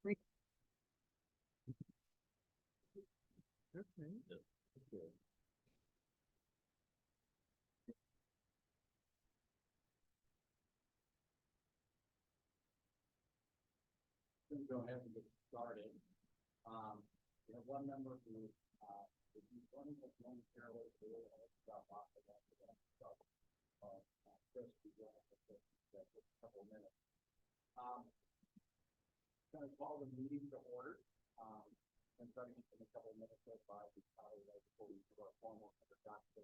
Go ahead and get started. We have one member who is running with one fairly drop off of that. Chris, we will have to take a couple of minutes. Going to call the meeting to order. And starting in a couple of minutes goes by, we probably like before we do our formal introduction.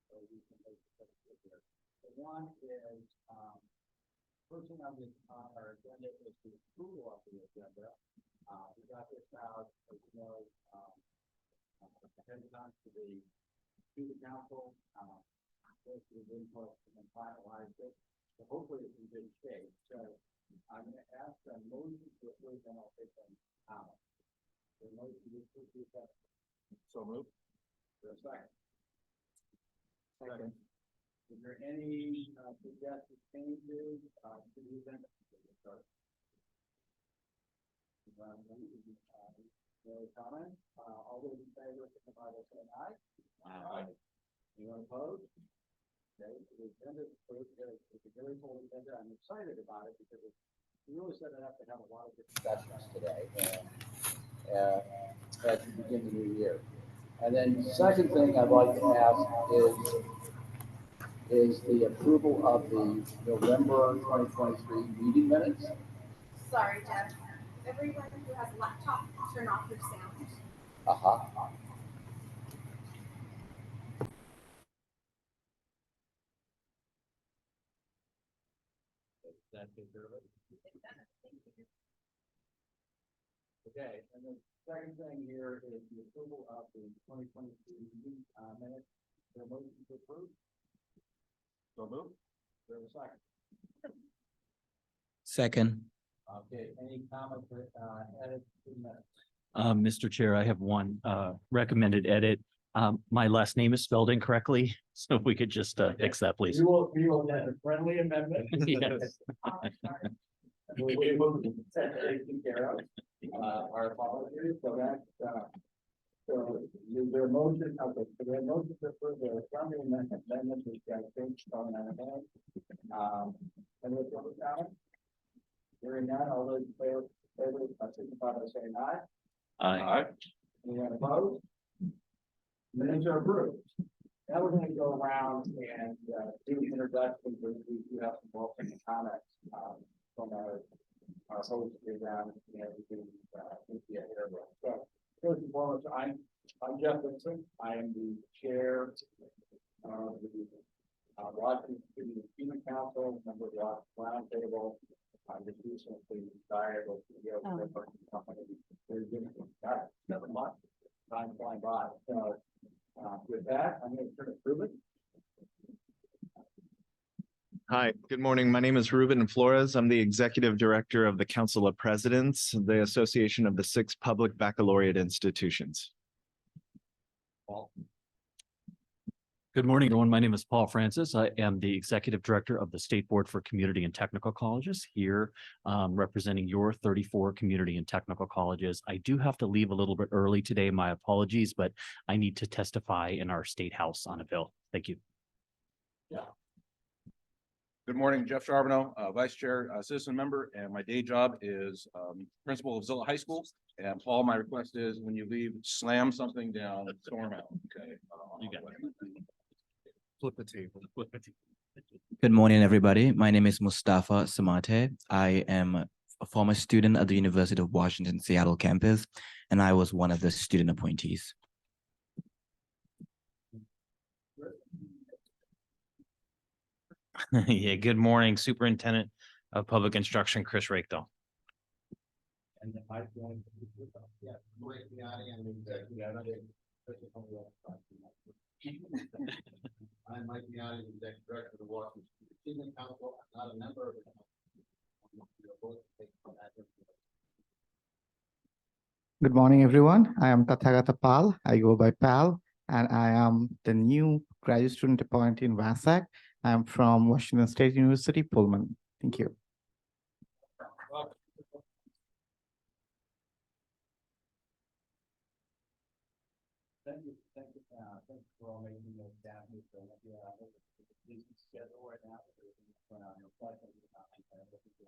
So we can make the here. The one is first thing on our agenda is the approval of the agenda. We got this out, as you know, headed on to the council, go through the input and then finalize it. So hopefully it's in good shape. So I'm going to ask a motion to approve, and I'll take them out. The motion to approve that. So moved. For a second. Second. Is there any suggested changes to the agenda? No comments? All those in favor, signify by saying aye. Aye. Anyone opposed? Okay, the agenda is a very full agenda. I'm excited about it because we really set it up to have a lot of discussions today as we begin the new year. And then the second thing I'd like to ask is the approval of the November 2023 meeting minutes. Sorry, Jeff. Everyone who has a laptop, turn off your sound. That take care of it? Okay, and the second thing here is the approval of the 2023 minutes. The motion to approve. So moved. There's a second. Second. Okay, any comments or edits to the minutes? Mr. Chair, I have one recommended edit. My last name is spelled incorrectly, so if we could just fix that, please. We will have a friendly amendment. Yes. We will take care of our apologies. So that's so is there a motion? Okay, so the motion to approve the friendly amendment is going to change on that amendment. Any other comments? Hearing none, all those in favor, signify by saying aye. Aye. Anyone opposed? Minutes are approved. Now we're going to go around and do introductions. We have some welcome comments from our host around everything here. So first and foremost, I'm Jeff Vincent. I am the chair of the Washington City Human Council, member of the Washington Roundtable. I'm just recently retired as CEO of the company. Never mind. Time flying by. So with that, I'm going to turn it to Ruben. Hi, good morning. My name is Ruben Flores. I'm the Executive Director of the Council of Presidents, the Association of the 6 Public Baccalaureate Institutions. Paul. Good morning, everyone. My name is Paul Francis. I am the Executive Director of the State Board for Community and Technical Colleges here, representing your 34 community and technical colleges. I do have to leave a little bit early today. My apologies, but I need to testify in our State House on a bill. Thank you. Yeah. Good morning, Jeff Charbonneau, Vice Chair, Citizen Member, and my day job is Principal of Zilla High School. And Paul, my request is when you leave, slam something down, storm out. Okay. You got it. Flip the table. Flip the table. Good morning, everybody. My name is Mustafa Samate. I am a former student at the University of Washington, Seattle campus, and I was one of the student appointees. Yeah, good morning, Superintendent of Public Instruction, Chris Rakedal. And the mic going to yeah, Mike Miotti, I'm I'm Mike Miotti, Executive Director of the Washington Student Council. I'm not a member of the council. Good morning, everyone. I am Tathagata Pal. I go by Pal, and I am the new graduate student appointee in WSAC. I am from Washington State University, Pullman. Thank you. we're all making those down here, so, yeah, I hope it's a decent schedule right now. When I'm reflecting on it, I look at the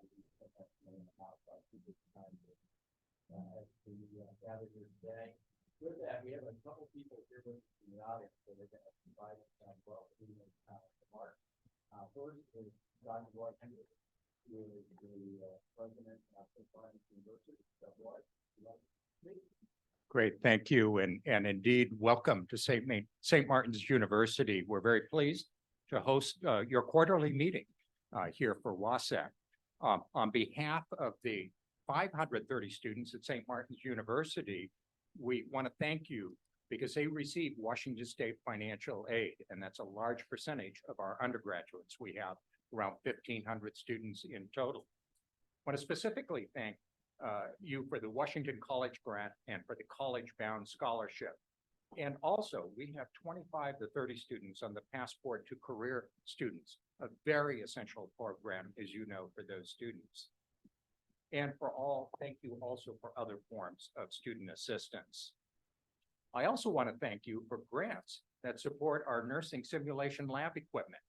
house, I think it's time to, as we gather here today. With that, we have a couple people here with us in the audience, so they're going to provide well, remarks. First is Dr. Roy Henry, who is the president of St. Martin's University. So, Roy, you like to speak? Great, thank you. And indeed, welcome to St. Martin's University. We're very pleased to host your quarterly meeting here for WSAC. On behalf of the 530 students at St. Martin's University, we want to thank you because they receive Washington State financial aid, and that's a large percentage of our undergraduates. We have around 1,500 students in total. I want to specifically thank you for the Washington College Grant and for the College Bound Scholarship. And also, we have 25 to 30 students on the Passport to Career students, a very essential program, as you know, for those students. And for all, thank you also for other forms of student assistance. I also want to thank you for grants that support our nursing simulation lab equipment.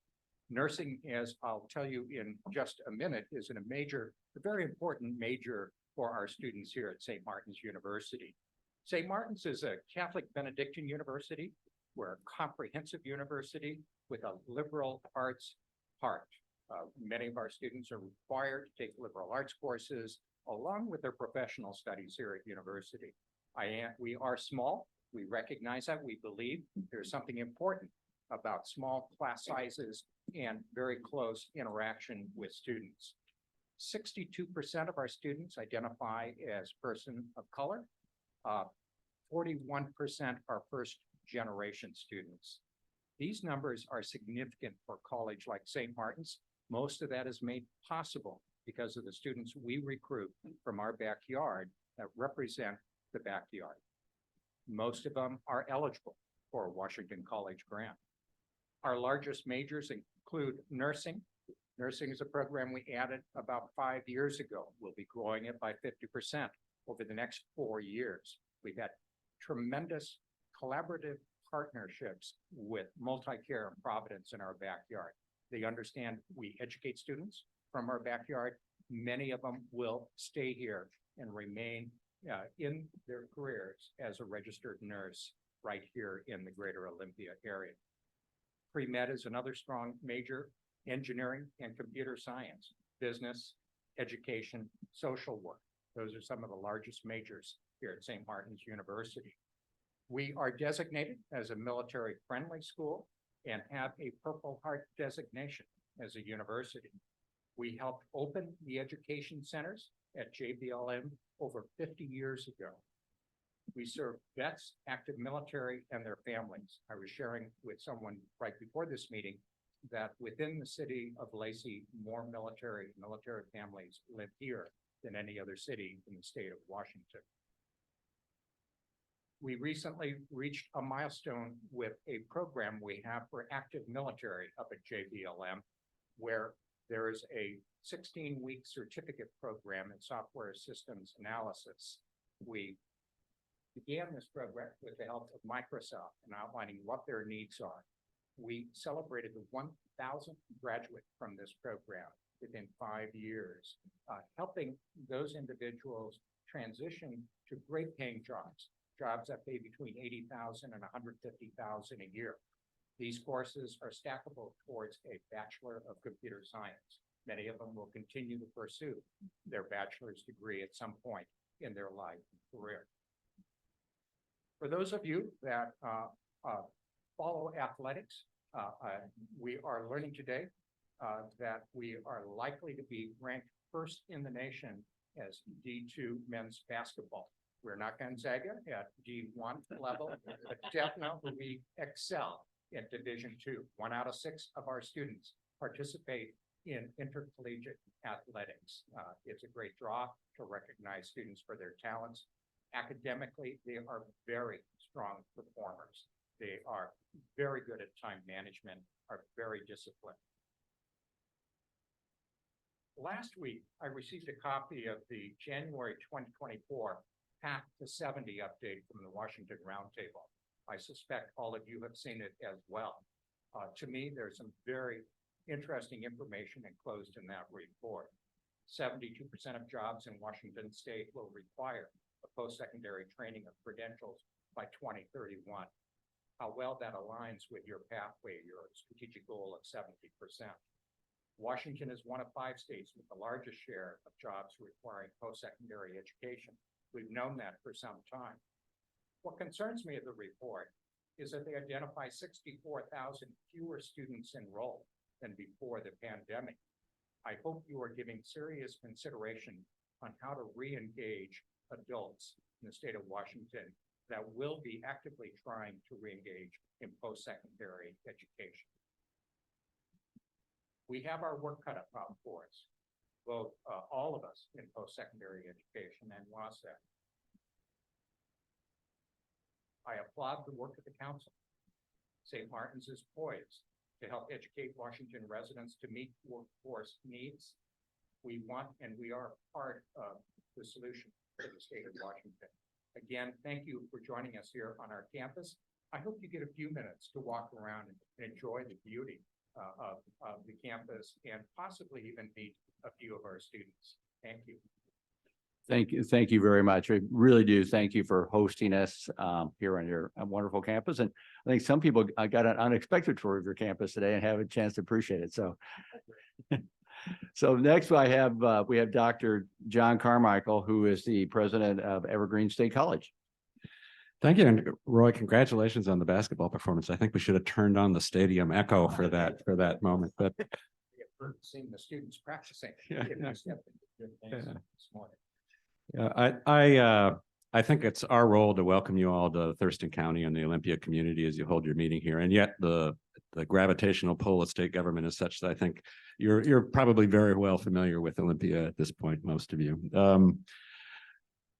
Nursing, as I'll tell you in just a minute, is a very important major for our students here at St. Martin's University. St. Martin's is a Catholic Benedictine university. We're a comprehensive university with a liberal arts part. Many of our students are required to take liberal arts courses along with their professional studies here at university. We are small. We recognize that. We believe there's something important about small class sizes and very close interaction with students. 62% of our students identify as person of color. 41% are first generation students. These numbers are significant for a college like St. Martin's. Most of that is made possible because of the students we recruit from our backyard that represent the backyard. Most of them are eligible for a Washington College grant. Our largest majors include nursing. Nursing is a program we added about 5 years ago. We'll be growing it by 50% over the next 4 years. We've had tremendous collaborative partnerships with Multicare and Providence in our backyard. They understand we educate students from our backyard. Many of them will stay here and remain in their careers as a registered nurse right here in the greater Olympia area. Pre-med is another strong major. Engineering and computer science, business, education, social work. Those are some of the largest majors here at St. Martin's University. We are designated as a military-friendly school and have a Purple Heart designation as a university. We helped open the education centers at JBLM over 50 years ago. We serve vets, active military, and their families. I was sharing with someone right before this meeting that within the city of Lacey, more military families live here than any other city in the state of Washington. We recently reached a milestone with a program we have for active military up at JBLM, where there is a 16-week certificate program in software systems analysis. We began this program with the help of Microsoft and outlining what their needs are. We celebrated the 1,000th graduate from this program within 5 years, helping those individuals transition to great paying jobs that pay between $80,000 and $150,000 a year. These courses are stackable towards a Bachelor of Computer Science. Many of them will continue to pursue their bachelor's degree at some point in their life and career. For those of you that follow athletics, we are learning today that we are likely to be ranked first in the nation as D2 men's basketball. We're not Gonzaga at D1 level, but definitely we excel in Division II. 1 out of 6 of our students participate in intercollegiate athletics. It's a great draw to recognize students for their talents. Academically, they are very strong performers. They are very good at time management, are very disciplined. Last week, I received a copy of the January 2024 Path to 70 update from the Washington Roundtable. I suspect all of you have seen it as well. To me, there's some very interesting information enclosed in that report. 72% of jobs in Washington state will require a post-secondary training of credentials by 2031. How well that aligns with your pathway, your strategic goal of 70%. Washington is one of 5 states with the largest share of jobs requiring post-secondary education. We've known that for some time. What concerns me of the report is that they identify 64,000 fewer students enrolled than before the pandemic. I hope you are giving serious consideration on how to re-engage adults in the state of Washington that will be actively trying to re-engage in post-secondary education. We have our work cut out for us, both all of us in post-secondary education and WSAC. I applaud the work of the council. St. Martin's is poised to help educate Washington residents to meet workforce needs. We want and we are part of the solution for the state of Washington. Again, thank you for joining us here on our campus. I hope you get a few minutes to walk around and enjoy the beauty of the campus and possibly even meet a few of our students. Thank you. Thank you very much. I really do. Thank you for hosting us here on your wonderful campus. And I think some people got an unexpected tour of your campus today and have a chance to appreciate it. So, so next we have Dr. John Carmichael, who is the president of Evergreen State College. Thank you, and Roy, congratulations on the basketball performance. I think we should have turned on the stadium echo for that moment, but Seeing the students practicing. Yeah. This morning. yeah, I think it's our role to welcome you all to Thurston County and the Olympia community as you hold your meeting here. And yet the gravitational pull of state government is such that I think you're probably very well familiar with Olympia at this point, most of you.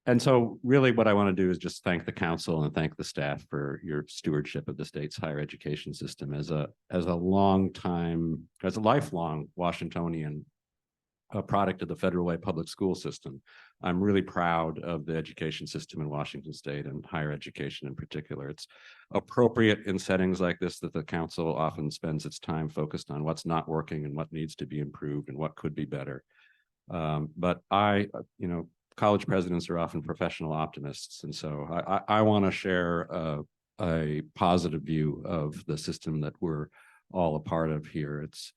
And so really what I want to do is just thank the council and thank the staff for your stewardship of the state's higher education system as a lifelong Washingtonian, a product of the Federal Way public school system. I'm really proud of the education system in Washington state and higher education in particular. It's appropriate in settings like this that the council often spends its time focused on what's not working and what needs to be improved and what could be better. But college presidents are often professional optimists. And so I want to share a positive view of the system that we're all a part of here. It's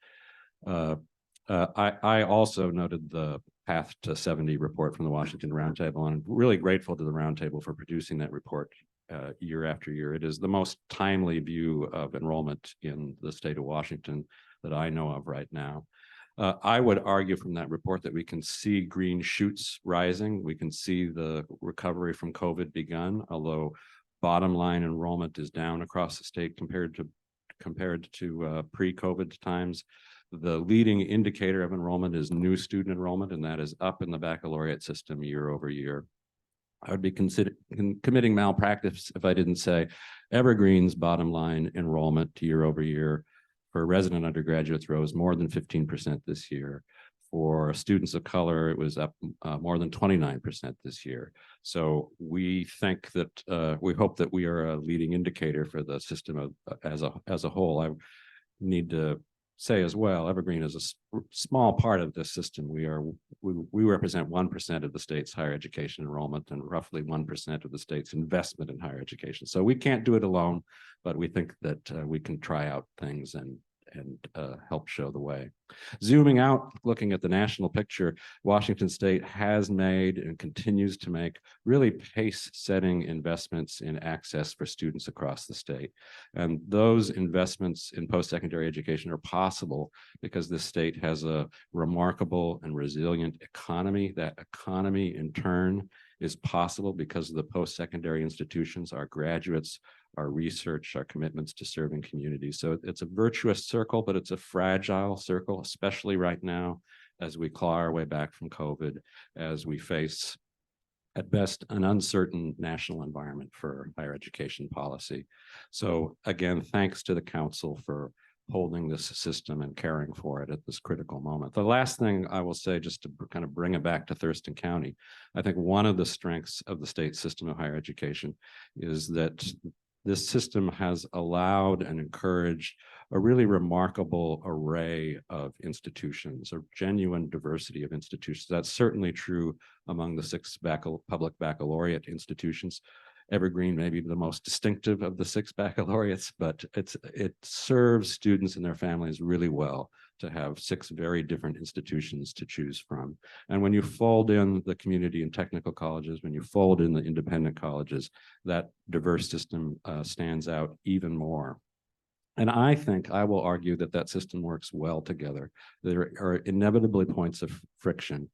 I also noted the Path to 70 report from the Washington Roundtable, and I'm really grateful to the Roundtable for producing that report year after year. It is the most timely view of enrollment in the state of Washington that I know of right now. I would argue from that report that we can see green shoots rising. We can see the recovery from COVID begun, although bottom line enrollment is down across the state compared to pre-COVID times. The leading indicator of enrollment is new student enrollment, and that is up in the baccalaureate system year over year. I would be committing malpractice if I didn't say Evergreen's bottom line enrollment year over year for resident undergraduates rose more than 15% this year. For students of color, it was up more than 29% this year. So we think that we hope that we are a leading indicator for the system as a whole. I need to say as well, Evergreen is a small part of this system. We represent 1% of the state's higher education enrollment and roughly 1% of the state's investment in higher education. So we can't do it alone, but we think that we can try out things and help show the way. Zooming out, looking at the national picture, Washington State has made and continues to make really pace-setting investments in access for students across the state. And those investments in post-secondary education are possible because this state has a remarkable and resilient economy. That economy, in turn, is possible because of the post-secondary institutions, our graduates, our research, our commitments to serving communities. So it's a virtuous circle, but it's a fragile circle, especially right now as we claw our way back from COVID, as we face, at best, an uncertain national environment for higher education policy. So again, thanks to the council for holding this system and caring for it at this critical moment. The last thing I will say, just to kind of bring it back to Thurston County, I think one of the strengths of the state system of higher education is that this system has allowed and encouraged a really remarkable array of institutions, a genuine diversity of institutions. That's certainly true among the 6 public baccalaureate institutions. Evergreen may be the most distinctive of the 6 baccalaureates, but it serves students and their families really well to have 6 very different institutions to choose from. And when you fold in the community and technical colleges, when you fold in the independent colleges, that diverse system stands out even more. And I think I will argue that that system works well together. There are inevitably points of friction,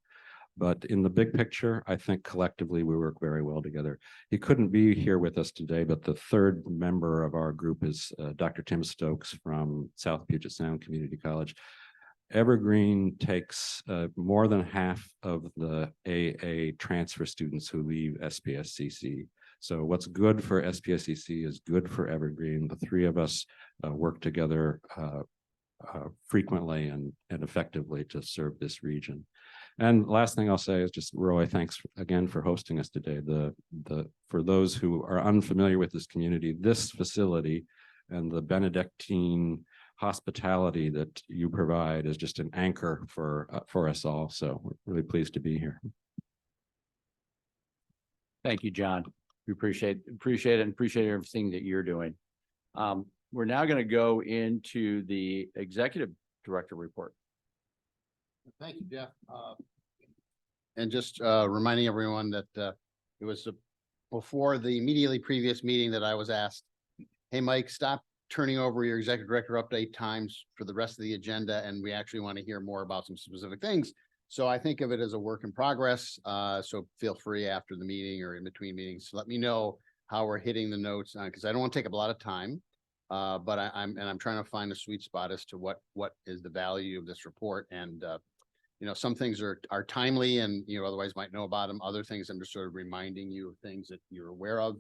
but in the big picture, I think collectively we work very well together. He couldn't be here with us today, but the 3rd member of our group is Dr. Tim Stokes from South Puget Sound Community College. Evergreen takes more than half of the AA transfer students who leave SPSCC. So what's good for SPSCC is good for Evergreen. The 3 of us work together frequently and effectively to serve this region. And last thing I'll say is just, Roy, thanks again for hosting us today. For those who are unfamiliar with this community, this facility and the Benedictine hospitality that you provide is just an anchor for us all. So we're really pleased to be here. Thank you, John. We appreciate it and appreciate everything that you're doing. We're now going to go into the executive director report. Thank you, Jeff. And just reminding everyone that it was before the immediately previous meeting that I was asked, hey, Mike, stop turning over your executive director update times for the rest of the agenda, and we actually want to hear more about some specific things. So I think of it as a work in progress. So feel free after the meeting or in between meetings to let me know how we're hitting the notes, because I don't want to take up a lot of time. But I'm trying to find a sweet spot as to what is the value of this report. And you know, some things are timely and, you know, otherwise might know about them. Other things I'm just sort of reminding you of things that you're aware of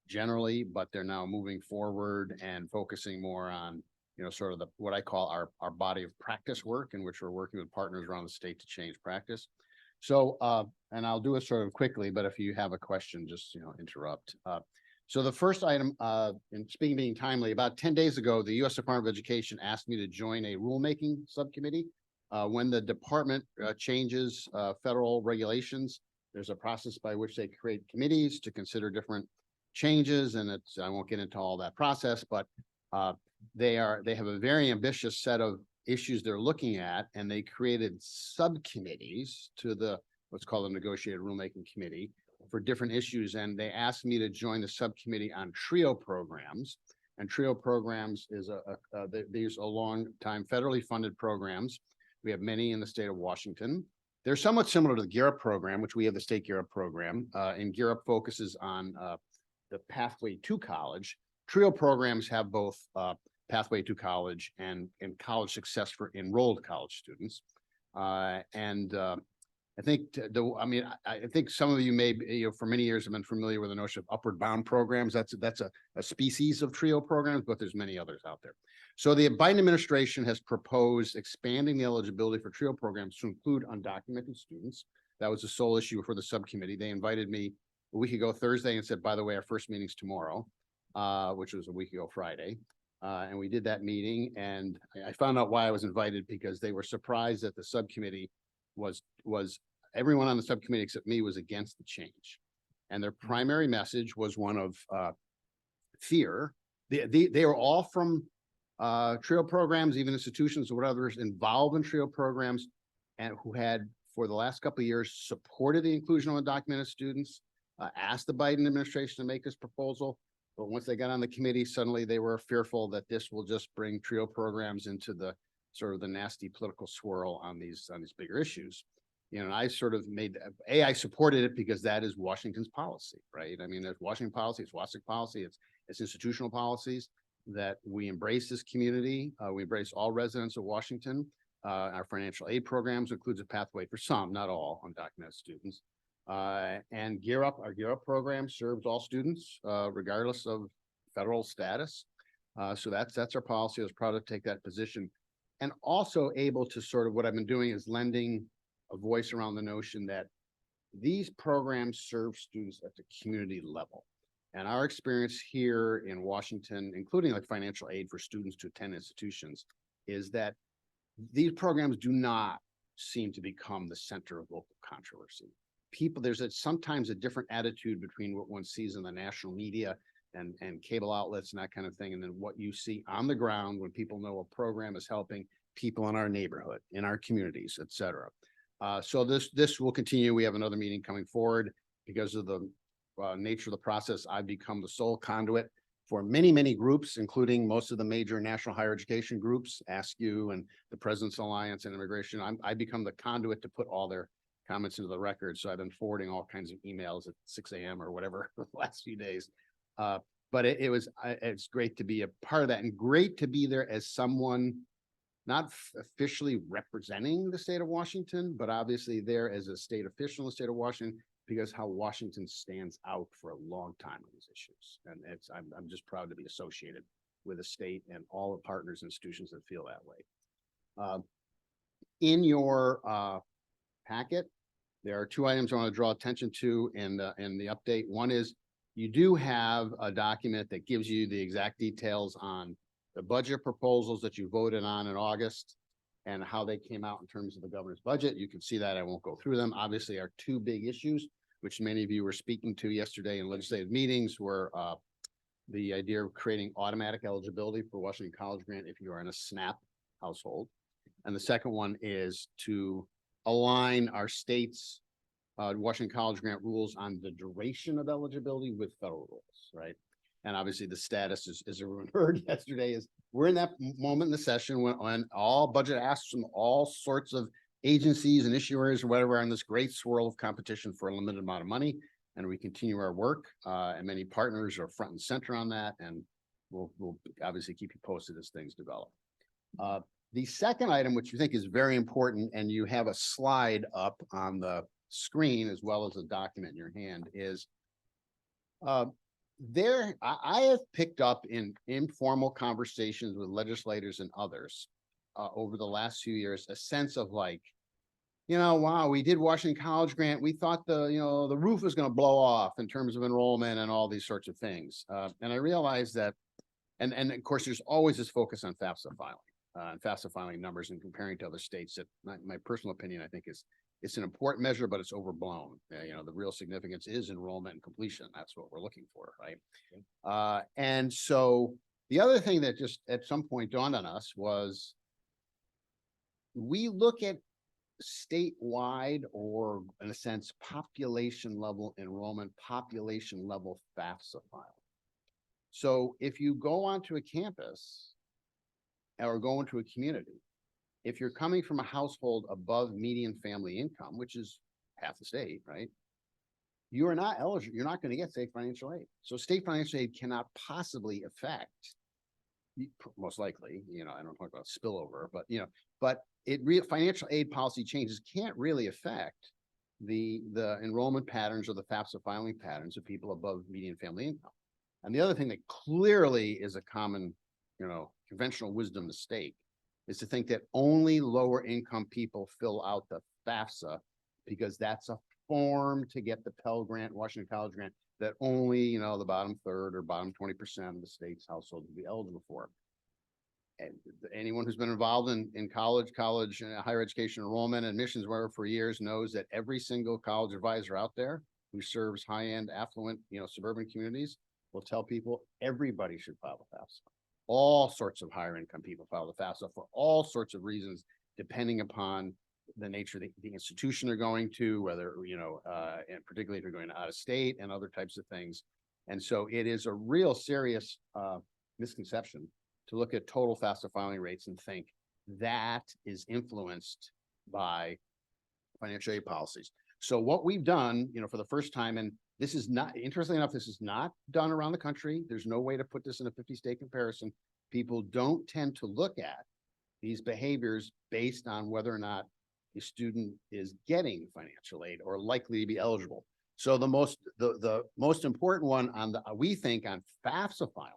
generally, but they're now moving forward and focusing more on, you know, sort of what I call our body of practice work, in which we're working with partners around the state to change practice. So, and I'll do it sort of quickly, but if you have a question, just, you know, interrupt. So the first item, in speaking being timely, about 10 days ago, the U.S. Department of Education asked me to join a rulemaking subcommittee. When the department changes federal regulations, there's a process by which they create committees to consider different changes, and I won't get into all that process, but they have a very ambitious set of issues they're looking at, and they created subcommittees to what's called a negotiated rulemaking committee for different issues. And they asked me to join the subcommittee on TRIO programs. And TRIO programs is these are long time federally funded programs. We have many in the state of Washington. They're somewhat similar to the GEAR Up program, which we have the state GEAR Up program. And GEAR Up focuses on the pathway to college. TRIO programs have both pathway to college and college success for enrolled college students. I think I think some of you may, you know, for many years have been familiar with the notion of upward bound programs. That's a species of TRIO programs, but there's many others out there. So the Biden administration has proposed expanding the eligibility for TRIO programs to include undocumented students. That was the sole issue for the subcommittee. They invited me a week ago Thursday and said, by the way, our first meeting's tomorrow, which was a week ago Friday. And we did that meeting, and I found out why I was invited, because they were surprised that the subcommittee was everyone on the subcommittee except me was against the change. And their primary message was one of fear. They were all from TRIO programs, even institutions or whatever involved in TRIO programs, and who had for the last couple of years supported the inclusion of undocumented students, asked the Biden administration to make this proposal. But once they got on the committee, suddenly they were fearful that this will just bring TRIO programs into the sort of the nasty political swirl on these bigger issues. You know, and I sort of I supported it because that is Washington's policy, right? I mean, there's Washington policy, it's WSAC policy, it's institutional policies that we embrace this community. We embrace all residents of Washington. Our financial aid programs includes a pathway for some, not all, undocumented students. And GEAR Up, our GEAR Up program serves all students, regardless of federal status. So that's our policy. I was proud to take that position, and also able to sort of, what I've been doing is lending a voice around the notion that these programs serve students at the community level. And our experience here in Washington, including like financial aid for students to attend institutions, is that these programs do not seem to become the center of local controversy. There's sometimes a different attitude between what one sees in the national media and cable outlets and that kind of thing, and then what you see on the ground when people know a program is helping people in our neighborhood, in our communities, et cetera. So this will continue. We have another meeting coming forward because of the nature of the process. I've become the sole conduit for many, many groups, including most of the major national higher education groups, ASCU and the President's Alliance and Immigration. I become the conduit to put all their comments into the record. So I've been forwarding all kinds of emails at 6 a.m. or whatever the last few days. But it's great to be a part of that, and great to be there as someone not officially representing the state of Washington, but obviously there as a state official in the state of Washington, because how Washington stands out for a long time on these issues. And I'm just proud to be associated with the state and all the partners and institutions that feel that way. In your packet, there are two items I want to draw attention to in the update. One is you do have a document that gives you the exact details on the budget proposals that you voted on in August and how they came out in terms of the governor's budget. You can see that. I won't go through them. Obviously, our two big issues, which many of you were speaking to yesterday in legislative meetings, were the idea of creating automatic eligibility for Washington College Grant if you are in a SNAP household. And the second one is to align our state's Washington College Grant rules on the duration of eligibility with federal rules, right? And obviously the status is, as everyone heard yesterday, is we're in that moment in the session when all budget asks from all sorts of agencies and issuers or whatever are in this great swirl of competition for a limited amount of money. And we continue our work and many partners are front and center on that. And we'll obviously keep you posted as things develop. The second item, which you think is very important, and you have a slide up on the screen as well as a document in your hand, is I have picked up in informal conversations with legislators and others over the last few years, a sense of like, wow, we did Washington College Grant. We thought the roof was going to blow off in terms of enrollment and all these sorts of things. And I realized that, and of course, there's always this focus on FAFSA filing and FAFSA filing numbers and comparing to other states. That my personal opinion, I think, is it's an important measure, but it's overblown. The real significance is enrollment and completion. That's what we're looking for, right? And so the other thing that just at some point dawned on us was we look at statewide, or in a sense, population level enrollment, population level FAFSA filing. So if you go onto a campus or go into a community, if you're coming from a household above median family income, which is half the state, right? You are not eligible. You're not going to get state financial aid. So state financial aid cannot possibly affect, most likely, I don't talk about spillover, but financial aid policy changes can't really affect the enrollment patterns or the FAFSA filing patterns of people above median family income. And the other thing that clearly is a common, conventional wisdom in the state is to think that only lower income people fill out the FAFSA because that's a form to get the Pell Grant, Washington College Grant, that only, the bottom third or bottom 20% of the state's household would be eligible for. And anyone who's been involved in college, higher education enrollment, admissions, whatever, for years knows that every single college advisor out there who serves high-end, affluent, suburban communities will tell people everybody should file the FAFSA. All sorts of higher income people file the FAFSA for all sorts of reasons, depending upon the nature of the institution they're going to, whether, and particularly if you're going out of state and other types of things. And so it is a real serious misconception to look at total FAFSA filing rates and think that is influenced by financial aid policies. So what we've done, for the first time, and this is not, interestingly enough, this is not done around the country. There's no way to put this in a 50-state comparison. People don't tend to look at these behaviors based on whether or not a student is getting financial aid or likely to be eligible. So the most important one we think on FAFSA filing,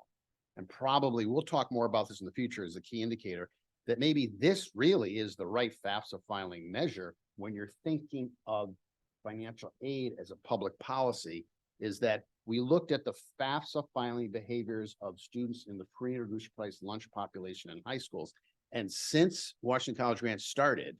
and probably we'll talk more about this in the future as a key indicator, that maybe this really is the right FAFSA filing measure when you're thinking of financial aid as a public policy, is that we looked at the FAFSA filing behaviors of students in the free and reduced price lunch population in high schools. And since Washington College Grant started,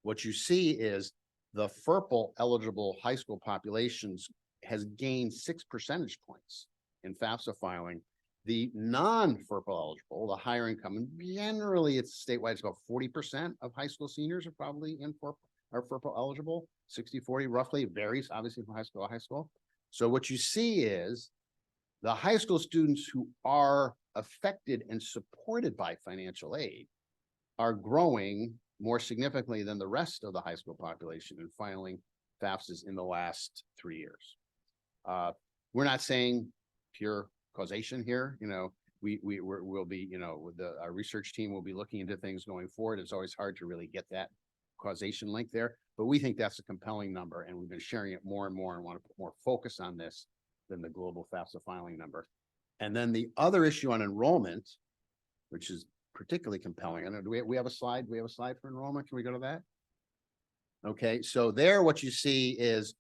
what you see is the FERPL eligible high school populations has gained 6 percentage points in FAFSA filing. The non-FERPL eligible, the higher income, and generally it's statewide, it's about 40% of high school seniors are probably in FERPL, are FERPL eligible, 60-40 roughly, it varies obviously from high school to high school. So what you see is the high school students who are affected and supported by financial aid are growing more significantly than the rest of the high school population in filing FAFSAs in the last 3 years. We're not saying pure causation here, you know, we'll be, you know, our research team will be looking into things going forward. It's always hard to really get that causation link there, but we think that's a compelling number, and we've been sharing it more and more and want to put more focus on this than the global FAFSA filing number. And then the other issue on enrollment, which is particularly compelling. I know, do we have a slide? Do we have a slide for enrollment? Can we go to that? Okay, so there what you see is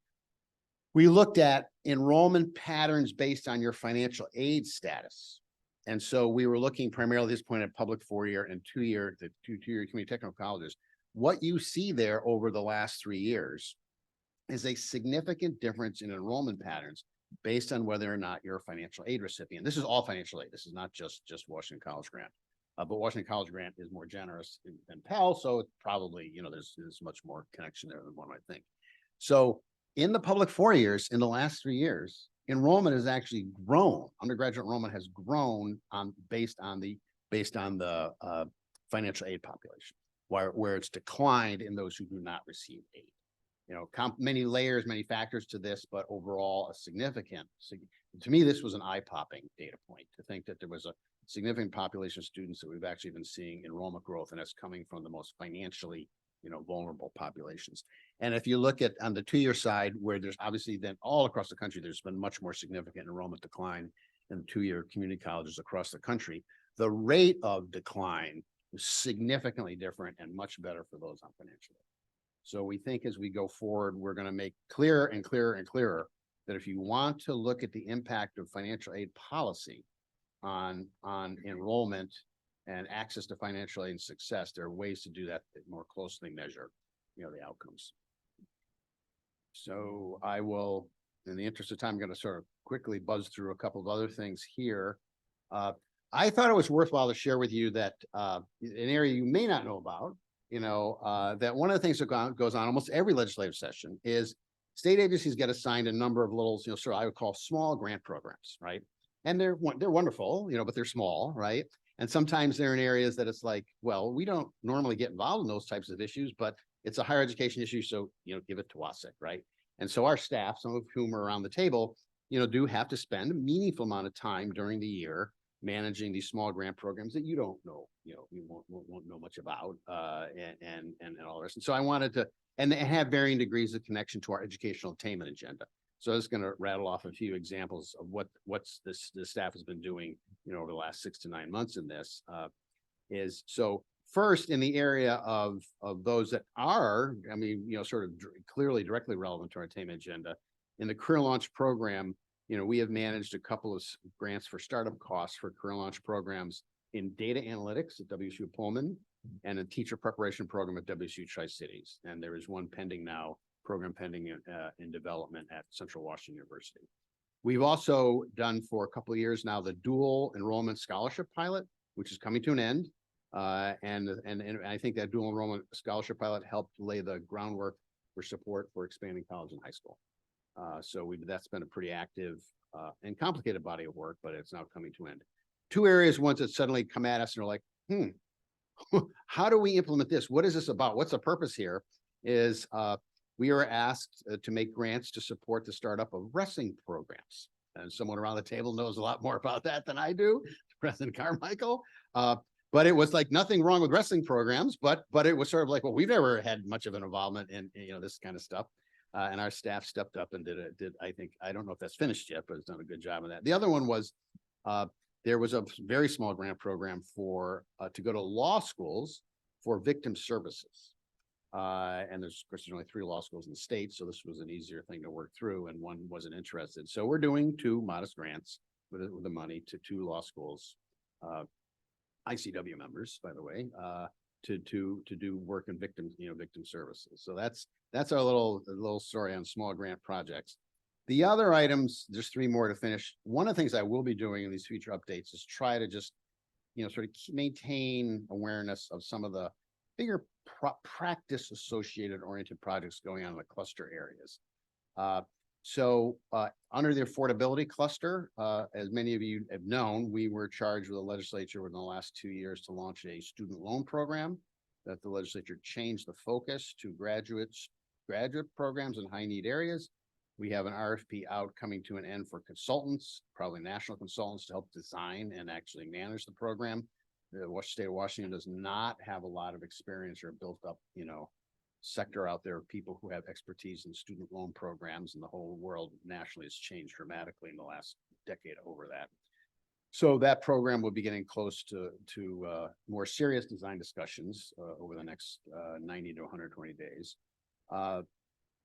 we looked at enrollment patterns based on your financial aid status. And so we were looking primarily at this point at public 4-year and 2-year, the two-year community technical colleges. What you see there over the last 3 years is a significant difference in enrollment patterns based on whether or not you're a financial aid recipient. This is all financial aid. This is not just Washington College Grant. But Washington College Grant is more generous than Pell, so it's probably, you know, there's much more connection there than one might think. So in the public 4 years, in the last 3 years, enrollment has actually grown. Undergraduate enrollment has grown based on the financial aid population, where it's declined in those who do not receive aid. You know, many layers, many factors to this, but overall a significant. To me, this was an eye-popping data point to think that there was a significant population of students that we've actually been seeing enrollment growth, and that's coming from the most financially, you know, vulnerable populations. And if you look at on the 2-year side, where there's obviously then all across the country, there's been much more significant enrollment decline in the 2-year community colleges across the country. The rate of decline is significantly different and much better for those on financial aid. So we think as we go forward, we're going to make clearer and clearer and clearer that if you want to look at the impact of financial aid policy on enrollment and access to financial aid and success, there are ways to do that more closely measure, you know, the outcomes. So I will, in the interest of time, I'm going to sort of quickly buzz through a couple of other things here. I thought it was worthwhile to share with you that an area you may not know about, you know, that one of the things that goes on almost every legislative session is state agencies get assigned a number of little, you know, sort of I would call small grant programs, right? And they're wonderful, you know, but they're small, right? And sometimes they're in areas that it's like, well, we don't normally get involved in those types of issues, but it's a higher education issue, so, you know, give it to WSAC, right? And so our staff, some of whom are around the table, you know, do have to spend a meaningful amount of time during the year managing these small grant programs that you don't know, you know, you won't know much about, and all the rest. And so I wanted to, and have varying degrees of connection to our educational attainment agenda. So I was going to rattle off a few examples of what's the staff has been doing, you know, over the last 6 to 9 months in this. So first, in the area of those that are, I mean, you know, sort of clearly directly relevant to our attainment agenda, in the career launch program, you know, we have managed a couple of grants for startup costs for career launch programs in data analytics at WSU Pullman and a teacher preparation program at WSU Tri-Cities. And there is one pending now, program pending in development at Central Washington University. We've also done for a couple of years now the dual enrollment scholarship pilot, which is coming to an end. And I think that dual enrollment scholarship pilot helped lay the groundwork for support for expanding college and high school. So that's been a pretty active and complicated body of work, but it's now coming to an end. 2 areas, ones that suddenly come at us and are like, how do we implement this? What is this about? What's the purpose here? Is we are asked to make grants to support the startup of wrestling programs. And someone around the table knows a lot more about that than I do, President Carmichael. But it was like nothing wrong with wrestling programs, but it was sort of like, well, we've never had much of an involvement in, you know, this kind of stuff. And our staff stepped up and I don't know if that's finished yet, but it's done a good job of that. The other one was, there was a very small grant program for, to go to law schools for victim services. And of course, there's only 3 law schools in the state, so this was an easier thing to work through, and one wasn't interested. So we're doing 2 modest grants with the money to 2 law schools. ICW members, by the way, to do work in victim services. So that's our little story on small grant projects. The other items, there's 3 more to finish. One of the things I will be doing in these future updates is try to just, sort of maintain awareness of some of the bigger practice associated oriented projects going on in the cluster areas. So under the affordability cluster, as many of you have known, we were charged with the legislature within the last 2 years to launch a student loan program that the legislature changed the focus to graduate programs in high need areas. We have an RFP out coming to an end for consultants, probably national consultants, to help design and actually manage the program. The state of Washington does not have a lot of experience or built up, sector out there of people who have expertise in student loan programs, and the whole world nationally has changed dramatically in the last decade over that. So that program will be getting close to more serious design discussions over the next 90 to 120 days.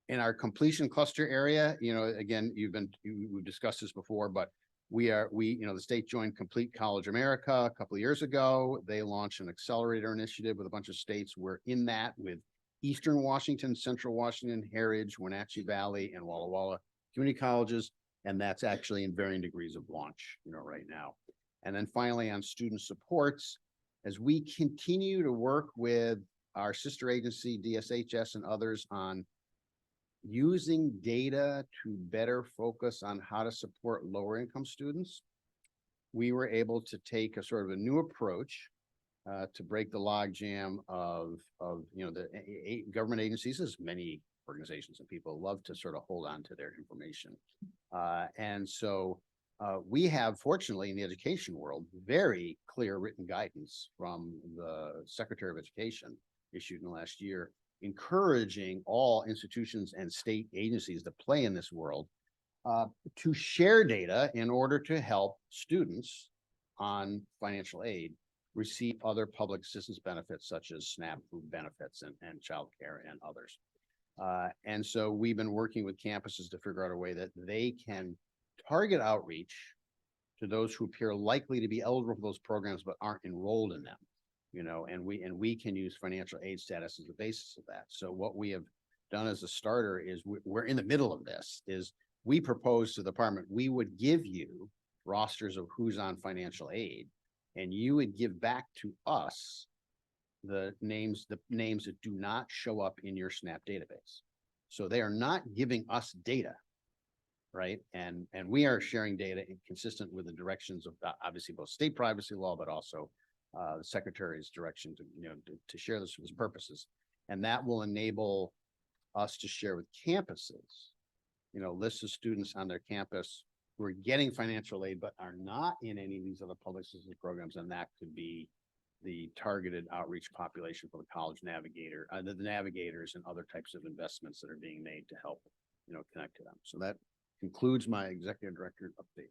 In our completion cluster area, again, we've discussed this before, but the state joined Complete College America a couple of years ago. They launched an accelerator initiative with a bunch of states. We're in that with Eastern Washington, Central Washington, Heritage, Wenatchee Valley, and Walla Walla community colleges. And that's actually in varying degrees of launch, right now. And then finally on student supports, as we continue to work with our sister agency, DSHS, and others on using data to better focus on how to support lower income students, we were able to take a sort of a new approach to break the logjam of the government agencies, as many organizations and people love to sort of hold on to their information. And so we have, fortunately, in the education world, very clear written guidance from the Secretary of Education issued in the last year, encouraging all institutions and state agencies that play in this world to share data in order to help students on financial aid receive other public assistance benefits such as SNAP food benefits and childcare and others. And so we've been working with campuses to figure out a way that they can target outreach to those who appear likely to be eligible for those programs but aren't enrolled in them. And we can use financial aid status as the basis of that. So what we have done as a starter is we're in the middle of this, is we propose to the department, we would give you rosters of who's on financial aid, and you would give back to us the names that do not show up in your SNAP database. So they are not giving us data, right? And we are sharing data consistent with the directions of obviously both state privacy law, but also the Secretary's direction to share this for his purposes. And that will enable us to share with campuses, lists of students on their campus who are getting financial aid, but are not in any of these other public assistance programs. And that could be the targeted outreach population for the college navigator, the navigators and other types of investments that are being made to help, connect to them. So that concludes my executive director update.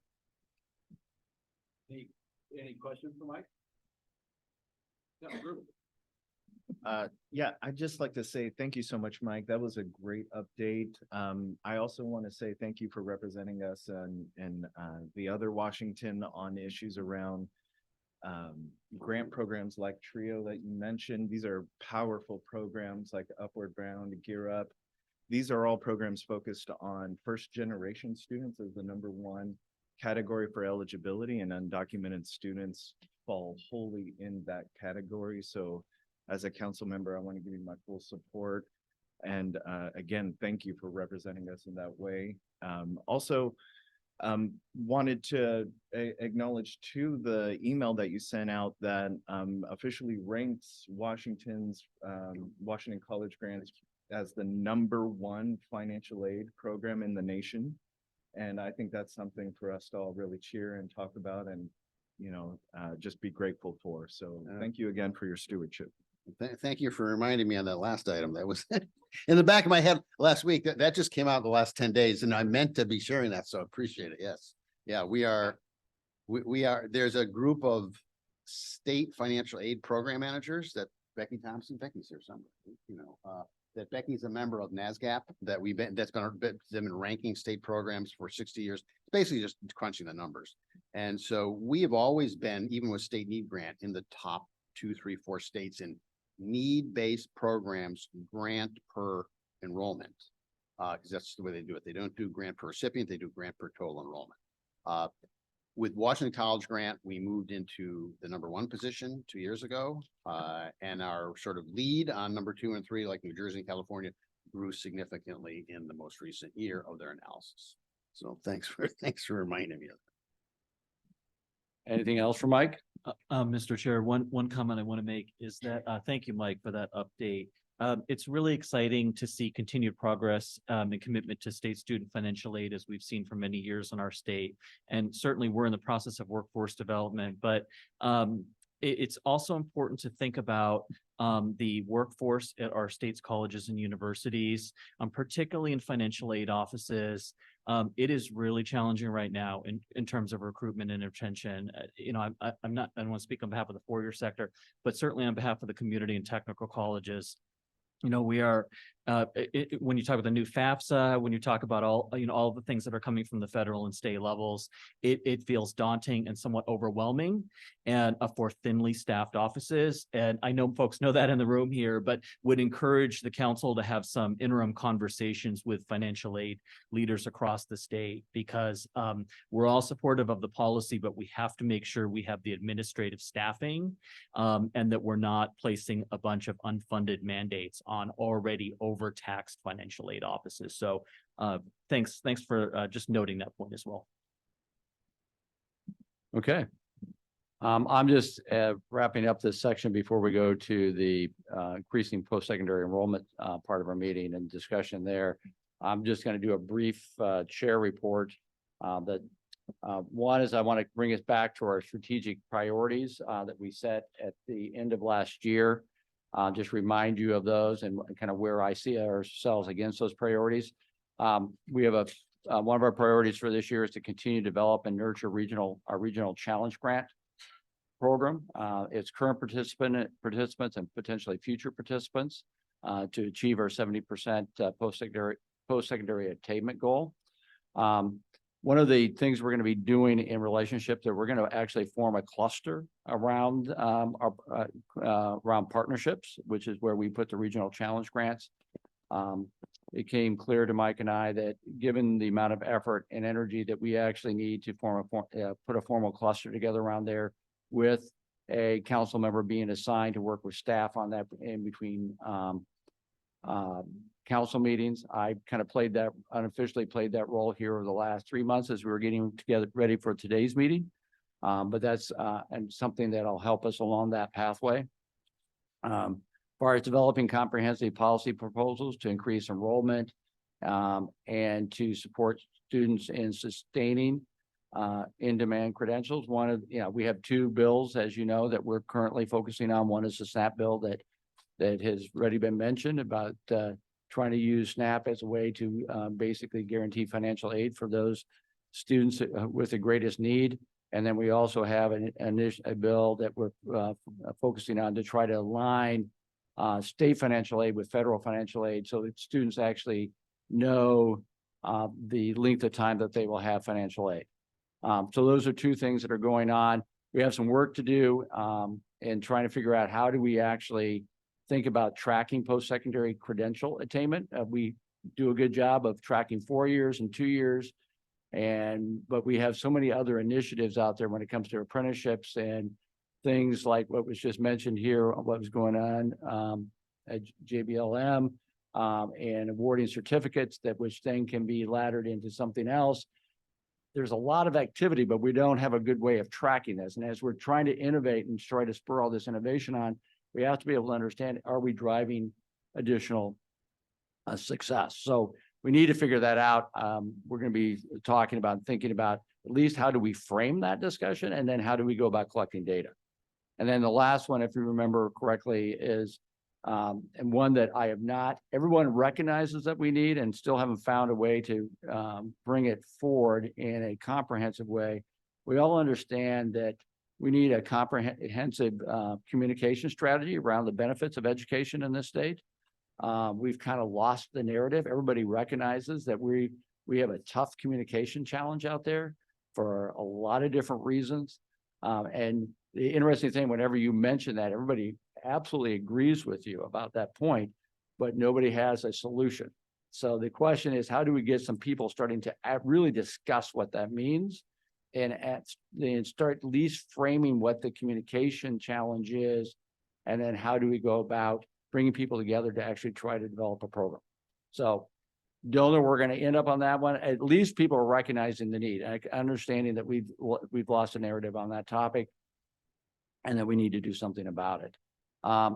Any questions for Mike? No, Yeah, I'd just like to say thank you so much, Mike. That was a great update. I also want to say thank you for representing us and the other Washington on issues around grant programs like TRIO that you mentioned. These are powerful programs like Upward Bound, Gear Up. These are all programs focused on first generation students as the #1 category for eligibility, and undocumented students fall wholly in that category. So as a council member, I want to give you my full support. And again, thank you for representing us in that way. Also, wanted to acknowledge too the email that you sent out that officially ranks Washington College Grants as the #1 financial aid program in the nation. And I think that's something for us to all really cheer and talk about and, just be grateful for. So thank you again for your stewardship. Thank you for reminding me on that last item. That was in the back of my head last week. That just came out in the last 10 days, and I meant to be sharing that. So I appreciate it. Yes. Yeah, we are. There's a group of state financial aid program managers that Becky Thompson, Becky's here somewhere, that Becky's a member of NASGAP, that's been ranking state programs for 60 years. It's basically just crunching the numbers. And so we have always been, even with state need grant, in the top 2, 3, 4 states in need-based programs, grant per enrollment. Because that's the way they do it. They don't do grant per recipient, they do grant per total enrollment. With Washington College Grant, we moved into the #1 position 2 years ago. And our sort of lead on number 2 and 3, like New Jersey and California, grew significantly in the most recent year of their analysis. So thanks for reminding me of that. Anything else for Mike? Mr. Chair, one comment I want to make is that, thank you, Mike, for that update. It's really exciting to see continued progress and commitment to state student financial aid, as we've seen for many years in our state. And certainly we're in the process of workforce development, but it's also important to think about the workforce at our state's colleges and universities, particularly in financial aid offices. It is really challenging right now in terms of recruitment and retention. I don't want to speak on behalf of the four-year sector, but certainly on behalf of the community and technical colleges. We are, when you talk about the new FAFSA, when you talk about all the things that are coming from the federal and state levels, it feels daunting and somewhat overwhelming, and for thinly staffed offices. And I know folks know that in the room here, but would encourage the council to have some interim conversations with financial aid leaders across the state, because we're all supportive of the policy, but we have to make sure we have the administrative staffing and that we're not placing a bunch of unfunded mandates on already overtaxed financial aid offices. So thanks for just noting that point as well. Okay. I'm just wrapping up this section before we go to the increasing post-secondary enrollment part of our meeting and discussion there. I'm just going to do a brief chair report. One is I want to bring us back to our strategic priorities that we set at the end of last year. Just remind you of those and kind of where I see ourselves against those priorities. We have one of our priorities for this year is to continue to develop and nurture our regional challenge grant program. Its current participants and potentially future participants to achieve our 70% post-secondary attainment goal. One of the things we're going to be doing in relationship that we're going to actually form a cluster around around partnerships, which is where we put the regional challenge grants. It came clear to Mike and I that given the amount of effort and energy that we actually need to put a formal cluster together around there, with a council member being assigned to work with staff on that in between council meetings. I kind of unofficially played that role here over the last 3 months as we were getting together ready for today's meeting. But that's and something that'll help us along that pathway. As far as developing comprehensive policy proposals to increase enrollment and to support students in sustaining in-demand credentials. We have 2 bills, as you know, that we're currently focusing on. One is the SNAP bill that has already been mentioned about trying to use SNAP as a way to basically guarantee financial aid for those students with the greatest need. And then we also have a bill that we're focusing on to try to align state financial aid with federal financial aid so that students actually know the length of time that they will have financial aid. So those are 2 things that are going on. We have some work to do in trying to figure out how do we actually think about tracking post-secondary credential attainment. We do a good job of tracking 4 years and 2 years. But we have so many other initiatives out there when it comes to apprenticeships and things like what was just mentioned here, what was going on at JBLM and awarding certificates which then can be laddered into something else. There's a lot of activity, but we don't have a good way of tracking this. And as we're trying to innovate and try to spur all this innovation on, we have to be able to understand, are we driving additional success? So we need to figure that out. We're going to be talking about and thinking about at least how do we frame that discussion, and then how do we go about collecting data? And then the last one, if you remember correctly, is and one that everyone recognizes that we need and still haven't found a way to bring it forward in a comprehensive way. We all understand that We need a comprehensive communication strategy around the benefits of education in this state. We've kind of lost the narrative. Everybody recognizes that we have a tough communication challenge out there for a lot of different reasons. And the interesting thing, whenever you mention that, everybody absolutely agrees with you about that point, but nobody has a solution. So the question is, how do we get some people starting to really discuss what that means and start at least framing what the communication challenge is? And then how do we go about bringing people together to actually try to develop a program? So don't know we're going to end up on that one. At least people are recognizing the need, understanding that we've lost a narrative on that topic and that we need to do something about it. I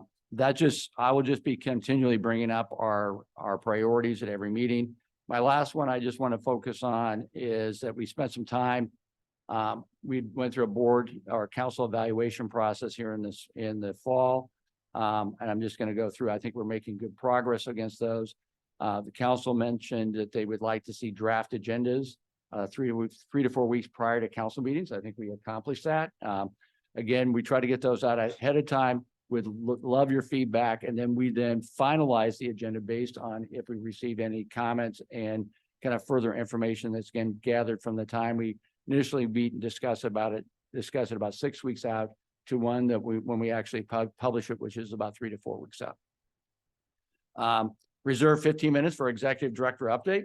will just be continually bringing up our priorities at every meeting. My last one I just want to focus on is that we spent some time. We went through a board or council evaluation process here in the fall. And I'm just going to go through. I think we're making good progress against those. The council mentioned that they would like to see draft agendas 3 to 4 weeks prior to council meetings. I think we accomplished that. Again, we try to get those out ahead of time. Would love your feedback, and then we finalize the agenda based on if we receive any comments and kind of further information that's again gathered from the time we initially meet and discuss it about 6 weeks out to when we actually publish it, which is about 3 to 4 weeks out. Reserve 15 minutes for executive director update.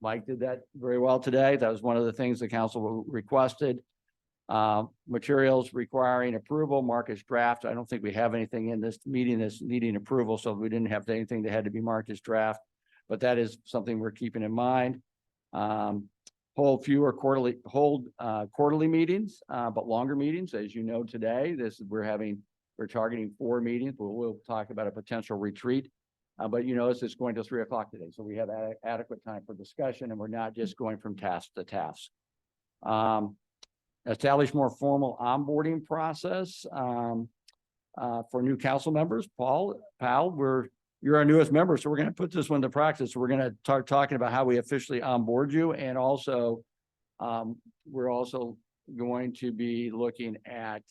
Mike did that very well today. That was one of the things the council requested. Materials requiring approval, marked as draft. I don't think we have anything in this meeting that's needing approval, so we didn't have anything that had to be marked as draft, but that is something we're keeping in mind. Hold quarterly meetings, but longer meetings. As you know, today, we're targeting 4 meetings, but we'll talk about a potential retreat. But you notice it's going to 3 o'clock today, so we have adequate time for discussion, and we're not just going from task to task. Establish more formal onboarding process for new council members. Pal, you're our newest member, so we're going to put this one to practice. So we're going to start talking about how we officially onboard you, and also we're also going to be looking at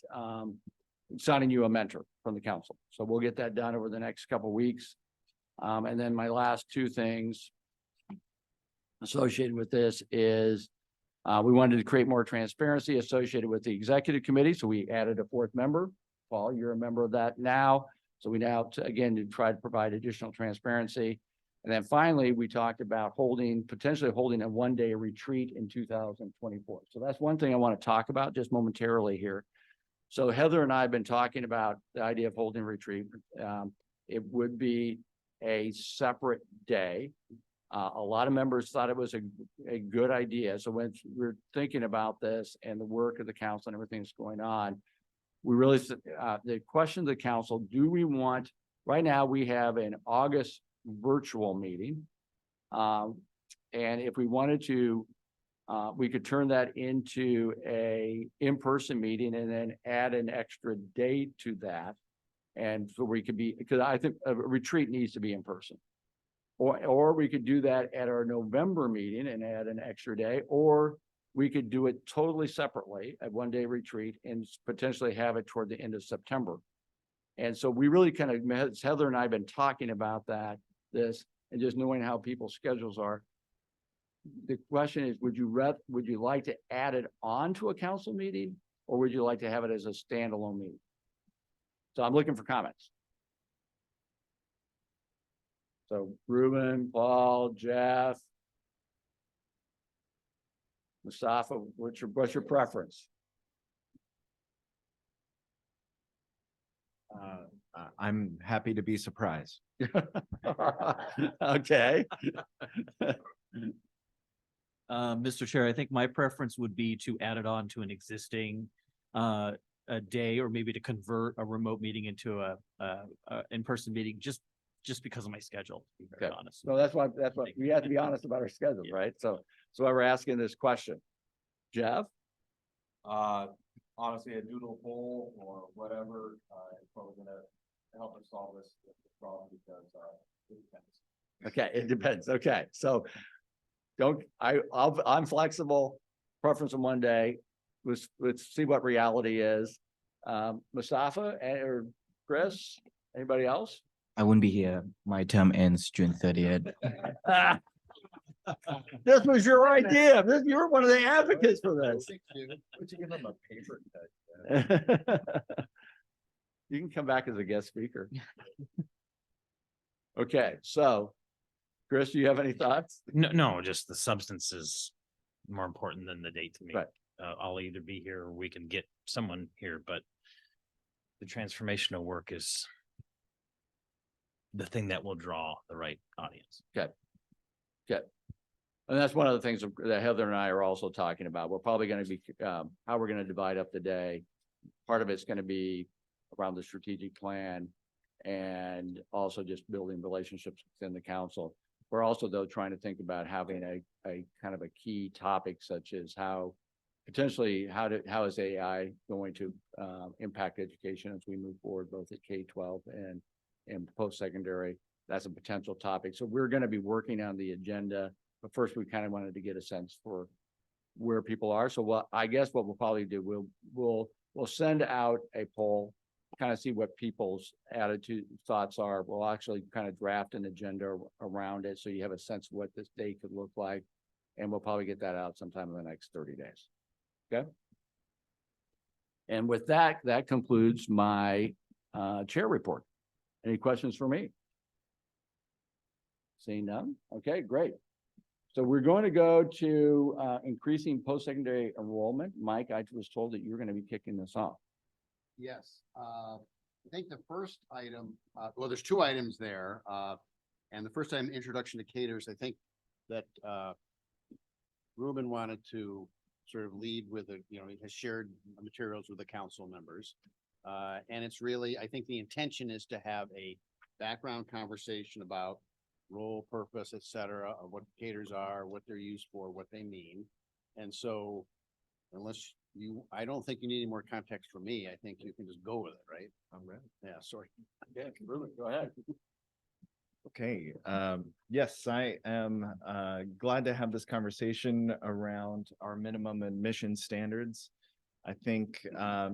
signing you a mentor from the council. So we'll get that done over the next couple of weeks. And then my last 2 things associated with this is we wanted to create more transparency associated with the executive committee. So we added a 4th member. Paul, you're a member of that now. So we now, again, to try to provide additional transparency. And then finally, we talked about potentially holding a 1-day retreat in 2024. So that's one thing I want to talk about just momentarily here. So Heather and I have been talking about the idea of holding a retreat. It would be a separate day. A lot of members thought it was a good idea. So when we're thinking about this and the work of the council and everything that's going on, we really, the question to the council, do we want, right now we have an August virtual meeting. And if we wanted to, we could turn that into a in-person meeting and then add an extra day to that. And so we could be, because I think a retreat needs to be in person. Or we could do that at our November meeting and add an extra day, or we could do it totally separately, a 1-day retreat, and potentially have it toward the end of September. And so we really kind of, Heather and I have been talking about this, and just knowing how people's schedules are. The question is, would you like to add it on to a council meeting, or would you like to have it as a standalone meeting? So I'm looking for comments. So Ruben, Paul, Jeff, Mustafa, what's your preference? I'm happy to be surprised. Okay. Mr. Chair, I think my preference would be to add it on to an existing a day, or maybe to convert a remote meeting into a in-person meeting, just because of my schedule, to be very honest. So that's why we have to be honest about our schedule, right? So why we're asking this question. Jeff? Honestly, a doodle poll or whatever is probably going to help us solve this problem, because it depends. Okay, it depends. Okay, so I'm flexible. Preference on 1 day. let's see what reality is. Mustafa or Chris, anybody else? I won't be here. My term ends June 30th. This was your idea. You were one of the advocates for this. Would you give them a paper cut? You can come back as a guest speaker. Okay, so Chris, do you have any thoughts? No, just the substance is more important than the date to me. Right. I'll either be here or we can get someone here, but the transformational work is the thing that will draw the right audience. Good. And that's one of the things that Heather and I are also talking about. We're probably going to be, how we're going to divide up the day. Part of it's going to be around the strategic plan and also just building relationships within the council. We're also, though, trying to think about having a kind of a key topic such as how how is AI going to impact education as we move forward, both at K-12 and post-secondary. That's a potential topic. So we're going to be working on the agenda, but first we kind of wanted to get a sense for where people are. So I guess what we'll probably do, we'll send out a poll, kind of see what people's thoughts are. We'll actually kind of draft an agenda around it so you have a sense of what this day could look like. And we'll probably get that out sometime in the next 30 days. Okay. And with that concludes my chair report. Any questions for me? Seeing none? Okay, great. So we're going to go to increasing post-secondary enrollment. Mike, I was told that you're going to be kicking this off. Yes, I think the first item, well, there's two items there. And the first item, introduction to caters, I think that Ruben wanted to sort of lead with he has shared materials with the council members. And it's really, I think the intention is to have a background conversation about role, purpose, et cetera, of what caters are, what they're used for, what they mean. And so unless I don't think you need any more context from me. I think you can just go with it, right? I'm ready. Yeah, sorry. Okay, Ruben, go ahead. Okay, yes, I am glad to have this conversation around our minimum admission standards. I think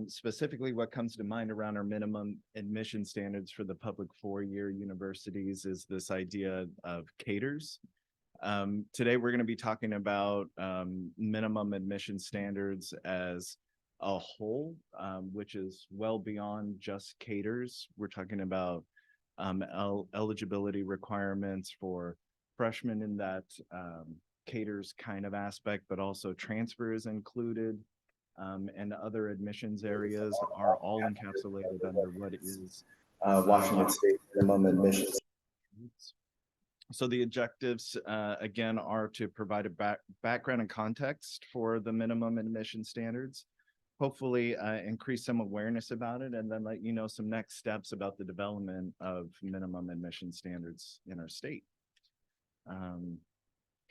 specifically what comes to mind around our minimum admission standards for the public four-year universities is this idea of caters. Today, we're going to be talking about minimum admission standards as a whole, which is well beyond just caters. We're talking about eligibility requirements for freshmen in that caters kind of aspect, but also transfers included, and other admissions areas are all encapsulated under what is Washington State minimum admissions. So the objectives, again, are to provide a background and context for the minimum admission standards, hopefully increase some awareness about it, and then let you know some next steps about the development of minimum admission standards in our state. Can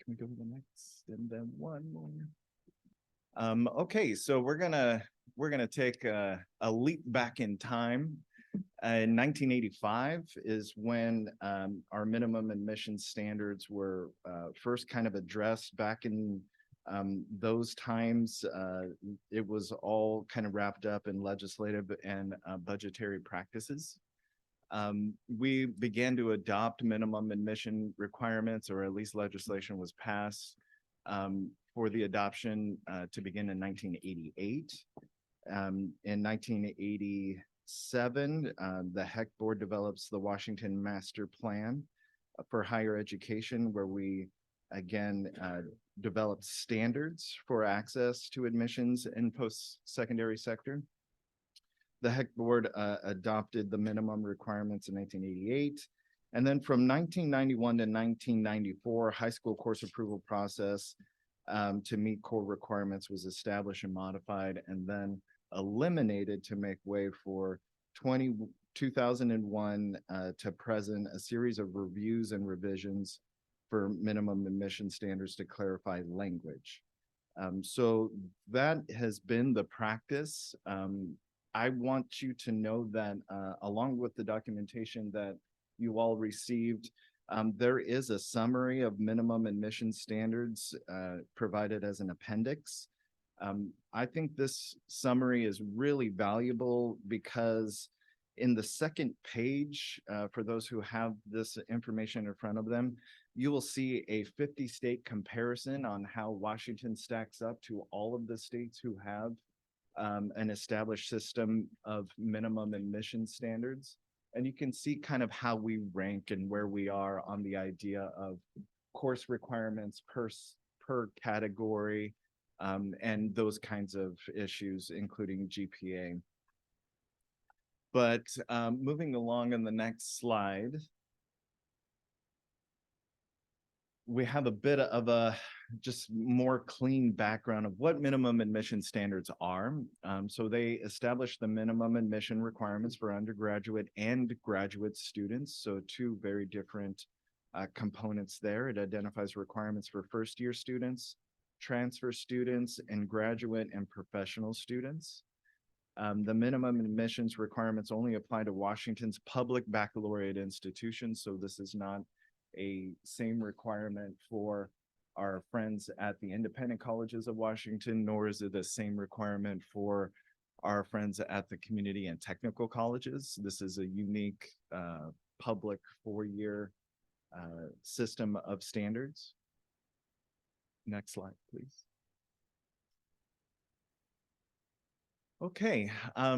we go to the next and then one more? Okay, so we're gonna take a leap back in time. In 1985 is when our minimum admission standards were first kind of addressed. Back in those times, it was all kind of wrapped up in legislative and budgetary practices. We began to adopt minimum admission requirements, or at least legislation was passed for the adoption to begin in 1988. In 1987, the HEC board develops the Washington Master Plan for Higher Education, where we again developed standards for access to admissions in post-secondary sector. The HEC board adopted the minimum requirements in 1988. And then from 1991 to 1994, high school course approval process to meet core requirements was established and modified, and then eliminated to make way for 2001 to present, a series of reviews and revisions for minimum admission standards to clarify language. So that has been the practice. I want you to know that along with the documentation that you all received, there is a summary of minimum admission standards provided as an appendix. I think this summary is really valuable because in the second page, for those who have this information in front of them, you will see a 50-state comparison on how Washington stacks up to all of the states who have an established system of minimum emission standards. And you can see kind of how we rank and where we are on the idea of course requirements per category, and those kinds of issues, including GPA. But moving along in the next slide, we have a bit of a just more clean background of what minimum admission standards are. So they establish the minimum admission requirements for undergraduate and graduate students. So two very different components there. It identifies requirements for first-year students, transfer students, and graduate and professional students. The minimum admissions requirements only apply to Washington's public baccalaureate institutions. So this is not a same requirement for our friends at the independent colleges of Washington, nor is it the same requirement for our friends at the community and technical colleges. This is a unique public four-year system of standards. Next slide, please. Okay,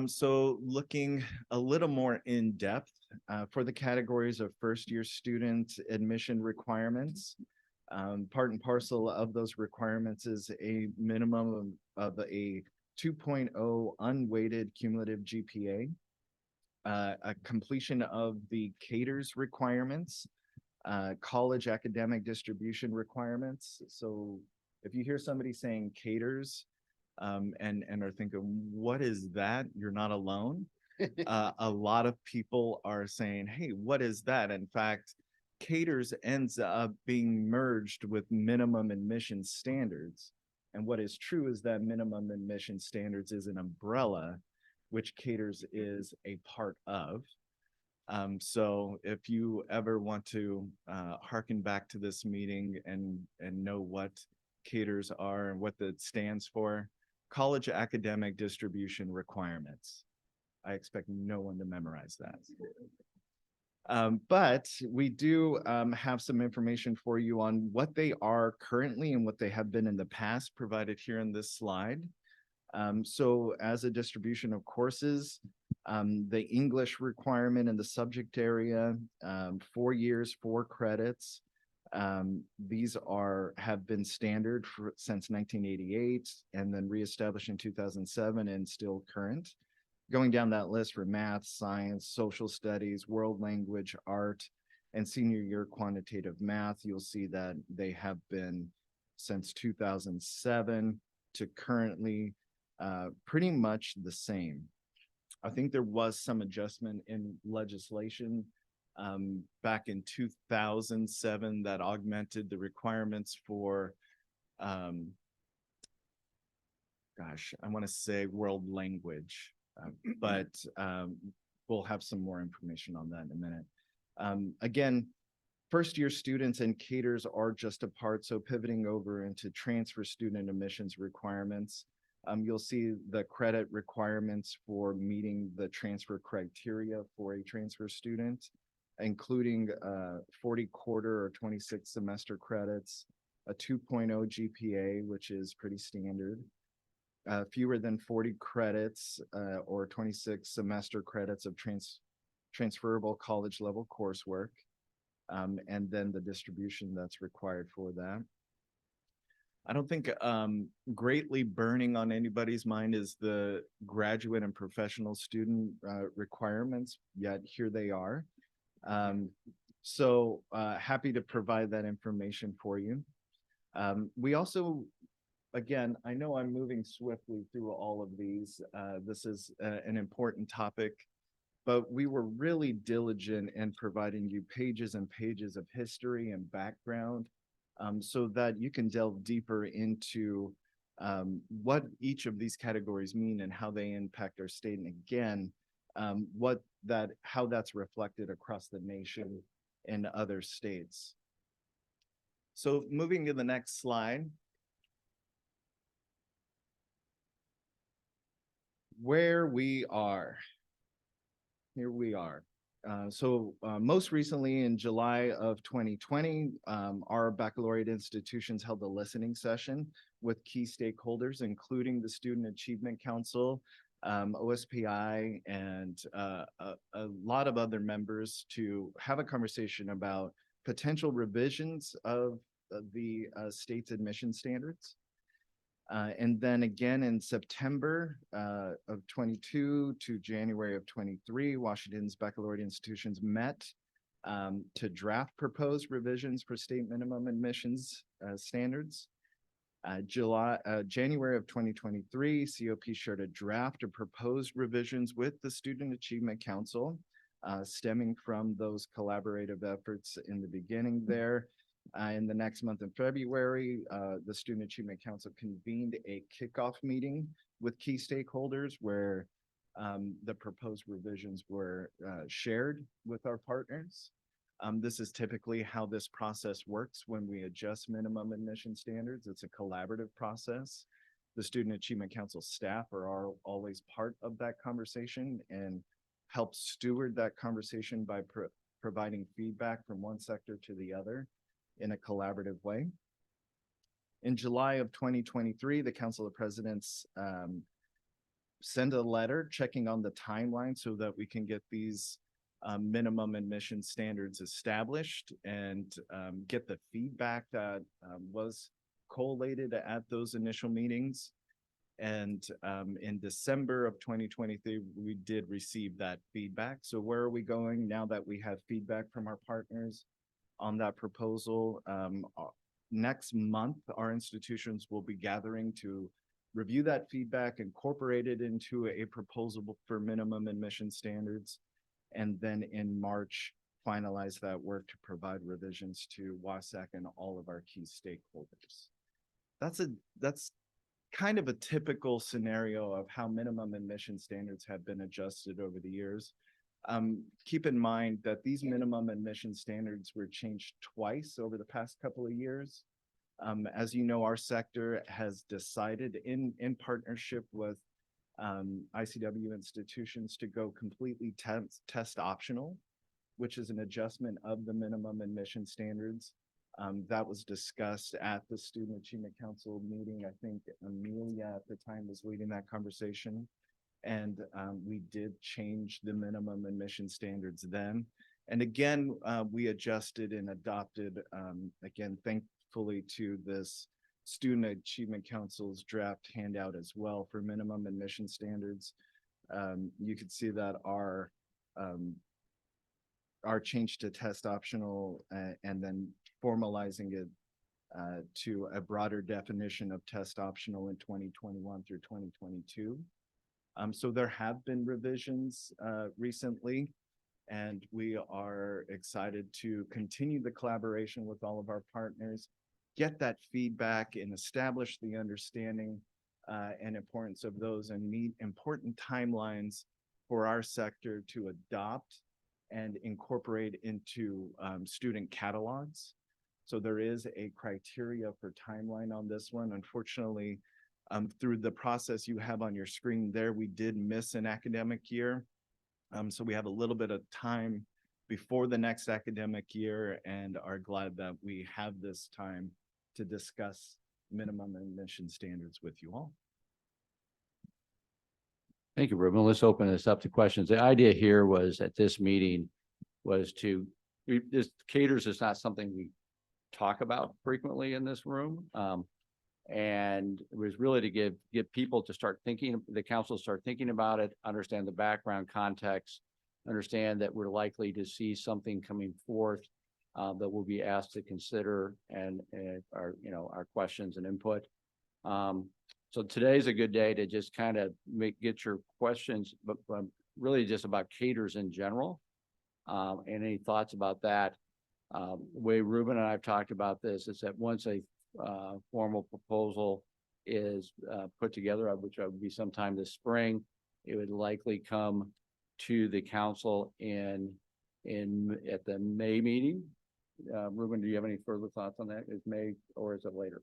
so looking a little more in depth for the categories of first-year student admission requirements, part and parcel of those requirements is a minimum of a 2.0 unweighted cumulative GPA, a completion of the CATERS requirements, college academic distribution requirements. So if you hear somebody saying CATERS, and are thinking, what is that? You're not alone. A lot of people are saying, hey, what is that? In fact, CATERS ends up being merged with minimum admission standards. And what is true is that minimum admission standards is an umbrella, which CATERS is a part of. So if you ever want to hearken back to this meeting and know what CATERS are and what that stands for, college academic distribution requirements. I expect no one to memorize that. But we do have some information for you on what they are currently and what they have been in the past, provided here in this slide. So as a distribution of courses, the English requirement in the subject area, 4 years, 4 credits. These have been standard since 1988 and then reestablished in 2007 and still current. Going down that list for math, science, social studies, world language, art, and senior year quantitative math, you'll see that they have been since 2007 to currently pretty much the same. I think there was some adjustment in legislation back in 2007 that augmented the requirements for, I want to say world language, but we'll have some more information on that in a minute. Again, first-year students and CATERS are just a part, so pivoting over into transfer student admissions requirements, you'll see the credit requirements for meeting the transfer criteria for a transfer student, including 40 quarter or 26 semester credits, a 2.0 GPA, which is pretty standard, fewer than 40 credits or 26 semester credits of transferable college level coursework, and then the distribution that's required for that. I don't think greatly burning on anybody's mind is the graduate and professional student requirements, yet here they are. So happy to provide that information for you. We also, again, I know I'm moving swiftly through all of these. This is an important topic, but we were really diligent in providing you pages and pages of history and background so that you can delve deeper into what each of these categories mean and how they impact our state. And again, how that's reflected across the nation and other states. So moving to the next slide. where we are. Here we are. Most recently in July of 2020, our baccalaureate institutions held a listening session with key stakeholders, including the Student Achievement Council, OSPI, and a lot of other members to have a conversation about potential revisions of the state's admission standards. And then again in September of 22 to January of 23, Washington's baccalaureate institutions met to draft proposed revisions for state minimum admissions standards. January of 2023, COP shared a draft of proposed revisions with the Student Achievement Council, stemming from those collaborative efforts in the beginning there. In the next month in February, the Student Achievement Council convened a kickoff meeting with key stakeholders where the proposed revisions were shared with our partners. This is typically how this process works when we adjust minimum admission standards. It's a collaborative process. The Student Achievement Council staff are always part of that conversation and help steward that conversation by providing feedback from one sector to the other in a collaborative way. In July of 2023, the Council of Presidents sent a letter checking on the timeline so that we can get these minimum admission standards established and get the feedback that was collated at those initial meetings. And in December of 2023, we did receive that feedback. So where are we going now that we have feedback from our partners on that proposal? Next month, our institutions will be gathering to review that feedback, incorporate it into a proposal for minimum admission standards, and then in March, finalize that work to provide revisions to WSAC and all of our key stakeholders. That's kind of a typical scenario of how minimum admission standards have been adjusted over the years. Keep in mind that these minimum admission standards were changed twice over the past couple of years. As you know, our sector has decided in partnership with ICW institutions to go completely test optional, which is an adjustment of the minimum admission standards. That was discussed at the Student Achievement Council meeting. I think Amelia at the time was leading that conversation. And we did change the minimum admission standards then. And again, we adjusted and adopted, again, thankfully to this Student Achievement Council's draft handout as well for minimum admission standards. You can see that our change to test optional and then formalizing it to a broader definition of test optional in 2021 through 2022. So there have been revisions recently, and we are excited to continue the collaboration with all of our partners, get that feedback and establish the understanding and importance of those and meet important timelines for our sector to adopt and incorporate into student catalogs. So there is a criteria for timeline on this one. Unfortunately, through the process you have on your screen there, we did miss an academic year. So we have a little bit of time before the next academic year and are glad that we have this time to discuss minimum admission standards with you all. Thank you, Ruben. Let's open this up to questions. The idea here was at this meeting was this caters is not something we talk about frequently in this room. And it was really to get people to start thinking, the council start thinking about it, understand the background context, understand that we're likely to see something coming forth that we'll be asked to consider and our questions and input. So today's a good day to just kind of get your questions, but really just about caters in general. And any thoughts about that? The way Ruben and I have talked about this is that once a formal proposal is put together, which would be sometime this spring, it would likely come to the council at the May meeting. Ruben, do you have any further thoughts on that? Is May or is it later?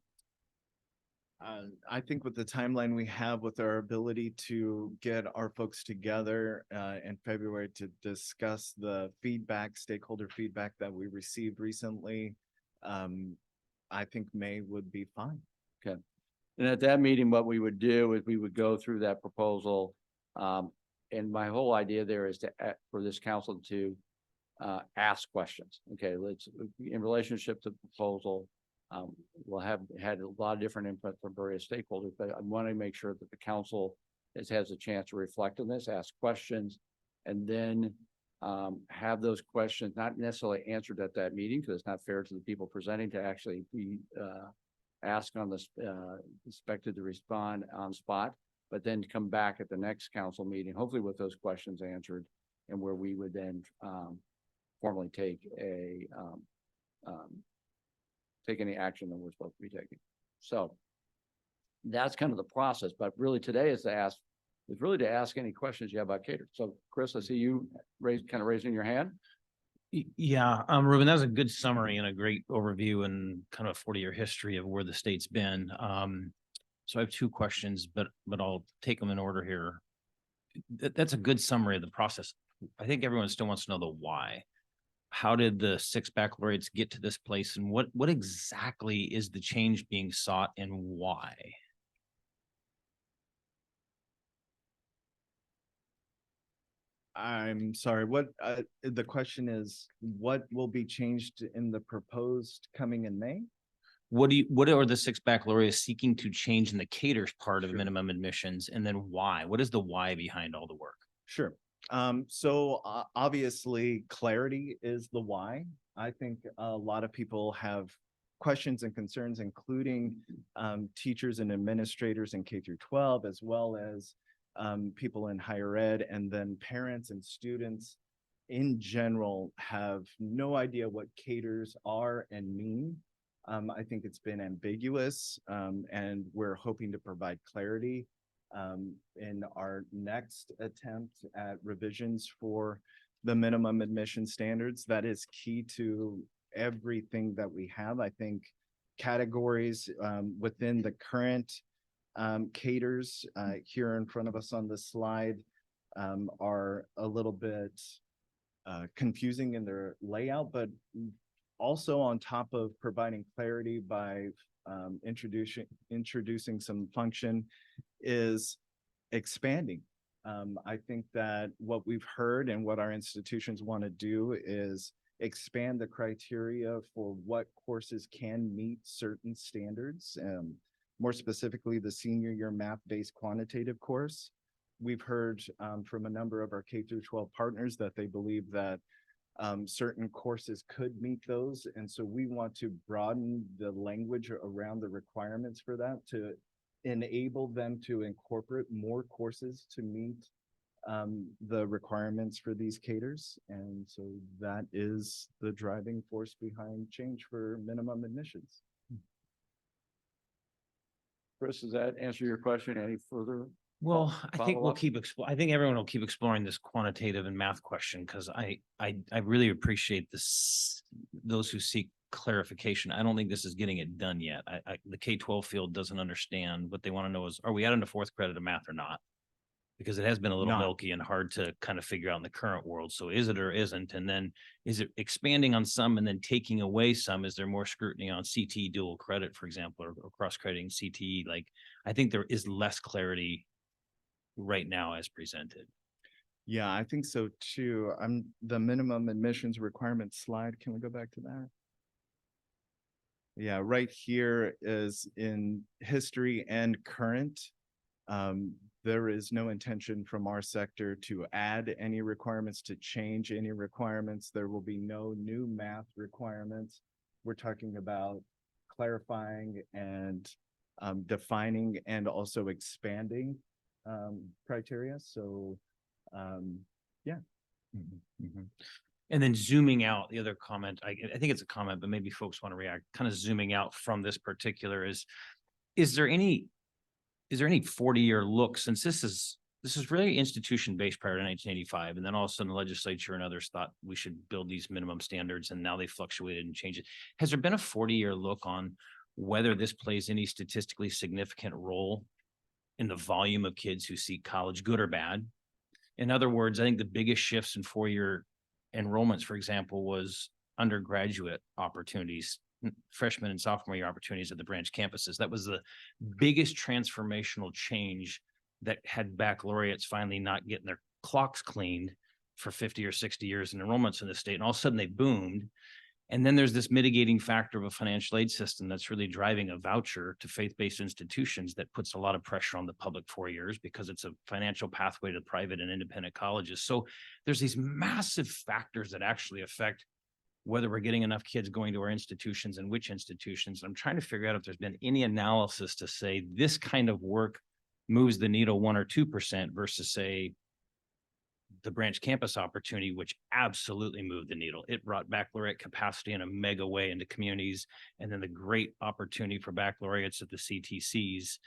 I think with the timeline we have with our ability to get our folks together in February to discuss the feedback, stakeholder feedback that we received recently, I think May would be fine. Okay. And at that meeting, what we would do is we would go through that proposal. And my whole idea there is to, for this council to ask questions. Okay, let's, in relationship to the proposal, we'll have had a lot of different input from various stakeholders, but I want to make sure that the council has a chance to reflect on this, ask questions, and then have those questions not necessarily answered at that meeting, because it's not fair to the people presenting to actually be asked on the expected to respond on spot, but then to come back at the next council meeting, hopefully with those questions answered, and where we would then formally take any action that we're supposed to be taking. So that's kind of the process, but really today is to ask any questions you have about cater. So Chris, I see you raising your hand. Yeah, Ruben, that was a good summary and a great overview and kind of a 40-year history of where the state's been. So I have two questions, but I'll take them in order here. That's a good summary of the process. I think everyone still wants to know the why. How did the 6 baccalaureates get to this place, and what exactly is the change being sought and why? I'm sorry, what the question is, what will be changed in the proposed coming in May? What are the 6 baccalaureates seeking to change in the caters part of Sure. minimum admissions, and then why? What is the why behind all the work? Sure. So obviously clarity is the why. I think a lot of people have questions and concerns, including teachers and administrators in K through 12, as well as people in higher ed, and then parents and students in general have no idea what caters are and mean. I think it's been ambiguous, and we're hoping to provide clarity in our next attempt at revisions for the minimum admission standards. That is key to everything that we have. I think categories within the current caters here in front of us on the slide are a little bit confusing in their layout, but also on top of providing clarity by introducing some function is expanding. I think that what we've heard and what our institutions want to do is expand the criteria for what courses can meet certain standards. More specifically, the senior year math-based quantitative course. We've heard from a number of our K through 12 partners that they believe that certain courses could meet those. And so we want to broaden the language around the requirements for that to enable them to incorporate more courses to meet the requirements for these caters. And so that is the driving force behind change for minimum admissions. Chris, does that answer your question? Any further? Well, I think we'll follow-up? I think everyone will keep exploring this quantitative and math question, because I really appreciate this, those who seek clarification. I don't think this is getting it done yet. The K-12 field doesn't understand. What they want to know is, are we adding a 4th credit of math or not? Because it has been a little milky and hard to kind of figure out in the current world. So is it or isn't? And then is it expanding on some and then taking away some? Is there more scrutiny on CTE dual credit, for example, or cross-crediting CTE? Like, I think there is less clarity right now as presented. Yeah, I think so too. The minimum admissions requirement slide. Can we go back to that? Yeah, right here is in history and current. There is no intention from our sector to add any requirements, to change any requirements. There will be no new math requirements. We're talking about clarifying and defining and also expanding criteria. So yeah. And then zooming out, the other comment, I think it's a comment, but maybe folks want to react, kind of zooming out from this particular is there any 40-year look, since this is really institution-based prior to 1985, and then all of a sudden the legislature and others thought we should build these minimum standards, and now they fluctuated and changed it. Has there been a 40-year look on whether this plays any statistically significant role in the volume of kids who seek college, good or bad. In other words, I think the biggest shifts in four-year enrollments, for example, was undergraduate opportunities, freshman and sophomore year opportunities at the branch campuses. That was the biggest transformational change that had baccalaureates finally not getting their clocks cleaned for 50 or 60 years in enrollments in the state. And all of a sudden they boomed. And then there's this mitigating factor of a financial aid system that's really driving a voucher to faith-based institutions that puts a lot of pressure on the public 4 years because it's a financial pathway to private and independent colleges. So there's these massive factors that actually affect whether we're getting enough kids going to our institutions and which institutions. I'm trying to figure out if there's been any analysis to say this kind of work moves the needle 1 or 2% versus, say, the branch campus opportunity, which absolutely moved the needle. It brought baccalaureate capacity in a mega way into communities, and then the great opportunity for baccalaureates at the CTCs.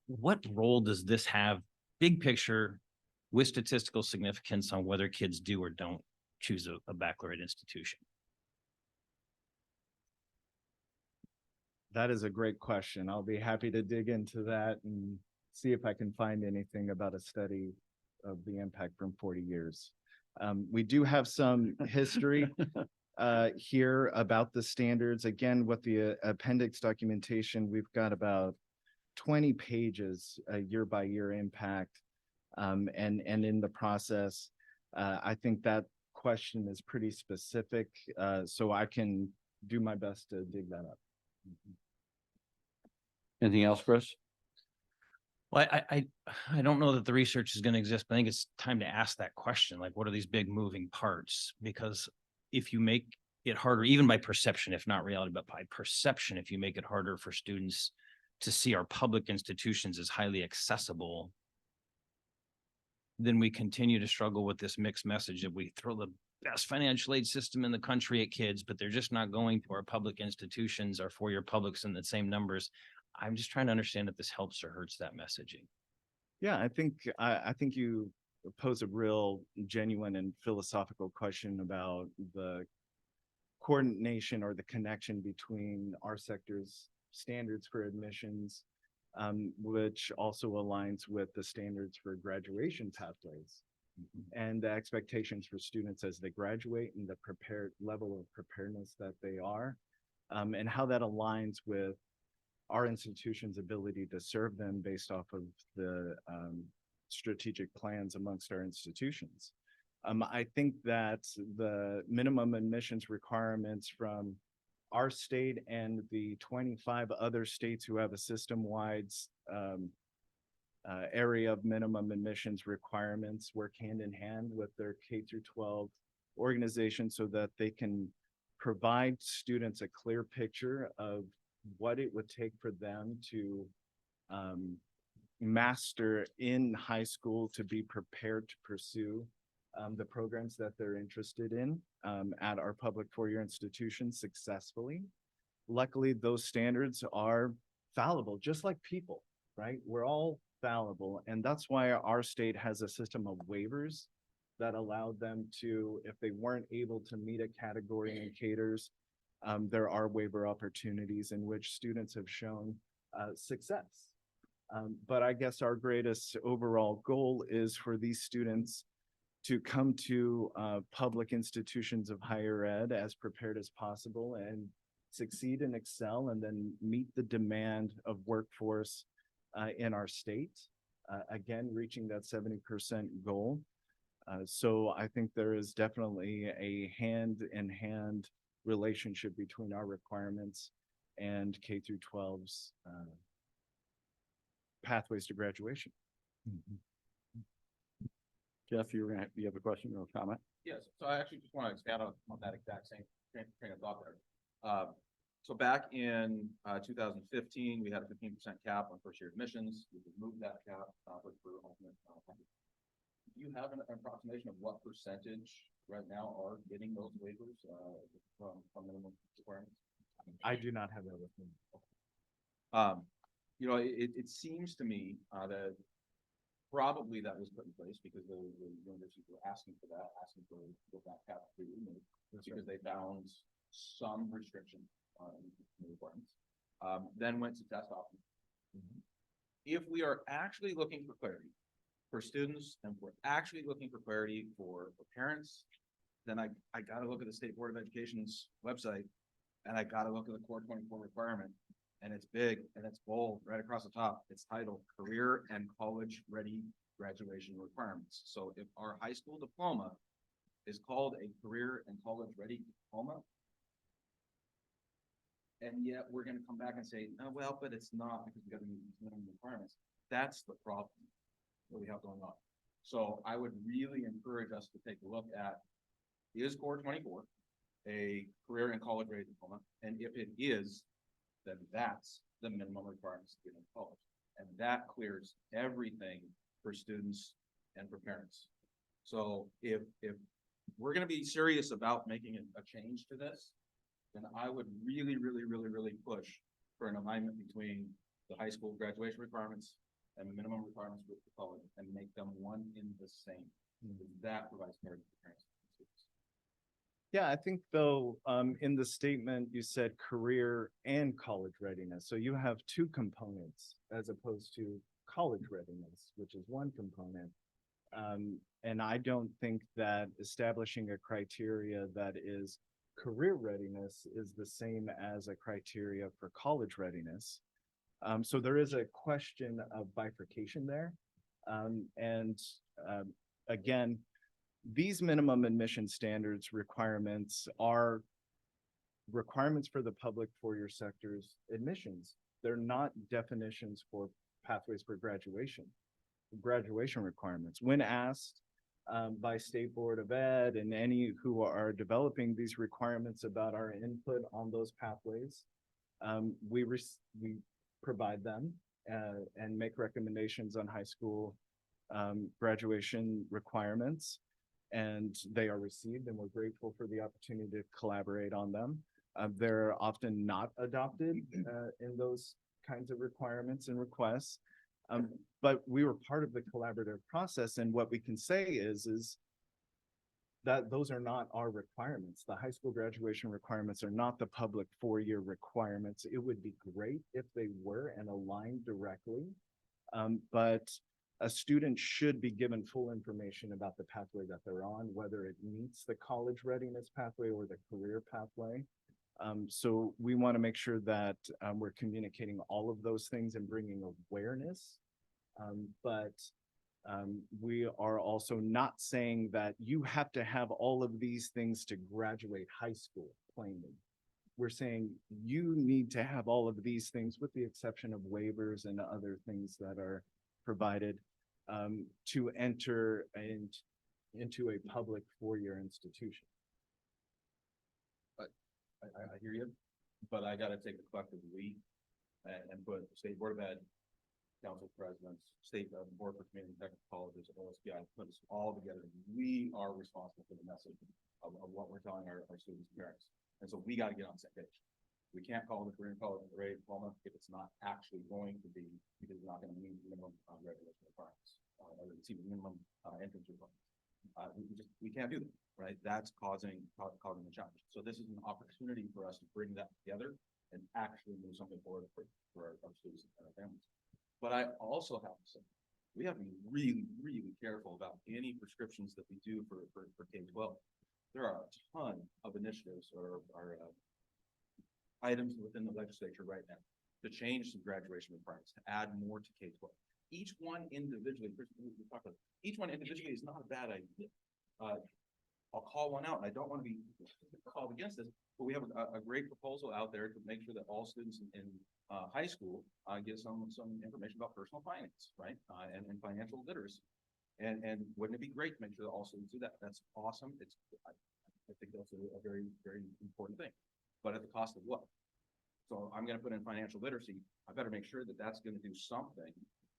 What role does this have, big picture, with statistical significance on whether kids do or don't choose a baccalaureate institution? That is a great question. I'll be happy to dig into that and see if I can find anything about a study of the impact from 40 years. We do have some history here about the standards. Again, with the appendix documentation, we've got about 20 pages, year by year impact. And in the process, I think that question is pretty specific, so I can do my best to dig that up. Anything else, Chris? Well, I don't know that the research is going to exist, but I think it's time to ask that question. Like, what are these big moving parts? Because if you make it harder, even by perception, if not reality, but by perception, if you make it harder for students to see our public institutions as highly accessible, then we continue to struggle with this mixed message that we throw the best financial aid system in the country at kids, but they're just not going to our public institutions, our four-year publics in the same numbers. I'm just trying to understand if this helps or hurts that messaging. Yeah, I think you pose a real genuine and philosophical question about the coordination or the connection between our sector's standards for admissions, which also aligns with the standards for graduation pathways and the expectations for students as they graduate and the level of preparedness that they are, and how that aligns with our institution's ability to serve them based off of the strategic plans amongst our institutions. I think that the minimum admissions requirements from our state and the 25 other states who have a system-wide area of minimum admissions requirements work hand in hand with their K through 12 organizations so that they can provide students a clear picture of what it would take for them to master in high school to be prepared to pursue the programs that they're interested in at our public four-year institutions successfully. Luckily, those standards are fallible, just like people, right? We're all fallible, and that's why our state has a system of waivers that allowed them to, if they weren't able to meet a category in CATERS, there are waiver opportunities in which students have shown success. But I guess our greatest overall goal is for these students to come to public institutions of higher ed as prepared as possible and succeed and excel and then meet the demand of workforce in our state. Again, reaching that 70% goal. So I think there is definitely a hand-in-hand relationship between our requirements and K through 12's pathways to graduation. Jeff, you have a question or a comment? Yes, so I actually just want to expand on that exact same train of thought there. So back in 2015, we had a 15% cap on first-year admissions. We removed that cap for ultimate. Do you have an approximation of what percentage right now are getting those waivers from minimum requirements? I do not have that with me. You know, it seems to me that probably that was put in place because the universities were asking for that cap to be removed because they found some restriction on the requirements. then went to test options. If we are actually looking for clarity for students and we're actually looking for clarity for parents, then I gotta look at the State Board of Education's website and I gotta look at the Core 24 requirement. And it's big and it's bold right across the top. It's titled Career and College Ready Graduation Requirements. So if our high school diploma is called a Career and College Ready Diploma, and yet we're gonna come back and say, oh, well, but it's not because we gotta meet these minimum requirements. That's the problem that we have going on. So I would really encourage us to take a look at, is Core 24 a career and college ready diploma? And if it is, then that's the minimum requirements to get in college. And that clears everything for students and for parents. So if we're gonna be serious about making a change to this, then I would really push for an alignment between the high school graduation requirements and the minimum requirements for college and make them one in the same. That provides clarity for parents and students. Yeah, I think though, in the statement, you said career and college readiness. So you have two components as opposed to college readiness, which is one component. And I don't think that establishing a criteria that is career readiness is the same as a criteria for college readiness. So there is a question of bifurcation there. Again, these minimum admission standards requirements are requirements for the public four-year sector's admissions. They're not definitions for pathways for graduation requirements. When asked by State Board of Ed and any who are developing these requirements about our input on those pathways, we provide them and make recommendations on high school graduation requirements. And they are received, and we're grateful for the opportunity to collaborate on them. They're often not adopted in those kinds of requirements and requests, but we were part of the collaborative process. And what we can say is that those are not our requirements. The high school graduation requirements are not the public four-year requirements. It would be great if they were and aligned directly, but a student should be given full information about the pathway that they're on, whether it meets the college readiness pathway or the career pathway. So we want to make sure that we're communicating all of those things and bringing awareness. But we are also not saying that you have to have all of these things to graduate high school, plainly. We're saying you need to have all of these things with the exception of waivers and other things that are provided to enter into a public four-year institution. I hear you, but I gotta take the collective we and put State Board of Ed, council presidents, State Board for Community and Technical Colleges, OSPI, put us all together. We are responsible for the message of what we're telling our students and parents. And so we gotta get on the same page. We can't call it a career college grade diploma if it's not actually going to be, because it's not gonna meet minimum graduation requirements, or it's even minimum entrance requirements. We can't do that, right? That's causing the challenge. So this is an opportunity for us to bring that together and actually move something forward for our students and our families. But I also have to say, we have to be really careful about any prescriptions that we do for K-12. There are a ton of initiatives or items within the legislature right now to change some graduation requirements, to add more to K-12. Each one individually, each one individually is not a bad idea. I'll call one out, and I don't want to be called against this, but we have a great proposal out there to make sure that all students in high school get some information about personal finance, right? And financial literacy. And wouldn't it be great to make sure that all students do that? That's awesome. I think that's a very important thing. But at the cost of what? So I'm going to put in financial literacy. I better make sure that that's going to do something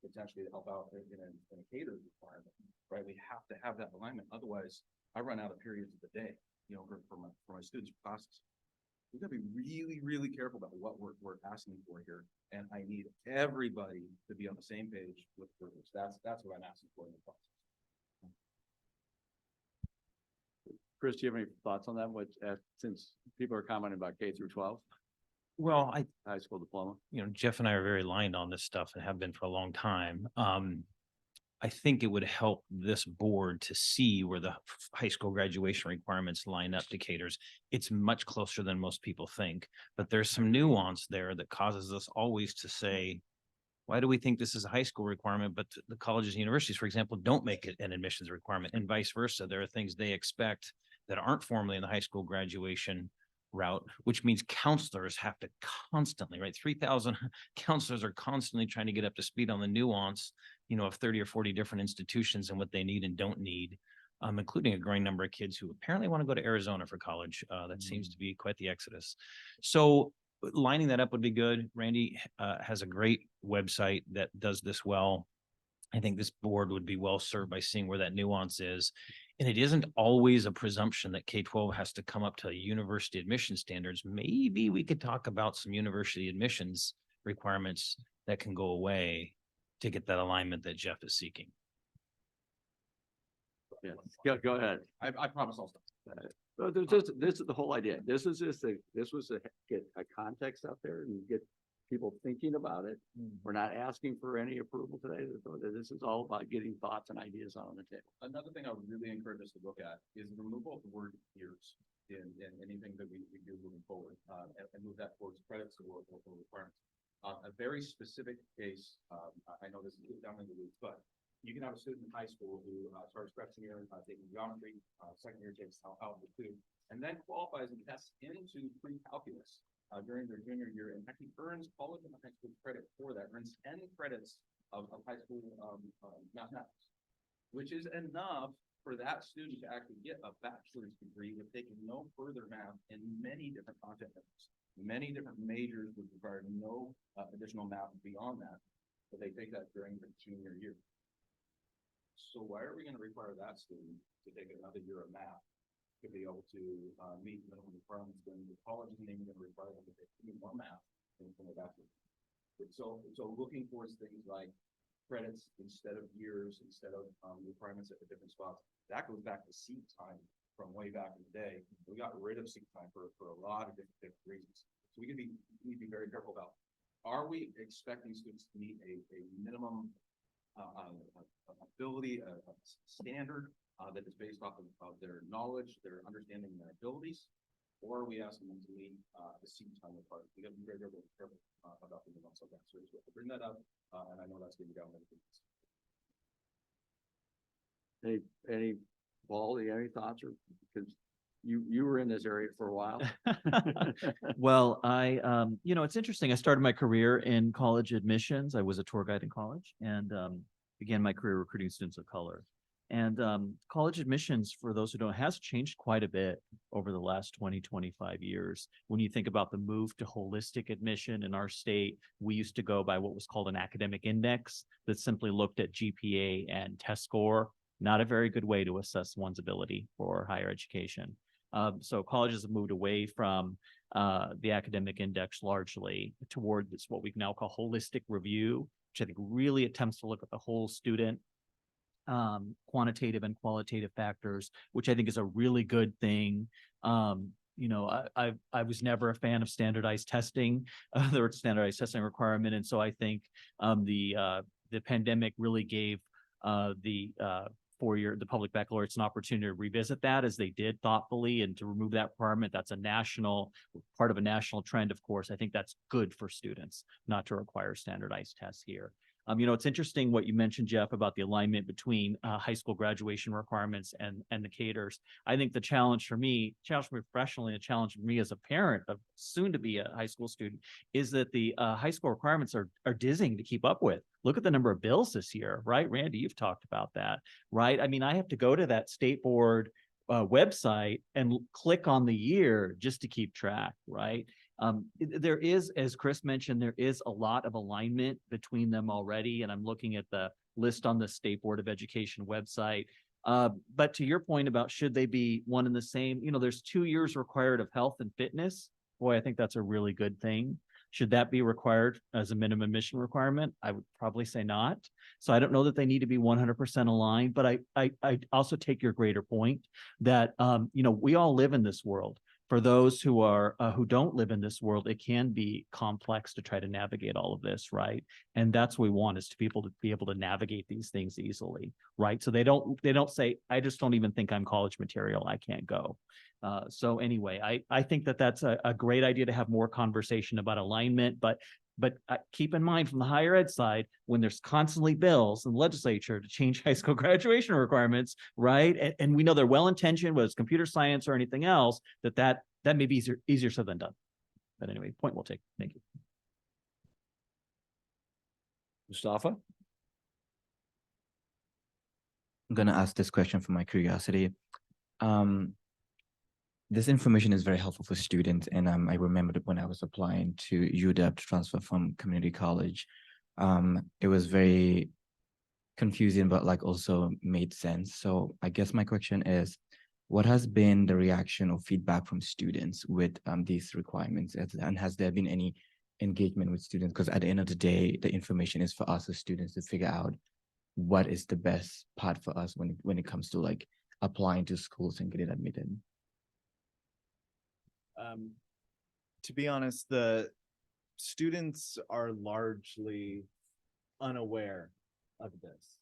potentially to help out in a catered requirement, right? We have to have that alignment. Otherwise, I run out of periods of the day, you know, for my students' classes. We've got to be really careful about what we're asking for here. And I need everybody to be on the same page with this. That's what I'm asking for in the process. Chris, do you have any thoughts on that? Since people are commenting about K through 12? Well, high school diploma. Jeff and I are very aligned on this stuff and have been for a long time. I think it would help this board to see where the high school graduation requirements line up to Caters. It's much closer than most people think, but there's some nuance there that causes us always to say, why do we think this is a high school requirement, but the colleges and universities, for example, don't make it an admissions requirement, and vice versa. There are things they expect that aren't formally in the high school graduation route, which means counselors have to constantly, right? 3,000 counselors are constantly trying to get up to speed on the nuance, of 30 or 40 different institutions and what they need and don't need, including a growing number of kids who apparently want to go to Arizona for college. That seems to be quite the exodus. So lining that up would be good. Randy has a great website that does this well. I think this board would be well served by seeing where that nuance is. And it isn't always a presumption that K-12 has to come up to university admission standards. Maybe we could talk about some university admissions requirements that can go away to get that alignment that Jeff is seeking. Yeah, go ahead. I promise I'll stop. So this is the whole idea. This was to get a context out there and get people thinking about it. We're not asking for any approval today. This is all about getting thoughts and ideas on the table. Another thing I would really encourage us to look at is the removal of the word years in anything that we do moving forward, and move that towards credits or requirements. A very specific case, I know this is down in the weeds, but you can have a student in high school who starts freshman year taking geometry, second year takes algebra 2, and then qualifies and tests into pre-calculus during their junior year and actually earns college and high school credit for that, earns 10 credits of high school mathematics, which is enough for that student to actually get a bachelor's degree with taking no further math in many different content areas. Many different majors would require no additional math beyond that, but they take that during their junior year. So why are we going to require that student to take another year of math to be able to meet minimum requirements when the college isn't even going to require them to take any more math than a bachelor's? So looking towards things like credits instead of years, instead of requirements at the different spots, that goes back to seat time from way back in the day. We got rid of seat time for a lot of different reasons. So we need to be very careful about, are we expecting students to meet a minimum ability, a standard that is based off of their knowledge, their understanding, their abilities, or are we asking them to meet the seat time required? We got to be very careful about the nuance of that. So we have to bring that up, and I know that's going to be down there. Any Paul, any thoughts, or because you were in this area for a while? Well, it's interesting. I started my career in college admissions. I was a tour guide in college and began my career recruiting students of color. And college admissions, for those who don't, has changed quite a bit over the last 25 years. When you think about the move to holistic admission in our state, we used to go by what was called an academic index that simply looked at GPA and test score. Not a very good way to assess one's ability for higher education. So colleges have moved away from the academic index largely toward this, what we now call holistic review, which I think really attempts to look at the whole student, quantitative and qualitative factors, which I think is a really good thing. I was never a fan of standardized testing, the standardized testing requirement. And so I think the pandemic really gave the public baccalaureates an opportunity to revisit that, as they did thoughtfully, and to remove that requirement. That's part of a national trend, of course. I think that's good for students not to require standardized tests here. It's interesting what you mentioned, Jeff, about the alignment between high school graduation requirements and the Caters. I think the challenge for me professionally, a challenge for me as a parent of soon to be a high school student, is that the high school requirements are dizzying to keep up with. Look at the number of bills this year, right? Randy, you've talked about that, right? I mean, I have to go to that state board website and click on the year just to keep track, right? There is, as Chris mentioned, there is a lot of alignment between them already, and I'm looking at the list on the State Board of Education website. But to your point about should they be one and the same, there's 2 years required of health and fitness. Boy, I think that's a really good thing. Should that be required as a minimum admission requirement? I would probably say not. So I don't know that they need to be 100% aligned, but I also take your greater point that, we all live in this world. for those who are, who don't live in this world, it can be complex to try to navigate all of this, right? And that's what we want, is to be able to navigate these things easily, right? So they don't say, I just don't even think I'm college material, I can't go. So anyway, I think that that's a great idea to have more conversation about alignment, but keep in mind, from the higher ed side, when there's constantly bills in the legislature to change high school graduation requirements, right? And we know they're well-intentioned, whether it's computer science or anything else, that may be easier said than done. But anyway, point well taken. Thank you. Mustafa? I'm gonna ask this question for my curiosity. This information is very helpful for students, and I remember that when I was applying to UW to transfer from community college, it was very confusing, but like also made sense. So I guess my question is, what has been the reaction or feedback from students with these requirements? And has there been any engagement with students? Because at the end of the day, the information is for us as students to figure out what is the best part for us when it comes to like applying to schools and getting admitted. To be honest, the students are largely unaware of this.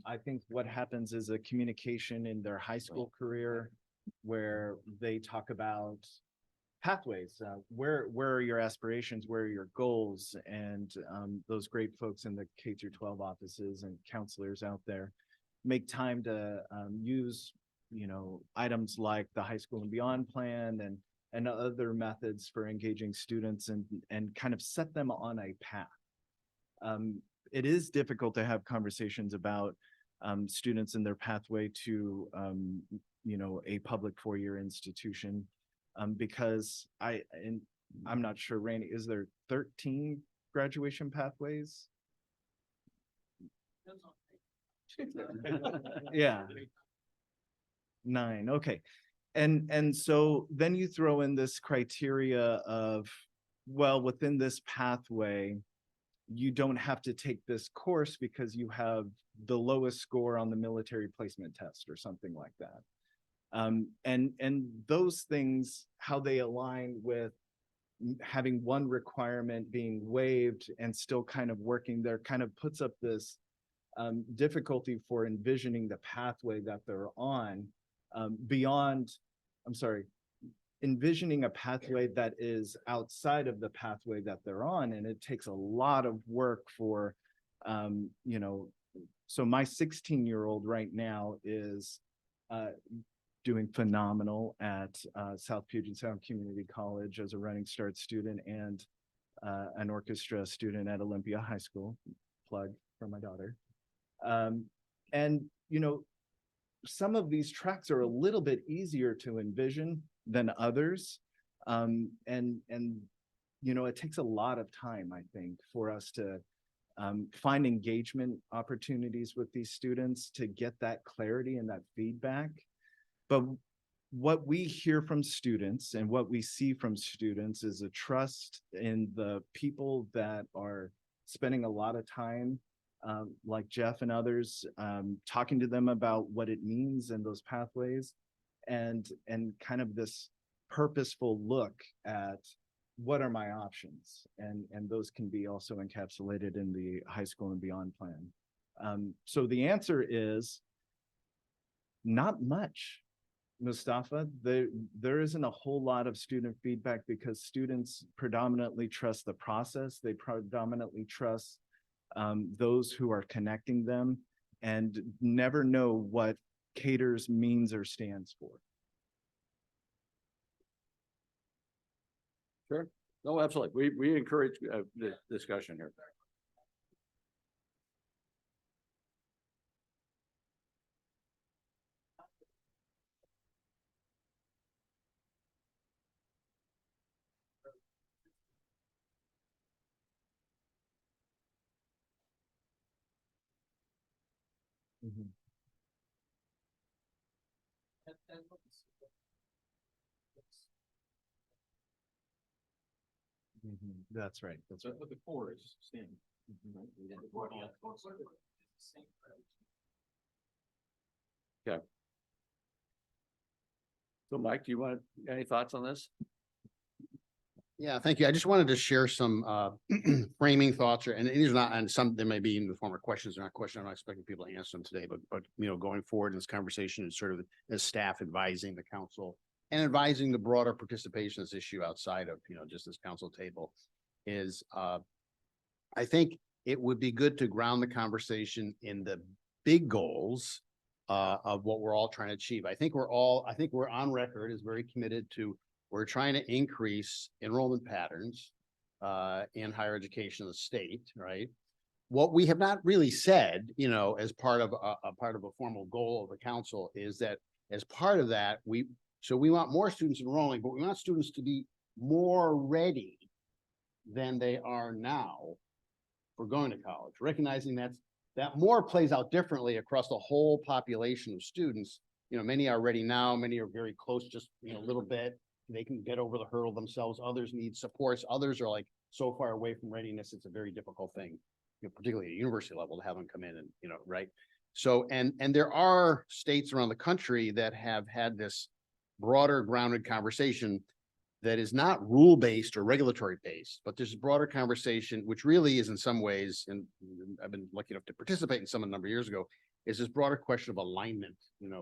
I think what happens is a communication in their high school career where they talk about pathways, where are your aspirations, where are your goals, and those great folks in the K-12 offices and counselors out there make time to use items like the High School and Beyond plan and other methods for engaging students and kind of set them on a path. It is difficult to have conversations about students and their pathway to a public four-year institution because I'm not sure, Randy, is there 13 graduation pathways? Yeah. 9, okay. And so then you throw in this criteria of, well, within this pathway, you don't have to take this course because you have the lowest score on the military placement test or something like that. And those things, how they align with having one requirement being waived and still kind of working there kind of puts up this difficulty for envisioning the pathway that they're on envisioning a pathway that is outside of the pathway that they're on. And it takes a lot of work for, so my 16-year-old right now is doing phenomenal at South Puget Sound Community College as a Running Start student and an orchestra student at Olympia High School, plug for my daughter. And, some of these tracks are a little bit easier to envision than others. And it takes a lot of time, I think, for us to find engagement opportunities with these students to get that clarity and that feedback. But what we hear from students and what we see from students is a trust in the people that are spending a lot of time like Jeff and others, talking to them about what it means and those pathways and kind of this purposeful look at what are my options. And those can be also encapsulated in the High School and Beyond plan. So the answer is not much, Mustafa. There isn't a whole lot of student feedback because students predominantly trust the process. They predominantly trust those who are connecting them and never know what caters means or stands for. Sure. No, absolutely. We encourage the discussion here. Mm-hmm. That's right. That's right. What the core is standing. Okay. So Mike, do you want, any thoughts on this? Yeah, thank you. I just wanted to share some framing thoughts, and these are not, and some, they may be in the form of questions or not questions. I'm not expecting people to answer them today, but going forward in this conversation and sort of as staff advising the council and advising the broader participation in this issue outside of, just this council table is, I think it would be good to ground the conversation in the big goals of what we're all trying to achieve. I think we're on record as very committed to, we're trying to increase enrollment patterns in higher education in the state, right? What we have not really said, as part of a formal goal of the council is that as part of that, we want more students enrolling, but we want students to be more ready than they are now for going to college, recognizing that more plays out differently across the whole population of students. Many are ready now, many are very close, just a little bit. They can get over the hurdle themselves. Others need supports. Others are like so far away from readiness. It's a very difficult thing, particularly at university level, to have them come in and, right. So, and there are states around the country that have had this broader grounded conversation that is not rule-based or regulatory-based, but there's a broader conversation, which really is in some ways, and I've been lucky enough to participate in some a number of years ago, is this broader question of alignment,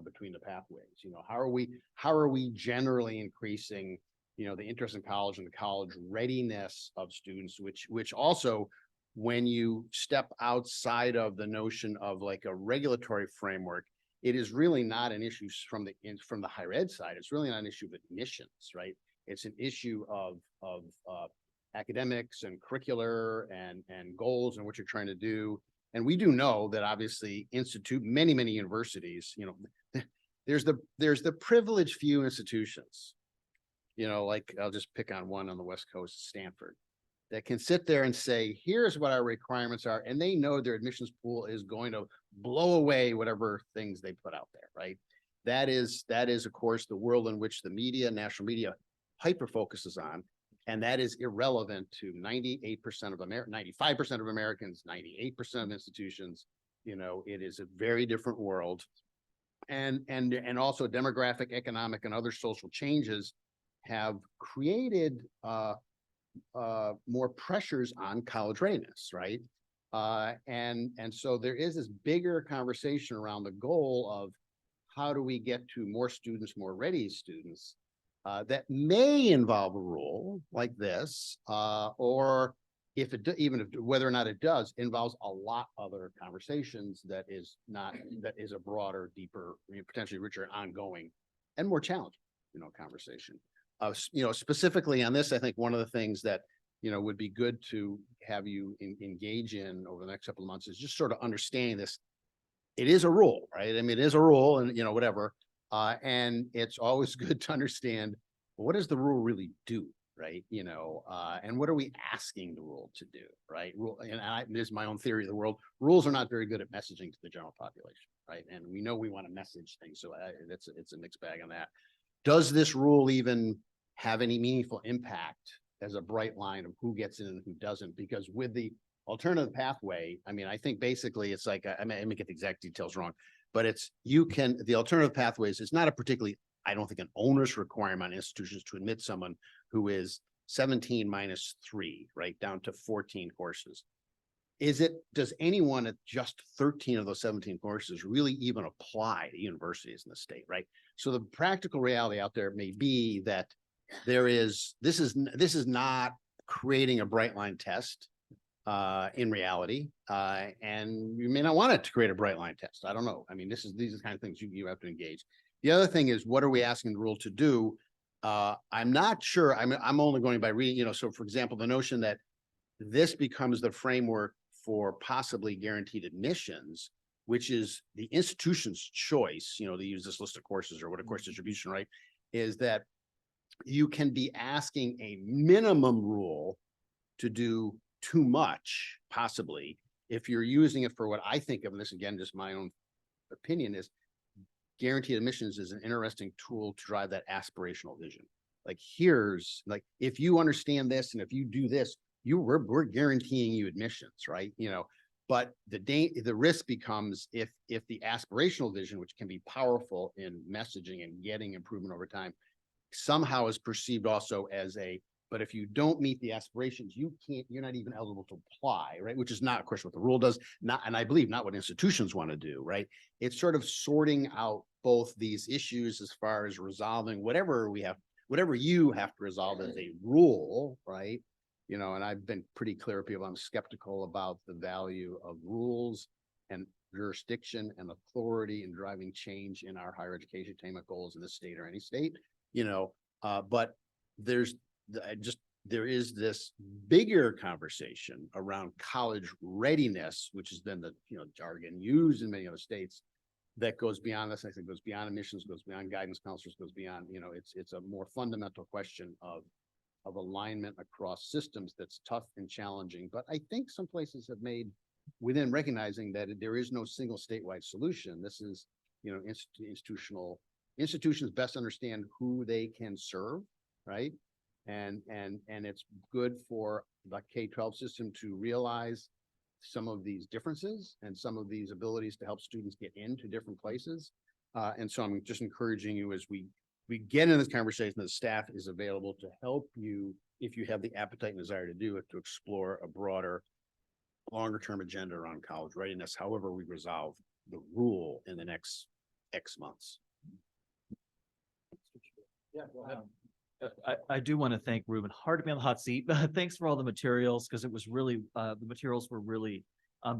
between the pathways. How are we generally increasing, the interest in college and the college readiness of students, which also, when you step outside of the notion of like a regulatory framework, it is really not an issue from the higher ed side. It's really not an issue of admissions, right? It's an issue of academics and curricular and goals and what you're trying to do. And we do know that obviously many universities, there's the privileged few institutions, like I'll just pick on one on the West Coast, Stanford, that can sit there and say, here's what our requirements are. And they know their admissions pool is going to blow away whatever things they put out there, right? That is, of course, the world in which the media, national media, hyper focuses on. And that is irrelevant to 98% of 95% of Americans, 98% of institutions. It is a very different world. And also demographic, economic, and other social changes have created more pressures on college readiness, right? And so there is this bigger conversation around the goal of how do we get to more students, more ready students, that may involve a rule like this, or whether or not it does, involves a lot other conversations that is a broader, deeper, potentially richer, ongoing, and more challenging, conversation. Specifically on this, I think one of the things that would be good to have you engage in over the next couple of months is just sort of understanding this. It is a rule, right? I mean, it is a rule, and whatever. And it's always good to understand, what does the rule really do, right? And what are we asking the rule to do, right? This is my own theory of the world. Rules are not very good at messaging to the general population, right? And we know we want to message things, so it's a mixed bag on that. Does this rule even have any meaningful impact as a bright line of who gets in and who doesn't? Because with the alternative pathway, I mean, I think basically it's like, I may get the exact details wrong, but the alternative pathways is not a particularly, I don't think, an onerous requirement on institutions to admit someone who is 17 minus 3, right, down to 14 courses. Does anyone at just 13 of those 17 courses really even apply to universities in the state, right? So the practical reality out there may be that this is not creating a bright line test in reality, and you may not want it to create a bright line test. I don't know. I mean, these are the kind of things you have to engage. The other thing is, what are we asking the rule to do? I'm not sure. I'm only going by reading, so for example, the notion that this becomes the framework for possibly guaranteed admissions, which is the institution's choice, to use this list of courses or what a course distribution, right, is that you can be asking a minimum rule to do too much, possibly, if you're using it for what I think of, and this again, just my own opinion, is guaranteed admissions is an interesting tool to drive that aspirational vision. Like, if you understand this and if you do this, we're guaranteeing you admissions, right? But the risk becomes if the aspirational vision, which can be powerful in messaging and getting improvement over time, somehow is perceived also as but if you don't meet the aspirations, you're not even eligible to apply, right? Which is not, of course, what the rule does, and I believe not what institutions want to do, right? It's sort of sorting out both these issues as far as resolving whatever you have to resolve as a rule, right? You know, and I've been pretty clear with people, I'm skeptical about the value of rules and jurisdiction and authority in driving change in our higher education attainment goals in the state or any state, you know, but there is this bigger conversation around college readiness, which has been the, jargon used in many other states, that goes beyond this. I think goes beyond admissions, goes beyond guidance counselors, goes beyond, it's a more fundamental question of alignment across systems that's tough and challenging. But I think some places have made within recognizing that there is no single statewide solution. This is, institutions best understand who they can serve, right? And it's good for the K-12 system to realize some of these differences and some of these abilities to help students get into different places. And so I'm just encouraging you as we get in this conversation, the staff is available to help you if you have the appetite and desire to do it, to explore a broader, longer term agenda around college readiness, however we resolve the rule in the next X months. Yeah, go ahead. I do want to thank Ruben. Hard to be on the hot seat, but thanks for all the materials, because it was really, the materials were really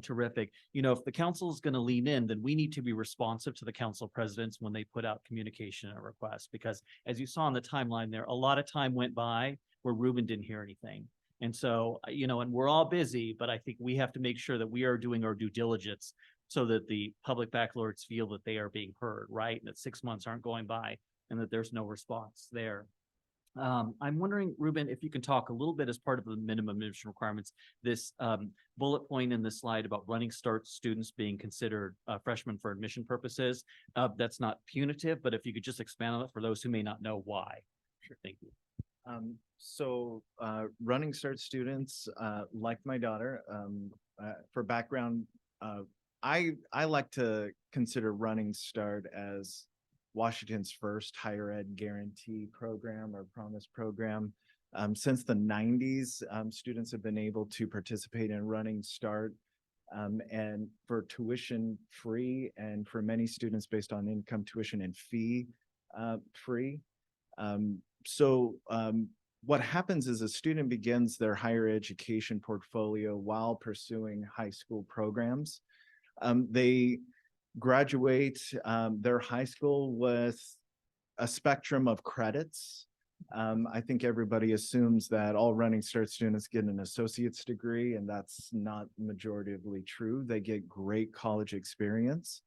terrific. If the council is going to lean in, then we need to be responsive to the council presidents when they put out communication and requests, because as you saw on the timeline there, a lot of time went by where Ruben didn't hear anything. And so, and we're all busy, but I think we have to make sure that we are doing our due diligence so that the public baccalaureates feel that they are being heard, right? And that 6 months aren't going by and that there's no response there. I'm wondering, Ruben, if you can talk a little bit as part of the minimum admission requirements, this bullet point in this slide about running start students being considered freshmen for admission purposes. That's not punitive, but if you could just expand on it for those who may not know why. Sure. Thank you. So running start students, like my daughter, for background, I like to consider Running Start as Washington's first higher ed guarantee program or promise program. Since the 90s, students have been able to participate in Running Start and for tuition free, and for many students based on income, tuition and fee free. What happens is a student begins their higher education portfolio while pursuing high school programs. They graduate their high school with a spectrum of credits. I think everybody assumes that all Running Start students get an associate's degree, and that's not majoritively true. They get great college experience,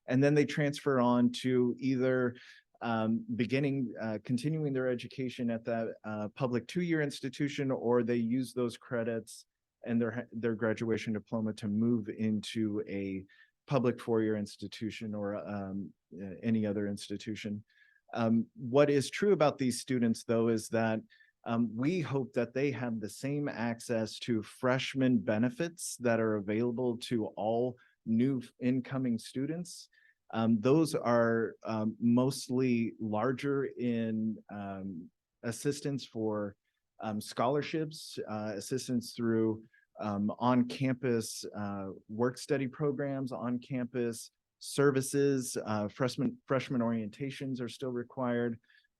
and then they transfer on to either continuing their education at that public 2-year institution, or they use those credits and their graduation diploma to move into a public 4-year institution or any other institution. What is true about these students, though, is that we hope that they have the same access to freshman benefits that are available to all new incoming students. Those are mostly larger in assistance for scholarships, assistance through on-campus work study programs, on-campus services, freshman orientations are still required.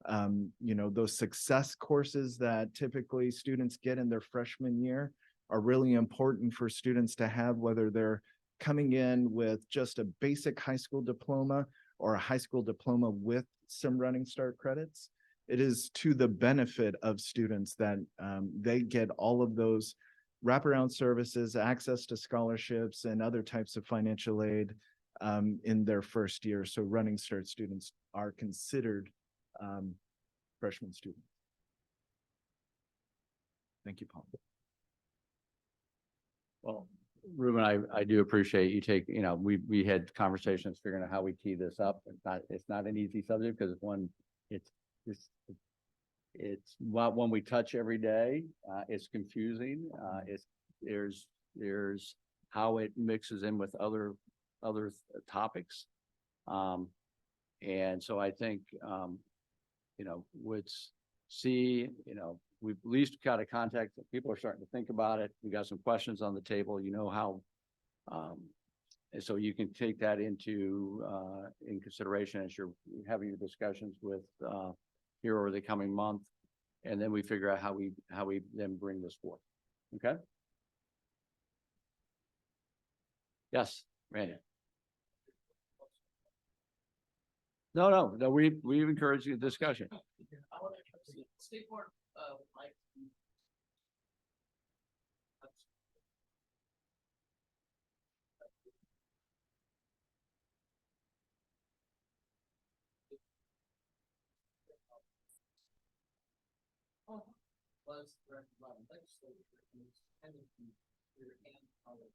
Those success courses that typically students get in their freshman year are really important for students to have, whether they're coming in with just a basic high school diploma or a high school diploma with some Running Start credits. It is to the benefit of students that they get all of those wraparound services, access to scholarships and other types of financial aid in their first year. So Running Start students are considered freshman students. Thank you, Paul. Well, Ruben, I do appreciate you we had conversations figuring out how we tee this up. It's not an easy subject because it's one we touch every day. It's confusing. There's how it mixes in with other topics. And so I think, would see, we've at least got a contact that people are starting to think about it. We got some questions on the table, how, and so you can take that into, in consideration as you're having your discussions with, here over the coming month. And then we figure out how we then bring this forth. Okay? Yes, Randy. No, we've encouraged the discussion. State board, like. Was directed by the legislature and was intended to be your hand power.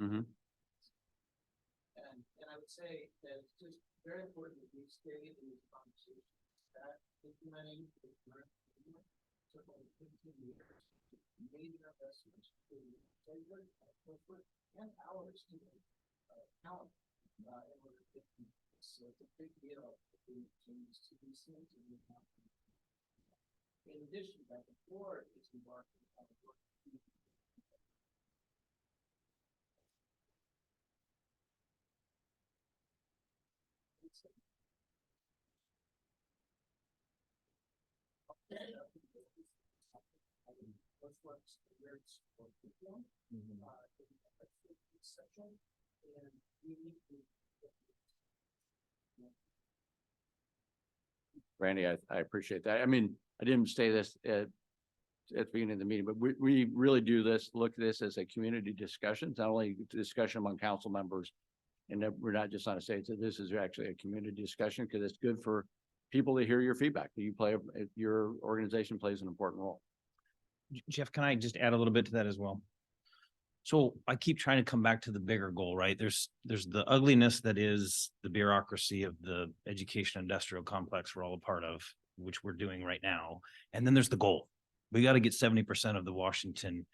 Mm-hmm. And I would say that it's just very important that we stay in these conversations that implementing the current framework took only 15 years. Major investments to labor, and hours to talent in order to get them. So it's a big deal to change to these things and we have to. In addition, that the board is embarking on the work. Randy, I appreciate that. I mean, I didn't say this at the beginning of the meeting, but we really do look at this as a community discussion, not only discussion among council members. And that we're not just on a stage, that this is actually a community discussion because it's good for people to hear your feedback. Your organization plays an important role. Jeff, can I just add a little bit to that as well? So I keep trying to come back to the bigger goal, right? There's the ugliness that is the bureaucracy of the education industrial complex we're all a part of, which we're doing right now. And then there's the goal. We got to get 70% of the Washington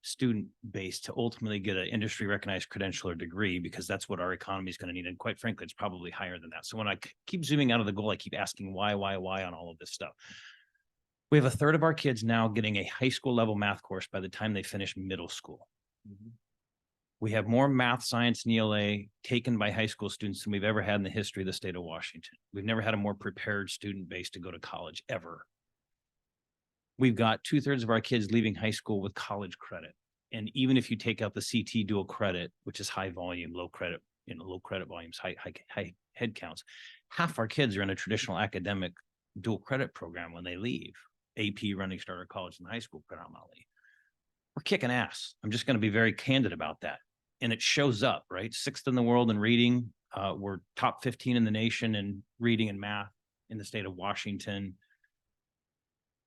student base to ultimately get an industry recognized credential or degree, because that's what our economy is going to need. And quite frankly, it's probably higher than that. So when I keep zooming out of the goal, I keep asking why on all of this stuff. We have a third of our kids now getting a high school level math course by the time they finish middle school. Mm-hmm. We have more math, science, and ELA taken by high school students than we've ever had in the history of the state of Washington. We've never had a more prepared student base to go to college ever. We've got 2/3 of our kids leaving high school with college credit. And even if you take out the CT dual credit, which is high volume, low credit, low credit volumes, high head counts, half our kids are in a traditional academic dual credit program when they leave. AP, running starter, college, and high school predominantly. We're kicking ass. I'm just going to be very candid about that. And it shows up, right? 6th in the world in reading. We're top 15 in the nation in reading and math in the state of Washington.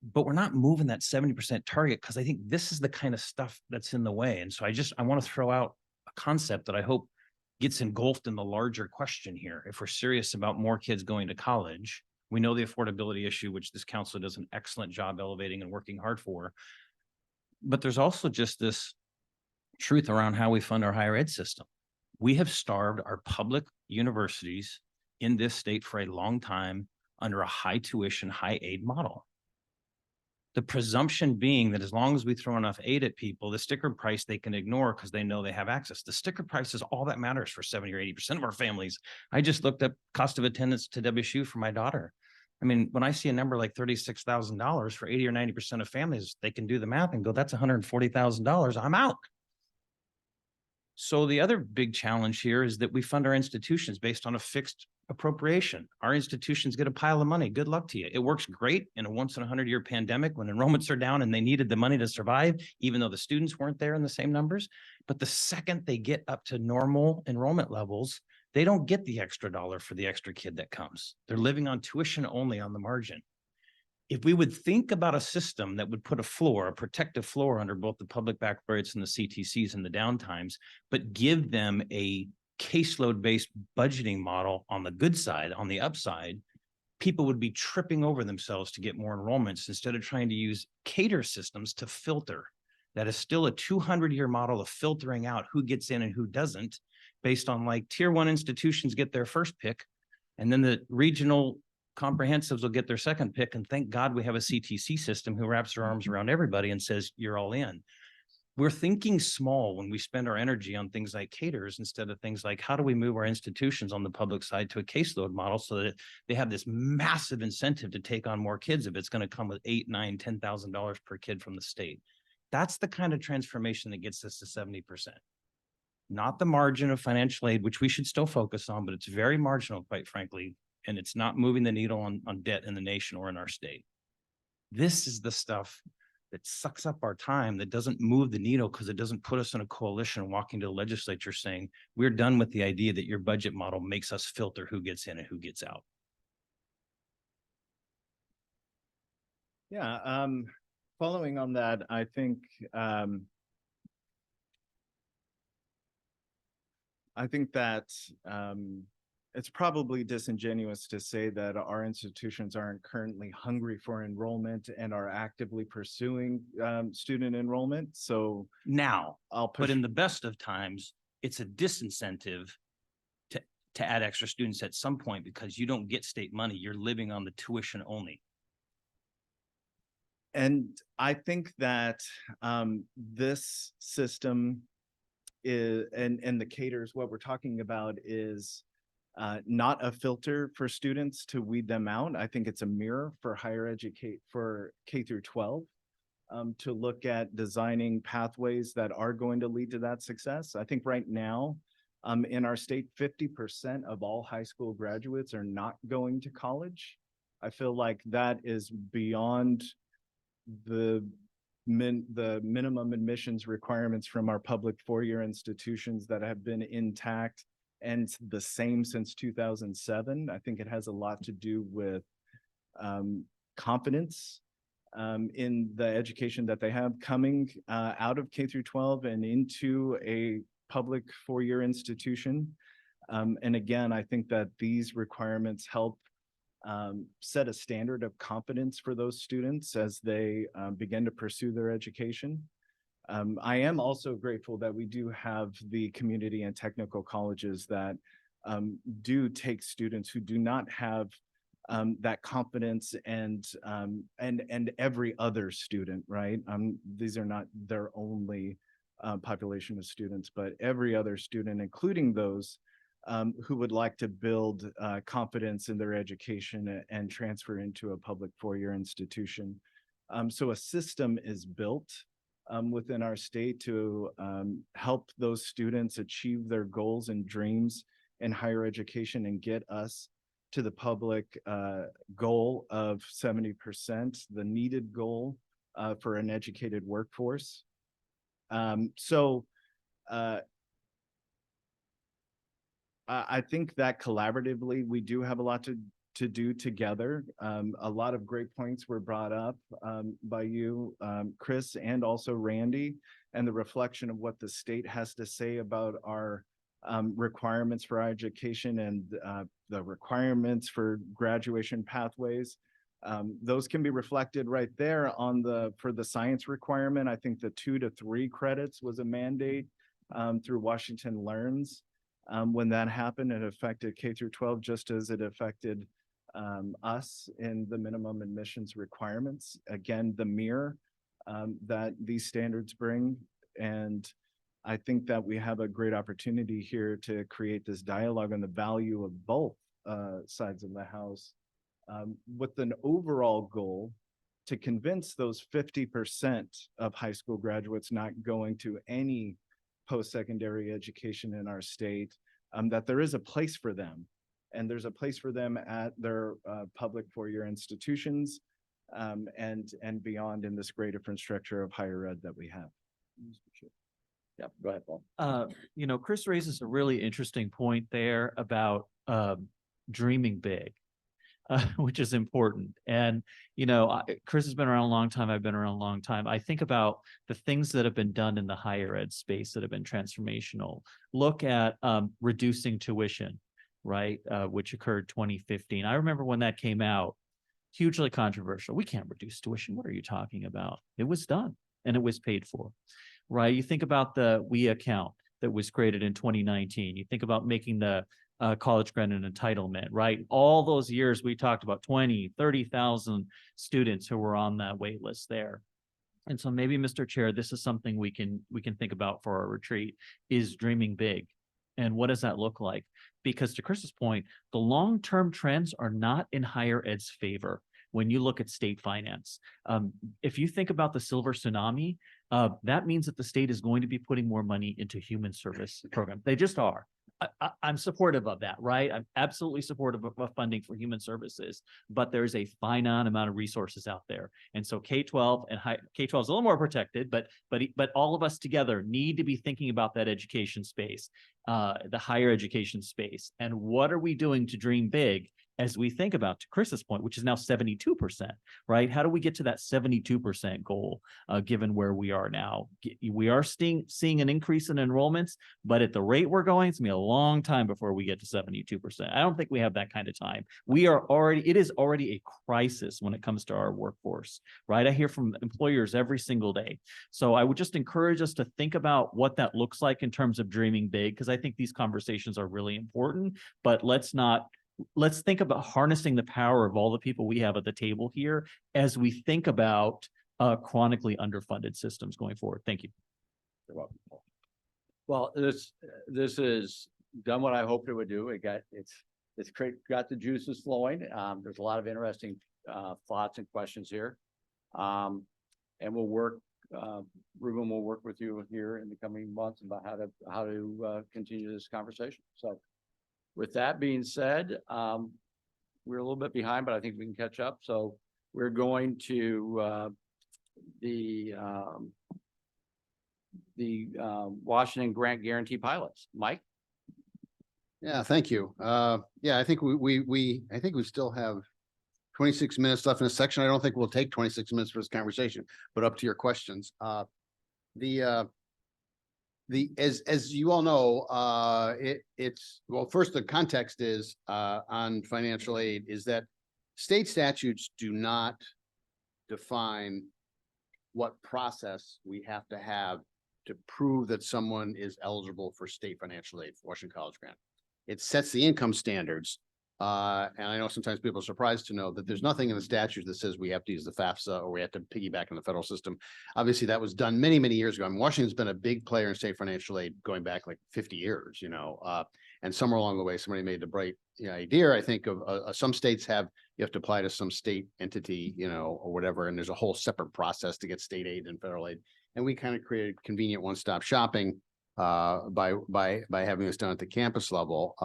But we're not moving that 70% target because I think this is the kind of stuff that's in the way. And so I want to throw out a concept that I hope gets engulfed in the larger question here. If we're serious about more kids going to college, we know the affordability issue, which this council does an excellent job elevating and working hard for. But there's also just this truth around how we fund our higher ed system. We have starved our public universities in this state for a long time under a high tuition, high aid model. The presumption being that as long as we throw enough aid at people, the sticker price they can ignore because they know they have access. The sticker price is all that matters for 70 or 80% of our families. I just looked up cost of attendance to WSU for my daughter. I mean, when I see a number like $36,000 for 80 or 90% of families, they can do the math and go, that's $140,000. I'm out. So the other big challenge here is that we fund our institutions based on a fixed appropriation. Our institutions get a pile of money. Good luck to you. It works great in a once in 100-year pandemic when enrollments are down and they needed the money to survive, even though the students weren't there in the same numbers. But the second they get up to normal enrollment levels, they don't get the extra dollar for the extra kid that comes. They're living on tuition only on the margin. If we would think about a system that would put a protective floor under both the public baccalaureates and the CTCs and the downtimes, but give them a caseload-based budgeting model on the good side, on the upside, people would be tripping over themselves to get more enrollments instead of trying to use cater systems to filter. that is still a 200-year model of filtering out who gets in and who doesn't, based on like tier one institutions get their first pick, and then the regional comprehensives will get their second pick. And thank God we have a CTC system who wraps their arms around everybody and says, you're all in. We're thinking small when we spend our energy on things like caters instead of things like how do we move our institutions on the public side to a caseload model so that they have this massive incentive to take on more kids if it's going to come with $8, $9, $10,000 per kid from the state. That's the kind of transformation that gets us to 70%. Not the margin of financial aid, which we should still focus on, but it's very marginal, quite frankly, and it's not moving the needle on debt in the nation or in our state. This is the stuff that sucks up our time, that doesn't move the needle because it doesn't put us in a coalition walking to the legislature saying, we're done with the idea that your budget model makes us filter who gets in and who gets out. Yeah, following on that, I think that it's probably disingenuous to say that our institutions aren't currently hungry for enrollment and are actively pursuing student enrollment. So Now, I'll push. but in the best of times, it's a disincentive to add extra students at some point because you don't get state money. You're living on the tuition only. And I think that this system is, and the caters, what we're talking about is not a filter for students to weed them out. I think it's a mirror for for K through 12 to look at designing pathways that are going to lead to that success. I think right now in our state, 50% of all high school graduates are not going to college. I feel like that is beyond the minimum admissions requirements from our public four-year institutions that have been intact and the same since 2007. I think it has a lot to do with confidence in the education that they have coming out of K through 12 and into a public four-year institution. And again, I think that these requirements help set a standard of competence for those students as they begin to pursue their education. I am also grateful that we do have the community and technical colleges that do take students who do not have that confidence and every other student, right? These are not their only population of students, but every other student, including those who would like to build confidence in their education and transfer into a public four-year institution. So a system is built within our state to help those students achieve their goals and dreams in higher education and get us to the public goal of 70%, the needed goal for an educated workforce. I think that collaboratively, we do have a lot to do together. A lot of great points were brought up by you, Chris, and also Randy, and the reflection of what the state has to say about our requirements for our education and the requirements for graduation pathways. Those can be reflected right there for the science requirement. I think the 2 to 3 credits was a mandate through Washington Learns. When that happened, it affected K through 12 just as it affected us in the minimum admissions requirements. Again, the mirror that these standards bring. And I think that we have a great opportunity here to create this dialogue on the value of both sides of the house with an overall goal to convince those 50% of high school graduates not going to any post-secondary education in our state, that there is a place for them. And there's a place for them at their public four-year institutions and beyond in this great infrastructure of higher ed that we have. Yeah, go ahead, Paul. Chris raises a really interesting point there about dreaming big, which is important. And, Chris has been around a long time. I've been around a long time. I think about the things that have been done in the higher ed space that have been transformational. Look at reducing tuition, right? Which occurred 2015. I remember when that came out, hugely controversial. We can't reduce tuition. What are you talking about? It was done. and it was paid for, right? You think about the WE account that was created in 2019. You think about making the college grant and entitlement, right? All those years we talked about 20, 30,000 students who were on that wait list there. And so maybe, Mr. Chair, this is something we can think about for our retreat, is dreaming big. And what does that look like? Because to Chris's point, the long-term trends are not in higher ed's favor when you look at state finance. If you think about the silver tsunami, that means that the state is going to be putting more money into human service programs. They just are. I'm supportive of that, right? I'm absolutely supportive of funding for human services, but there's a finite amount of resources out there. And so K-12 and K-12 is a little more protected, but all of us together need to be thinking about that education space, the higher education space. And what are we doing to dream big as we think about, to Chris's point, which is now 72%, right? How do we get to that 72% goal, given where we are now? We are seeing an increase in enrollments, but at the rate we're going, it's gonna be a long time before we get to 72%. I don't think we have that kind of time. It is already a crisis when it comes to our workforce, right? I hear from employers every single day. So I would just encourage us to think about what that looks like in terms of dreaming big, because I think these conversations are really important, but let's think about harnessing the power of all the people we have at the table here as we think about chronically underfunded systems going forward. Thank you. You're welcome. Well, this is done what I hoped it would do. It's got the juices flowing. There's a lot of interesting thoughts and questions here. And we'll work, Ruben will work with you here in the coming months about how to continue this conversation. So with that being said, we're a little bit behind, but I think we can catch up. So we're going to the Washington Grant Guarantee pilots. Mike? Yeah, thank you. Yeah, I think we still have 26 minutes left in this section. I don't think we'll take 26 minutes for this conversation, but up to your questions. As you all know, first the context is on financial aid is that state statutes do not define what process we have to prove that someone is eligible for state financial aid for Washington College Grant. It sets the income standards. And I know sometimes people are surprised to know that there's nothing in the statute that says we have to use the FAFSA or we have to piggyback on the federal system. Obviously, that was done many, many years ago. I mean, Washington's been a big player in state financial aid going back like 50 years, and somewhere along the way, somebody made the bright idea, I think, of some states you have to apply to some state entity, or whatever, and there's a whole separate process to get state aid and federal aid. And we kind of created convenient one-stop shopping by having this done at the campus level.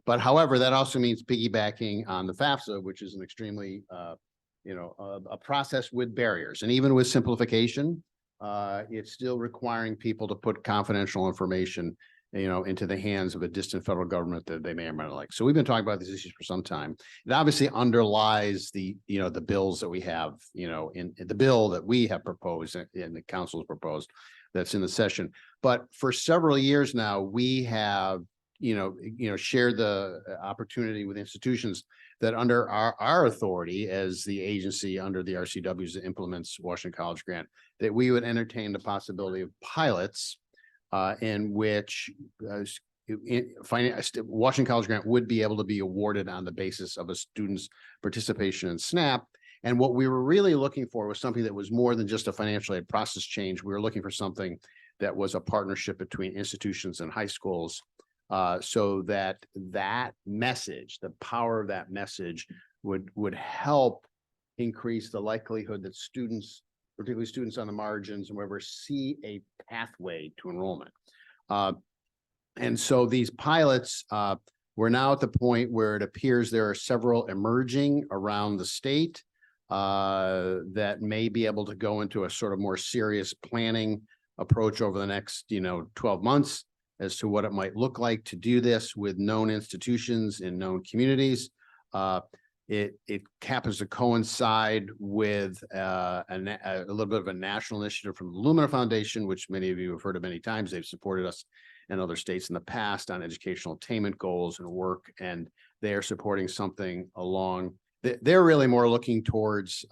But however, that also means piggybacking on the FAFSA, which is an extremely, a process with barriers. And even with simplification, it's still requiring people to put confidential information, into the hands of a distant federal government that they may or may not like. So we've been talking about these issues for some time. It obviously underlies the bills that we have, in the bill that we have proposed and the council has proposed that's in the session. But for several years now, we have share the opportunity with institutions that under our authority as the agency under the RCWs that implements Washington College Grant, that we would entertain the possibility of pilots in which Washington College Grant would be able to be awarded on the basis of a student's participation in SNAP. And what we were really looking for was something that was more than just a financial aid process change. We were looking for something that was a partnership between institutions and high schools. So that message, the power of that message would help increase the likelihood that students, particularly students on the margins and wherever, see a pathway to enrollment. And so these pilots, we're now at the point where it appears there are several emerging around the state that may be able to go into a sort of more serious planning approach over the next, 12 months. As to what it might look like to do this with known institutions in known communities. It happens to coincide with a little bit of a national initiative from the Lumina Foundation, which many of you have heard of many times. They've supported us in other states in the past on educational attainment goals and work, and they are supporting something along. They're really more looking towards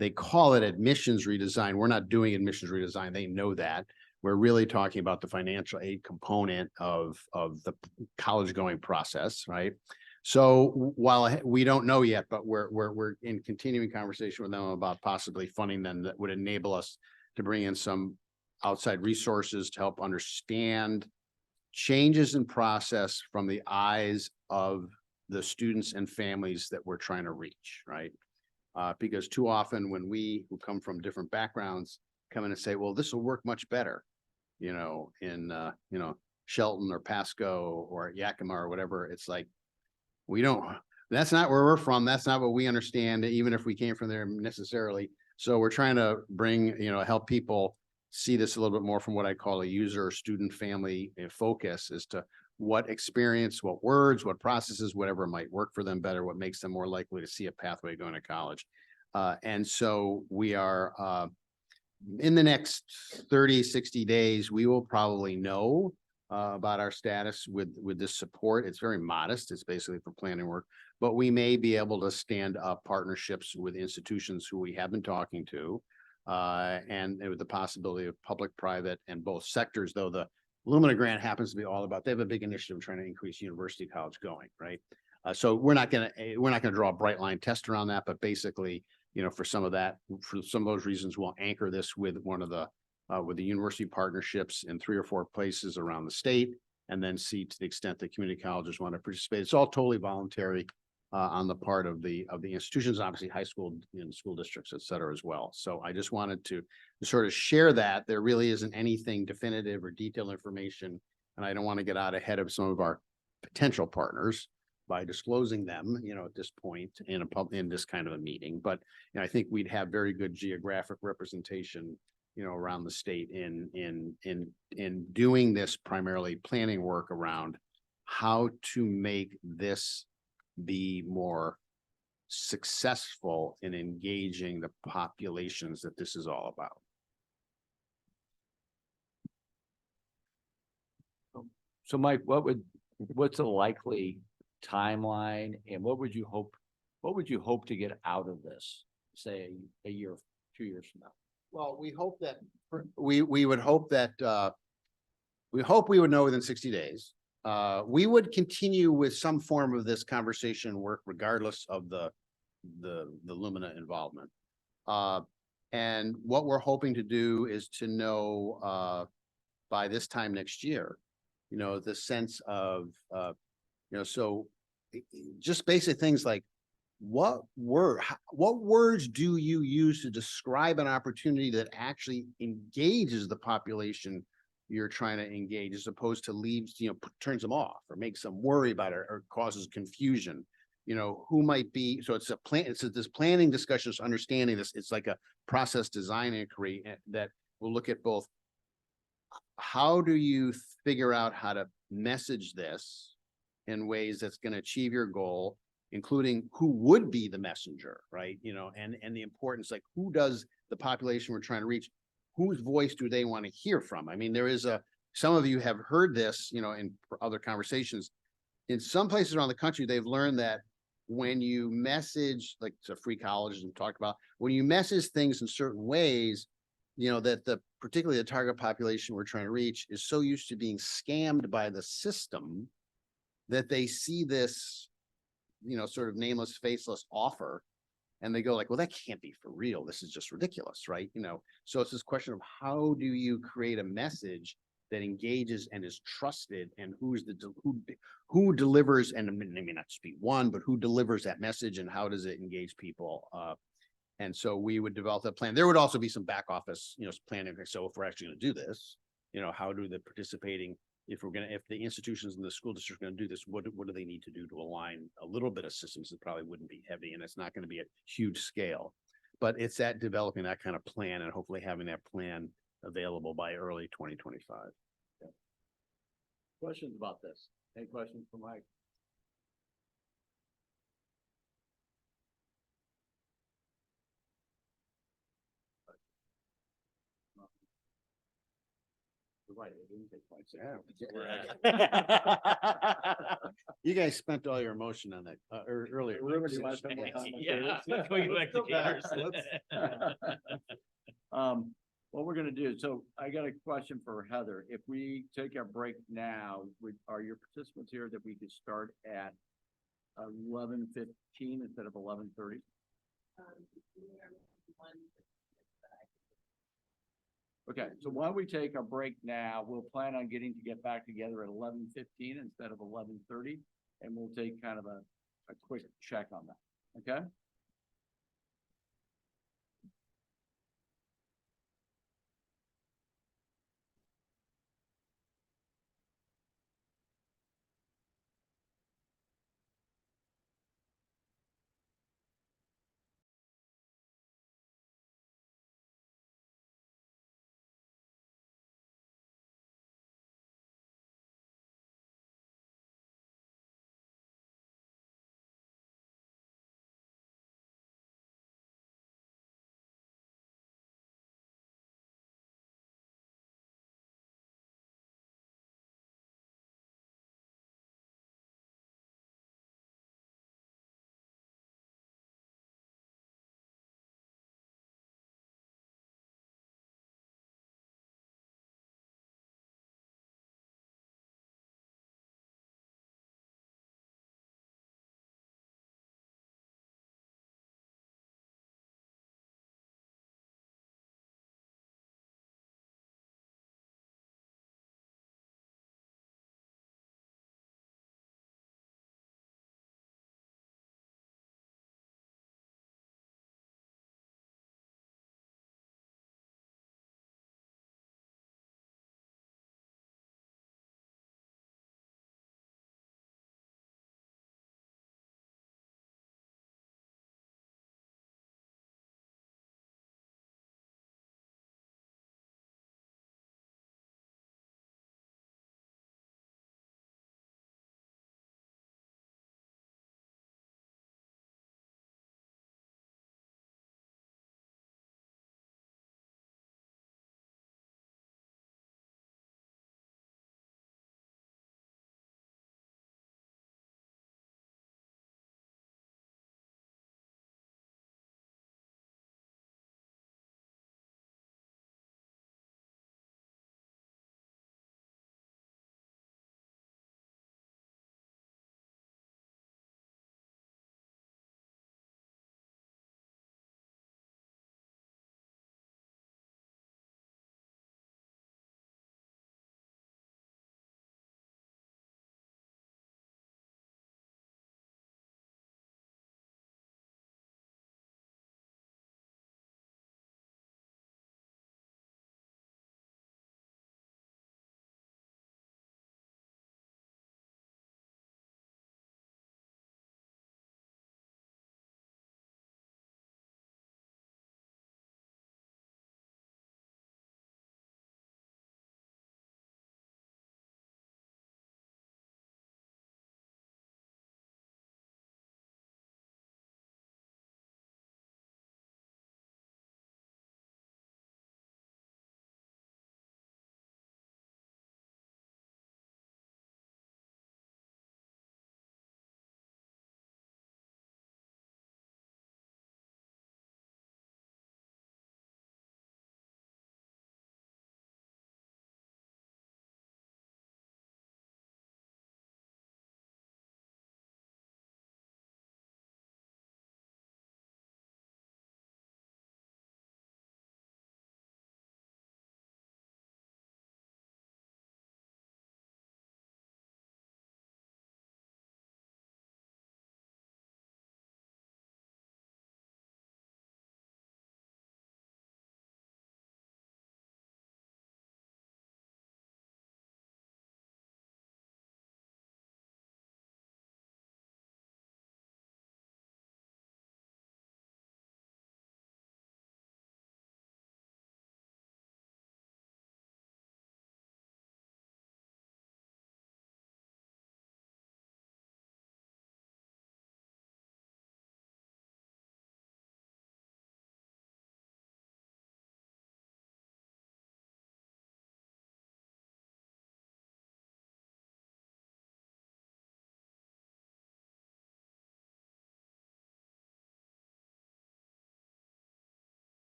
they call it admissions redesign. We're not doing admissions redesign. They know that. We're really talking about the financial aid component of the college going process, right? So while we don't know yet, but we're in continuing conversation with them about possibly funding them that would enable us to bring in some outside resources to help understand changes in process from the eyes of the students and families that we're trying to reach, right? Because too often when we who come from different backgrounds come in and say, well, this will work much better, you know, in, Shelton or Pasco or Yakima or whatever, it's like, we don't, that's not where we're from. That's not what we understand, even if we came from there necessarily. So we're trying to bring, help people see this a little bit more from what I call a user or student family focus as to what experience, what words, what processes, whatever might work for them better, what makes them more likely to see a pathway going to college. And so we are in the next 30, 60 days, we will probably know about our status with this support. It's very modest. It's basically for planning work, but we may be able to stand up partnerships with institutions who we have been talking to. And with the possibility of public, private, and both sectors, though the Lumina grant happens to be all about, they have a big initiative trying to increase university college going, right? So we're not gonna draw a bright line test around that, but basically, for some of those reasons, we'll anchor this with one of the with the university partnerships in 3 or 4 places around the state, and then see to the extent that community colleges want to participate. It's all totally voluntary on the part of the institutions, obviously high school and school districts, et cetera, as well. So I just wanted to sort of share that there really isn't anything definitive or detailed information, and I don't want to get out ahead of some of our potential partners by disclosing them, at this point in this kind of a meeting. But I think we'd have very good geographic representation, around the state in doing this primarily planning work around how to make this be more successful in engaging the populations that this is all about. So Mike, what's a likely timeline, and what would you hope to get out of this, say a year, 2 years from now? Well, we hope that we would hope that we hope we would know within 60 days. We would continue with some form of this conversation work regardless of the Lumina involvement. And what we're hoping to do is to know by this time next year, the sense of so just basic things like what words do you use to describe an opportunity that actually engages the population you're trying to engage, as opposed to leaves, turns them off or makes them worry about it or causes confusion. Who might be, so it's this planning discussion, it's understanding this, it's like a process design inquiry that will look at both how do you figure out how to message this in ways that's going to achieve your goal, including who would be the messenger, right? And the importance, like who does the population we're trying to reach, whose voice do they want to hear from? I mean, some of you have heard this, in other conversations. In some places around the country, they've learned that when you message, like it's a free college and talked about, when you message things in certain ways, that particularly the target population we're trying to reach is so used to being scammed by the system that they see this, sort of nameless, faceless offer, and they go like, well, that can't be for real. This is just ridiculous, right? So it's this question of how do you create a message that engages and is trusted, and who delivers, and it may not just be one, but who delivers that message and how does it engage people? And so we would develop that plan. There would also be some back office, planning. So if we're actually going to do this, how do the participating, if the institutions in the school district are going to do this, what do they need to do to align a little bit of systems that probably wouldn't be heavy, and it's not going to be a huge scale, but it's that developing that kind of plan and hopefully having that plan available by early 2025. Okay. Questions about this? Any questions for Mike? Right, it didn't take much. You guys spent all your emotion on that, earlier. Ruben, do you want to spend more time on Yeah. Gators? Can we go back to Go back. Gators? What we're gonna do, so I got a question for Heather. If we take a break now, are your participants here that we could start at 11:15 instead of 11:30? Okay, so why don't we take a break now? We'll plan on get back together at 11:15 instead of 11:30, and we'll take kind of a quick check on that, okay?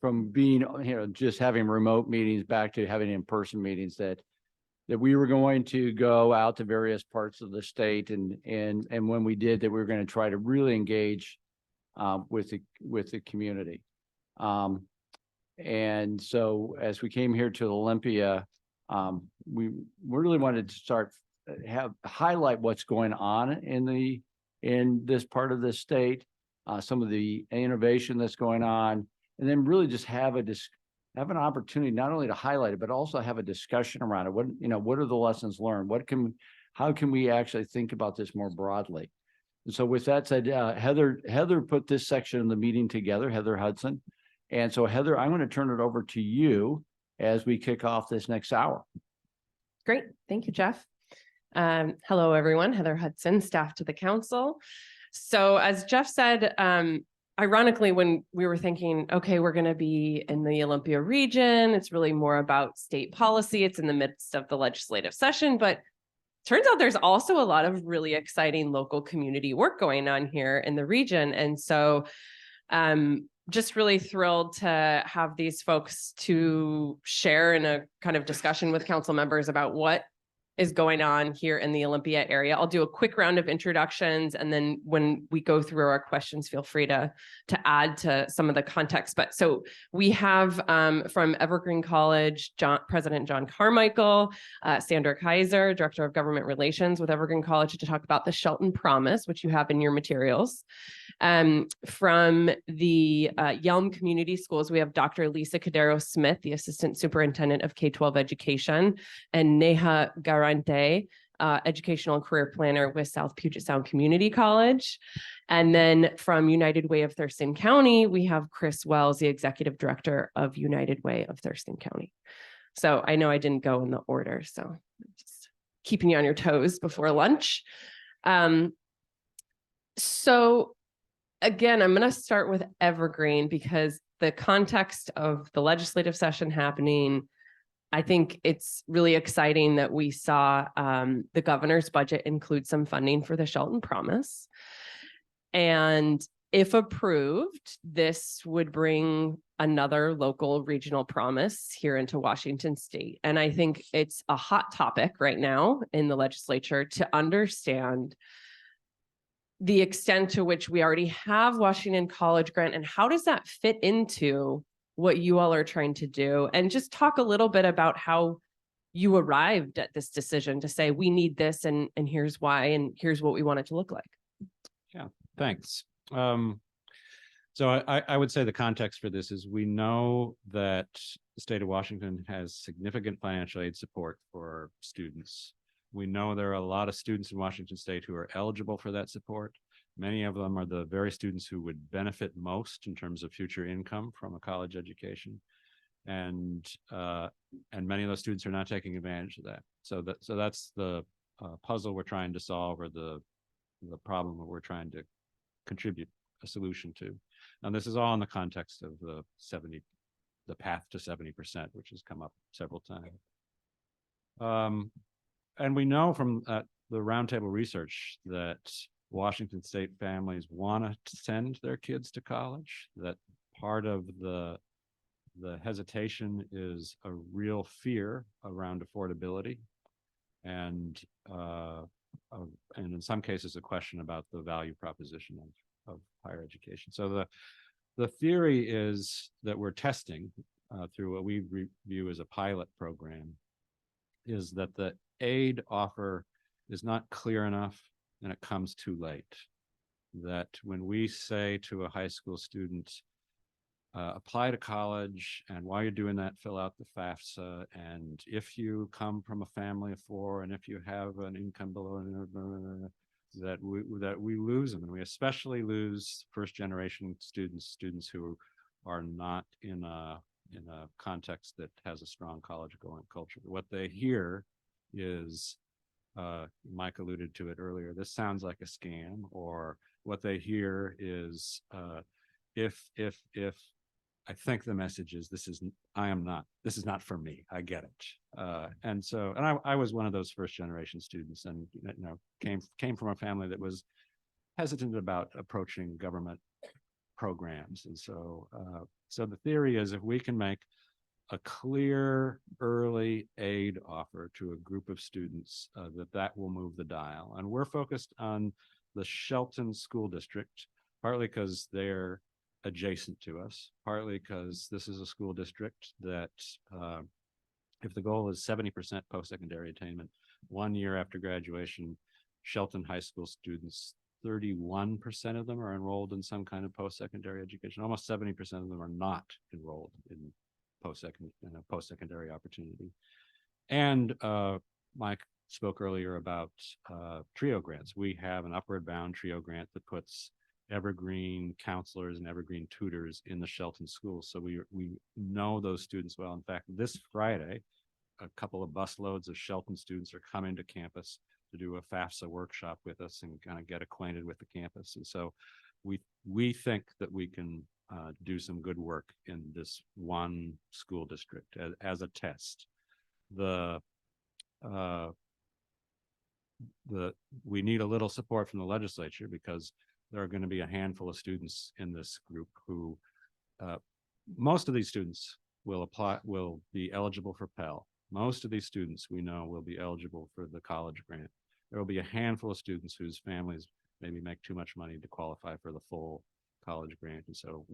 from being, just having remote meetings back to having in-person meetings, that we were going to go out to various parts of the state, and when we did, that we were going to try to really engage with the community. And so as we came here to Olympia, we really wanted to start highlight what's going on in this part of the state, some of the innovation that's going on, and then really just have an opportunity not only to highlight it, but also have a discussion around it. What are the lessons learned? How can we actually think about this more broadly? And so with that said, Heather put this section of the meeting together, Heather Hudson. And so Heather, I'm going to turn it over to you as we kick off this next hour. Great. Thank you, Jeff. Hello, everyone. Heather Hudson, staff to the council. So as Jeff said, ironically, when we were thinking, okay, we're going to be in the Olympia region, it's really more about state policy. It's in the midst of the legislative session, but turns out there's also a lot of really exciting local community work going on here in the region. And so just really thrilled to have these folks to share in a kind of discussion with council members about what is going on here in the Olympia area. I'll do a quick round of introductions, and then when we go through our questions, feel free to add to some of the context. But so we have from Evergreen College, President John Carmichael, Sandra Kaiser, Director of Government Relations with Evergreen College, to talk about the Shelton Promise, which you have in your materials. From the Yelm Community Schools, we have Dr. Lisa Cadero Smith, the Assistant Superintendent of K-12 Education, and Neha Garante, Educational and Career Planner with South Puget Sound Community College. And then from United Way of Thurston County, we have Chris Wells, the Executive Director of United Way of Thurston County. So I know I didn't go in the order, so just keeping you on your toes before lunch. So again, I'm going to start with Evergreen because the context of the legislative session happening, I think it's really exciting that we saw the governor's budget include some funding for the Shelton Promise. And if approved, this would bring another local regional promise here into Washington state. And I think it's a hot topic right now in the legislature to understand the extent to which we already have Washington College grant and how does that fit into what you all are trying to do, and just talk a little bit about how you arrived at this decision to say we need this and here's why and here's what we want it to look like. Yeah, thanks. So I would say the context for this is we know that the state of Washington has significant financial aid support for students. We know there are a lot of students in Washington state who are eligible for that support. Many of them are the very students who would benefit most in terms of future income from a college education. And many of those students are not taking advantage of that. So that's the puzzle we're trying to solve, or the problem that we're trying to contribute a solution to. And this is all in the context of the path to 70%, which has come up several times. And we know from the roundtable research that Washington state families want to send their kids to college, that part of the hesitation is a real fear around affordability, and in some cases a question about the value proposition of higher education. So the theory is that we're testing through what we view as a pilot program is that the aid offer is not clear enough and it comes too late. That when we say to a high school student, apply to college, and while you're doing that, fill out the FAFSA, and if you come from a family of 4 and if you have an income below, that we lose them, and we especially lose first generation students who are not in a context that has a strong college going culture. What they hear is, Mike alluded to it earlier, this sounds like a scam, or what they hear is, if I think the message is, this is not for me, I get it. And I was one of those first generation students, and came from a family that was hesitant about approaching government programs. And so So the theory is if we can make a clear early aid offer to a group of students, that will move the dial. And we're focused on the Shelton School District, partly because they're adjacent to us, partly because this is a school district that if the goal is 70% post-secondary attainment, 1 year after graduation, Shelton High School students, 31% of them are enrolled in some kind of post-secondary education. Almost 70% of them are not enrolled in post-secondary opportunity. And Mike spoke earlier about TRIO grants. We have an upward bound TRIO grant that puts evergreen counselors and evergreen tutors in the Shelton schools. So we know those students well. In fact, this Friday, a couple of busloads of Shelton students are coming to campus to do a FAFSA workshop with us and kind of get acquainted with the campus. And so we think that we can do some good work in this one school district as a test. We need a little support from the legislature because there are going to be a handful of students in this group who most of these students will be eligible for Pell. Most of these students we know will be eligible for the college grant. There will be a handful of students whose families maybe make too much money to qualify for the full college grant. And so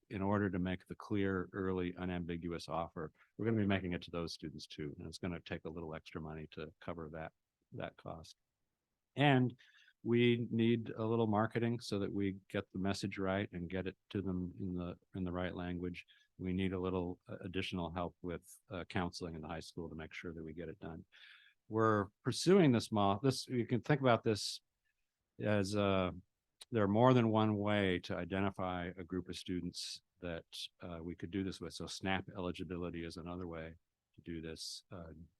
in order to make the clear, early, unambiguous offer, we're going to be making it to those students too. And it's going to take a little extra money to cover that cost. And we need a little marketing so that we get the message right and get it to them in the right language. We need a little additional help with counseling in the high school to make sure that we get it done. We're pursuing this model. You can think about this as there are more than one way to identify a group of students that we could do this with. So SNAP eligibility is another way to do this.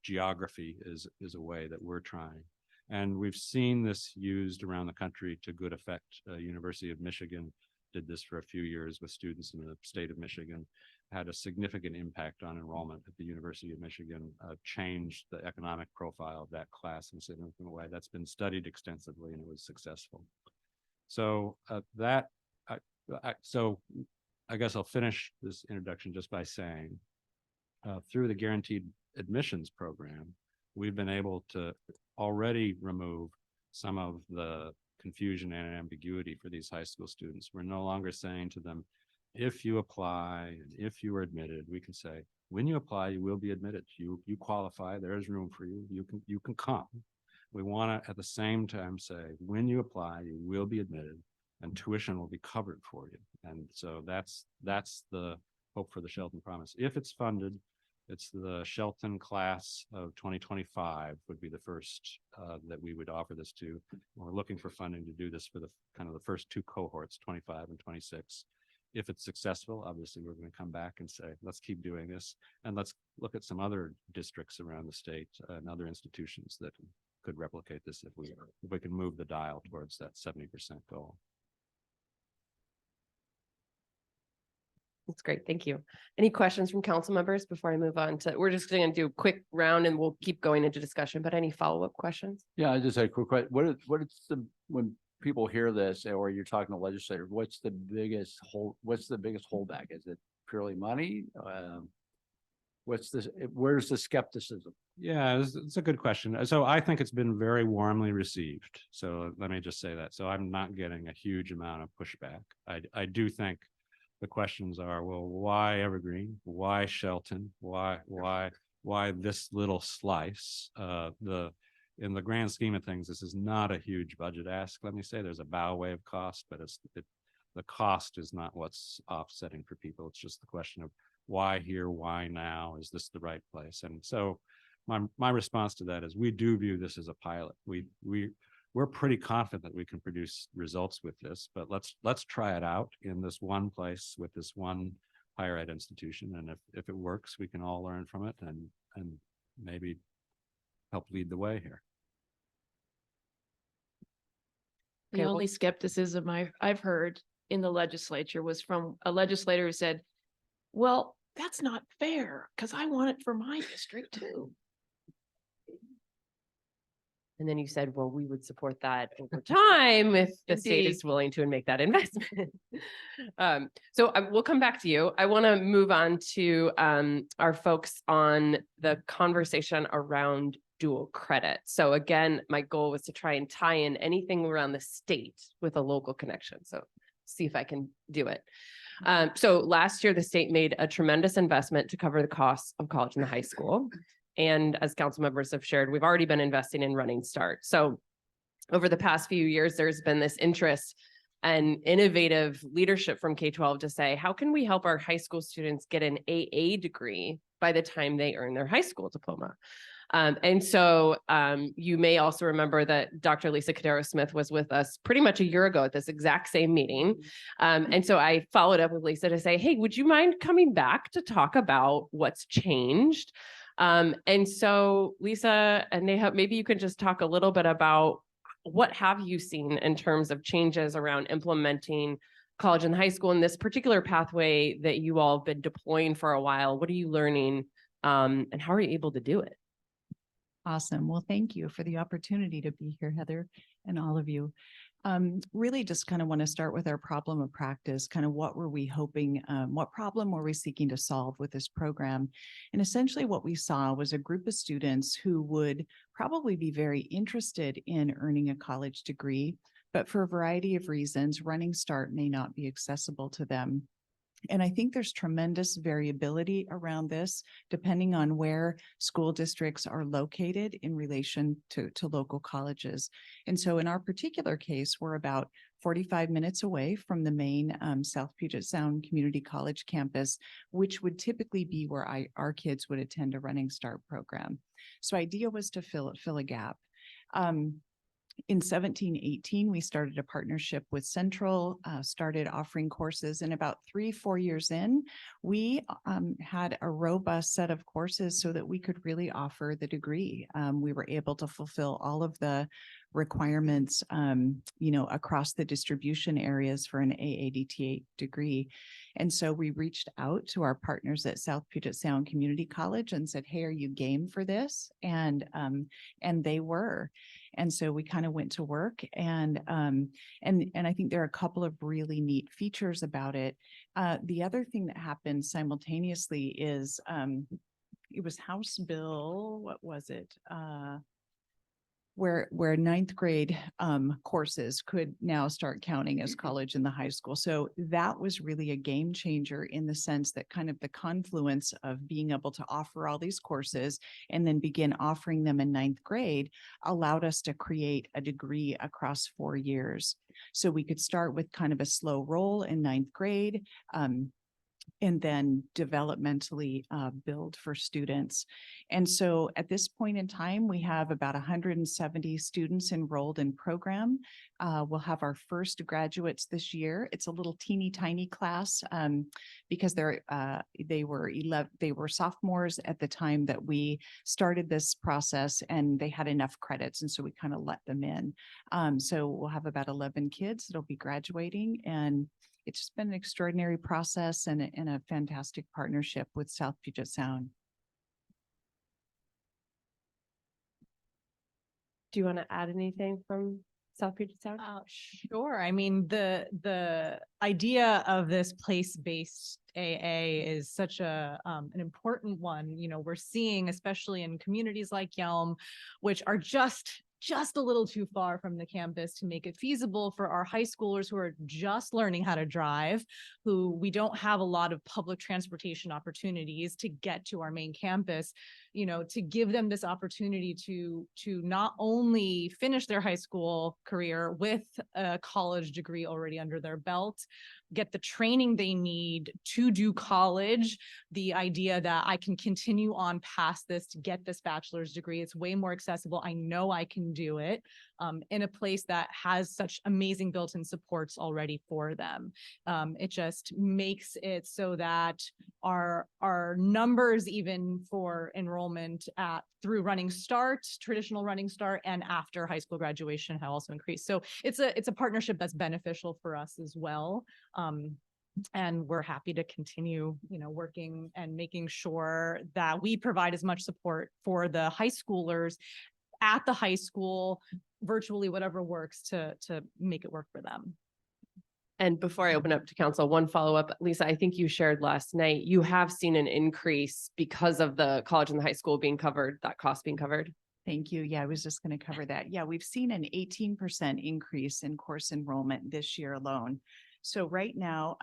Geography is a way that we're trying. And we've seen this used around the country to good effect. University of Michigan did this for a few years with students in the state of Michigan, had a significant impact on enrollment at the University of Michigan, changed the economic profile of that class in a significant way. That's been studied extensively and it was successful. So so I guess I'll finish this introduction just by saying through the Guaranteed Admissions Program, we've been able to already remove some of the confusion and ambiguity for these high school students. We're no longer saying to them, if you apply and if you are admitted, we can say, when you apply, you will be admitted. You qualify, there's room for you. You can come. We want to at the same time say, when you apply, you will be admitted and tuition will be covered for you. And so that's the hope for the Shelton Promise. If it's funded, it's the Shelton class of 2025 would be the first that we would offer this to. We're looking for funding to do this for the first two cohorts, 25 and 26. If it's successful, obviously we're going to come back and say, let's keep doing this. And let's look at some other districts around the state and other institutions that could replicate this if we can move the dial towards that 70% goal. That's great. Thank you. Any questions from council members before I move on to, we're just going to do a quick round and we'll keep going into discussion, but any follow-up questions? Yeah, I just had a quick question. When people hear this or you're talking to legislators, what's the biggest holdback? Is it purely money? Where's the skepticism? Yeah, it's a good question. So I think it's been very warmly received. So let me just say that. So I'm not getting a huge amount of pushback. I do think the questions are, well, why Evergreen? Why Shelton? Why this little slice? In the grand scheme of things, this is not a huge budget ask. Let me say there's a bow wave cost, but the cost is not what's offsetting for people. It's just the question of why here, why now? Is this the right place? And so my response to that is we do view this as a pilot. We're pretty confident that we can produce results with this, but let's try it out in this one place with this one higher ed institution. And if it works, we can all learn from it and maybe help lead the way here. The only skepticism I've heard in the legislature was from a legislator who said, well, that's not fair because I want it for my district too. And then you said, well, we would support that over time if the state Indeed. is willing to make that investment. We'll come back to you. I want to move on to our folks on the conversation around dual credit. So again, my goal was to try and tie in anything around the state with a local connection. So see if I can do it. So last year, the state made a tremendous investment to cover the costs of college and the high school. And as council members have shared, we've already been investing in Running Start. So over the past few years, there's been this interest and innovative leadership from K-12 to say, how can we help our high school students get an AA degree by the time they earn their high school diploma? You may also remember that Dr. Lisa Cadero-Smith was with us pretty much a year ago at this exact same meeting. So I followed up with Lisa to say, hey, would you mind coming back to talk about what's changed? Lisa and Neha, maybe you could just talk a little bit about what have you seen in terms of changes around implementing college and high school in this particular pathway that you all have been deploying for a while? What are you learning and how are you able to do it? Awesome. Well, thank you for the opportunity to be here, Heather, and all of you. Really just kind of want to start with our problem of practice, kind of what were we hoping, what problem were we seeking to solve with this program? And essentially what we saw was a group of students who would probably be very interested in earning a college degree, but for a variety of reasons, Running Start may not be accessible to them. And I think there's tremendous variability around this, depending on where school districts are located in relation to local colleges. And so in our particular case, we're about 45 minutes away from the main South Puget Sound Community College campus, which would typically be where our kids would attend a Running Start program. So idea was to fill a gap. In 17-18, we started a partnership with Central, started offering courses, and about 3-4 years in, we had a robust set of courses so that we could really offer the degree. We were able to fulfill all of the requirements, across the distribution areas for an AADTA degree. And so we reached out to our partners at South Puget Sound Community College and said, hey, are you game for this? And they were. And so we kind of went to work and I think there are a couple of really neat features about it. The other thing that happened simultaneously is it was House Bill, what was it? Where ninth grade courses could now start counting as college in the high school. So that was really a game changer in the sense that kind of the confluence of being able to offer all these courses and then begin offering them in ninth grade allowed us to create a degree across 4 years. So we could start with kind of a slow roll in ninth grade, and then developmentally build for students. And so at this point in time, we have about 170 students enrolled in program. We'll have our first graduates this year. It's a little teeny tiny class because they were sophomores at the time that we started this process, and they had enough credits, and so we kind of let them in. So we'll have about 11 kids that'll be graduating, and it's just been an extraordinary process and a fantastic partnership with South Puget Sound. Do you want to add anything from South Puget Sound? Sure. I mean, the idea of this place-based AA is such an important one. You know, we're seeing, especially in communities like Yelm, which are just a little too far from the campus to make it feasible for our high schoolers who are just learning how to drive, who we don't have a lot of public transportation opportunities to get to our main campus, you know, to give them this opportunity to not only finish their high school career with a college degree already under their belt, get the training they need to do college, the idea that I can continue on past this to get this bachelor's degree. It's way more accessible. I know I can do it in a place that has such amazing built-in supports already for them. It just makes it so that our numbers, even for enrollment through Running Start, traditional Running Start, and after high school graduation have also increased. So it's a partnership that's beneficial for us as well. And we're happy to continue, you know, working and making sure that we provide as much support for the high schoolers at the high school, virtually, whatever works to make it work for them. And before I open up to council, one follow-up, Lisa, I think you shared last night, you have seen an increase because of the college and the high school being covered, that cost being covered. Thank you. Yeah, I was just going to cover that. Yeah, we've seen an 18% increase in course enrollment this year alone. So right now,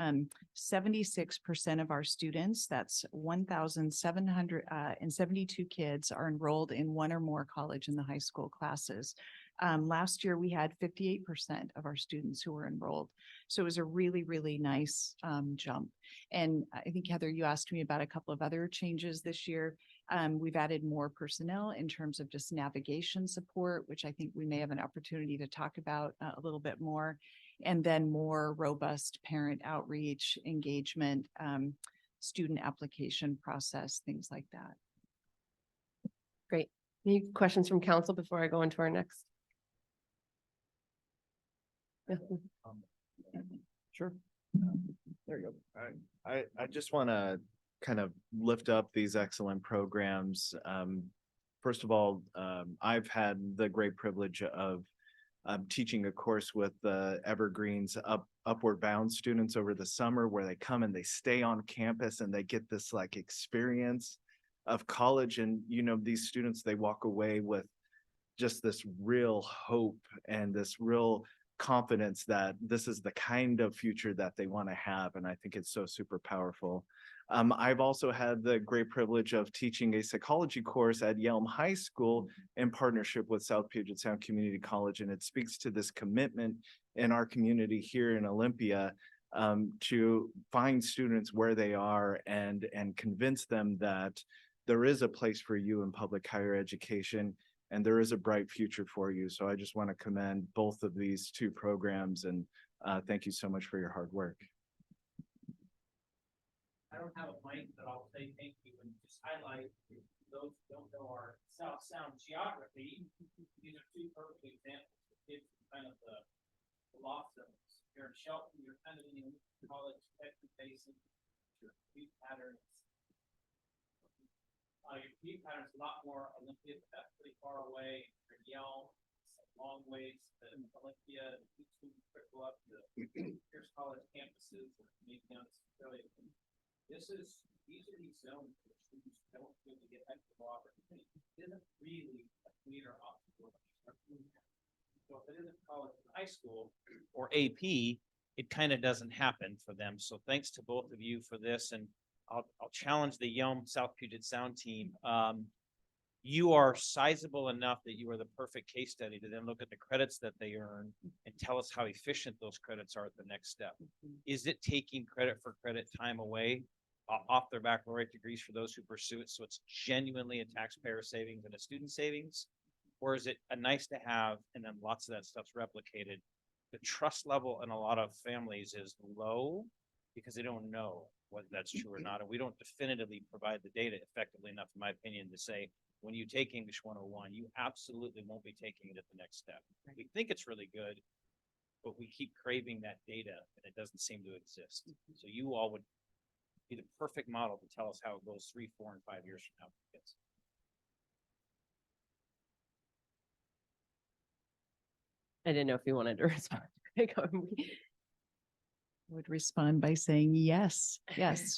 76% of our students, that's 1,772 kids, are enrolled in one or more college and the high school classes. Last year, we had 58% of our students who were enrolled. So it was a really, really nice jump. And I think, Heather, you asked me about a couple of other changes this year. We've added more personnel in terms of just navigation support, which I think we may have an opportunity to talk about a little bit more. And then more robust parent outreach, engagement, student application process, things like that. Great. Any questions from council before I go into our next? Yeah. Sure. There you go. I just want to kind of lift up these excellent programs. First of all, I've had the great privilege of teaching a course with the Evergreens Upward Bound students over the summer, where they come and they stay on campus and they get this like experience of college. And, you know, these students, they walk away with just this real hope and this real confidence that this is the kind of future that they want to have. And I think it's so super powerful. I've also had the great privilege of teaching a psychology course at Yelm High School in partnership with South Puget Sound Community College. And it speaks to this commitment in our community here in Olympia to find students where they are and convince them that there is a place for you in public higher education and there is a bright future for you. So I just want to commend both of these two programs and thank you so much for your hard work. I don't have a mic, but I'll say thank you and just highlight those who don't know our South Sound geography. These are two perfect examples of kids from kind of the loft zones. You're in Shelton, you're kind of in the college Texas basin. Your commute patterns. Your commute pattern's a lot more Olympia, but that's pretty far away. Your Yelm, it's a long ways to Olympia, to trickle up to Pierce College campuses, or maybe down to Australia. These are these zones where students don't really get equitable opportunity. It isn't really a commuter obstacle. So if it isn't college and high school Or AP, it kind of doesn't happen for them. So thanks to both of you for this. And I'll challenge the Yelm South Puget Sound team. You are sizable enough that you are the perfect case study to then look at the credits that they earn and tell us how efficient those credits are at the next step. Is it taking credit for credit time away off their baccalaureate degrees for those who pursue it? So it's genuinely a taxpayer savings and a student savings? Or is it a nice to have and then lots of that stuff's replicated? The trust level in a lot of families is low because they don't know whether that's true or not. And we don't definitively provide the data effectively enough, in my opinion, to say, when you take English 101, you absolutely won't be taking it at the next step. We think it's really good, but we keep craving that data and it doesn't seem to exist. So you all would be the perfect model to tell us how it goes 3, 4, and 5 years from now. Yes. I didn't know if you wanted to respond. Would respond by saying, yes,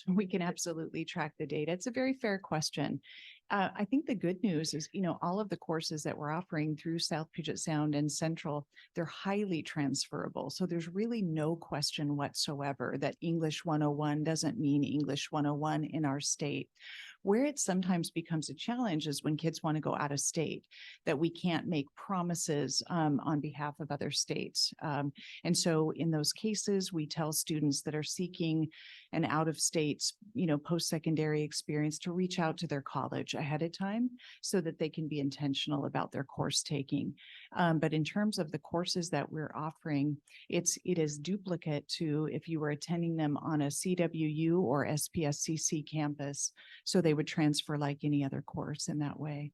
we can absolutely track the data. It's a very fair question. I think the good news is, you know, all of the courses that we're offering through South Puget Sound and Central, they're highly transferable. So there's really no question whatsoever that English 101 doesn't mean English 101 in our state. Where it sometimes becomes a challenge is when kids want to go out of state, that we can't make promises on behalf of other states. And so in those cases, we tell students that are seeking an out-of-state, you know, post-secondary experience to reach out to their college ahead of time so that they can be intentional about their course taking. But in terms of the courses that we're offering, it is duplicate to if you were attending them on a CWU or SPSCC campus. So they would transfer like any other course in that way.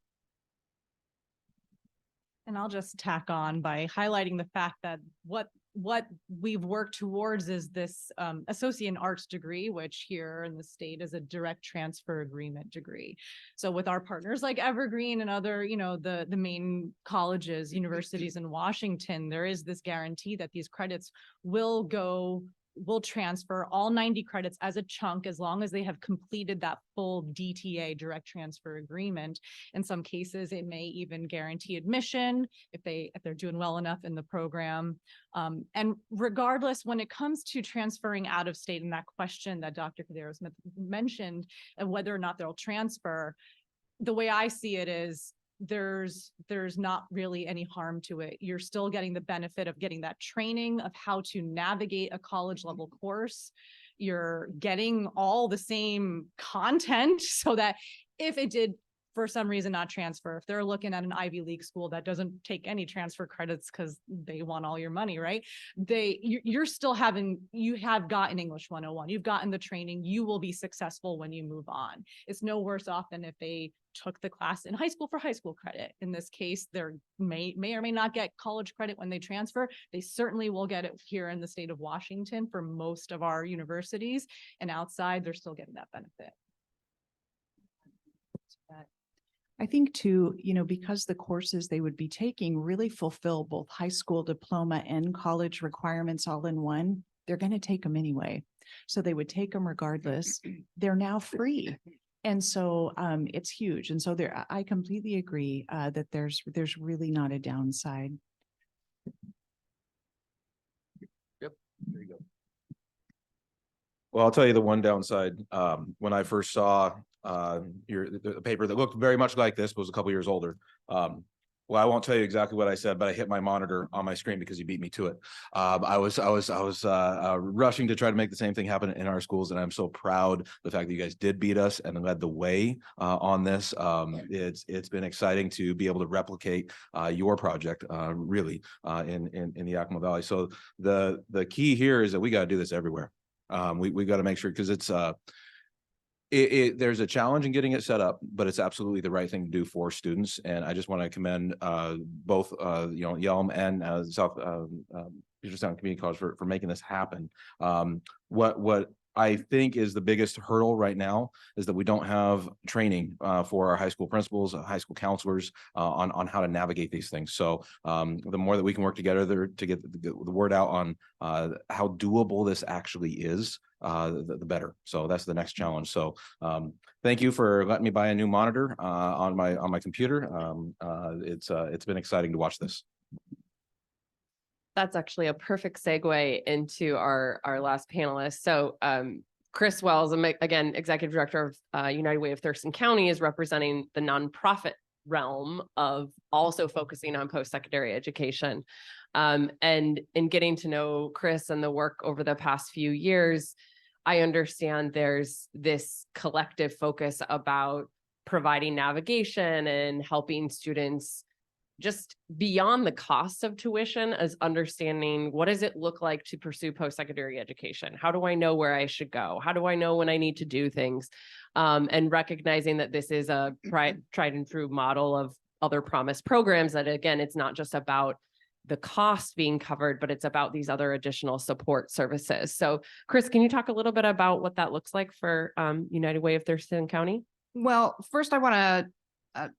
And I'll just tack on by highlighting the fact that what what we've worked towards is this associate in arts degree, which here in the state is a direct transfer agreement degree. So with our partners like Evergreen and other, the main colleges, universities in Washington, there is this guarantee that these credits will transfer all 90 credits as a chunk as long as they have completed that full DTA, direct transfer agreement. In some cases, it may even guarantee admission if they're doing well enough in the program. And regardless, when it comes to transferring out of state, and that question that Dr. Caderos mentioned of whether or not they'll transfer, the way I see it is there's not really any harm to it. You're still getting the benefit of getting that training of how to navigate a college level course. You're getting all the same content so that if it did for some reason not transfer, if they're looking at an Ivy League school that doesn't take any transfer credits because they want all your money, right? You have gotten English 101, you've gotten the training, you will be successful when you move on. It's no worse off than if they took the class in high school for high school credit. In this case, they may or may not get college credit when they transfer. They certainly will get it here in the state of Washington for most of our universities, and outside they're still getting that benefit. I think too, because the courses they would be taking really fulfill both high school diploma and college requirements all in one, they're going to take them anyway. So they would take them regardless. They're now free. And so it's huge. And so I completely agree that there's really not a downside. Yep, there you go. Well, I'll tell you the one downside. When I first saw the paper that looked very much like this, but was a couple years older. Well, I won't tell you exactly what I said, but I hit my monitor on my screen because he beat me to it. I was rushing to try to make the same thing happen in our schools, and I'm so proud of the fact that you guys did beat us and led the way on this. It's been exciting to be able to replicate your project really in the Yakima Valley. So the key here is that we got to do this everywhere. We got to make sure, because it's there's a challenge in getting it set up, but it's absolutely the right thing to do for students. And I just want to commend both Yelm and South Puget Sound Community College for making this happen. What I think is the biggest hurdle right now is that we don't have training for our high school principals, high school counselors on how to navigate these things. So the more that we can work together to get the word out on how doable this actually is, the better. So that's the next challenge. So thank you for letting me buy a new monitor on my computer. It's been exciting to watch this. That's actually a perfect segue into our last panelist. So Chris Wells, again, Executive Director of United Way of Thurston County, is representing the nonprofit realm of also focusing on post-secondary education. And in getting to know Chris and the work over the past few years, I understand there's this collective focus about providing navigation and helping students just beyond the cost of tuition, as understanding what does it look like to pursue post-secondary education? How do I know where I should go? How do I know when I need to do things? And recognizing that this is a tried and true model of other promise programs, that again, it's not just about the cost being covered, but it's about these other additional support services. So Chris, can you talk a little bit about what that looks like for United Way of Thurston County? Well, first I want to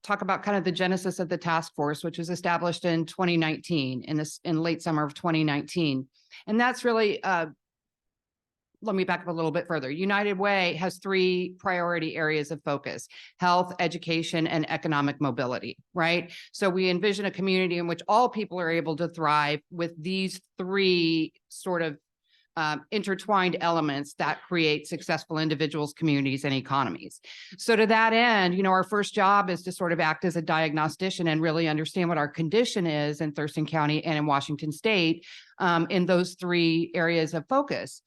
talk about kind of the genesis of the task force, which was established in 2019, in late summer of 2019. And that's really, let me back up a little bit further. United Way has 3 priority areas of focus: health, education, and economic mobility, right? So we envision a community in which all people are able to thrive with these 3 sort of intertwined elements that create successful individuals, communities, and economies. So to that end, our first job is to sort of act as a diagnostician and really understand what our condition is in Thurston County and in Washington State in those 3 areas of focus.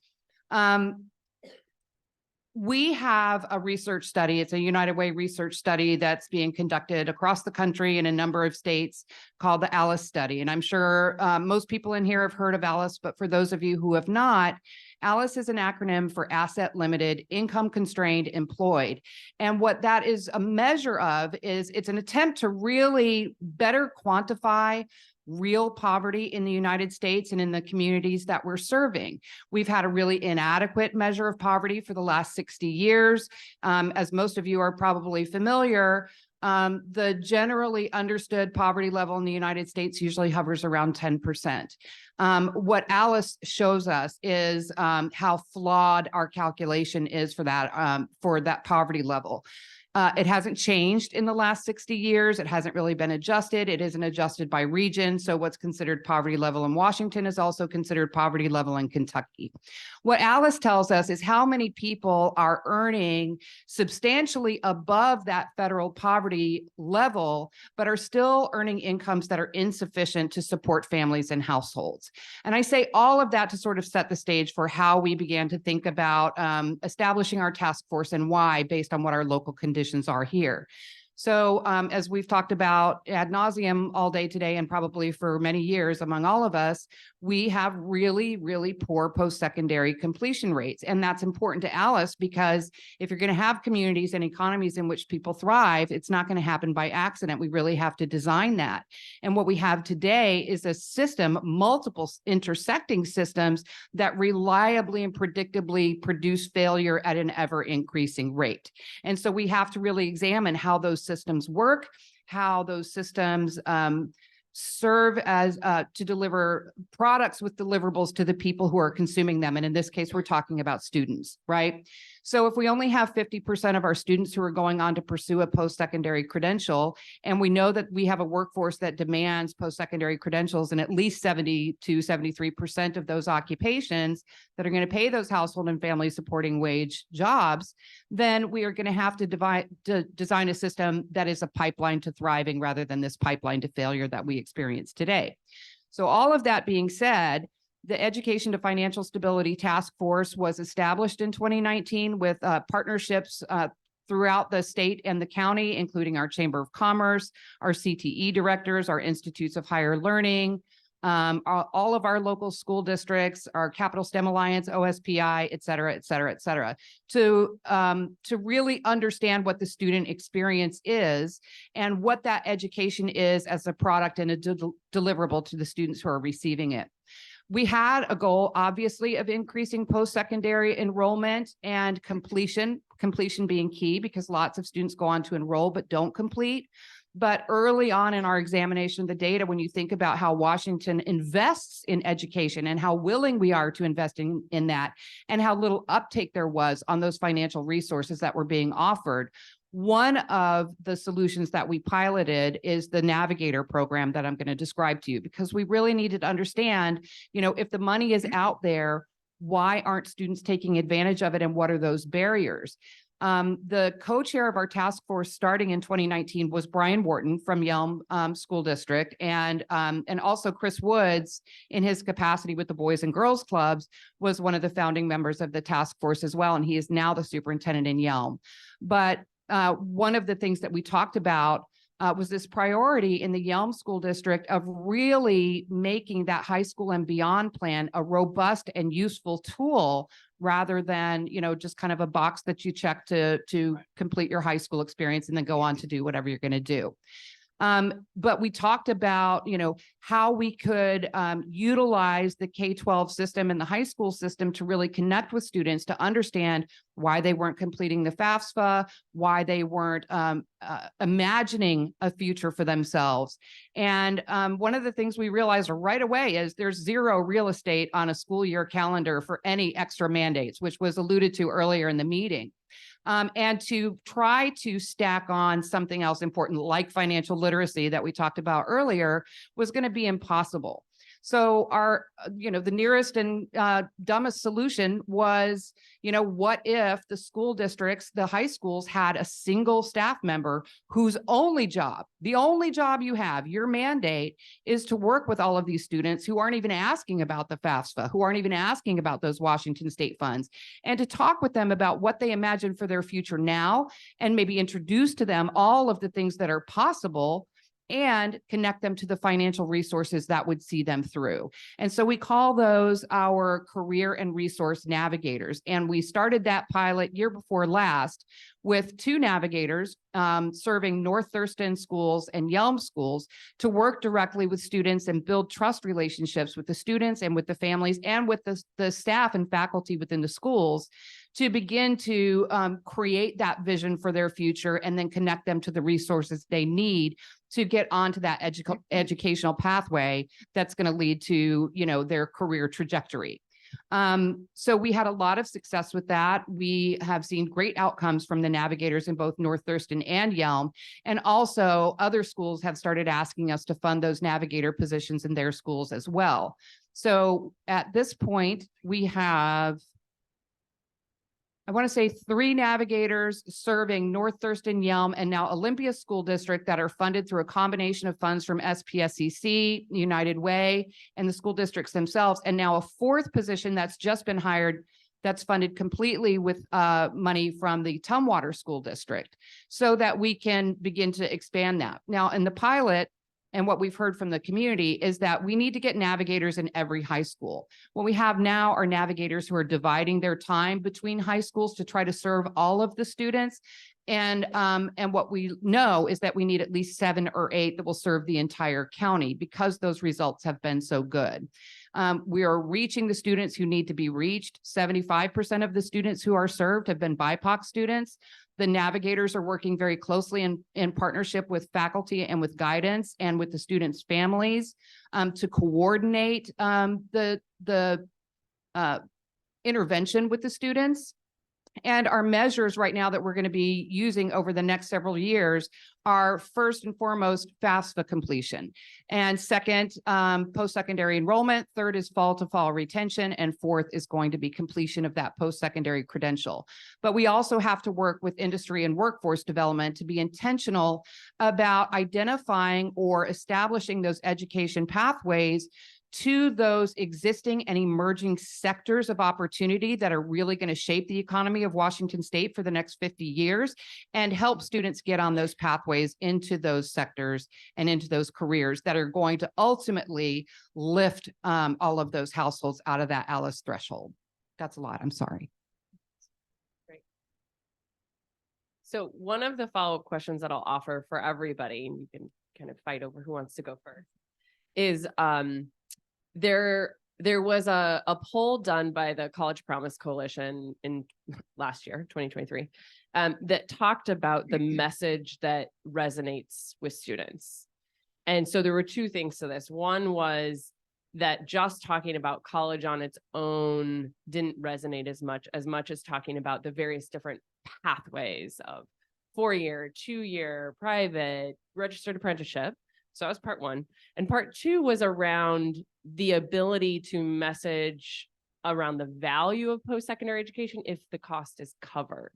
We have a research study. It's a United Way research study that's being conducted across the country in a number of states called the ALICE study. And I'm sure most people in here have heard of ALICE, but for those of you who have not, ALICE is an acronym for Asset Limited, Income Constrained, Employed. And what that is a measure of is it's an attempt to really better quantify real poverty in the United States and in the communities that we're serving. We've had a really inadequate measure of poverty for the last 60 years. As most of you are probably familiar, the generally understood poverty level in the United States usually hovers around 10%. What Alice shows us is how flawed our calculation is for that poverty level. It hasn't changed in the last 60 years. It hasn't really been adjusted. It isn't adjusted by region. So what's considered poverty level in Washington is also considered poverty level in Kentucky. What Alice tells us is how many people are earning substantially above that federal poverty level, but are still earning incomes that are insufficient to support families and households. And I say all of that to sort of set the stage for how we began to think about establishing our task force and why, based on what our local conditions are here. So as we've talked about ad nauseum all day today, and probably for many years among all of us, we have really, really poor post-secondary completion rates. And that's important to Alice, because if you're going to have communities and economies in which people thrive, it's not going to happen by accident. We really have to design that. And what we have today is a system, multiple intersecting systems that reliably and predictably produce failure at an ever increasing rate. And so we have to really examine how those systems work, how those systems serve as to deliver products with deliverables to the people who are consuming them. And in this case, we're talking about students, right? So if we only have 50% of our students who are going on to pursue a post-secondary credential, and we know that we have a workforce that demands post-secondary credentials in at least 70 to 73% of those occupations that are going to pay those household and family supporting wage jobs, then we are going to have to design a system that is a pipeline to thriving rather than this pipeline to failure that we experience today. So all of that being said, the Education to Financial Stability Task Force was established in 2019 with partnerships throughout the state and the county, including our Chamber of Commerce, our CTE directors, our Institutes of Higher Learning, all of our local school districts, our Capital STEM Alliance, OSPI, et cetera, to really understand what the student experience is and what that education is as a product and a deliverable to the students who are receiving it. We had a goal, obviously, of increasing post-secondary enrollment and completion being key, because lots of students go on to enroll but don't complete. But early on in our examination of the data, when you think about how Washington invests in education and how willing we are to invest in that, and how little uptake there was on those financial resources that were being offered, one of the solutions that we piloted is the Navigator program that I'm going to describe to you, because we really needed to understand, if the money is out there, why aren't students taking advantage of it, and what are those barriers? The co-chair of our task force starting in 2019 was Brian Wharton from Yelm School District, and also Chris Woods, in his capacity with the Boys and Girls Clubs, was one of the founding members of the task force as well, and he is now the superintendent in Yelm. But one of the things that we talked about was this priority in the Yelm School District of really making that high school and beyond plan a robust and useful tool, rather than, just kind of a box that you check to complete your high school experience and then go on to do whatever you're going to do. But we talked about, how we could utilize the K-12 system and the high school system to really connect with students to understand why they weren't completing the FAFSA, why they weren't imagining a future for themselves. And one of the things we realized right away is there's zero real estate on a school year calendar for any extra mandates, which was alluded to earlier in the meeting. And to try to stack on something else important like financial literacy that we talked about earlier was going to be impossible. So our, the nearest and dumbest solution was, what if the school districts, the high schools, had a single staff member whose only job, the only job you have, your mandate, is to work with all of these students who aren't even asking about the FAFSA, who aren't even asking about those Washington state funds, and to talk with them about what they imagine for their future now, and maybe introduce to them all of the things that are possible, and connect them to the financial resources that would see them through. And so we call those our career and resource navigators. And we started that pilot year before last with 2 navigators serving North Thurston schools and Yelm schools to work directly with students and build trust relationships with the students and with the families and with the staff and faculty within the schools to begin to create that vision for their future and then connect them to the resources they need to get onto that educational pathway that's going to lead to, you know, their career trajectory. So we had a lot of success with that. We have seen great outcomes from the navigators in both North Thurston and Yelm. And also other schools have started asking us to fund those navigator positions in their schools as well. So at this point, we have, I want to say 3 navigators serving North Thurston, Yelm, and now Olympia School District that are funded through a combination of funds from SPSCC, United Way, and the school districts themselves. And now a 4th position that's just been hired that's funded completely with money from the Tumwater School District so that we can begin to expand that. Now in the pilot, and what we've heard from the community is that we need to get navigators in every high school. What we have now are navigators who are dividing their time between high schools to try to serve all of the students. And what we know is that we need at least 7 or 8 that will serve the entire county because those results have been so good. We are reaching the students who need to be reached. 75% of the students who are served have been BIPOC students. The navigators are working very closely in partnership with faculty and with guidance and with the students' families to coordinate the intervention with the students. And our measures right now that we're going to be using over the next several years are first and foremost FAFSA completion. And second, post-secondary enrollment. Third is fall to fall retention. And 4th is going to be completion of that post-secondary credential. But we also have to work with industry and workforce development to be intentional about identifying or establishing those education pathways to those existing and emerging sectors of opportunity that are really going to shape the economy of Washington State for the next 50 years and help students get on those pathways into those sectors and into those careers that are going to ultimately lift all of those households out of that ALICE threshold. That's a lot. I'm sorry. Great. So one of the follow-up questions that I'll offer for everybody, and you can kind of fight over who wants to go first, is there was a poll done by the College Promise Coalition in last year, 2023, that talked about the message that resonates with students. And so there were 2 things to this. One was that just talking about college on its own didn't resonate as much as talking about the various different pathways of 4-year, 2-year, private, registered apprenticeship. So that was part 1. And part 2 was around the ability to message around the value of post-secondary education if the cost is covered.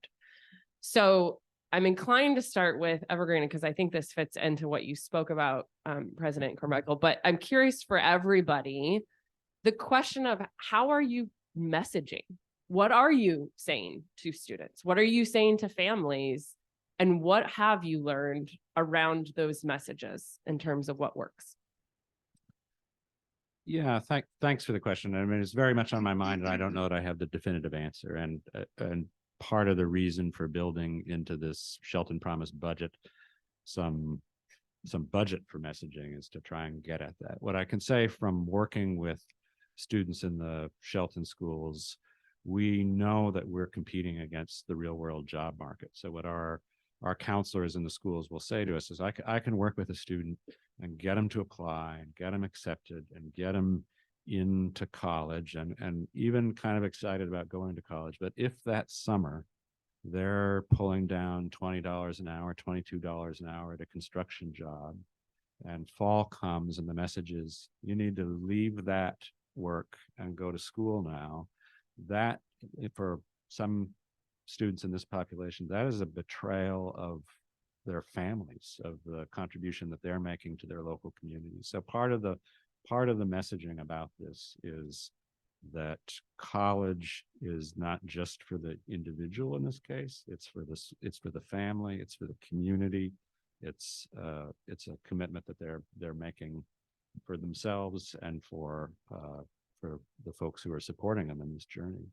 So I'm inclined to start with Evergreen because I think this fits into what you spoke about, President Carmichael, but I'm curious for everybody, the question of how are you messaging? What are you saying to students? What are you saying to families? And what have you learned around those messages in terms of what works? Yeah, thanks for the question. I mean, it's very much on my mind, and I don't know that I have the definitive answer. And part of the reason for building into this Shelton Promise budget some budget for messaging is to try and get at that. What I can say from working with students in the Shelton schools, we know that we're competing against the real world job market. So what our counselors in the schools will say to us is, I can work with a student and get them to apply and get them accepted and get them into college and even kind of excited about going to college. But if that summer they're pulling down $20 an hour, $22 an hour at a construction job, and fall comes and the message is, you need to leave that work and go to school now, that for some students in this population, that is a betrayal of their families, of the contribution that they're making to their local communities. So part of the messaging about this is that college is not just for the individual in this case, it's for the family, it's for the community, it's a commitment that they're making for themselves and for the folks who are supporting them in this journey.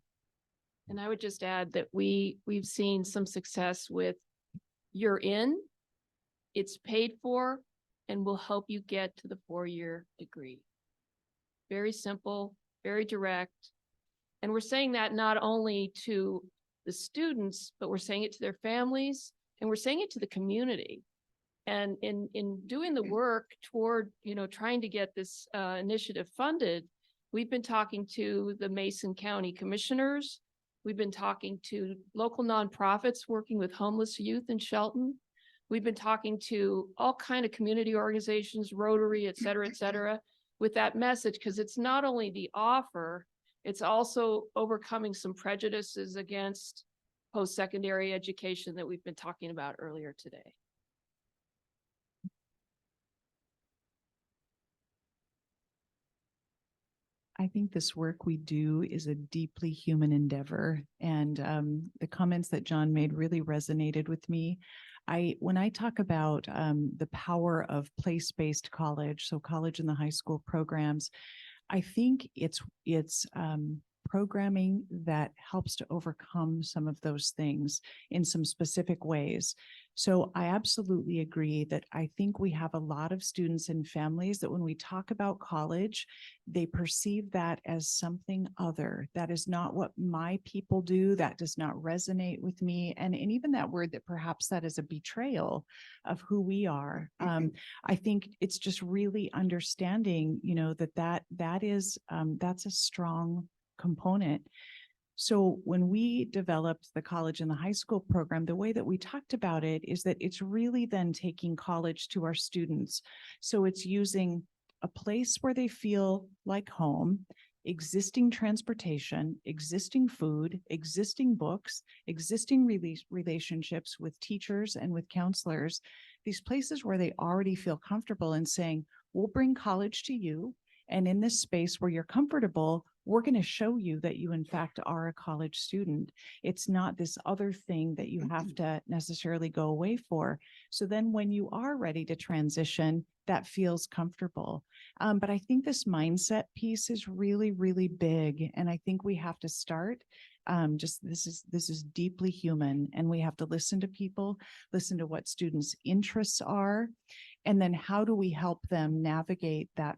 And I would just add that we've seen some success with you're in, it's paid for, and will help you get to the 4-year degree. Very simple, very direct. And we're saying that not only to the students, but we're saying it to their families, and we're saying it to the community. And in doing the work toward, trying to get this initiative funded, we've been talking to the Mason County Commissioners. We've been talking to local nonprofits working with homeless youth in Shelton. We've been talking to all kind of community organizations, Rotary, et cetera, with that message, because it's not only the offer, it's also overcoming some prejudices against post-secondary education that we've been talking about earlier today. I think this work we do is a deeply human endeavor, and the comments that John made really resonated with me. When I talk about the power of place-based college, so college and the high school programs, I think it's programming that helps to overcome some of those things in some specific ways. So I absolutely agree that I think we have a lot of students and families that when we talk about college, they perceive that as something other. That is not what my people do. That does not resonate with me. And even that word that perhaps that is a betrayal of who we are. I think it's just really understanding, that's a strong component. So when we developed the college and the high school program, the way that we talked about it is that it's really then taking college to our students. So it's using a place where they feel like home, existing transportation, existing food, existing books, existing relationships with teachers and with counselors, these places where they already feel comfortable and saying, we'll bring college to you. And in this space where you're comfortable, we're going to show you that you in fact are a college student. It's not this other thing that you have to necessarily go away for. So then when you are ready to transition, that feels comfortable. But I think this mindset piece is really, really big. And I think we have to start this is deeply human, and we have to listen to people, listen to what students' interests are, and then how do we help them navigate that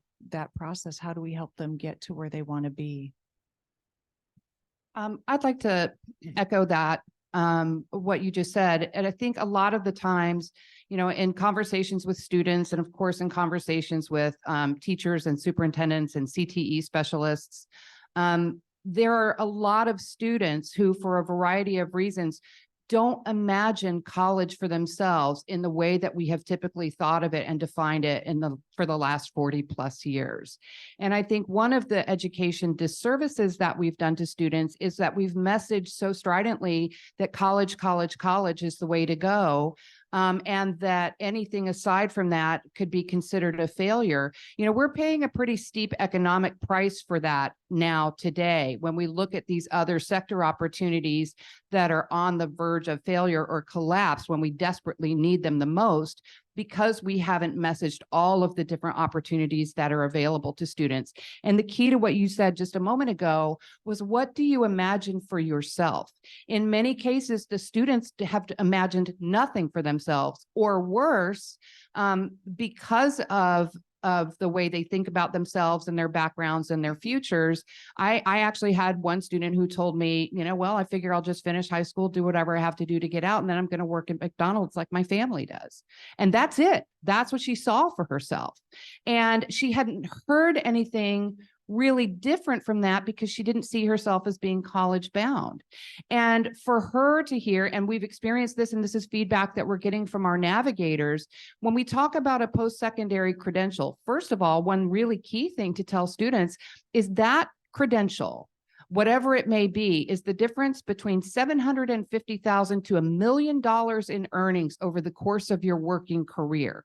process? How do we help them get to where they want to be? I'd like to echo that, what you just said. And I think a lot of the times, in conversations with students, and of course, in conversations with teachers and superintendents and CTE specialists, there are a lot of students who, for a variety of reasons, don't imagine college for themselves in the way that we have typically thought of it and defined it for the last 40 plus years. And I think one of the education disservices that we've done to students is that we've messaged so stridently that college is the way to go. And that anything aside from that could be considered a failure. We're paying a pretty steep economic price for that now today, when we look at these other sector opportunities that are on the verge of failure or collapse when we desperately need them the most, because we haven't messaged all of the different opportunities that are available to students. And the key to what you said just a moment ago was, what do you imagine for yourself? In many cases, the students have imagined nothing for themselves, or worse, because of the way they think about themselves and their backgrounds and their futures. I actually had one student who told me, well, I figure I'll just finish high school, do whatever I have to do to get out, and then I'm going to work at McDonald's like my family does. And that's it. That's what she saw for herself. And she hadn't heard anything really different from that, because she didn't see herself as being college bound. And for her to hear, and we've experienced this, and this is feedback that we're getting from our navigators, when we talk about a post-secondary credential, first of all, one really key thing to tell students is that credential, whatever it may be, is the difference between $750,000 to $1 million in earnings over the course of your working career.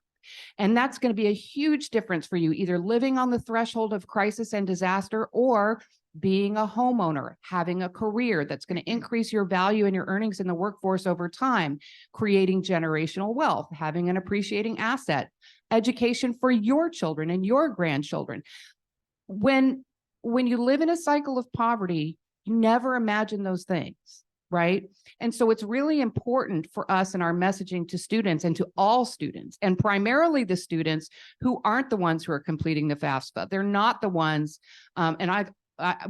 And that's going to be a huge difference for you, either living on the threshold of crisis and disaster or being a homeowner, having a career that's going to increase your value and your earnings in the workforce over time, creating generational wealth, having an appreciating asset, education for your children and your grandchildren. When you live in a cycle of poverty, you never imagine those things, right? And so it's really important for us in our messaging to students and to all students, and primarily the students who aren't the ones who are completing the FAFSA. They're not the ones,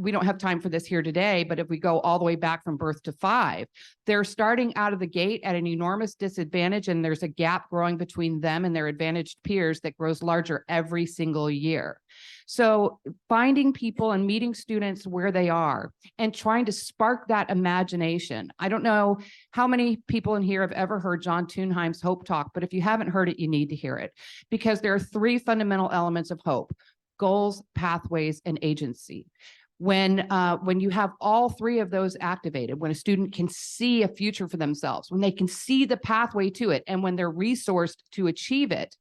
we don't have time for this here today, but if we go all the way back from birth to 5, they're starting out of the gate at an enormous disadvantage, and there's a gap growing between them and their advantaged peers that grows larger every single year. So finding people and meeting students where they are and trying to spark that imagination. I don't know how many people in here have ever heard John Thunheim's Hope Talk, but if you haven't heard it, you need to hear it, because there are 3 fundamental elements of hope: goals, pathways, and agency. When you have all 3 of those activated, when a student can see a future for themselves, when they can see the pathway to it, and when they're resourced to achieve it,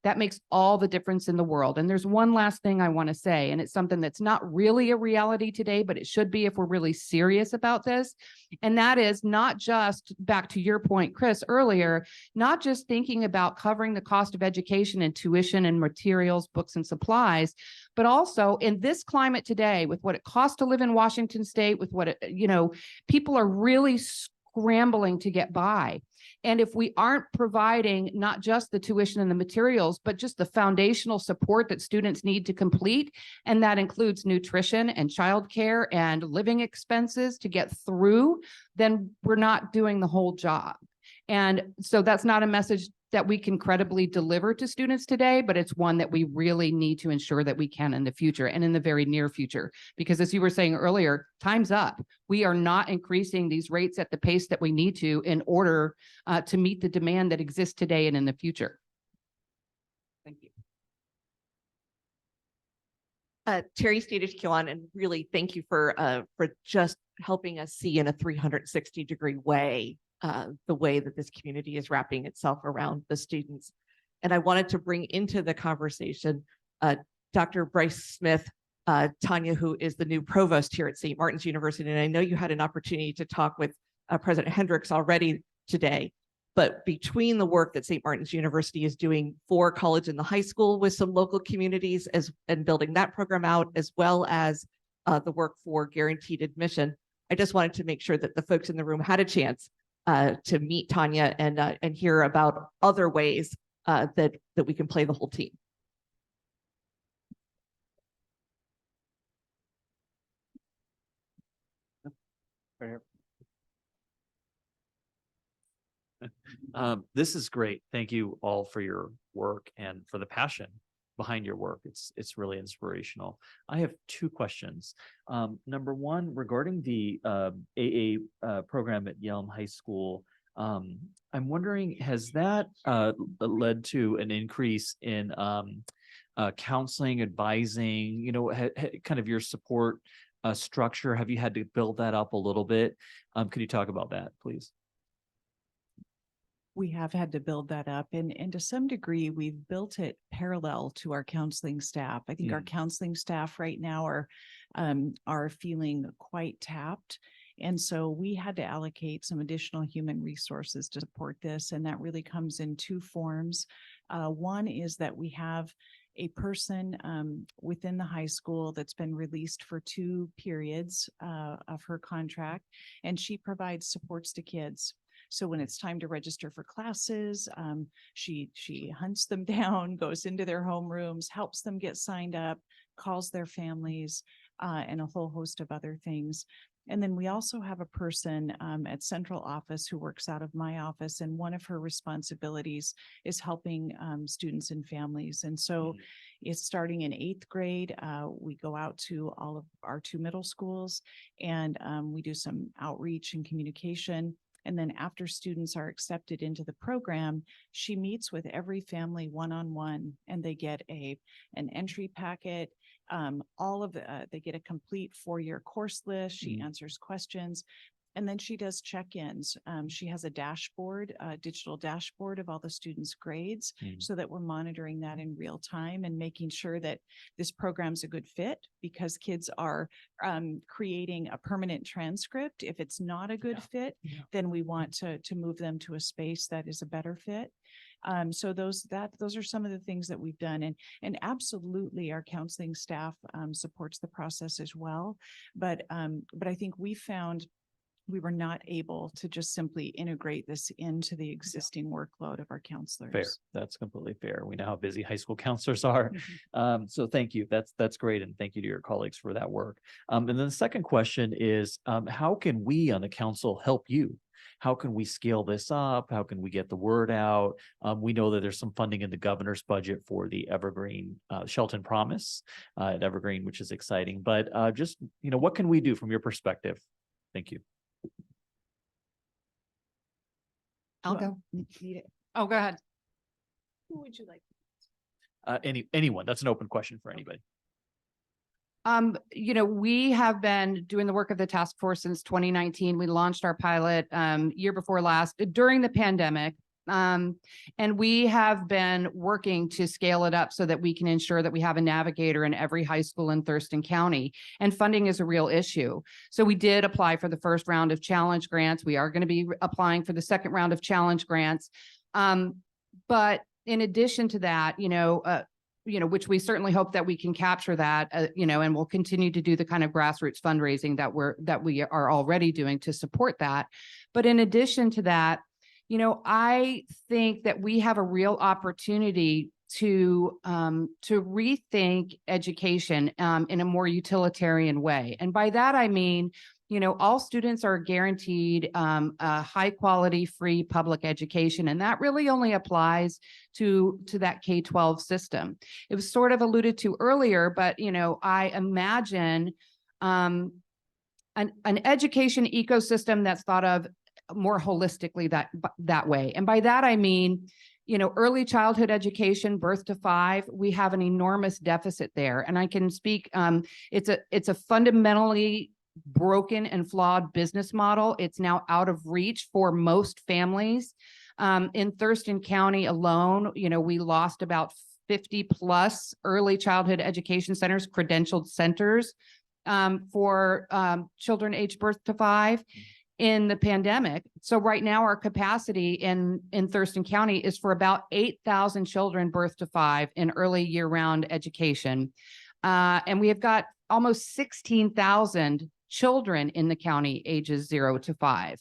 that makes all the difference in the world. And there's one last thing I want to say, and it's something that's not really a reality today, but it should be if we're really serious about this. And that is not just, back to your point, Chris, earlier, not just thinking about covering the cost of education and tuition and materials, books and supplies, but also in this climate today, with what it costs to live in Washington State, with what people are really scrambling to get by. And if we aren't providing not just the tuition and the materials, but just the foundational support that students need to complete, and that includes nutrition and childcare and living expenses to get through, then we're not doing the whole job. And so that's not a message that we can credibly deliver to students today, but it's one that we really need to ensure that we can in the future and in the very near future. Because as you were saying earlier, time's up. We are not increasing these rates at the pace that we need to in order to meet the demand that exists today and in the future. Thank you. Terry Stadish-Kilan, and really thank you for just helping us see in a 360-degree way the way that this community is wrapping itself around the students. And I wanted to bring into the conversation Dr. Bryce Smith, Tanya, who is the new provost here at St. Martin's University. And I know you had an opportunity to talk with President Hendricks already today, but between the work that St. Martin's University is doing for college and the high school with some local communities and building that program out, as well as the work for guaranteed admission, I just wanted to make sure that the folks in the room had a chance to meet Tanya and hear about other ways that we can play the whole team. This is great. Thank you all for your work and for the passion behind your work. It's really inspirational. I have 2 questions. Number one, regarding the AA program at Yelm High School, I'm wondering, has that led to an increase in counseling, advising, kind of your support structure? Have you had to build that up a little bit? Could you talk about that, please? We have had to build that up, and to some degree, we've built it parallel to our counseling staff. I think our counseling staff right now are feeling quite tapped. And so we had to allocate some additional human resources to support this. And that really comes in 2 forms. One is that we have a person within the high school that's been released for 2 periods of her contract, and she provides supports to kids. So when it's time to register for classes, she hunts them down, goes into their homerooms, helps them get signed up, calls their families, and a whole host of other things. And then we also have a person at central office who works out of my office, and one of her responsibilities is helping students and families. And so it's starting in 8th grade. We go out to all of our 2 middle schools, and we do some outreach and communication. And then after students are accepted into the program, she meets with every family one-on-one, and they get an entry packet. They get a complete 4-year course list. She answers questions. And then she does check-ins. She has a dashboard, a digital dashboard of all the students' grades so that we're monitoring that in real time and making sure that this program's a good fit because kids are creating a permanent transcript. If it's not a good fit, then we want to move them to a space that is a better fit. So those are some of the things that we've done, and absolutely our counseling staff supports the process as well. But I think we found we were not able to just simply integrate this into the existing workload of our counselors. Fair. That's completely fair. We know how busy high school counselors are. So thank you. That's great. And thank you to your colleagues for that work. And then the second question is, how can we on the council help you? How can we scale this up? How can we get the word out? We know that there's some funding in the governor's budget for the Evergreen Shelton Promise at Evergreen, which is exciting. But just, what can we do from your perspective? Thank you. I'll go. Oh, go ahead. Who would you like? Anyone. That's an open question for anybody. We have been doing the work of the task force since 2019. We launched our pilot year before last during the pandemic. And we have been working to scale it up so that we can ensure that we have a navigator in every high school in Thurston County. And funding is a real issue. So we did apply for the first round of challenge grants. We are going to be applying for the second round of challenge grants. But in addition to that, which we certainly hope that we can capture that, and we'll continue to do the kind of grassroots fundraising that we are already doing to support that. But in addition to that, I think that we have a real opportunity to rethink education in a more utilitarian way. And by that, I mean, all students are guaranteed a high quality, free public education. And that really only applies to that K-12 system. It was sort of alluded to earlier, but, I imagine an education ecosystem that's thought of more holistically that way. And by that, I mean, early childhood education, birth to 5, we have an enormous deficit there. And I can speak, it's a fundamentally broken and flawed business model. It's now out of reach for most families. In Thurston County alone, we lost about 50 plus early childhood education centers, credentialed centers for children aged birth to 5. In the pandemic. So right now our capacity in Thurston County is for about 8,000 children birth to 5 in early year-round education. And we have got almost 16,000 children in the county ages 0 to 5.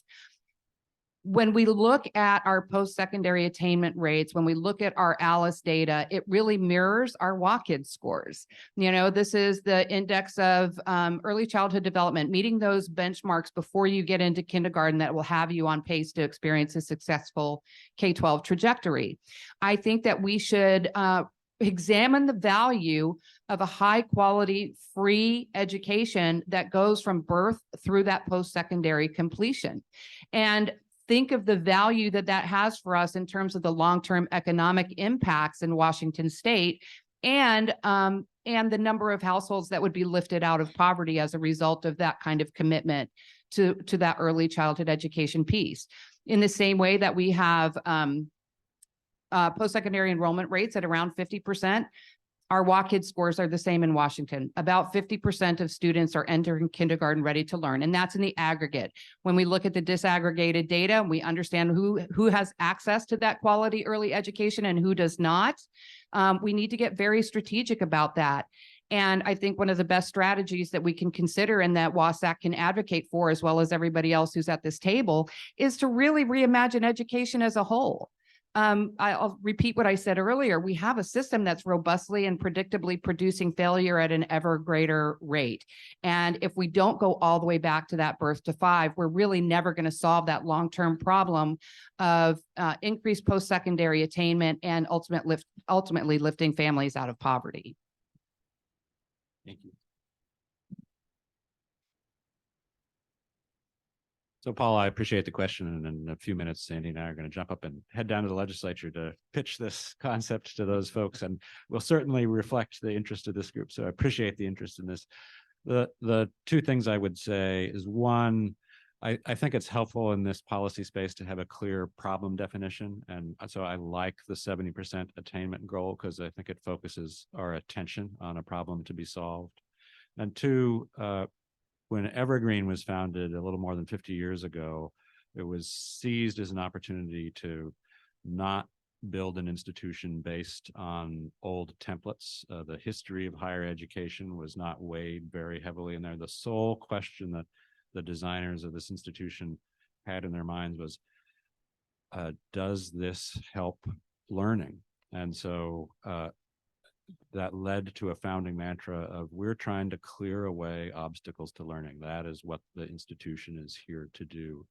When we look at our post-secondary attainment rates, when we look at our ALICE data, it really mirrors our WSAC scores. This is the index of early childhood development, meeting those benchmarks before you get into kindergarten that will have you on pace to experience a successful K-12 trajectory. I think that we should examine the value of a high quality free education that goes from birth through that post-secondary completion. And think of the value that has for us in terms of the long-term economic impacts in Washington State and the number of households that would be lifted out of poverty as a result of that kind of commitment to that early childhood education piece. In the same way that we have post-secondary enrollment rates at around 50%, our WSAC scores are the same in Washington. About 50% of students are entering kindergarten ready to learn, and that's in the aggregate. When we look at the disaggregated data, we understand who has access to that quality early education and who does not. We need to get very strategic about that. And I think one of the best strategies that we can consider and that WSAC can advocate for, as well as everybody else who's at this table, is to really reimagine education as a whole. I'll repeat what I said earlier. We have a system that's robustly and predictably producing failure at an ever greater rate. And if we don't go all the way back to that birth to 5, we're really never going to solve that long-term problem of increased post-secondary attainment and ultimately lifting families out of poverty. Thank you. So Paul, I appreciate the question. And in a few minutes, Sandy and I are going to jump up and head down to the legislature to pitch this concept to those folks. And we'll certainly reflect the interest of this group. So I appreciate the interest in this. The two things I would say is, one, I think it's helpful in this policy space to have a clear problem definition. And so I like the 70% attainment goal because I think it focuses our attention on a problem to be solved. And two, when Evergreen was founded a little more than 50 years ago, it was seized as an opportunity to not build an institution based on old templates. The history of higher education was not weighed very heavily in there. The sole question that the designers of this institution had in their minds was, does this help learning? And so that led to a founding mantra of we're trying to clear away obstacles to learning. That is what the institution is here to do.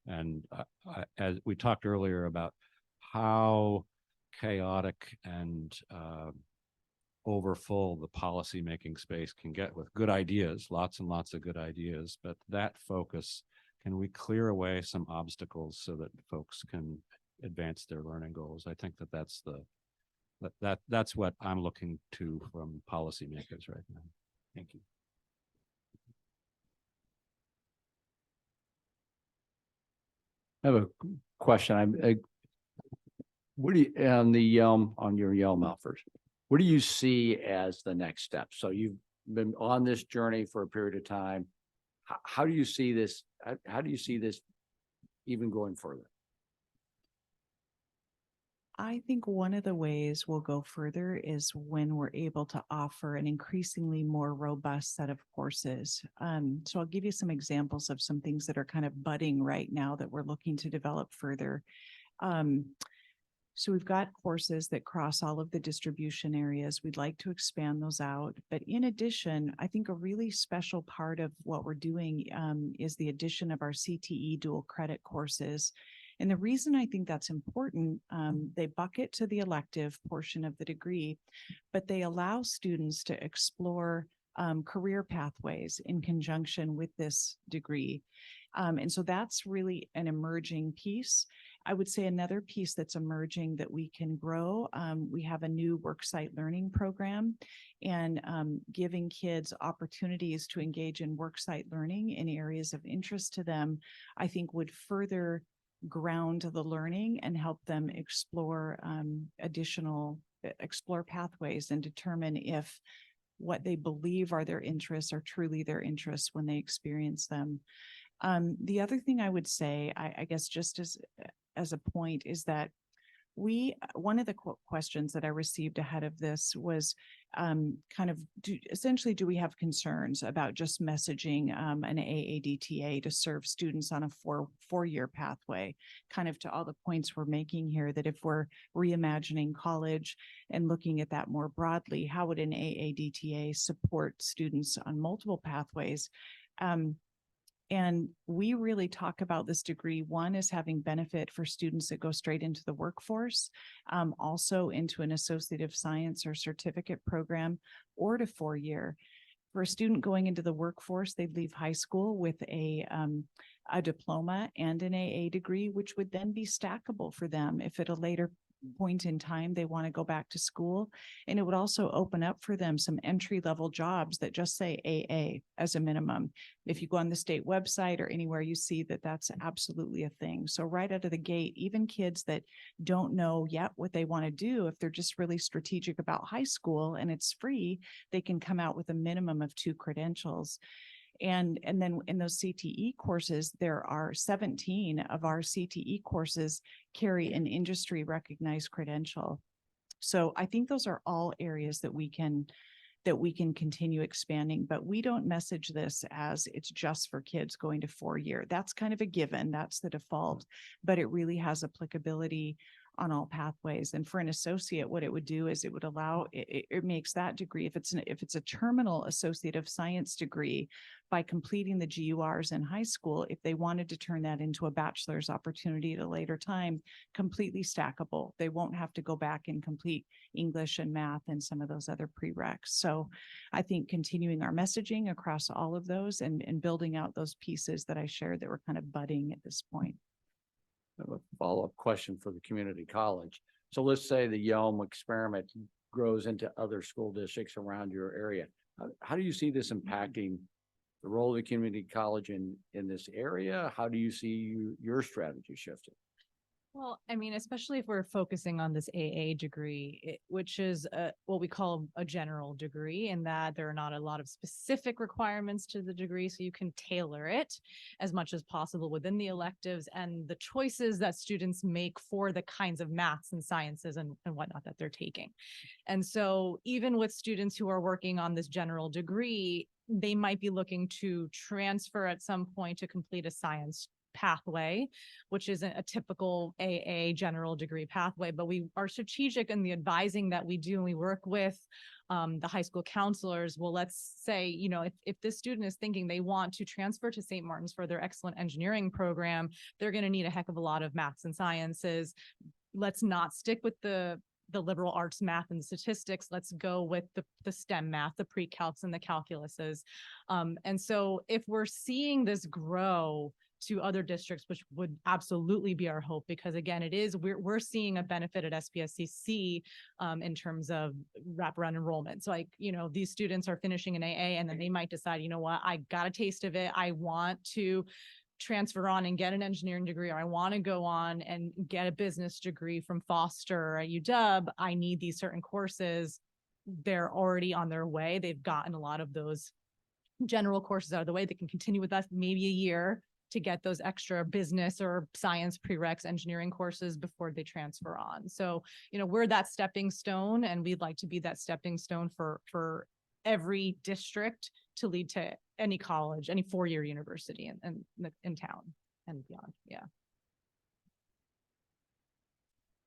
And as we talked earlier about how chaotic and overfull the policymaking space can get with good ideas, lots and lots of good ideas, but that focus, can we clear away some obstacles so that folks can advance their learning goals? I think that that's what I'm looking to from policymakers right now. Thank you. I have a question. What do you, on the Yelm, on your Yelm offers, what do you see as the next step? So you've been on this journey for a period of time. How do you see this? How do you see this even going further? I think one of the ways we'll go further is when we're able to offer an increasingly more robust set of courses. So I'll give you some examples of some things that are kind of budding right now that we're looking to develop further. So we've got courses that cross all of the distribution areas. We'd like to expand those out. But in addition, I think a really special part of what we're doing is the addition of our CTE dual credit courses. And the reason I think that's important, they bucket to the elective portion of the degree, but they allow students to explore career pathways in conjunction with this degree. And so that's really an emerging piece. I would say another piece that's emerging that we can grow, we have a new worksite learning program, and giving kids opportunities to engage in worksite learning in areas of interest to them, I think would further ground the learning and help them explore explore pathways and determine if what they believe are their interests are truly their interests when they experience them. The other thing I would say, I guess just as a point, is that one of the questions that I received ahead of this was essentially, do we have concerns about just messaging an AADTA to serve students on a four-year pathway, kind of to all the points we're making here, that if we're reimagining college and looking at that more broadly, how would an AADTA support students on multiple pathways? And we really talk about this degree, one, is having benefit for students that go straight into the workforce, also into an associate of science or certificate program, or to four-year. For a student going into the workforce, they'd leave high school with a diploma and an AA degree, which would then be stackable for them if at a later point in time they want to go back to school. And it would also open up for them some entry-level jobs that just say AA as a minimum. If you go on the state website or anywhere, you see that that's absolutely a thing. So right out of the gate, even kids that don't know yet what they want to do, if they're just really strategic about high school and it's free, they can come out with a minimum of 2 credentials. And then in those CTE courses, there are 17 of our CTE courses carry an industry recognized credential. So I think those are all areas that we can continue expanding, but we don't message this as it's just for kids going to four-year. That's kind of a given, that's the default, but it really has applicability on all pathways. And for an associate, what it would do is it would allow, it makes that degree, if it's a terminal associate of science degree, by completing the GURs in high school, if they wanted to turn that into a bachelor's opportunity at a later time, completely stackable. They won't have to go back and complete English and math and some of those other prereqs. So I think continuing our messaging across all of those and building out those pieces that I shared that were kind of budding at this point. I have a follow-up question for the community college. So let's say the Yelm experiment grows into other school districts around your area. How do you see this impacting the role of the community college in this area? How do you see your strategy shifting? Well, I mean, especially if we're focusing on this AA degree, which is what we call a general degree, in that there are not a lot of specific requirements to the degree, so you can tailor it as much as possible within the electives and the choices that students make for the kinds of maths and sciences and whatnot that they're taking. And so even with students who are working on this general degree, they might be looking to transfer at some point to complete a science pathway, which isn't a typical AA general degree pathway, but we are strategic in the advising that we do, and we work with the high school counselors. Well, let's say, you know, if this student is thinking they want to transfer to St. Martin's for their excellent engineering program, they're going to need a heck of a lot of maths and sciences. Let's not stick with the liberal arts math and statistics. Let's go with the STEM math, the pre-calcs and the calculuses. And so if we're seeing this grow to other districts, which would absolutely be our hope, because again, we're seeing a benefit at SPSCC in terms of wraparound enrollment. So like, you know, these students are finishing an AA and then they might decide, you know what, I got a taste of it. I want to transfer on and get an engineering degree, or I want to go on and get a business degree from Foster or UW. I need these certain courses. They're already on their way. They've gotten a lot of those general courses out of the way. They can continue with us maybe a year to get those extra business or science prereqs engineering courses before they transfer on. So, you know, we're that stepping stone, and we'd like to be that stepping stone for every district to lead to any college, any four-year university in town and beyond. Yeah.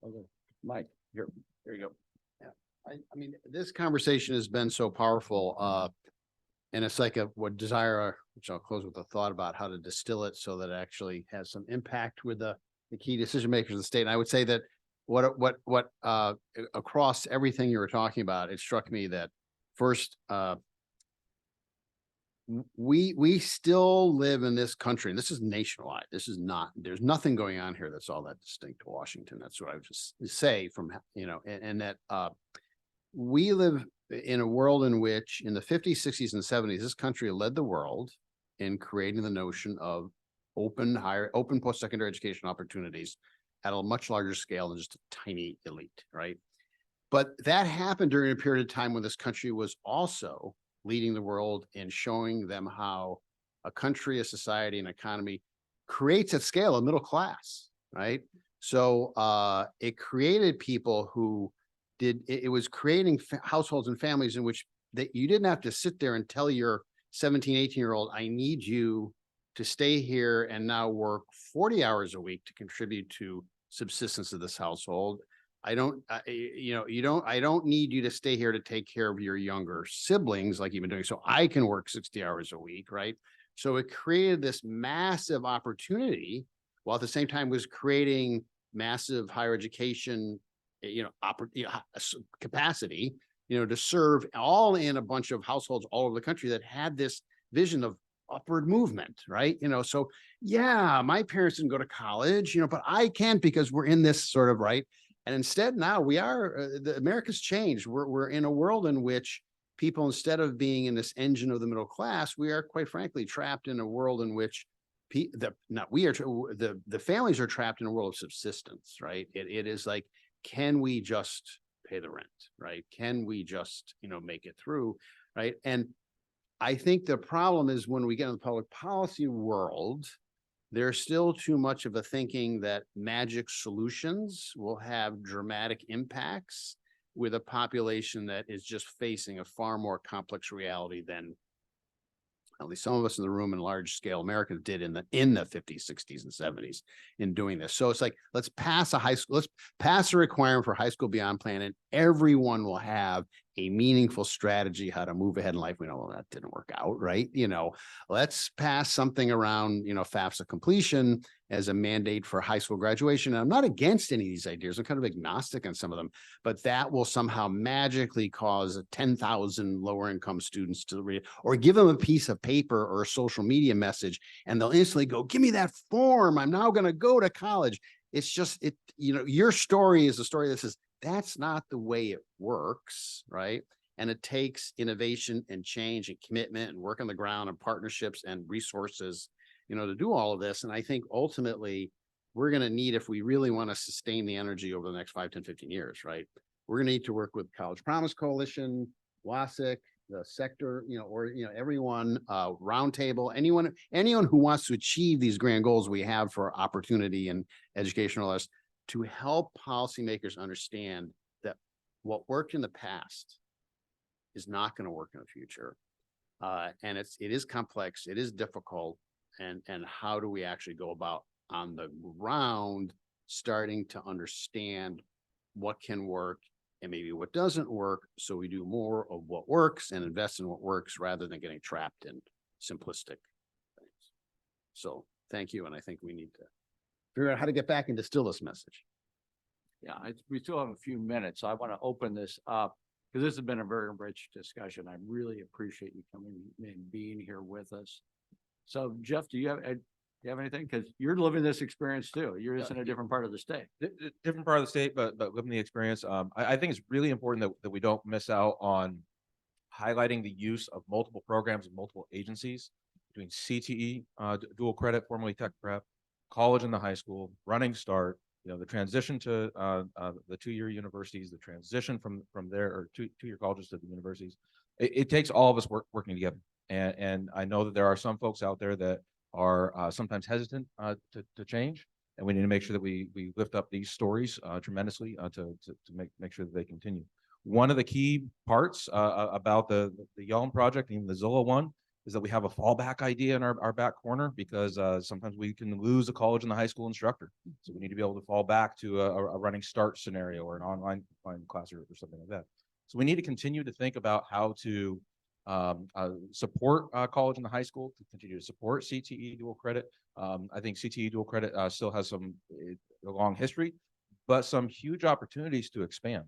Okay, Mike, here you go. Yeah, I mean, this conversation has been so powerful. And it's like what desire, which I'll close with a thought about how to distill it so that it actually has some impact with the key decision makers of the state. And I would say that what across everything you were talking about, it struck me that first, we still live in this country, and this is nationwide. This is not, there's nothing going on here that's all that distinct to Washington. That's what I would just say from, you know, and that we live in a world in which in the 50s, 60s, and 70s, this country led the world in creating the notion of open post-secondary education opportunities at a much larger scale than just a tiny elite, right? But that happened during a period of time when this country was also leading the world in showing them how a country, a society, an economy creates at scale a middle class, right? So it created people who it was creating households and families in which you didn't have to sit there and tell your 17, 18-year-old, I need you to stay here and now work 40 hours a week to contribute to subsistence of this household. I don't need you to stay here to take care of your younger siblings like you've been doing. So I can work 60 hours a week, right? So it created this massive opportunity while at the same time was creating massive higher education capacity, to serve all in a bunch of households all over the country that had this vision of upward movement, right? So yeah, my parents didn't go to college, but I can't because we're in this sort of right. And instead now America's changed. We're in a world in which people, instead of being in this engine of the middle class, we are quite frankly trapped in a world in which the families are trapped in a world of subsistence, right? It is like, can we just pay the rent, right? Can we just, make it through, right? And I think the problem is when we get in the public policy world, there's still too much of a thinking that magic solutions will have dramatic impacts with a population that is just facing a far more complex reality than at least some of us in the room in large scale Americans did in the 50s, 60s, and 70s in doing this. So it's like, let's pass a requirement for high school beyond plan, and everyone will have a meaningful strategy how to move ahead in life. We know, well, that didn't work out, right? Let's pass something around, FAFSA completion as a mandate for high school graduation. And I'm not against any of these ideas. I'm kind of agnostic on some of them, but that will somehow magically cause 10,000 lower income students to read, or give them a piece of paper or a social media message, and they'll instantly go, give me that form. I'm now going to go to college. It's just, your story is a story that says, that's not the way it works, right? And it takes innovation and change and commitment and work on the ground and partnerships and resources, to do all of this. And I think ultimately we're going to need, if we really want to sustain the energy over the next 5, 10, 15 years, right? We're going to need to work with College Promise Coalition, WSAC, the sector, everyone, roundtable, anyone who wants to achieve these grand goals we have for opportunity and educational to help policymakers understand that what worked in the past is not going to work in the future. And it is complex, it is difficult. And how do we actually go about on the ground starting to understand what can work and maybe what doesn't work, so we do more of what works and invest in what works rather than getting trapped in simplistic things. So thank you. And I think we need to figure out how to get back and distill this message. Yeah, we still have a few minutes. I want to open this up because this has been a very rich discussion. I really appreciate you coming and being here with us. So Jeff, do you have anything? Because you're living this experience too. You're just in a different part of the state. Different part of the state, but living the experience. I think it's really important that we don't miss out on highlighting the use of multiple programs and multiple agencies between CTE, dual credit, formerly tech prep, college and the high school, running start, the transition to the 2-year universities, the transition from there, or two-year colleges to the universities. It takes all of us working together. And I know that there are some folks out there that are sometimes hesitant to change, and we need to make sure that we lift up these stories tremendously to make sure that they continue. One of the key parts about the Yelm project, and even the Zillow one, is that we have a fallback idea in our back corner, because sometimes we can lose a college and the high school instructor. So we need to be able to fall back to a running start scenario or an online class or something like that. So we need to continue to think about how to support college and the high school, to continue to support CTE dual credit. I think CTE dual credit still has a long history, but some huge opportunities to expand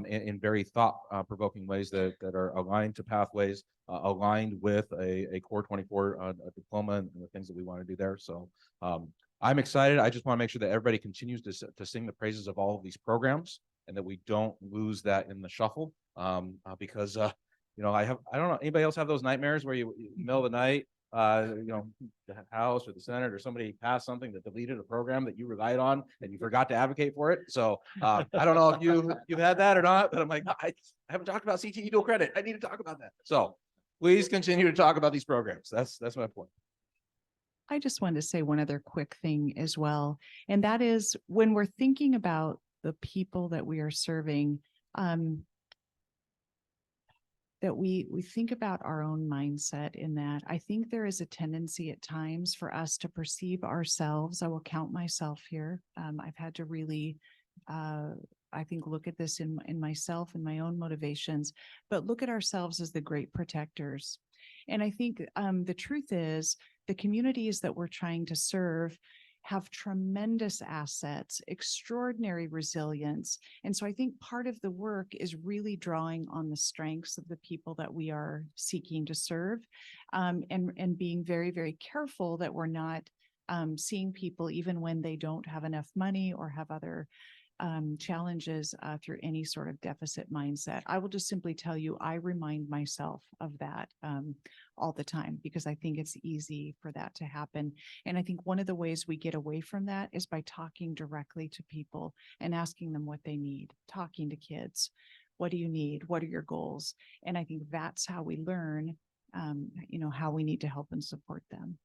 in very thought-provoking ways that are aligned to pathways, aligned with a Core 24 diploma and the things that we want to do there. So I'm excited. I just want to make sure that everybody continues to sing the praises of all of these programs, and that we don't lose that in the shuffle, because I don't know, anybody else have those nightmares where you middle of the night, the House or the Senate or somebody passed something that deleted a program that you relied on and you forgot to advocate for it. So I don't know if you've had that or not, but I'm like, I haven't talked about CTE dual credit. I need to talk about that. So please continue to talk about these programs. That's my point. I just wanted to say one other quick thing as well. And that is, when we're thinking about the people that we are serving, that we think about our own mindset in that. I think there is a tendency at times for us to perceive ourselves. I will count myself here. I've had to really, I think, look at this in myself and my own motivations, but look at ourselves as the great protectors. And I think the truth is, the communities that we're trying to serve have tremendous assets, extraordinary resilience. And so I think part of the work is really drawing on the strengths of the people that we are seeking to serve, and being very, very careful that we're not seeing people, even when they don't have enough money or have other challenges, through any sort of deficit mindset. I will just simply tell you, I remind myself of that all the time, because I think it's easy for that to happen. And I think one of the ways we get away from that is by talking directly to people and asking them what they need, talking to kids. What do you need? What are your goals? And I think that's how we learn, how we need to help and support them.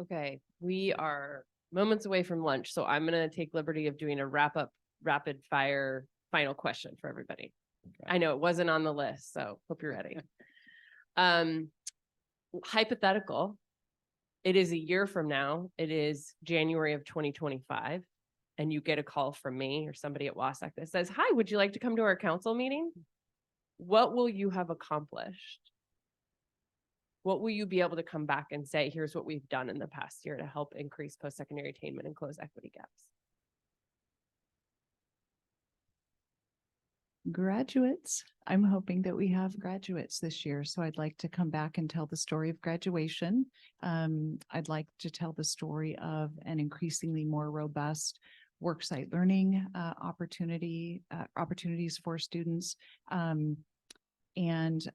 Okay, we are moments away from lunch, so I'm going to take liberty of doing a wrap-up rapid fire final question for everybody. Okay. I know it wasn't on the list, so hope you're ready. Hypothetical, it is a year from now, it is January of 2025, and you get a call from me or somebody at WSAC that says, "Hi, would you like to come to our council meeting?" What will you have accomplished? What will you be able to come back and say, here's what we've done in the past year to help increase post-secondary attainment and close equity gaps? Graduates. I'm hoping that we have graduates this year. So I'd like to come back and tell the story of graduation. I'd like to tell the story of an increasingly more robust worksite learning opportunities for students. And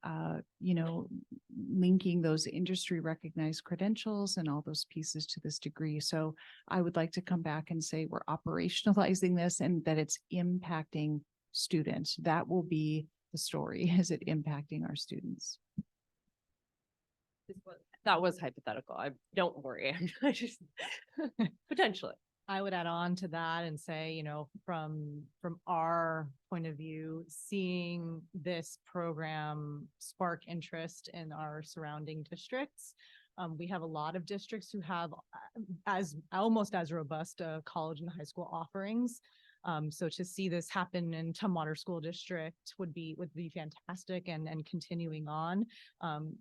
linking those industry recognized credentials and all those pieces to this degree. So I would like to come back and say we're operationalizing this and that it's impacting students. That will be the story. Is it impacting our students? That was hypothetical. Don't worry. I just potentially. I would add on to that and say, from our point of view, seeing this program spark interest in our surrounding districts. We have a lot of districts who have almost as robust college and high school offerings. So to see this happen in Tumwater School District would be fantastic and continuing on. I'm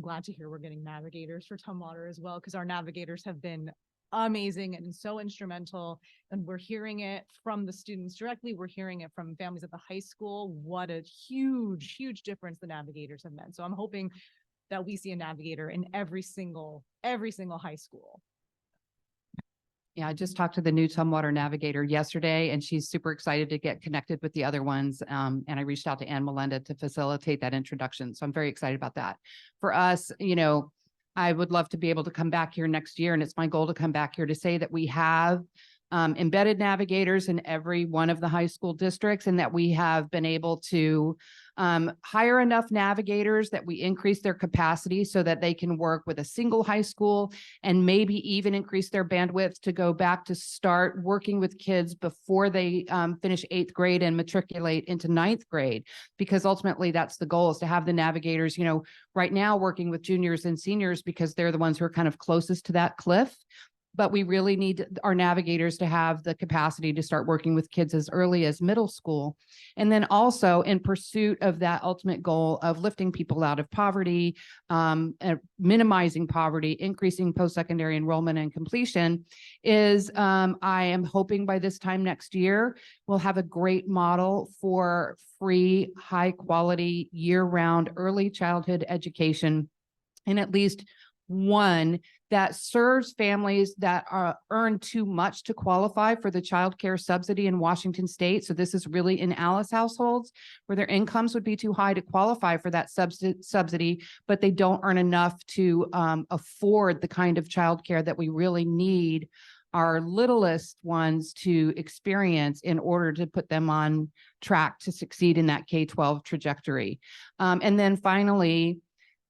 glad to hear we're getting navigators for Tumwater as well, because our navigators have been amazing and so instrumental, and we're hearing it from the students directly. We're hearing it from families at the high school. What a huge difference the navigators have meant. So I'm hoping that we see a navigator in every single high school. Yeah, I just talked to the new Tumwater navigator yesterday, and she's super excited to get connected with the other ones. And I reached out to Ann Melinda to facilitate that introduction. So I'm very excited about that. For us, I would love to be able to come back here next year, and it's my goal to come back here to say that we have embedded navigators in every one of the high school districts, and that we have been able to hire enough navigators that we increase their capacity so that they can work with a single high school and maybe even increase their bandwidth to go back to start working with kids before they finish 8th grade and matriculate into 9th grade, because ultimately that's the goal, is to have the navigators, right now working with juniors and seniors because they're the ones who are kind of closest to that cliff. But we really need our navigators to have the capacity to start working with kids as early as middle school. And then also in pursuit of that ultimate goal of lifting people out of poverty, minimizing poverty, increasing post-secondary enrollment and completion, is I am hoping by this time next year, we'll have a great model for free, high quality, year-round early childhood education in at least one that serves families that earn too much to qualify for the child care subsidy in Washington State. So this is really in Alice households where their incomes would be too high to qualify for that subsidy, but they don't earn enough to afford the kind of child care that we really need our littlest ones to experience in order to put them on track to succeed in that K-12 trajectory. And then finally,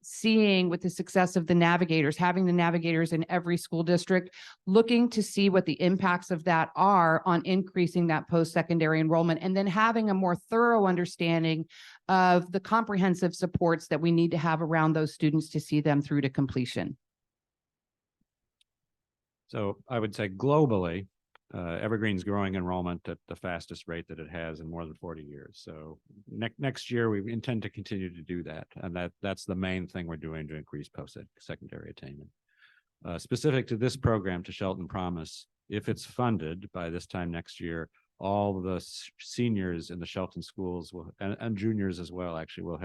seeing with the success of the navigators, having the navigators in every school district, looking to see what the impacts of that are on increasing that post-secondary enrollment, and then having a more thorough understanding of the comprehensive supports that we need to have around those students to see them through to completion. So I would say globally, Evergreen's growing enrollment at the fastest rate that it has in more than 40 years. So next year, we intend to continue to do that. And that's the main thing we're doing to increase post-secondary attainment. Specific to this program, to Shelton Promise, if it's funded by this time next year, all the seniors in the Shelton schools will, and juniors as well, actually, will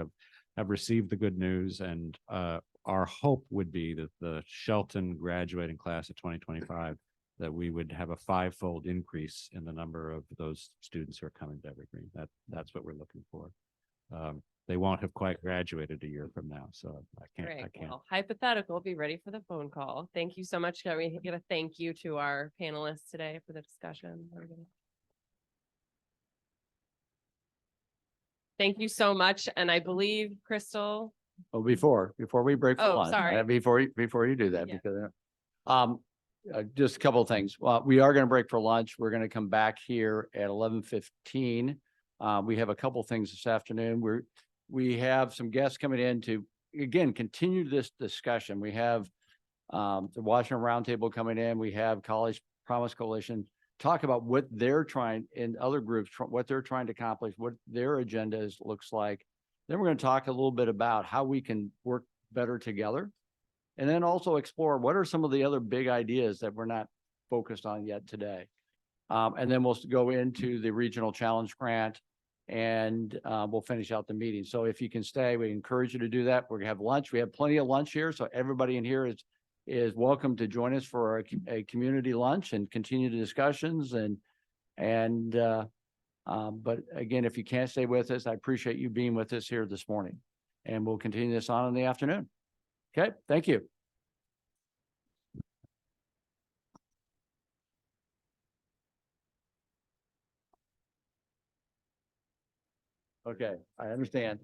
have received the good news. And our hope would be that the Shelton graduating class of 2025, that we would have a 5-fold increase in the number of those students who are coming to Evergreen. That's what we're looking for. They won't have quite graduated a year from now, so I can't. Well, hypothetical, be ready for the phone call. Thank you so much. Can we give a thank you to our panelists today for the discussion? Thank you so much. And I believe Crystal. Well, before we break for lunch, sorry. before you do that, Yeah. because just a couple of things. We are going to break for lunch. We're going to come back here at 11:15. We have a couple things this afternoon. We have some guests coming in to, again, continue this discussion. We have the Washington Roundtable coming in. We have College Promise Coalition talk about what they're trying, in other groups, what they're trying to accomplish, what their agenda looks like. Then we're going to talk a little bit about how we can work better together. And then also explore what are some of the other big ideas that we're not focused on yet today. And then we'll go into the Regional Challenge Grant, and we'll finish out the meeting. So if you can stay, we encourage you to do that. We're gonna have lunch. We have plenty of lunch here. So everybody in here is welcome to join us for a community lunch and continue the discussions. And And, but again, if you can't stay with us, I appreciate you being with us here this morning. And we'll continue this on in the afternoon. Okay, thank you. Okay, I understand.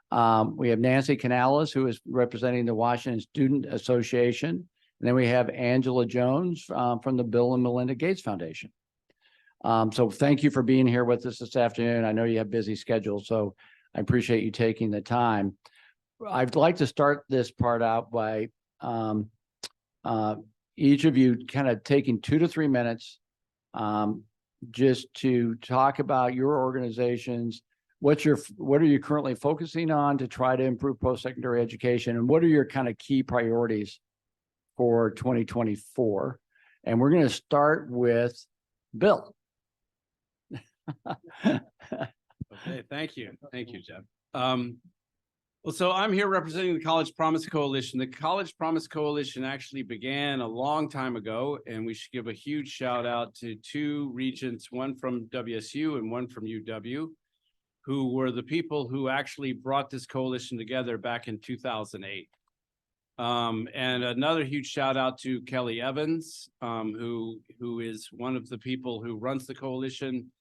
We have Nancy Canales, who is representing the Washington Student Association. And then we have Angela Jones from the Bill and Melinda Gates Foundation. So thank you for being here with us this afternoon. I know you have busy schedules, so I appreciate you taking the time. I'd like to start this part out by each of you kind of taking 2 to 3 minutes just to talk about your organizations. What are you currently focusing on to try to improve post-secondary education? And what are your kind of key priorities for 2024? And we're going to start with Bill. Okay, thank you. Thank you, Jeff. Well, so I'm here representing the College Promise Coalition. The College Promise Coalition actually began a long time ago, and we should give a huge shout out to 2 regents, one from WSU and one from UW, who were the people who actually brought this coalition together back in 2008. And another huge shout out to Kelly Evans, who is one of the people who runs the coalition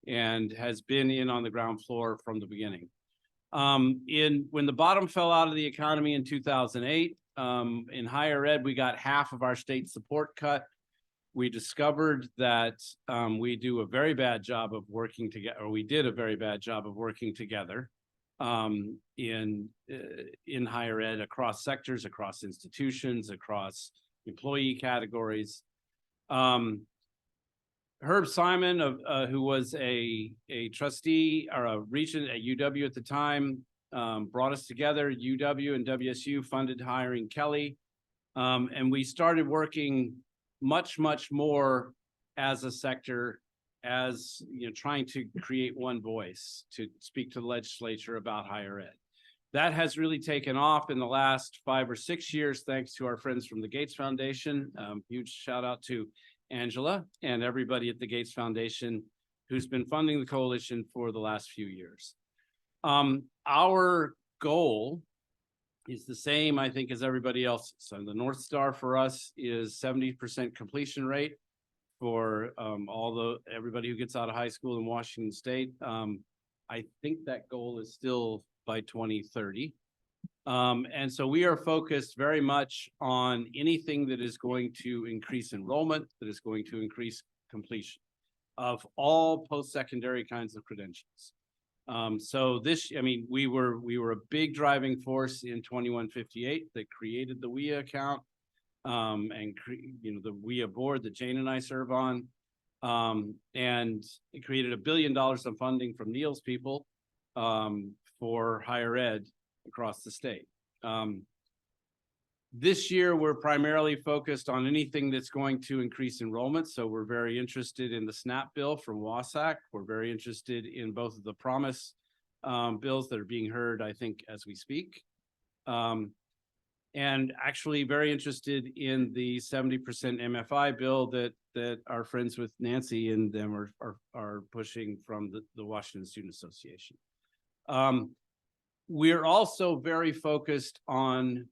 and has been in on the ground floor from the beginning. When the bottom fell out of the economy in 2008, in higher ed, we got half of our state support cut. We discovered that we do a very bad job of working together, or we did a very bad job of working together in higher ed across sectors, across institutions, across employee categories. Herb Simon, who was a trustee or a regent at UW at the time, brought us together. UW and WSU funded hiring Kelly, and we started working much more as a sector, as trying to create one voice to speak to the legislature about higher ed. That has really taken off in the last 5 or 6 years, thanks to our friends from the Gates Foundation. Huge shout out to Angela and everybody at the Gates Foundation who's been funding the coalition for the last few years. Our goal is the same, I think, as everybody else. So the North Star for us is 70% completion rate for everybody who gets out of high school in Washington State. I think that goal is still by 2030. And so we are focused very much on anything that is going to increase enrollment, that is going to increase completion of all post-secondary kinds of credentials. So we were a big driving force in 2158 that created the WIA account. and the WIA board that Jane and I serve on. And it created $1 billion of funding from Neil's people for higher ed across the state. This year, we're primarily focused on anything that's going to increase enrollment. So we're very interested in the SNAP bill from WSAC. We're very interested in both of the promise bills that are being heard, I think, as we speak. And actually very interested in the 70% MFI bill that our friends with Nancy and them are pushing from the Washington Student Association. We're also very focused on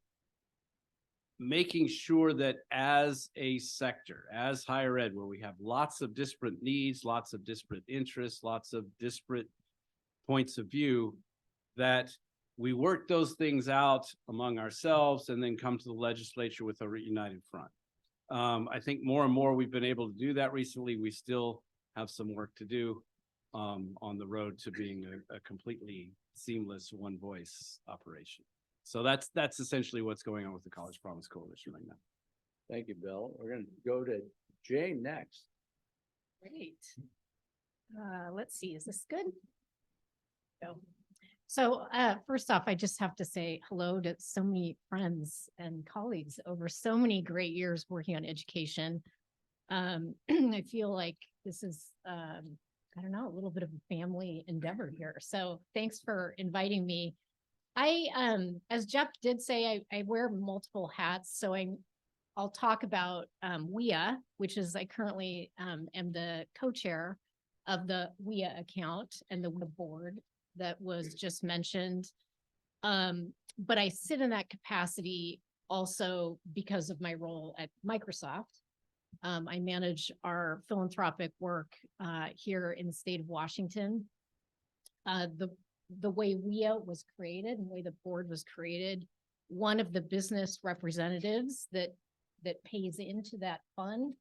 making sure that as a sector, as higher ed, where we have lots of disparate needs, lots of disparate interests, lots of disparate points of view, that we work those things out among ourselves and then come to the legislature with a united front. I think more and more we've been able to do that recently. We still have some work to do on the road to being a completely seamless one voice operation. So that's essentially what's going on with the College Promise Coalition right now. Thank you, Bill. We're going to go to Jane next. Great. Let's see, is this good? Go. So first off, I just have to say hello to so many friends and colleagues over so many great years working on education. I feel like this is, I don't know, a little bit of a family endeavor here. So thanks for inviting me. As Jeff did say, I wear multiple hats. So I'll talk about WIA, which is I currently am the co-chair of the WIA account and the WIA board that was just mentioned. But I sit in that capacity also because of my role at Microsoft. I manage our philanthropic work here in the state of Washington. The way WIA was created and the way the board was created, one of the business representatives that pays into that fund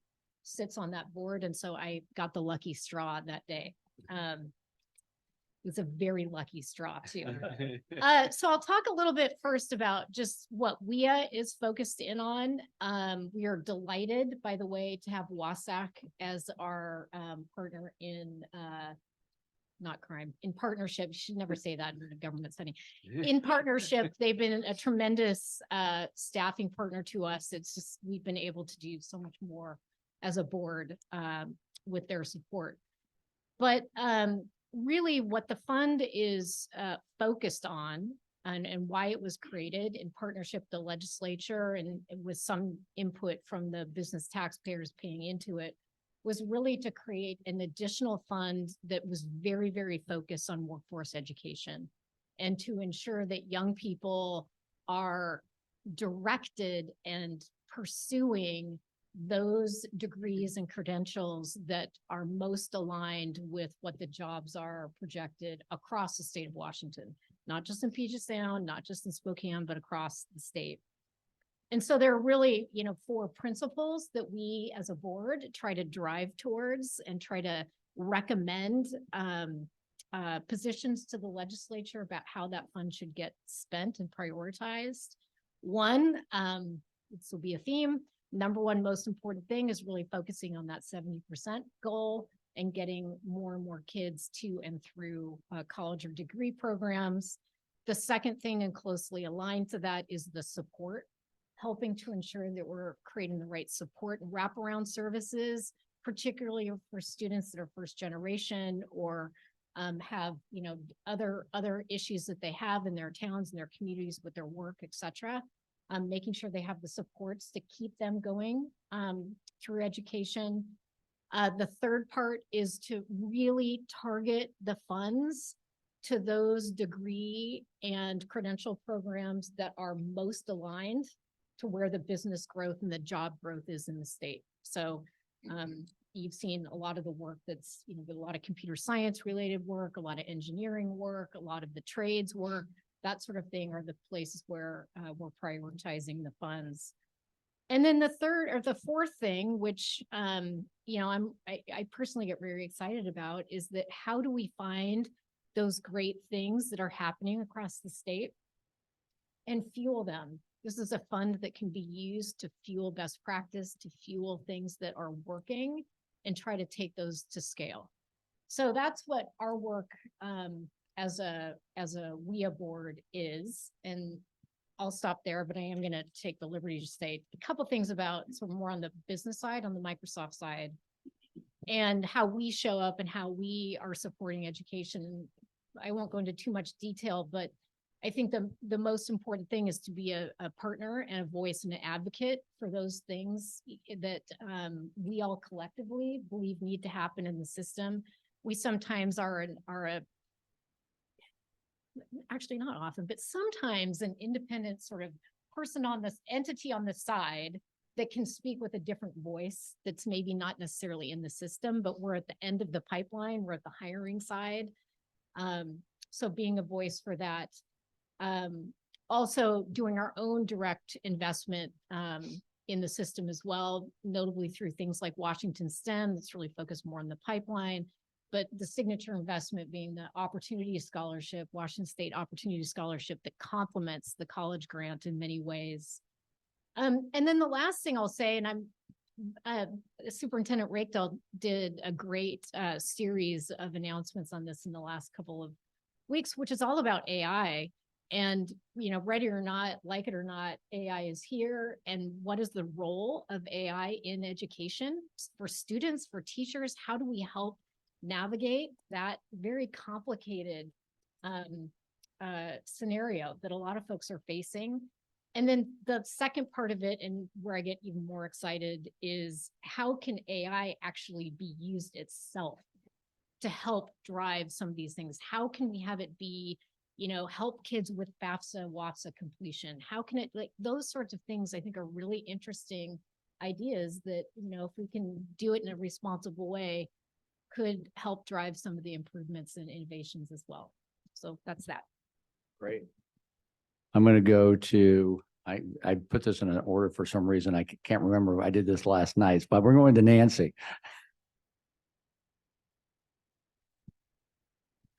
sits on that board. And so I got the lucky straw that day. It was a very lucky straw too. So I'll talk a little bit first about just what WIA is focused in on. We are delighted, by the way, to have WSAC as our partner in not crime, in partnership. You should never say that in a government setting. In partnership, they've been a tremendous staffing partner to us. It's just, we've been able to do so much more as a board with their support. But really what the fund is focused on and why it was created in partnership with the legislature and with some input from the business taxpayers paying into it, was really to create an additional fund that was very, very focused on workforce education and to ensure that young people are directed and pursuing those degrees and credentials that are most aligned with what the jobs are projected across the state of Washington, not just in Puget Sound, not just in Spokane, but across the state. And so there are really, 4 principles that we as a board try to drive towards and try to recommend positions to the legislature about how that fund should get spent and prioritized. One, this will be a theme. Number one most important thing is really focusing on that 70% goal and getting more and more kids to and through college or degree programs. The second thing, and closely aligned to that, is the support, helping to ensure that we're creating the right support and wraparound services, particularly for students that are first generation or have, other issues that they have in their towns and their communities with their work, et cetera. Making sure they have the supports to keep them going through education. The third part is to really target the funds to those degree and credential programs that are most aligned to where the business growth and the job growth is in the state. So you've seen a lot of the work that's, a lot of computer science related work, a lot of engineering work, a lot of the trades work, that sort of thing are the places where we're prioritizing the funds. And then the fourth thing, which, I personally get very excited about, is that how do we find those great things that are happening across the state and fuel them This is a fund that can be used to fuel best practice, to fuel things that are working and try to take those to scale. So that's what our work as a WIA board is. And I'll stop there, but I am going to take the liberty to say a couple things about sort of more on the business side, on the Microsoft side, and how we show up and how we are supporting education. I won't go into too much detail, but I think the most important thing is to be a partner and a voice and an advocate for those things that we all collectively believe need to happen in the system. We sometimes actually not often, but sometimes an independent sort of person on this entity on the side that can speak with a different voice that's maybe not necessarily in the system, but we're at the end of the pipeline, we're at the hiring side. So being a voice for that. Also doing our own direct investment in the system as well, notably through things like Washington STEM that's really focused more on the pipeline, but the signature investment being the Opportunity Scholarship, Washington State Opportunity Scholarship that complements the college grant in many ways. And then the last thing I'll say, and Superintendent Rakedale did a great series of announcements on this in the last couple of weeks, which is all about AI. And, you know, ready or not, like it or not, AI is here. And what is the role of AI in education for students, for teachers? How do we help navigate that very complicated scenario that a lot of folks are facing? And then the second part of it, and where I get even more excited, is how can AI actually be used itself to help drive some of these things? How can we have it be, you know, help kids with FAFSA, WAFSA completion? How can it, like, those sorts of things I think are really interesting ideas that, you know, if we can do it in a responsible way, could help drive some of the improvements and innovations as well. So that's that. Great. I'm going to go to, I put this in an order for some reason. I can't remember. I did this last night, but we're going to Nancy.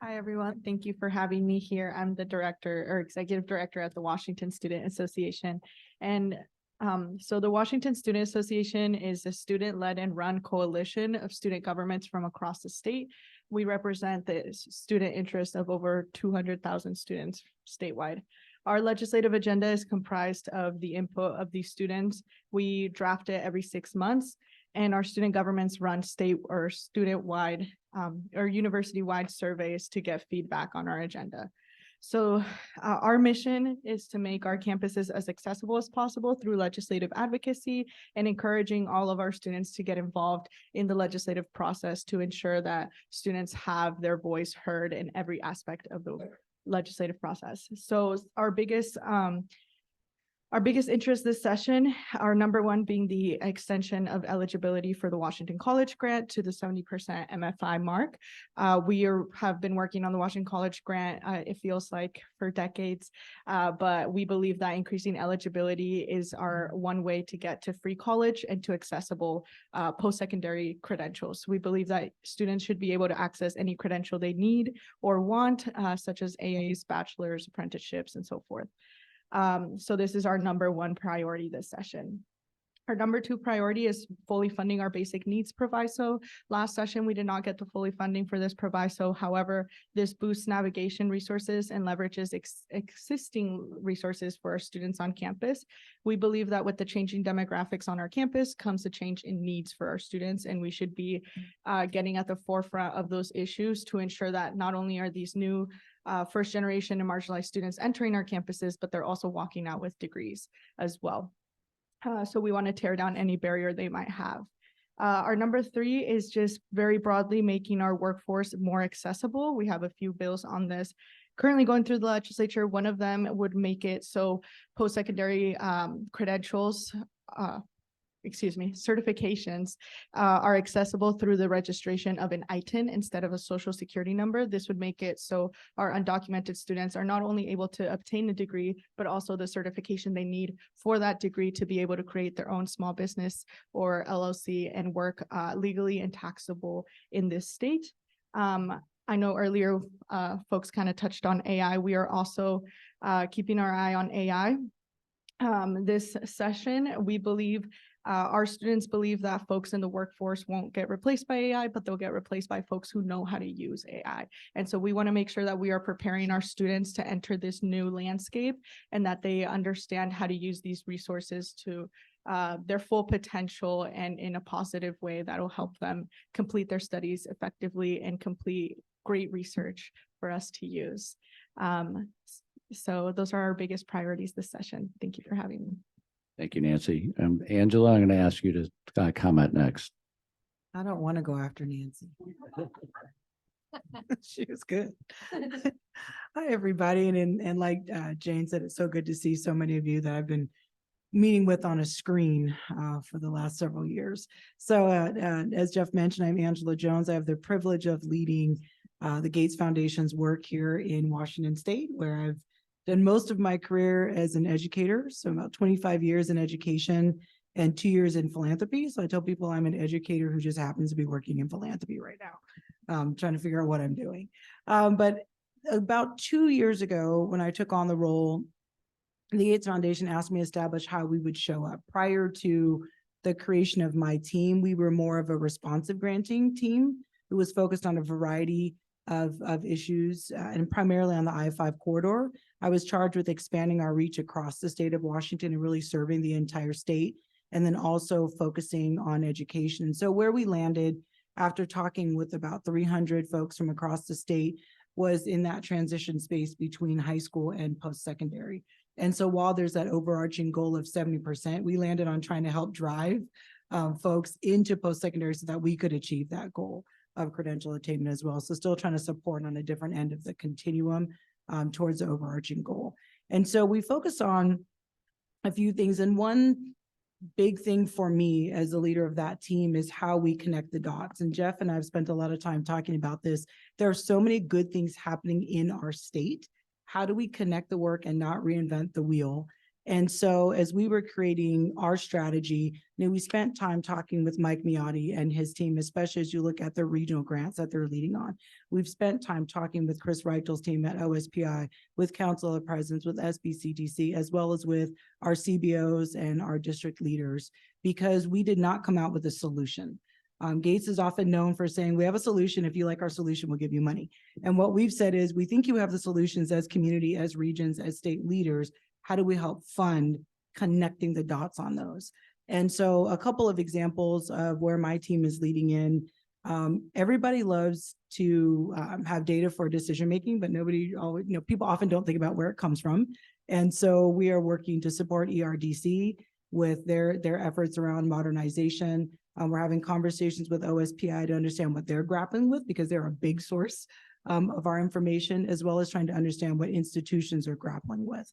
Hi, everyone. Thank you for having me here. I'm the director or executive director at the Washington Student Association. And so the Washington Student Association is a student-led and run coalition of student governments from across the state. We represent the student interest of over 200,000 students statewide. Our legislative agenda is comprised of the input of these students. We draft it every 6 months, and our student governments run state or student-wide or university-wide surveys to get feedback on our agenda. So our mission is to make our campuses as accessible as possible through legislative advocacy and encouraging all of our students to get involved in the legislative process to ensure that students have their voice heard in every aspect of the legislative process. So our biggest interest this session, our number one being the extension of eligibility for the Washington College Grant to the 70% MFI mark. We have been working on the Washington College Grant, it feels like, for decades, but we believe that increasing eligibility is our one way to get to free college and to accessible post-secondary credentials. We believe that students should be able to access any credential they need or want, such as AAs, bachelor's, apprenticeships, and so forth. So this is our number one priority this session. Our number two priority is fully funding our basic needs proviso. Last session, we did not get the fully funding for this proviso. However, this boosts navigation resources and leverages existing resources for our students on campus. We believe that with the changing demographics on our campus comes a change in needs for our students, and we should be getting at the forefront of those issues to ensure that not only are these new first generation and marginalized students entering our campuses, but they're also walking out with degrees as well. So we want to tear down any barrier they might have. Our number three is just very broadly making our workforce more accessible. We have a few bills on this currently going through the legislature. One of them would make it so post-secondary credentials, certifications are accessible through the registration of an ITIN instead of a social security number. This would make it so our undocumented students are not only able to obtain a degree, but also the certification they need for that degree to be able to create their own small business or LLC and work legally and taxable in this state. I know earlier folks kind of touched on AI. We are also keeping our eye on AI. this session. We believe, our students believe that folks in the workforce won't get replaced by AI, but they'll get replaced by folks who know how to use AI. And so we want to make sure that we are preparing our students to enter this new landscape and that they understand how to use these resources to their full potential and in a positive way that'll help them complete their studies effectively and complete great research for us to use. So those are our biggest priorities this session. Thank you for having me. Thank you, Nancy. Angela, I'm going to ask you to comment next. I don't want to go after Nancy. She was good. Hi, everybody. And like Jane said, it's so good to see so many of you that I've been meeting with on a screen for the last several years. So as Jeff mentioned, I'm Angela Jones. I have the privilege of leading the Gates Foundation's work here in Washington State, where I've done most of my career as an educator. So about 25 years in education and 2 years in philanthropy. So I tell people I'm an educator who just happens to be working in philanthropy right now, trying to figure out what I'm doing. But about 2 years ago, when I took on the role, the Gates Foundation asked me to establish how we would show up. Prior to the creation of my team, we were more of a responsive granting team who was focused on a variety of issues and primarily on the I-5 corridor. I was charged with expanding our reach across the state of Washington and really serving the entire state, and then also focusing on education. So where we landed after talking with about 300 folks from across the state was in that transition space between high school and post-secondary. And so while there's that overarching goal of 70%, we landed on trying to help drive folks into post-secondary so that we could achieve that goal of credential attainment as well. So still trying to support on a different end of the continuum towards the overarching goal. And so we focus on a few things. And one big thing for me as the leader of that team is how we connect the dots. And Jeff and I have spent a lot of time talking about this. There are so many good things happening in our state. How do we connect the work and not reinvent the wheel? And so as we were creating our strategy, we spent time talking with Mike Miotti and his team, especially as you look at the regional grants that they're leading on. We've spent time talking with Chris Reichel's team at OSPI, with Council of Presidents, with SBCTC, as well as with our CBOs and our district leaders, because we did not come out with a solution. Gates is often known for saying, we have a solution. If you like our solution, we'll give you money. And what we've said is, we think you have the solutions as community, as regions, as state leaders. How do we help fund connecting the dots on those? And so a couple of examples of where my team is leading in. Everybody loves to have data for decision-making, but nobody, people often don't think about where it comes from. And so we are working to support ERDC with their efforts around modernization. We're having conversations with OSPI to understand what they're grappling with, because they're a big source of our information, as well as trying to understand what institutions are grappling with.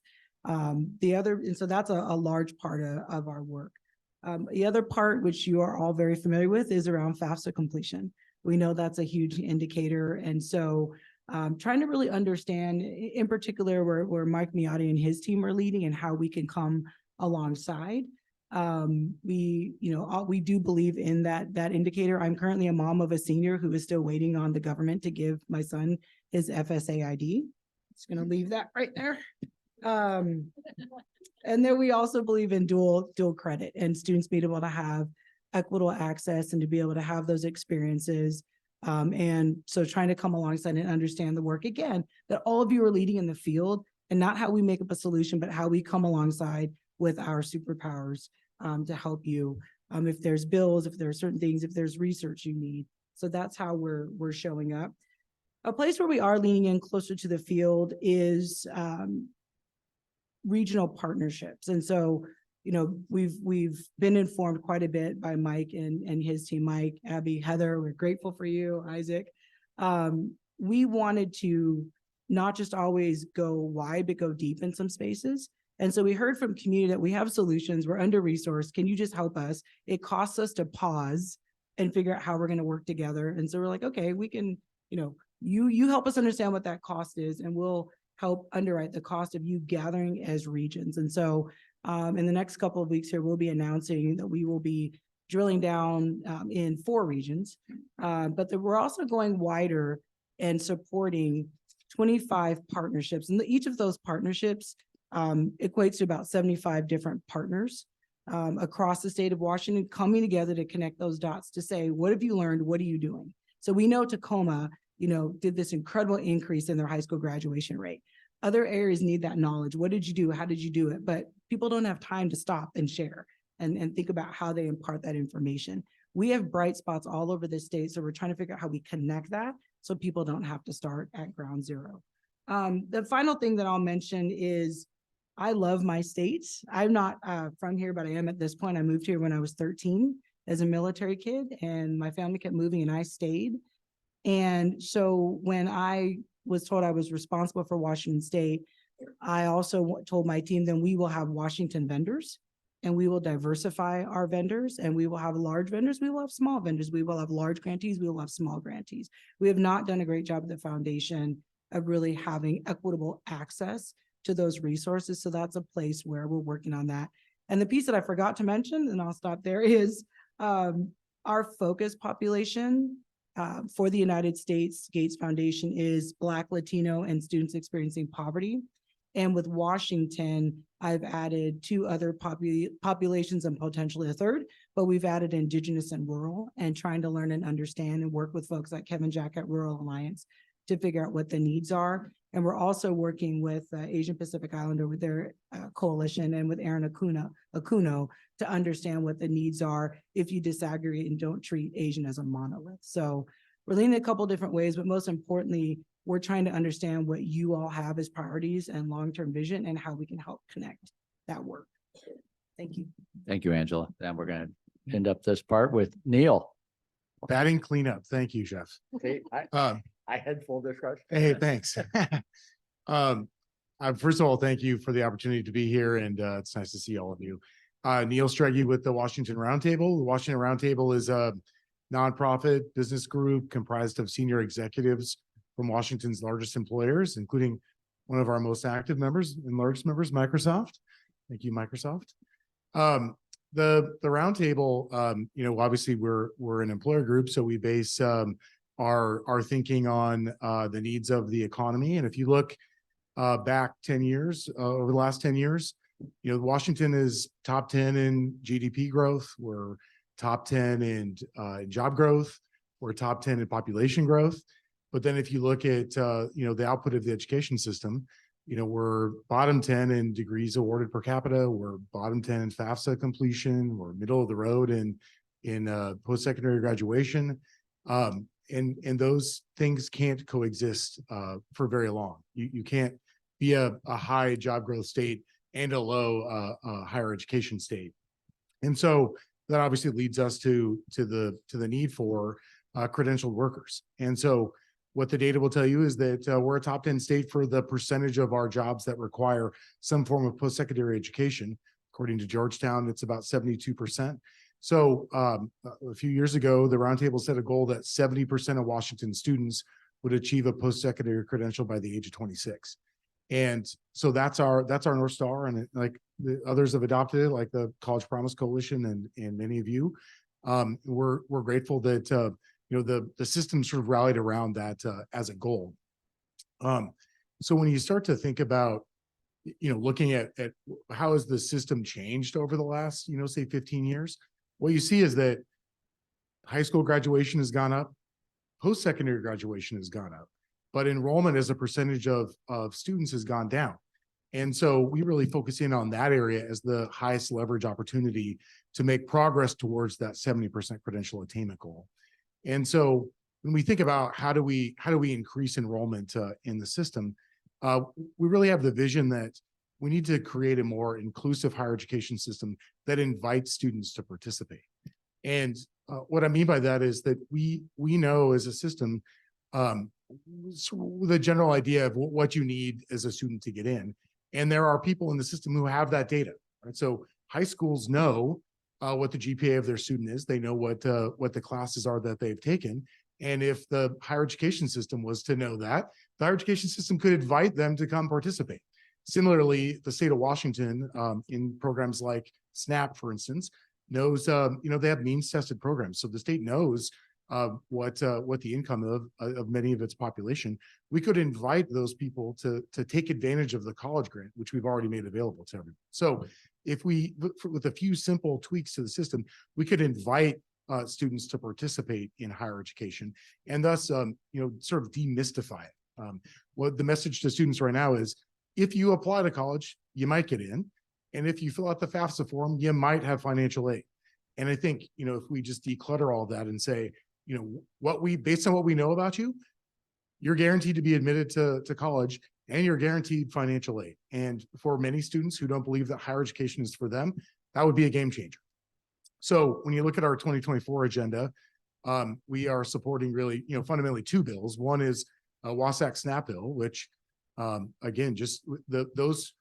And so that's a large part of our work. The other part, which you are all very familiar with, is around FAFSA completion. We know that's a huge indicator. And so trying to really understand, in particular, where Mike Miotti and his team are leading and how we can come alongside. We do believe in that indicator. I'm currently a mom of a senior who is still waiting on the government to give my son his FSA ID. Just going to leave that right there. And then we also believe in dual credit and students being able to have equitable access and to be able to have those experiences. And so trying to come alongside and understand the work again, that all of you are leading in the field, and not how we make up a solution, but how we come alongside with our superpowers to help you. If there's bills, if there are certain things, if there's research you need. So that's how we're showing up. A place where we are leaning in closer to the field is regional partnerships. And so, we've been informed quite a bit by Mike and his team, Mike, Abby, Heather. We're grateful for you, Isaac. We wanted to not just always go wide, but go deep in some spaces. And so we heard from community that we have solutions, we're under-resourced. Can you just help us? It costs us to pause and figure out how we're going to work together. And so we're like, okay, we can, you help us understand what that cost is, and we'll help underwrite the cost of you gathering as regions. And so in the next couple of weeks here, we'll be announcing that we will be drilling down in 4 regions, but that we're also going wider and supporting 25 partnerships. And each of those partnerships equates to about 75 different partners across the state of Washington coming together to connect those dots to say, what have you learned? What are you doing? So we know Tacoma, did this incredible increase in their high school graduation rate. Other areas need that knowledge. What did you do? How did you do it? But people don't have time to stop and share and think about how they impart that information. We have bright spots all over the state. So we're trying to figure out how we connect that so people don't have to start at ground zero. The final thing that I'll mention is I love my state. I'm not from here, but I am at this point. I moved here when I was 13 as a military kid, and my family kept moving and I stayed. And so when I was told I was responsible for Washington State, I also told my team, then we will have Washington vendors and we will diversify our vendors, and we will have large vendors. We will have small vendors. We will have large grantees. We will have small grantees. We have not done a great job at the foundation of really having equitable access to those resources. So that's a place where we're working on that. And the piece that I forgot to mention, and I'll stop there, is our focus population for the United States Gates Foundation is Black, Latino, and students experiencing poverty. And with Washington, I've added 2 other populations and potentially a third, but we've added Indigenous and rural, and trying to learn and understand and work with folks like Kevin Jack at Rural Alliance to figure out what the needs are. And we're also working with Asian Pacific Islander with their coalition and with Aaron Akuno to understand what the needs are if you disaggregate and don't treat Asian as a monolith. So we're leaning a couple different ways, but most importantly, we're trying to understand what you all have as priorities and long-term vision and how we can help connect that work. Thank you. Thank you, Angela. And we're going to end up this part with Neil. Batting cleanup. Thank you, Jeff. Okay. I had full discussion. Hey, thanks. First of all, thank you for the opportunity to be here, and it's nice to see all of you. Neil Streggy with the Washington Roundtable. The Washington Roundtable is a nonprofit business group comprised of senior executives from Washington's largest employers, including one of our most active members and largest members, Microsoft. Thank you, Microsoft. The roundtable, obviously we're an employer group, so we base our thinking on the needs of the economy. And if you look back 10 years, over the last 10 years, Washington is top 10 in GDP growth. We're top 10 in job growth. We're top 10 in population growth. But then if you look at, the output of the education system, we're bottom 10 in degrees awarded per capita. We're bottom 10 in FAFSA completion. We're middle of the road in post-secondary graduation. And those things can't coexist for very long. You can't be a high job growth state and a low higher education state. And so that obviously leads us to the need for credentialed workers. And so what the data will tell you is that we're a top 10 state for the percentage of our jobs that require some form of post-secondary education. According to Georgetown, it's about 72%. So a few years ago, the roundtable set a goal that 70% of Washington students would achieve a post-secondary credential by the age of 26. And so that's our North Star, and like the others have adopted it, like the College Promise Coalition and many of you. We're grateful that the system sort of rallied around that as a goal. So when you start to think about, looking at how has the system changed over the last, say 15 years, what you see is that high school graduation has gone up, post-secondary graduation has gone up, but enrollment as a percentage of students has gone down. And so we really focus in on that area as the highest leverage opportunity to make progress towards that 70% credential attainment goal. And so when we think about how do we increase enrollment in the system, we really have the vision that we need to create a more inclusive higher education system that invites students to participate. And what I mean by that is that we know as a system the general idea of what you need as a student to get in. And there are people in the system who have that data, right? So high schools know what the GPA of their student is. They know what the classes are that they've taken. And if the higher education system was to know that, the higher education system could invite them to come participate. Similarly, the state of Washington, in programs like SNAP, for instance, knows, they have means tested programs. So the state knows what the income of many of its population, we could invite those people to take advantage of the college grant, which we've already made available to everyone. So if we, with a few simple tweaks to the system, we could invite students to participate in higher education and thus, sort of demystify it. What the message to students right now is, if you apply to college, you might get in. And if you fill out the FAFSA form, you might have financial aid. And I think, if we just declutter all that and say, based on what we know about you, you're guaranteed to be admitted to college and you're guaranteed financial aid. And for many students who don't believe that higher education is for them, that would be a game changer. So when you look at our 2024 agenda, we are supporting really, fundamentally two bills. One is a WSAC SNAP bill, which again, just those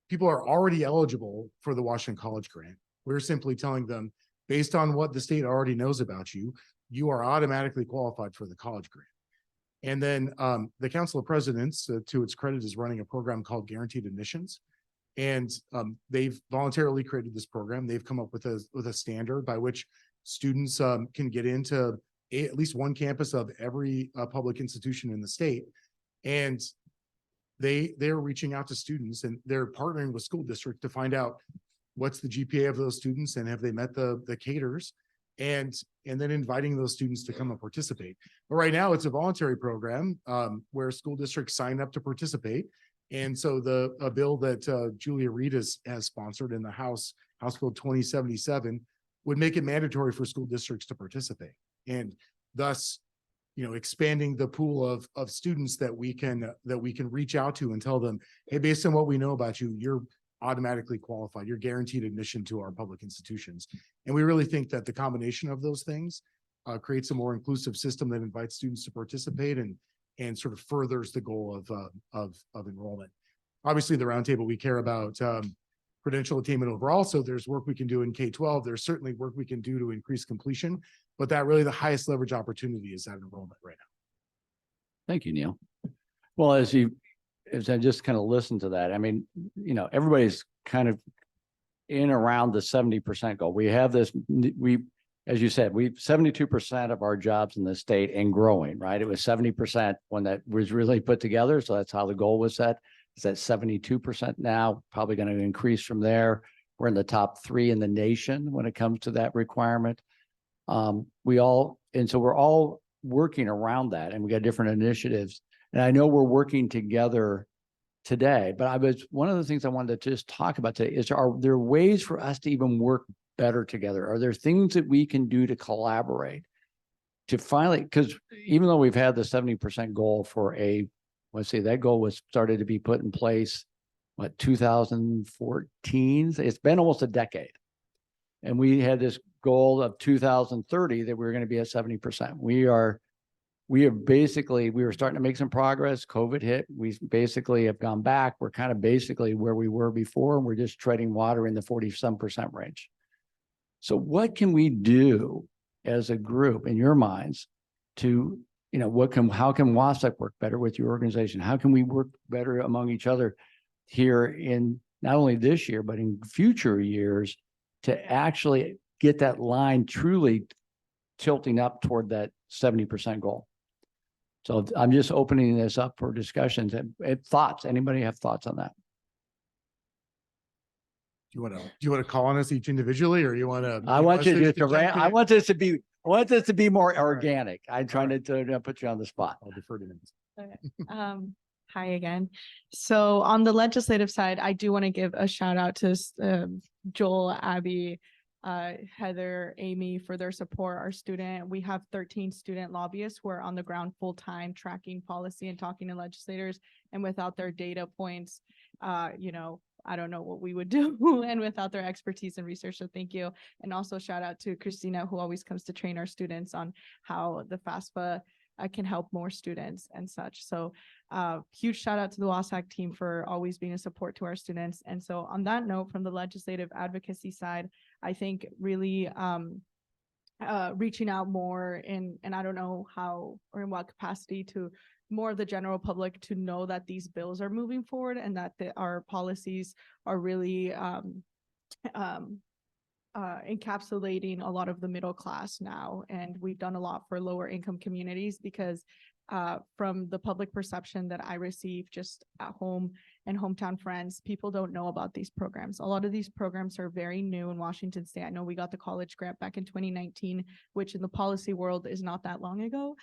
people are already eligible for the Washington College Grant. We're simply telling them, based on what the state already knows about you, you are automatically qualified for the college grant. And then the Council of Presidents, to its credit, is running a program called Guaranteed Admissions. And they've voluntarily created this program. They've come up with a standard by which students can get into at least one campus of every public institution in the state. And they're reaching out to students and they're partnering with school district to find out what's the GPA of those students and have they met the cadres, and then inviting those students to come and participate. But right now it's a voluntary program where school districts sign up to participate. And so a bill that Julia Reed has sponsored in the House Bill 2077 would make it mandatory for school districts to participate, and thus, expanding the pool of students that we can reach out to and tell them, hey, based on what we know about you, you're automatically qualified. You're guaranteed admission to our public institutions. And we really think that the combination of those things creates a more inclusive system that invites students to participate and sort of furthers the goal of enrollment. Obviously, the roundtable, we care about credential attainment overall. So there's work we can do in K-12. There's certainly work we can do to increase completion, but that really the highest leverage opportunity is that enrollment right now. Thank you, Neil. Well, as I just kind of listened to that, I mean, everybody's kind of in around the 70% goal. We have this, as you said, 72% of our jobs in the state and growing, right? It was 70% when that was really put together. So that's how the goal was set. It's at 72% now, probably going to increase from there. We're in the top 3 in the nation when it comes to that requirement. So we're all working around that, and we got different initiatives. And I know we're working together today, but one of the things I wanted to just talk about today is, are there ways for us to even work better together? Are there things that we can do to collaborate to finally, because even though we've had the 70% goal for let's see, that goal was started to be put in place, 2014? It's been almost a decade. And we had this goal of 2030 that we were going to be at 70%. We were starting to make some progress. COVID hit. We basically have gone back. We're kind of basically where we were before, and we're just treading water in the 40-some% range. So what can we do as a group in your minds to, how can WSAC work better with your organization? How can we work better among each other here in not only this year, but in future years to actually get that line truly tilting up toward that 70% goal? So I'm just opening this up for discussions and thoughts. Anybody have thoughts on that? Do you want to call on us each individually, or you want to? I want this to be more organic. I'm trying to put you on the spot. I'll defer to them. Okay. Hi again. So on the legislative side, I do want to give a shout out to Joel, Abby, Heather, Amy for their support. Our student, we have 13 student lobbyists who are on the ground full time tracking policy and talking to legislators. And without their data points, I don't know what we would do and without their expertise and research. So thank you. And also shout out to Christina, who always comes to train our students on how the FAFSA can help more students and such. So huge shout out to the WSAC team for always being a support to our students. And so on that note, from the legislative advocacy side, I think really reaching out more and I don't know how or in what capacity to more of the general public to know that these bills are moving forward and that our policies are really encapsulating a lot of the middle class now. And we've done a lot for lower income communities because from the public perception that I receive just at home and hometown friends, people don't know about these programs. A lot of these programs are very new in Washington State. I know we got the college grant back in 2019, which in the policy world is not that long ago.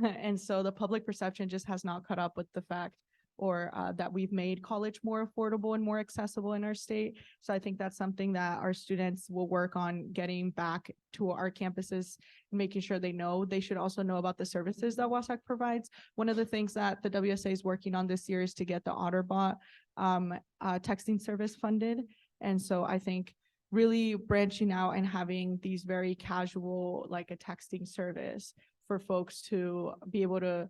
And so the public perception just has not caught up with the fact or that we've made college more affordable and more accessible in our state. So I think that's something that our students will work on getting back to our campuses, making sure they know. They should also know about the services that WSAC provides. One of the things that the WSA is working on this year is to get the OtterBot texting service funded. And so I think really branching out and having these very casual, like a texting service for folks to be able to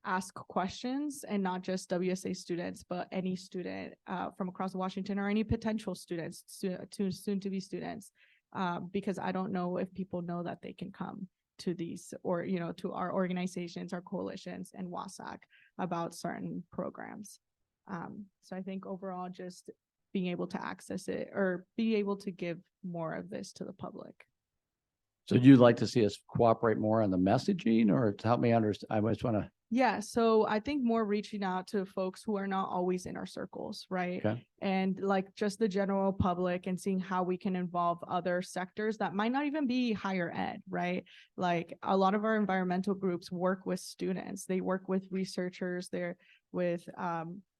ask questions, and not just WSA students, but any student from across Washington or any potential students, soon to be students, because I don't know if people know that they can come to these or, to our organizations, our coalitions and WSAC about certain programs. So I think overall just being able to access it or be able to give more of this to the public. So you'd like to see us cooperate more on the messaging, or to help me understand? I just want to. Yeah, so I think more reaching out to folks who are not always in our circles, right? Okay. And like just the general public and seeing how we can involve other sectors that might not even be higher ed, right? Like a lot of our environmental groups work with students, they work with researchers, they're with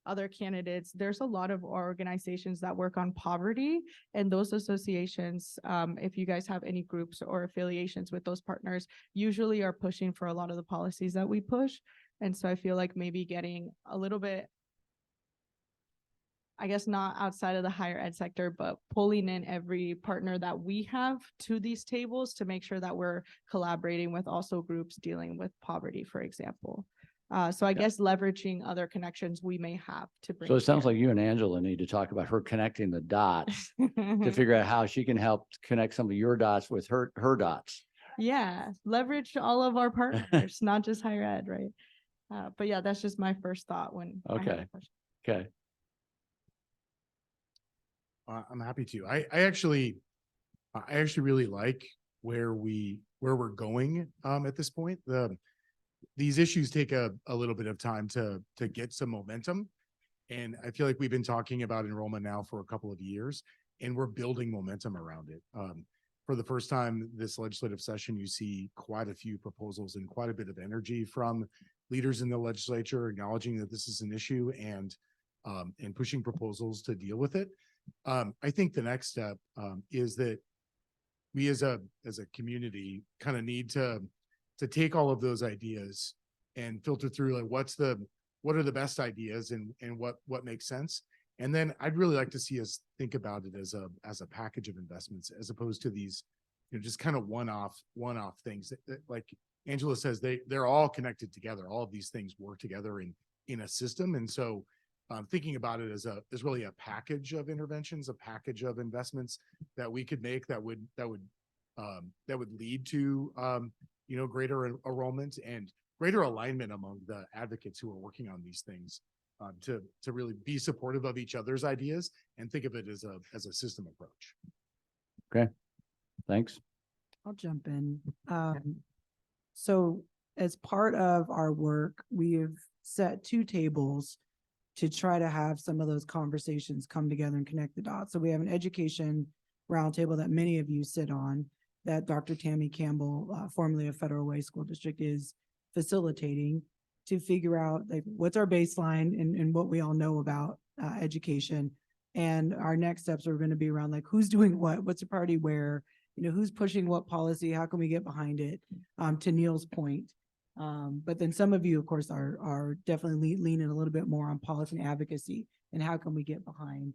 other candidates. There's a lot of organizations that work on poverty, and those associations, if you guys have any groups or affiliations with those partners, usually are pushing for a lot of the policies that we push. And so I feel like maybe getting a little bit, I guess not outside of the higher ed sector, but pulling in every partner that we have to these tables to make sure that we're collaborating with also groups dealing with poverty, for example. So I guess leveraging other connections we may have to bring. So it sounds like you and Angela need to talk about her connecting the dots to figure out how she can help connect some of your dots with her dots. Yeah, leverage all of our partners, not just higher ed, right? But yeah, that's just my first thought when. I heard Okay. that question. Okay. I'm happy to. I actually really like where we're going at this point. These issues take a little bit of time to get some momentum. And I feel like we've been talking about enrollment now for a couple of years, and we're building momentum around it. For the first time this legislative session, you see quite a few proposals and quite a bit of energy from leaders in the legislature acknowledging that this is an issue and pushing proposals to deal with it. I think the next step is that we as a community kind of need to take all of those ideas and filter through like what are the best ideas and what makes sense. And then I'd really like to see us think about it as a package of investments, as opposed to these, just kind of one-off things that, like Angela says, they're all connected together. All of these things work together in a system. And so thinking about it as really a package of interventions, a package of investments that we could make that would lead to greater enrollment and greater alignment among the advocates who are working on these things, to really be supportive of each other's ideas and think of it as a system approach. Okay. Thanks. I'll jump in. So as part of our work, we have set 2 tables to try to have some of those conversations come together and connect the dots. So we have an education roundtable that many of you sit on, that Dr. Tammy Campbell, formerly of Federal Way School District, is facilitating to figure out like what's our baseline and what we all know about education. And our next steps are going to be around like who's doing what's the priority where, who's pushing what policy, how can we get behind it, to Neil's point. But then some of you, of course, are definitely leaning a little bit more on policy and advocacy and how can we get behind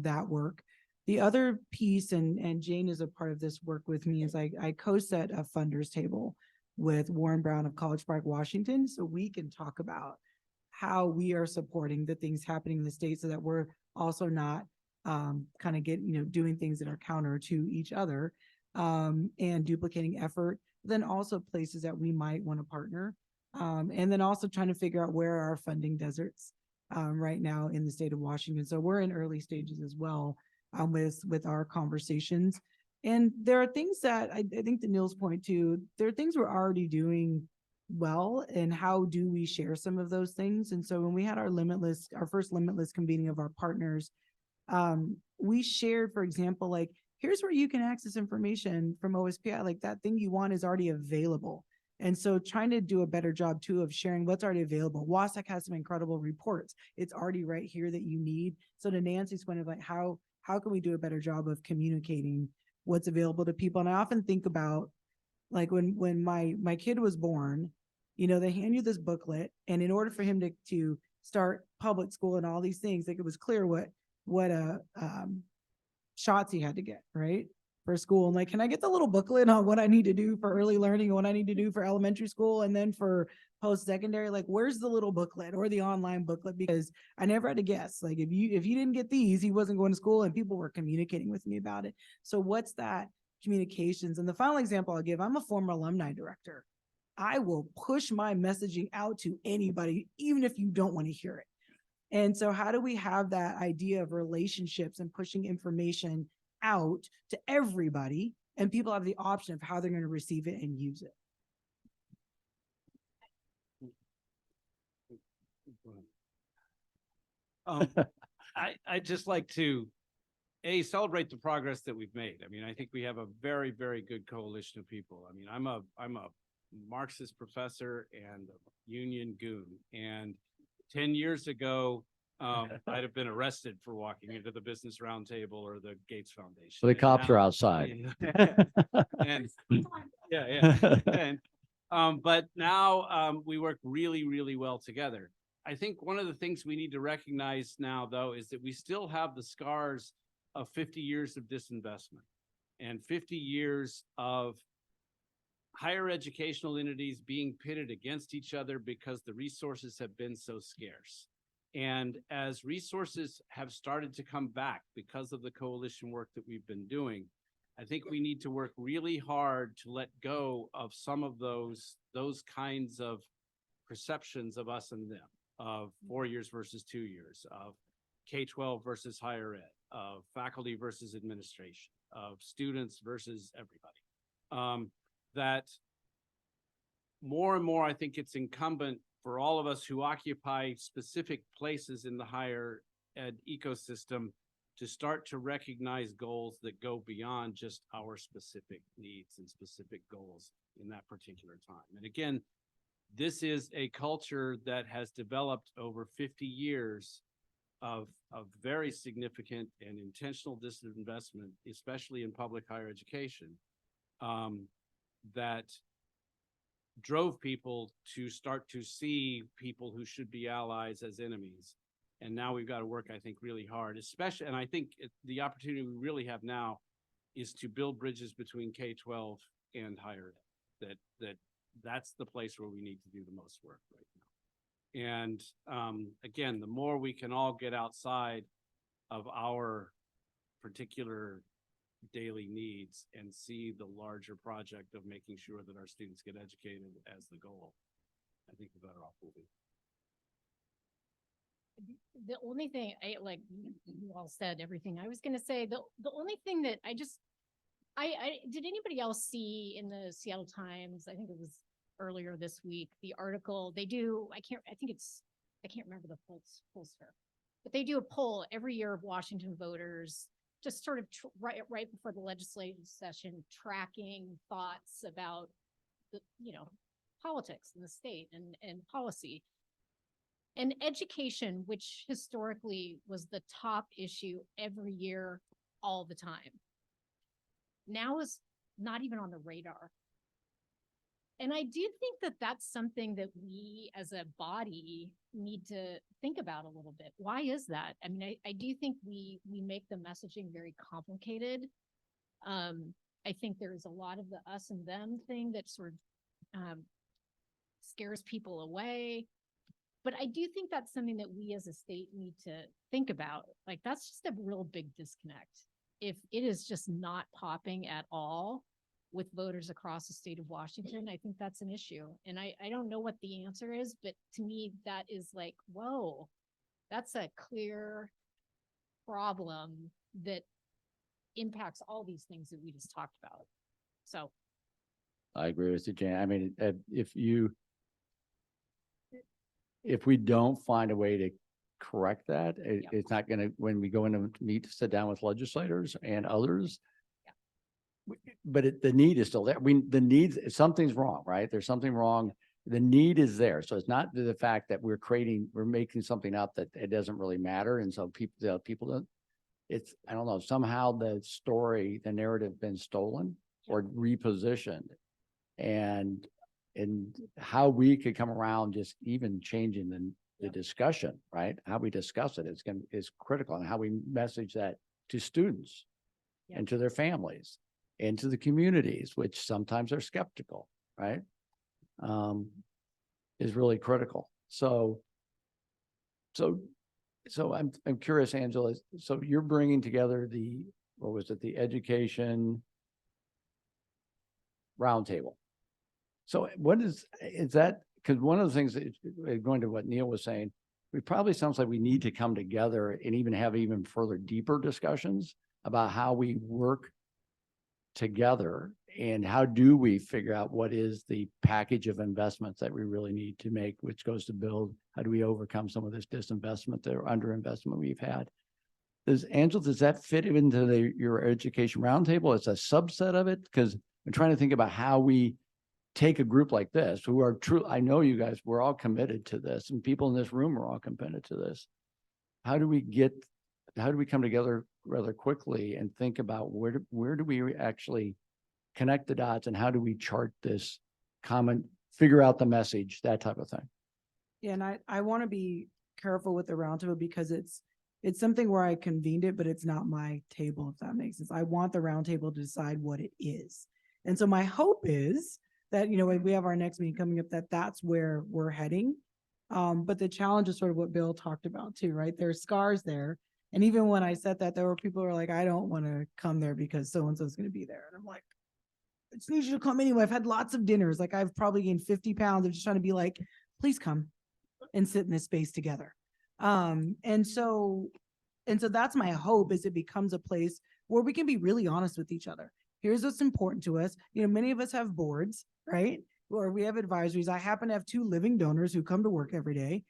that work. The other piece, and Jane is a part of this work with me, is I co-set a funders table with Warren Brown of College Park, Washington, so we can talk about how we are supporting the things happening in the state so that we're also not kind of doing things that are counter to each other and duplicating effort. Then also places that we might want to partner. And then also trying to figure out where are our funding deserts right now in the state of Washington. So we're in early stages as well with our conversations. And there are things that I think to Neil's point too, there are things we're already doing well, and how do we share some of those things? And so when we had our first limitless convening of our partners, we shared, for example, like, here's where you can access information from OSPI, like that thing you want is already available. And so trying to do a better job too of sharing what's already available. WSAC has some incredible reports. It's already right here that you need. So to Nancy's point of like, how can we do a better job of communicating what's available to people? And I often think about like when my kid was born, you know, they hand you this booklet, and in order for him to start public school and all these things, like it was clear what shots he had to get, right? For school. And like, can I get the little booklet on what I need to do for early learning and what I need to do for elementary school? And then for post-secondary, like, where's the little booklet or the online booklet? Because I never had to guess. Like, if you didn't get these, he wasn't going to school, and people were communicating with me about it. So what's that communications? And the final example I'll give, I'm a former alumni director. I will push my messaging out to anybody, even if you don't want to hear it. And so how do we have that idea of relationships and pushing information out to everybody, and people have the option of how they're going to receive it and use it? I just like to celebrate the progress that we've made. I mean, I think we have a very, very good coalition of people. I mean, I'm a Marxist professor and a union goon, and 10 years ago, I'd have been arrested for walking into the Business Roundtable or the Gates Foundation. So the And cops now- are outside. And and but now we work really, really well together. I think one of the things we need to recognize now, though, is that we still have the scars of 50 years of disinvestment and 50 years of higher educational entities being pitted against each other because the resources have been so scarce. And as resources have started to come back because of the coalition work that we've been doing, I think we need to work really hard to let go of some of those kinds of perceptions of us and them, of 4 years versus 2 years, of K-12 versus higher ed, of faculty versus administration, of students versus everybody. That more and more, I think it's incumbent for all of us who occupy specific places in the higher ed ecosystem to start to recognize goals that go beyond just our specific needs and specific goals in that particular time. And again, this is a culture that has developed over 50 years of very significant and intentional disinvestment, especially in public higher education, that drove people to start to see people who should be allies as enemies. And now we've got to work, I think, really hard, especially, and I think the opportunity we really have now is to build bridges between K-12 and higher ed. That's the place where we need to do the most work right now. And again, the more we can all get outside of our particular daily needs and see the larger project of making sure that our students get educated as the goal, I think the better off we'll be. The only thing you all said everything I was going to say. The only thing that I did anybody else see in the Seattle Times? I think it was earlier this week, the article they do. I can't remember the pollster, but they do a poll every year of Washington voters, just sort of right before the legislative session, tracking thoughts about the, politics in the state and policy. And education, which historically was the top issue every year, all the time, now is not even on the radar. And I do think that that's something that we as a body need to think about a little bit. Why is that? I mean, I do think we make the messaging very complicated. I think there's a lot of the us and them thing that sort of scares people away. But I do think that's something that we as a state need to think about. Like, that's just a real big disconnect. If it is just not popping at all with voters across the state of Washington, I think that's an issue. And I don't know what the answer is, but to me, that is like, whoa, that's a clear problem that impacts all these things that we just talked about. So I agree with you, Jan. I mean, if we don't find a way to correct that, it's not gonna, when we go in to sit down with legislators and others. But the need is still there. The need, something's wrong, right? There's something wrong. The need is there. So it's not the fact that we're making something up that it doesn't really matter. And so people don't, I don't know, somehow the story, the narrative been stolen or repositioned. And how we could come around just even changing the discussion, right? How we discuss it is critical, and how we message that to students and to their families and to the communities, which sometimes are skeptical, right? Is really critical. So I'm curious, Angela, so you're bringing together the education roundtable. So what is that? Because one of the things that, going to what Neil was saying, it probably sounds like we need to come together and even have even further deeper discussions about how we work together and how do we figure out what is the package of investments that we really need to make, which goes to build, how do we overcome some of this disinvestment or underinvestment we've had? Angela, does that fit into your education roundtable? It's a subset of it? Because I'm trying to think about how we take a group like this, who are true. I know you guys, we're all committed to this, and people in this room are all committed to this. How do we come together rather quickly and think about where do we actually connect the dots, and how do we chart this figure out the message, that type of thing? Yeah, and I want to be careful with the roundtable because it's something where I convened it, but it's not my table, if that makes sense. I want the roundtable to decide what it is. And so my hope is that, when we have our next meeting coming up, that's where we're heading. But the challenge is sort of what Bill talked about too, right? There's scars there. And even when I said that, there were people who are like, I don't want to come there because so-and-so is going to be there. And I'm like, I just need you to come anyway. I've had lots of dinners. Like, I've probably gained 50 pounds. I'm just trying to be like, please come and sit in this space together. And so that's my hope, is it becomes a place where we can be really honest with each other. Here's what's important to us. Many of us have boards, right? Or we have advisories. I happen to have 2 living donors who come to work every day,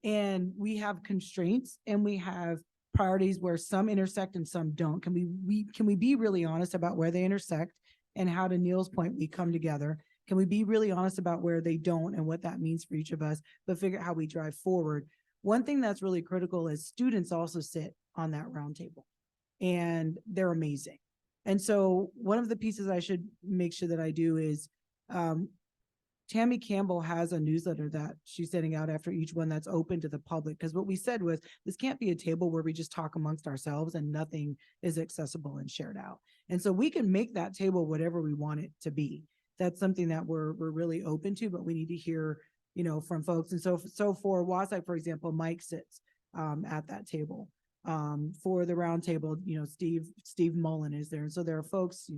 and we have constraints and we have priorities where some intersect and some don't. Can we be really honest about where they intersect, and how, to Neil's point, we come together? Can we be really honest about where they don't and what that means for each of us, but figure out how we drive forward? One thing that's really critical is students also sit on that roundtable, and they're amazing. And so one of the pieces I should make sure that I do is, Tammy Campbell has a newsletter that she's sending out after each one that's open to the public. Because what we said was, this can't be a table where we just talk amongst ourselves and nothing is accessible and shared out. And so we can make that table whatever we want it to be. That's something that we're really open to, but we need to hear, from folks. And so for WSAC, for example, Mike sits at that table. For the roundtable, Steve Mullen is there. And so there are folks,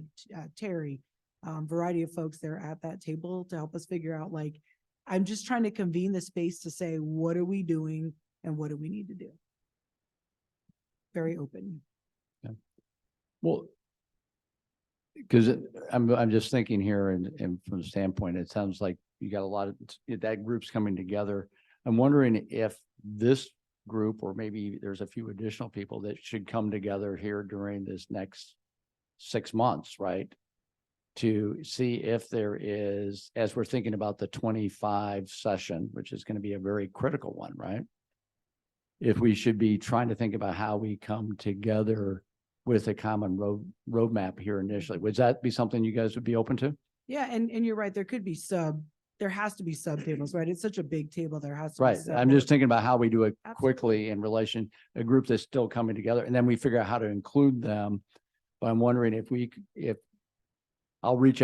Terry, variety of folks there at that table to help us figure out, like, I'm just trying to convene the space to say, what are we doing and what do we need to do? Very open. Yeah. Well, because I'm just thinking here, and from the standpoint, it sounds like you got a lot of that group's coming together. I'm wondering if this group, or maybe there's a few additional people that should come together here during this next 6 months, right? To see if there is, as we're thinking about the 25 session, which is going to be a very critical one, right? If we should be trying to think about how we come together with a common roadmap here initially. Would that be something you guys would be open to? Yeah, and you're right. There has to be sub tables, right? It's such a big table. There has to be Right. I'm just thinking about how we do it Absolutely. quickly in relation, a group that's still coming together, and then we figure out how to include them. But I'm wondering if we'll reach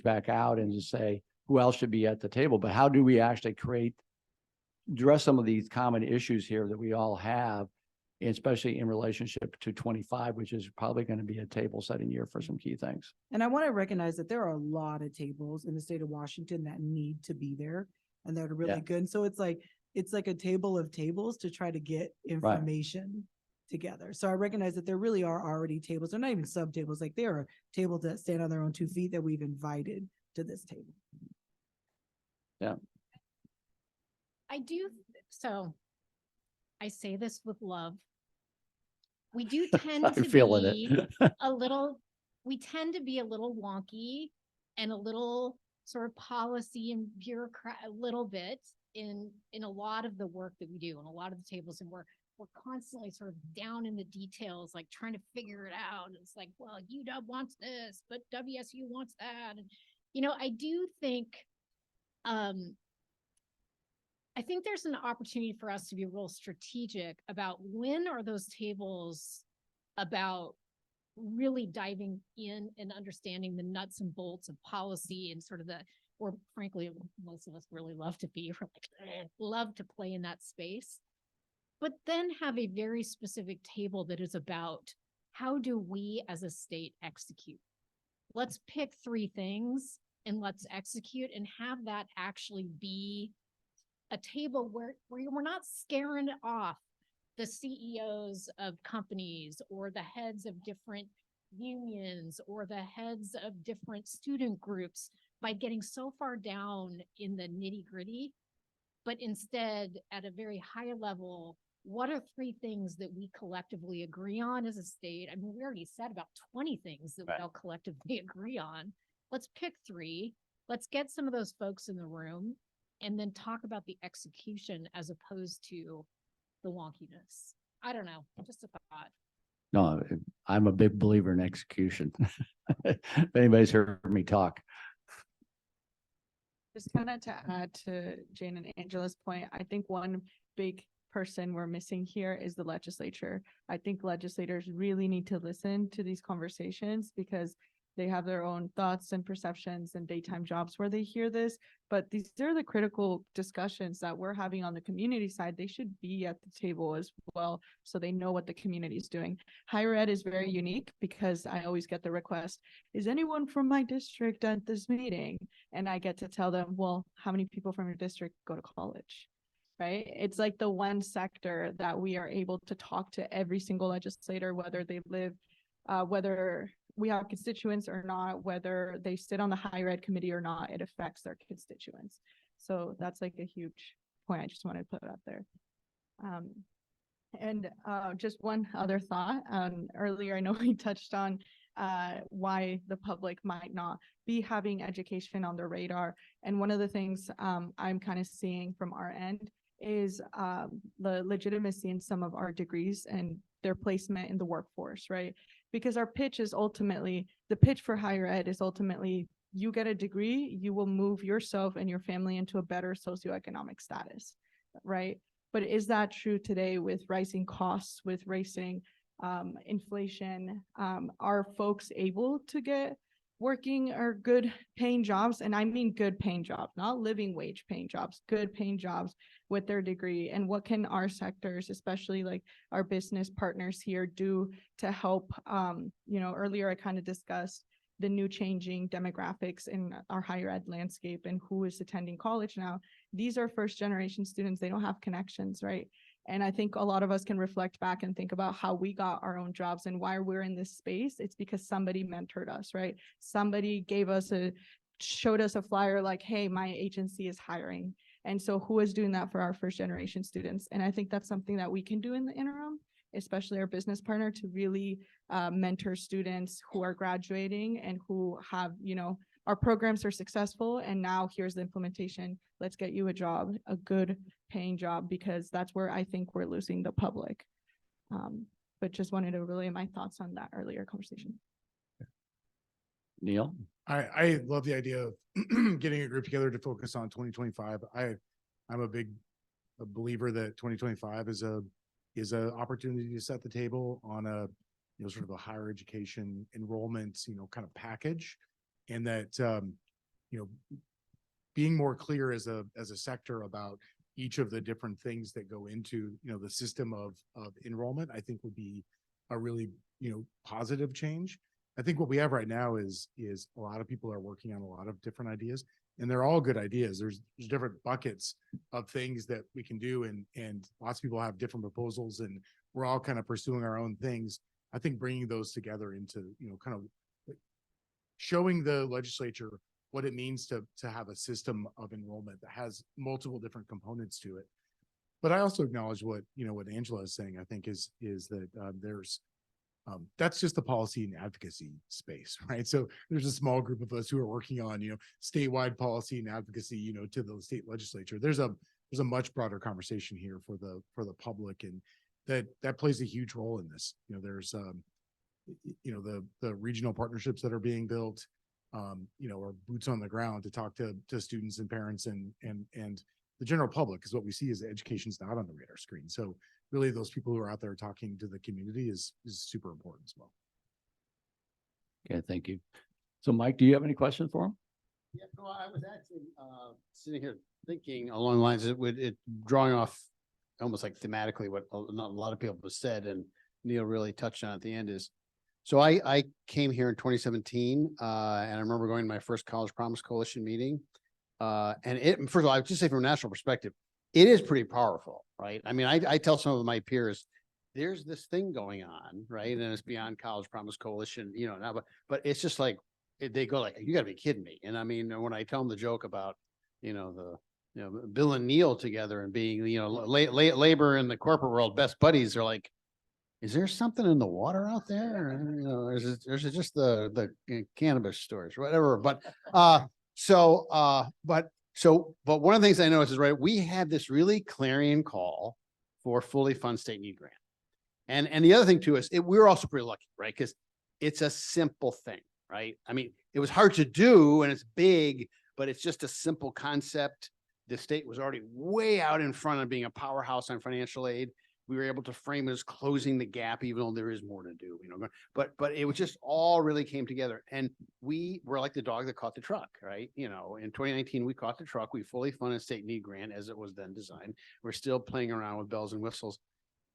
back out and just say who else should be at the table, but how do we actually address some of these common issues here that we all have, especially in relationship to 25, which is probably going to be a table setting year for some key things. And I want to recognize that there are a lot of tables in the state of Washington that need to be there and that are really good. And so it's like a table of tables to try to get information together. So I recognize that there really are already tables. They're not even sub tables. Like there are tables that stand on their own 2 feet that we've invited to this table. Yeah. So I say this with love. We do tend I'm to feeling be it. we tend to be a little wonky and a little sort of policy and bureaucrat a little bit in a lot of the work that we do and a lot of the tables, and we're constantly sort of down in the details, like trying to figure it out. It's like, well, UW wants this, but WSU wants that. And, I do think, I think there's an opportunity for us to be real strategic about when are those tables about really diving in and understanding the nuts and bolts of policy and sort of or frankly, most of us really love to be, love to play in that space, but then have a very specific table that is about how do we as a state execute? Let's pick 3 things and let's execute and have that actually be a table where we're not scaring off the CEOs of companies or the heads of different unions or the heads of different student groups by getting so far down in the nitty gritty, but instead at a very high level, what are 3 things that we collectively agree on as a state? I mean, we already said about 20 things that we all collectively agree on. Let's pick 3. Let's get some of those folks in the room and then talk about the execution as opposed to the wonkiness. I don't know, just a thought. No, I'm a big believer in execution. If anybody's heard me talk. Just kind of to add to Jane and Angela's point, I think one big person we're missing here is the legislature. I think legislators really need to listen to these conversations because they have their own thoughts and perceptions and daytime jobs where they hear this, but these are the critical discussions that we're having on the community side. They should be at the table as well, so they know what the community is doing. Higher ed is very unique because I always get the request, is anyone from my district at this meeting? And I get to tell them, well, how many people from your district go to college? Right? It's like the one sector that we are able to talk to every single legislator, whether they live, whether we have constituents or not, whether they sit on the higher ed committee or not, it affects their constituents. So that's like a huge point I just wanted to put out there. Just one other thought. Earlier, I know we touched on why the public might not be having education on their radar. And one of the things I'm kind of seeing from our end is the legitimacy in some of our degrees and their placement in the workforce, right? Because our pitch is ultimately, the pitch for higher ed is ultimately, you get a degree, you will move yourself and your family into a better socioeconomic status, right? But is that true today with rising costs, with rising inflation? Are folks able to get working or good paying jobs? And I mean good paying jobs, not living wage paying jobs, good paying jobs with their degree. And what can our sectors, especially like our business partners here, do to help? Earlier I kind of discussed the new changing demographics in our higher ed landscape and who is attending college now. These are first generation students. They don't have connections, right? And I think a lot of us can reflect back and think about how we got our own jobs and why we're in this space. It's because somebody mentored us, right? Somebody showed us a flyer like, hey, my agency is hiring. And so who is doing that for our first generation students? And I think that's something that we can do in the interim, especially our business partner, to really mentor students who are graduating and who have, our programs are successful. And now here's the implementation. Let's get you a job, a good paying job, because that's where I think we're losing the public. But just wanted to relay my thoughts on that earlier conversation. Neil? I love the idea of getting a group together to focus on 2025. I'm a big believer that 2025 is a opportunity to set the table on a sort of a higher education enrollment kind of package, and that being more clear as a sector about each of the different things that go into the system of enrollment, I think would be a really positive change. I think what we have right now is a lot of people are working on a lot of different ideas, and they're all good ideas. There's different buckets of things that we can do, and lots of people have different proposals and we're all kind of pursuing our own things. I think bringing those together into, kind of showing the legislature what it means to have a system of enrollment that has multiple different components to it. But I also acknowledge what Angela is saying. I think is that there's that's just the policy and advocacy space, right? So there's a small group of us who are working on, statewide policy and advocacy, to the state legislature. There's a much broader conversation here for the public, and that plays a huge role in this. There's the regional partnerships that are being built, or boots on the ground to talk to students and parents and the general public, because what we see is that education's not on the radar screen. So really those people who are out there talking to the community is super important as well. Okay, thank you. So Mike, do you have any questions for him? Yeah, no, I was actually sitting here thinking along the lines of it drawing off almost like thematically what a lot of people have said, and Neil really touched on at the end is, so I came here in 2017 and I remember going to my first College Promise Coalition meeting. And first of all, I would just say from a national perspective, it is pretty powerful, right? I mean, I tell some of my peers, there's this thing going on, right? And it's beyond College Promise Coalition, now, but it's just like, they go like, you gotta be kidding me. And I mean, when I tell them the joke about, Bill and Neil together and being, labor in the corporate world, best buddies, they're like, is there something in the water out there? Or, is it just the cannabis stores or whatever? But but one of the things I noticed is, right, we had this really clarion call for fully fund state need grant. And the other thing too is we were also pretty lucky, right? Because it's a simple thing, right? I mean, it was hard to do and it's big, but it's just a simple concept. The state was already way out in front of being a powerhouse on financial aid. We were able to frame it as closing the gap, even though there is more to do, but it was just all really came together, and we were like the dog that caught the truck, right? In 2019, we caught the truck. We fully funded state need grant as it was then designed. We're still playing around with bells and whistles.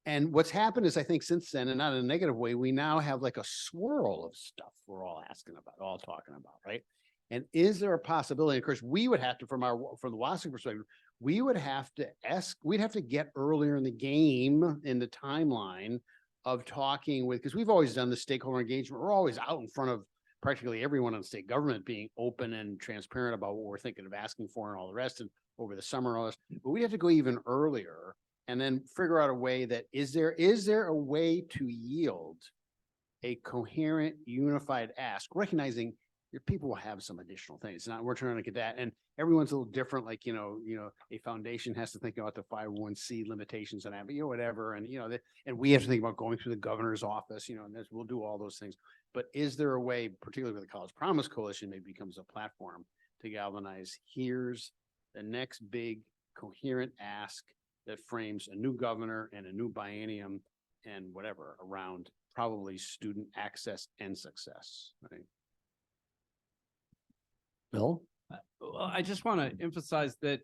And what's happened is, I think since then, and not in a negative way, we now have like a swirl of stuff we're all asking about, all talking about, right? And is there a possibility? Of course, we would have to, from the WSAC perspective, we'd have to get earlier in the game in the timeline of talking with, because we've always done the stakeholder engagement. We're always out in front of practically everyone in state government, being open and transparent about what we're thinking of asking for and all the rest, and over the summer and all this. But we have to go even earlier and then figure out a way that is there a way to yield a coherent, unified ask, recognizing your people will have some additional things. We're trying to get that, and everyone's a little different. Like, a foundation has to think about the 501c limitations and that, whatever. And, and we have to think about going through the governor's office, and we'll do all those things. But is there a way, particularly with the College Promise Coalition, maybe becomes a platform to galvanize, here's the next big coherent ask that frames a new governor and a new biennium and whatever around probably student access and success, right? Bill? Well, I just want to emphasize that,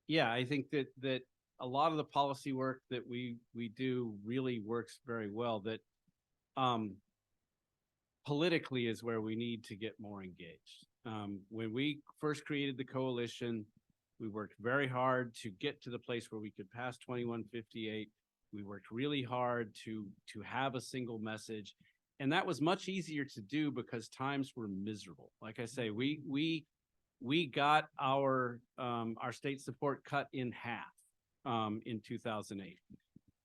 yeah, I think that a lot of the policy work that we do really works very well. That politically is where we need to get more engaged. When we first created the coalition, we worked very hard to get to the place where we could pass 2158. We worked really hard to have a single message. And that was much easier to do because times were miserable. Like I say, we got our state support cut in half in 2008.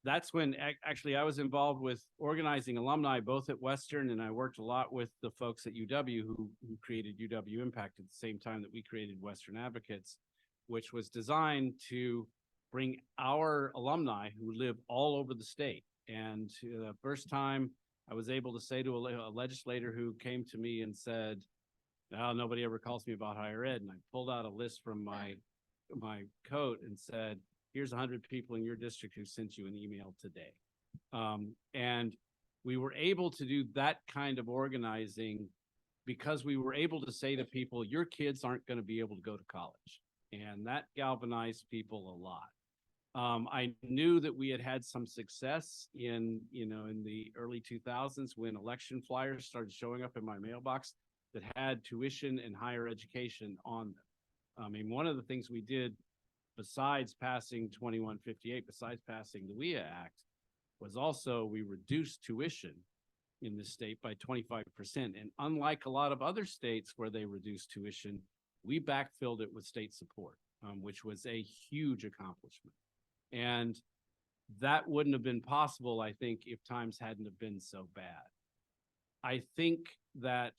That's when actually I was involved with organizing alumni both at Western, and I worked a lot with the folks at UW who created UW Impact at the same time that we created Western Advocates, which was designed to bring our alumni who live all over the state. And the first time I was able to say to a legislator who came to me and said, "Oh, nobody ever calls me about higher ed." And I pulled out a list from my coat and said, "Here's 100 people in your district who sent you an email today." And we were able to do that kind of organizing because we were able to say to people, your kids aren't going to be able to go to college. And that galvanized people a lot. I knew that we had had some success in the early 2000s when election flyers started showing up in my mailbox that had tuition and higher education on them. I mean, one of the things we did besides passing 2158, besides passing the WEA Act, was also we reduced tuition in the state by 25%. And unlike a lot of other states where they reduced tuition, we backfilled it with state support, which was a huge accomplishment. And that wouldn't have been possible, I think, if times hadn't have been so bad. I think that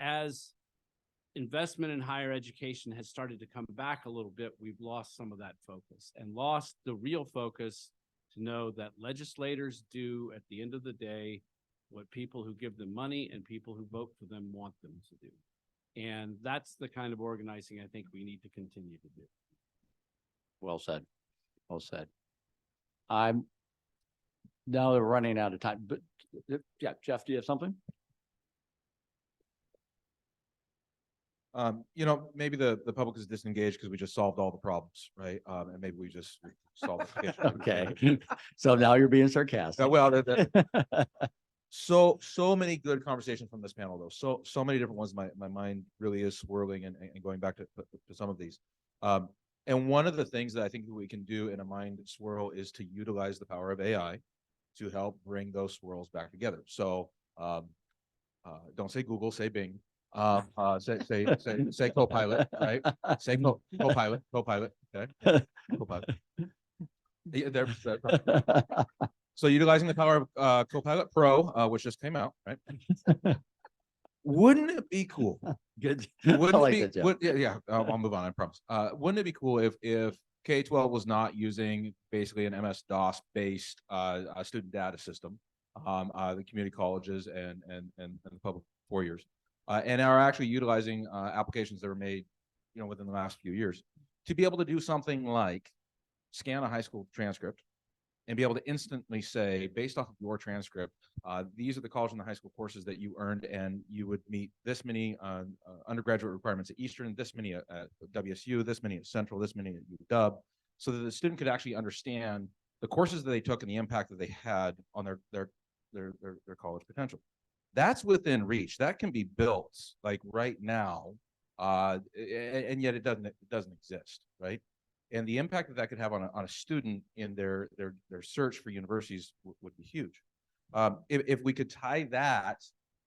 as investment in higher education has started to come back a little bit, we've lost some of that focus and lost the real focus to know that legislators do at the end of the day what people who give them money and people who vote for them want them to do. And that's the kind of organizing I think we need to continue to do. Well said. Well said. I'm now they're running out of time, but yeah, Jeff, do you have something? You know, maybe the public is disengaged because we just solved all the problems, right? And maybe we just solved the issue. Okay. So now you're being sarcastic. Well, so many good conversations from this panel, though. So many different ones. My mind really is swirling and going back to some of these. And one of the things that I think we can do in a mind swirl is to utilize the power of AI to help bring those swirls back together. So don't say Google, say Bing. Say Copilot, right? Say Copilot, okay? Copilot. Yeah, so utilizing the power of Copilot Pro, which just came out, right? Wouldn't it be cool? Good. Wouldn't I like it that, be, Jeff. I'll move on, I promise. Wouldn't it be cool if K-12 was not using basically an MS-DOS based student data system, the community colleges and the public 4 years, and are actually utilizing applications that were made, within the last few years to be able to do something like scan a high school transcript and be able to instantly say, based off of your transcript, these are the college and the high school courses that you earned, and you would meet this many undergraduate requirements at Eastern, this many at WSU, this many at Central, this many at UW, so that the student could actually understand the courses that they took and the impact that they had on their college potential. That's within reach. That can be built like right now, and yet it doesn't exist, right? And the impact that could have on a student in their search for universities would be huge. If we could tie that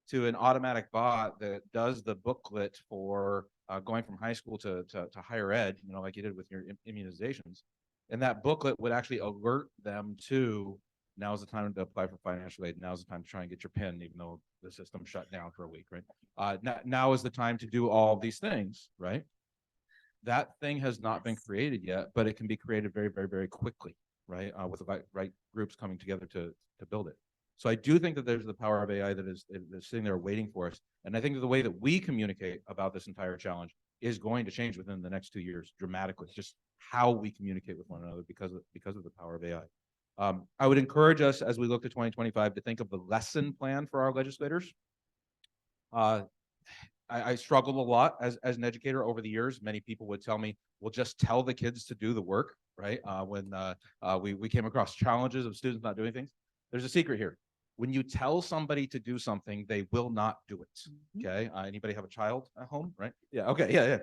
to an automatic bot that does the booklet for going from high school to higher ed, like you did with your immunizations, and that booklet would actually alert them to, now's the time to apply for financial aid. Now's the time to try and get your PIN, even though the system shut down for a week, right? Now is the time to do all these things, right? That thing has not been created yet, but it can be created very, very, very quickly, right? With the right groups coming together to build it. So I do think that there's the power of AI that is sitting there waiting for us. And I think that the way that we communicate about this entire challenge is going to change within the next 2 years dramatically, just how we communicate with one another because of the power of AI. I would encourage us as we look to 2025 to think of the lesson plan for our legislators. I struggled a lot as an educator over the years. Many people would tell me, well, just tell the kids to do the work, right? When we came across challenges of students not doing things. There's a secret here. When you tell somebody to do something, they will not do it, okay? Anybody have a child at home, right? Yeah, okay, yeah.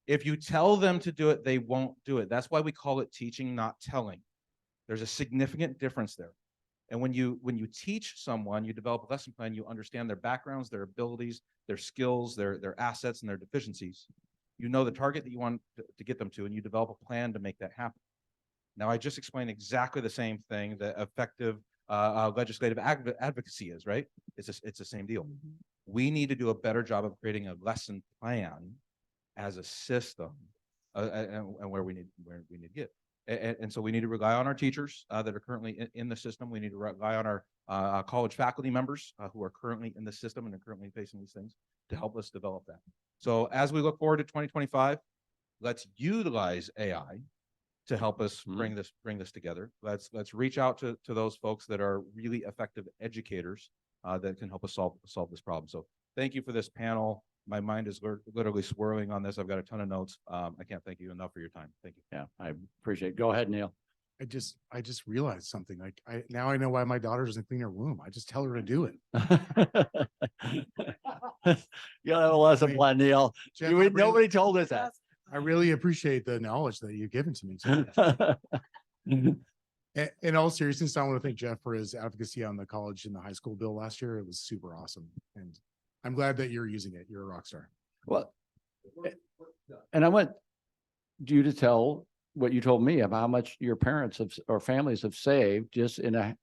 If you tell them to do it, they won't do it. That's why we call it teaching, not telling. There's a significant difference there. And when you teach someone, you develop a lesson plan, you understand their backgrounds, their abilities, their skills, their assets, and their deficiencies. You know the target that you want to get them to, and you develop a plan to make that happen. Now, I just explained exactly the same thing that effective legislative advocacy is, right? It's the same deal. We need to do a better job of creating a lesson plan as a system, and where we need to get. And so we need to rely on our teachers that are currently in the system. We need to rely on our college faculty members who are currently in the system and are currently facing these things to help us develop that. So as we look forward to 2025, let's utilize AI to help us bring this together. Let's reach out to those folks that are really effective educators that can help us solve this problem. So thank you for this panel. My mind is literally swirling on this. I've got a ton of notes. I can't thank you enough for your time. Thank you. Yeah, I appreciate it. Go ahead, Neil. I just realized something. Like now I know why my daughter doesn't clean her room. I just tell her to do it. You gotta have a lesson plan, Neil. Nobody told us that. I really appreciate the knowledge that you've given to me today. In all seriousness, I want to thank Jeff for his advocacy on the college and the high school bill last year. It was super awesome. And I'm glad that you're using it. You're a rock star. Well, and I want you to tell what you told me about how much your parents have, or families have saved just in a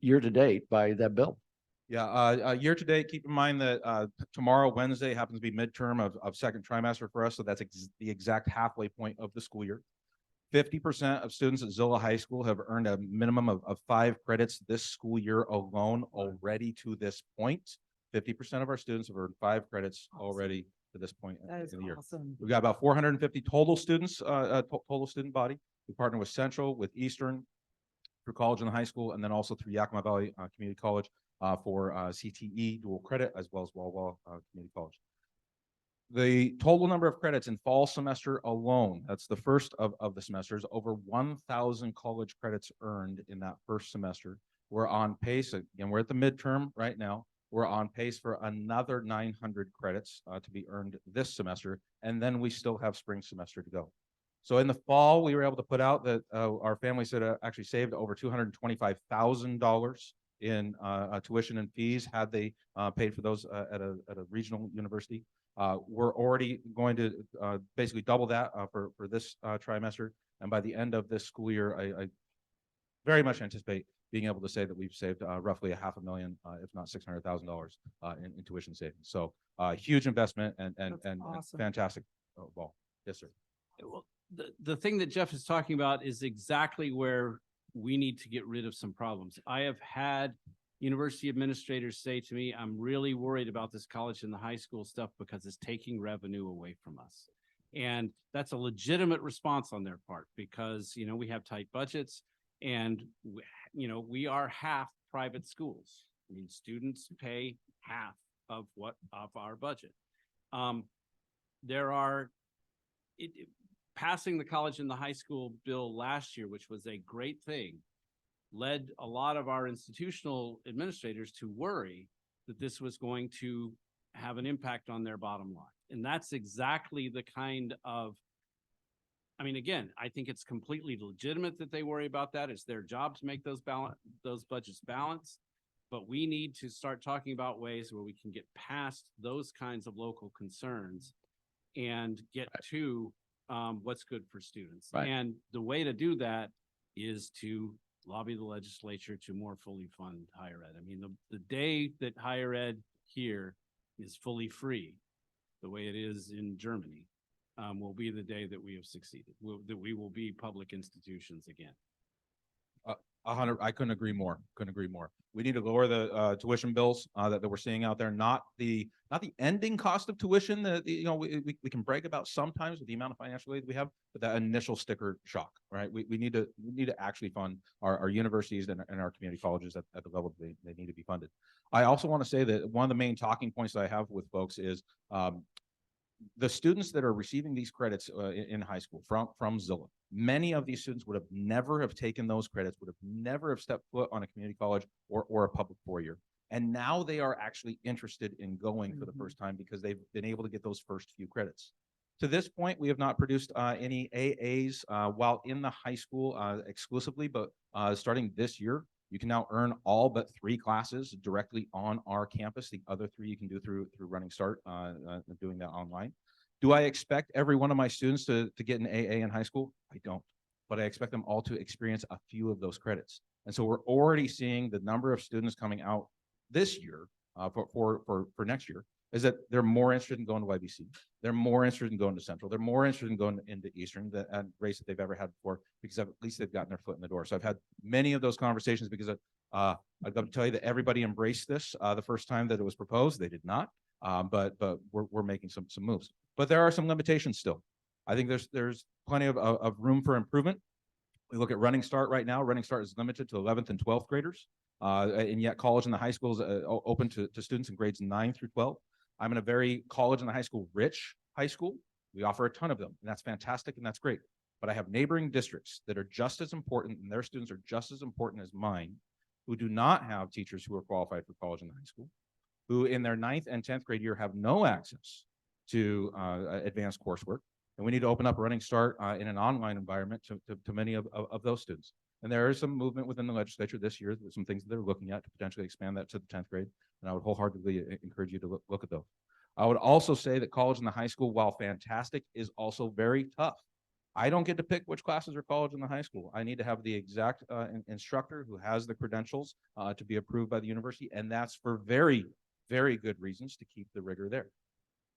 year to date by that bill. Yeah, year to date, keep in mind that tomorrow, Wednesday, happens to be midterm of second trimester for us. So that's the exact halfway point of the school year. 50% of students at Zillow High School have earned a minimum of 5 credits this school year alone already to this point. 50% of our students have earned 5 credits already to this point in the year. Awesome. We've got about 450 total students, total student body. We partner with Central, with Eastern, through college and high school, and then also through Yakima Valley Community College for CTE dual credit, as well as Walla Community College. The total number of credits in fall semester alone, that's the first of the semesters, over 1,000 college credits earned in that first semester. We're on pace, again, we're at the midterm right now. We're on pace for another 900 credits to be earned this semester, and then we still have spring semester to go. So in the fall, we were able to put out that our families had actually saved over $225,000 in tuition and fees had they paid for those at a regional university. We're already going to basically double that for this trimester. And by the end of this school year, I very much anticipate being able to say that we've saved roughly $500,000, if not $600,000 in tuition savings. So huge investment and awesome. fantastic ball. Yes, sir. Well, the thing that Jeff is talking about is exactly where we need to get rid of some problems. I have had university administrators say to me, I'm really worried about this college and the high school stuff because it's taking revenue away from us. And that's a legitimate response on their part because, you know, we have tight budgets and, you know, we are half private schools. I mean, students pay half of our budget. Passing the college and the high school bill last year, which was a great thing, led a lot of our institutional administrators to worry that this was going to have an impact on their bottom line. And that's exactly the kind of, I mean, again, I think it's completely legitimate that they worry about that. It's their job to make those budgets balanced. But we need to start talking about ways where we can get past those kinds of local concerns and get to what's good for students. Right. And the way to do that is to lobby the legislature to more fully fund higher ed. I mean, the day that higher ed here is fully free, the way it is in Germany, will be the day that we have succeeded, that we will be public institutions again. 100, I couldn't agree more. Couldn't agree more. We need to lower the tuition bills that we're seeing out there. Not the ending cost of tuition that you know we can brag about sometimes with the amount of financial aid we have, but that initial sticker shock, right? We need to actually fund our universities and our community colleges at the level they need to be funded. I also want to say that one of the main talking points that I have with folks is the students that are receiving these credits in high school from Zillow. Many of these students would have never have taken those credits, would have never have stepped foot on a community college or a public 4-year. And now they are actually interested in going for the first time because they've been able to get those first few credits. To this point, we have not produced any AAs while in the high school exclusively, but starting this year, you can now earn all but 3 classes directly on our campus. The other 3 you can do through Running Start, doing that online. Do I expect every one of my students to get an AA in high school? I don't, but I expect them all to experience a few of those credits. And so we're already seeing the number of students coming out this year for next year is that they're more interested in going to YBC. They're more interested in going to Central. They're more interested in going into Eastern, the race that they've ever had before, because at least they've gotten their foot in the door. So I've had many of those conversations because I've got to tell you that everybody embraced this the first time that it was proposed. They did not, but we're making some moves. But there are some limitations still. I think there's plenty of room for improvement. We look at Running Start right now. Running Start is limited to 11th and 12th graders, and yet college and the high school is open to students in grades 9 through 12. I'm in a very college and the high school rich high school. We offer a ton of them, and that's fantastic and that's great. But I have neighboring districts that are just as important, and their students are just as important as mine, who do not have teachers who are qualified for college and high school, who in their 9th and 10th grade year have no access to advanced coursework, And we need to open up Running Start in an online environment to many of those students. And there is some movement within the legislature this year, there's some things that they're looking at to potentially expand that to the 10th grade. And I would wholeheartedly encourage you to look at those. I would also say that college and the high school, while fantastic, is also very tough. I don't get to pick which classes are college and the high school. I need to have the exact instructor who has the credentials to be approved by the university. And that's for very, very good reasons to keep the rigor there.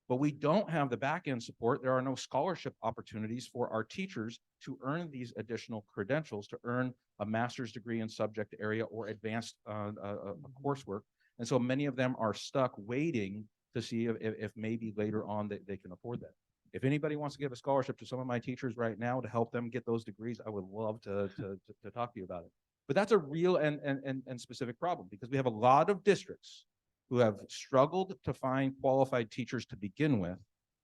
But we don't have the back end support. There are no scholarship opportunities for our teachers to earn these additional credentials, to earn a master's degree in subject area or advanced coursework. And so many of them are stuck waiting to see if maybe later on they can afford that. If anybody wants to give a scholarship to some of my teachers right now to help them get those degrees, I would love to talk to you about it. But that's a real and specific problem, because we have a lot of districts who have struggled to find qualified teachers to begin with.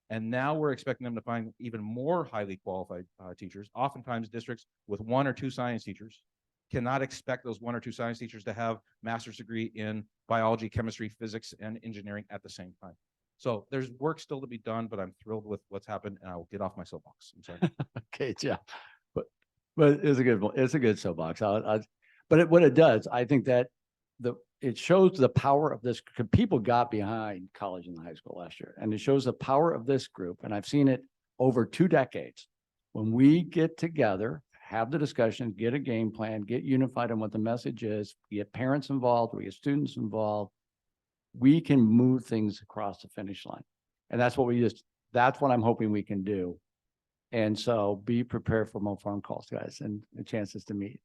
And now we're expecting them to find even more highly qualified teachers. Oftentimes districts with 1 or 2 science teachers cannot expect those 1 or 2 science teachers to have master's degree in biology, chemistry, physics, and engineering at the same time. So there's work still to be done, but I'm thrilled with what's happened, and I will get off my soapbox. I'm sorry. Okay, Jeff, but it's a good one. It's a good soapbox. What it does, I think that it shows the power of this. People got behind college and high school last year, and it shows the power of this group. And I've seen it over 2 decades. When we get together, have the discussion, get a game plan, get unified on what the message is, get parents involved, we get students involved, we can move things across the finish line. And that's what that's what I'm hoping we can do. And so be prepared for more phone calls, guys, and the chances to meet.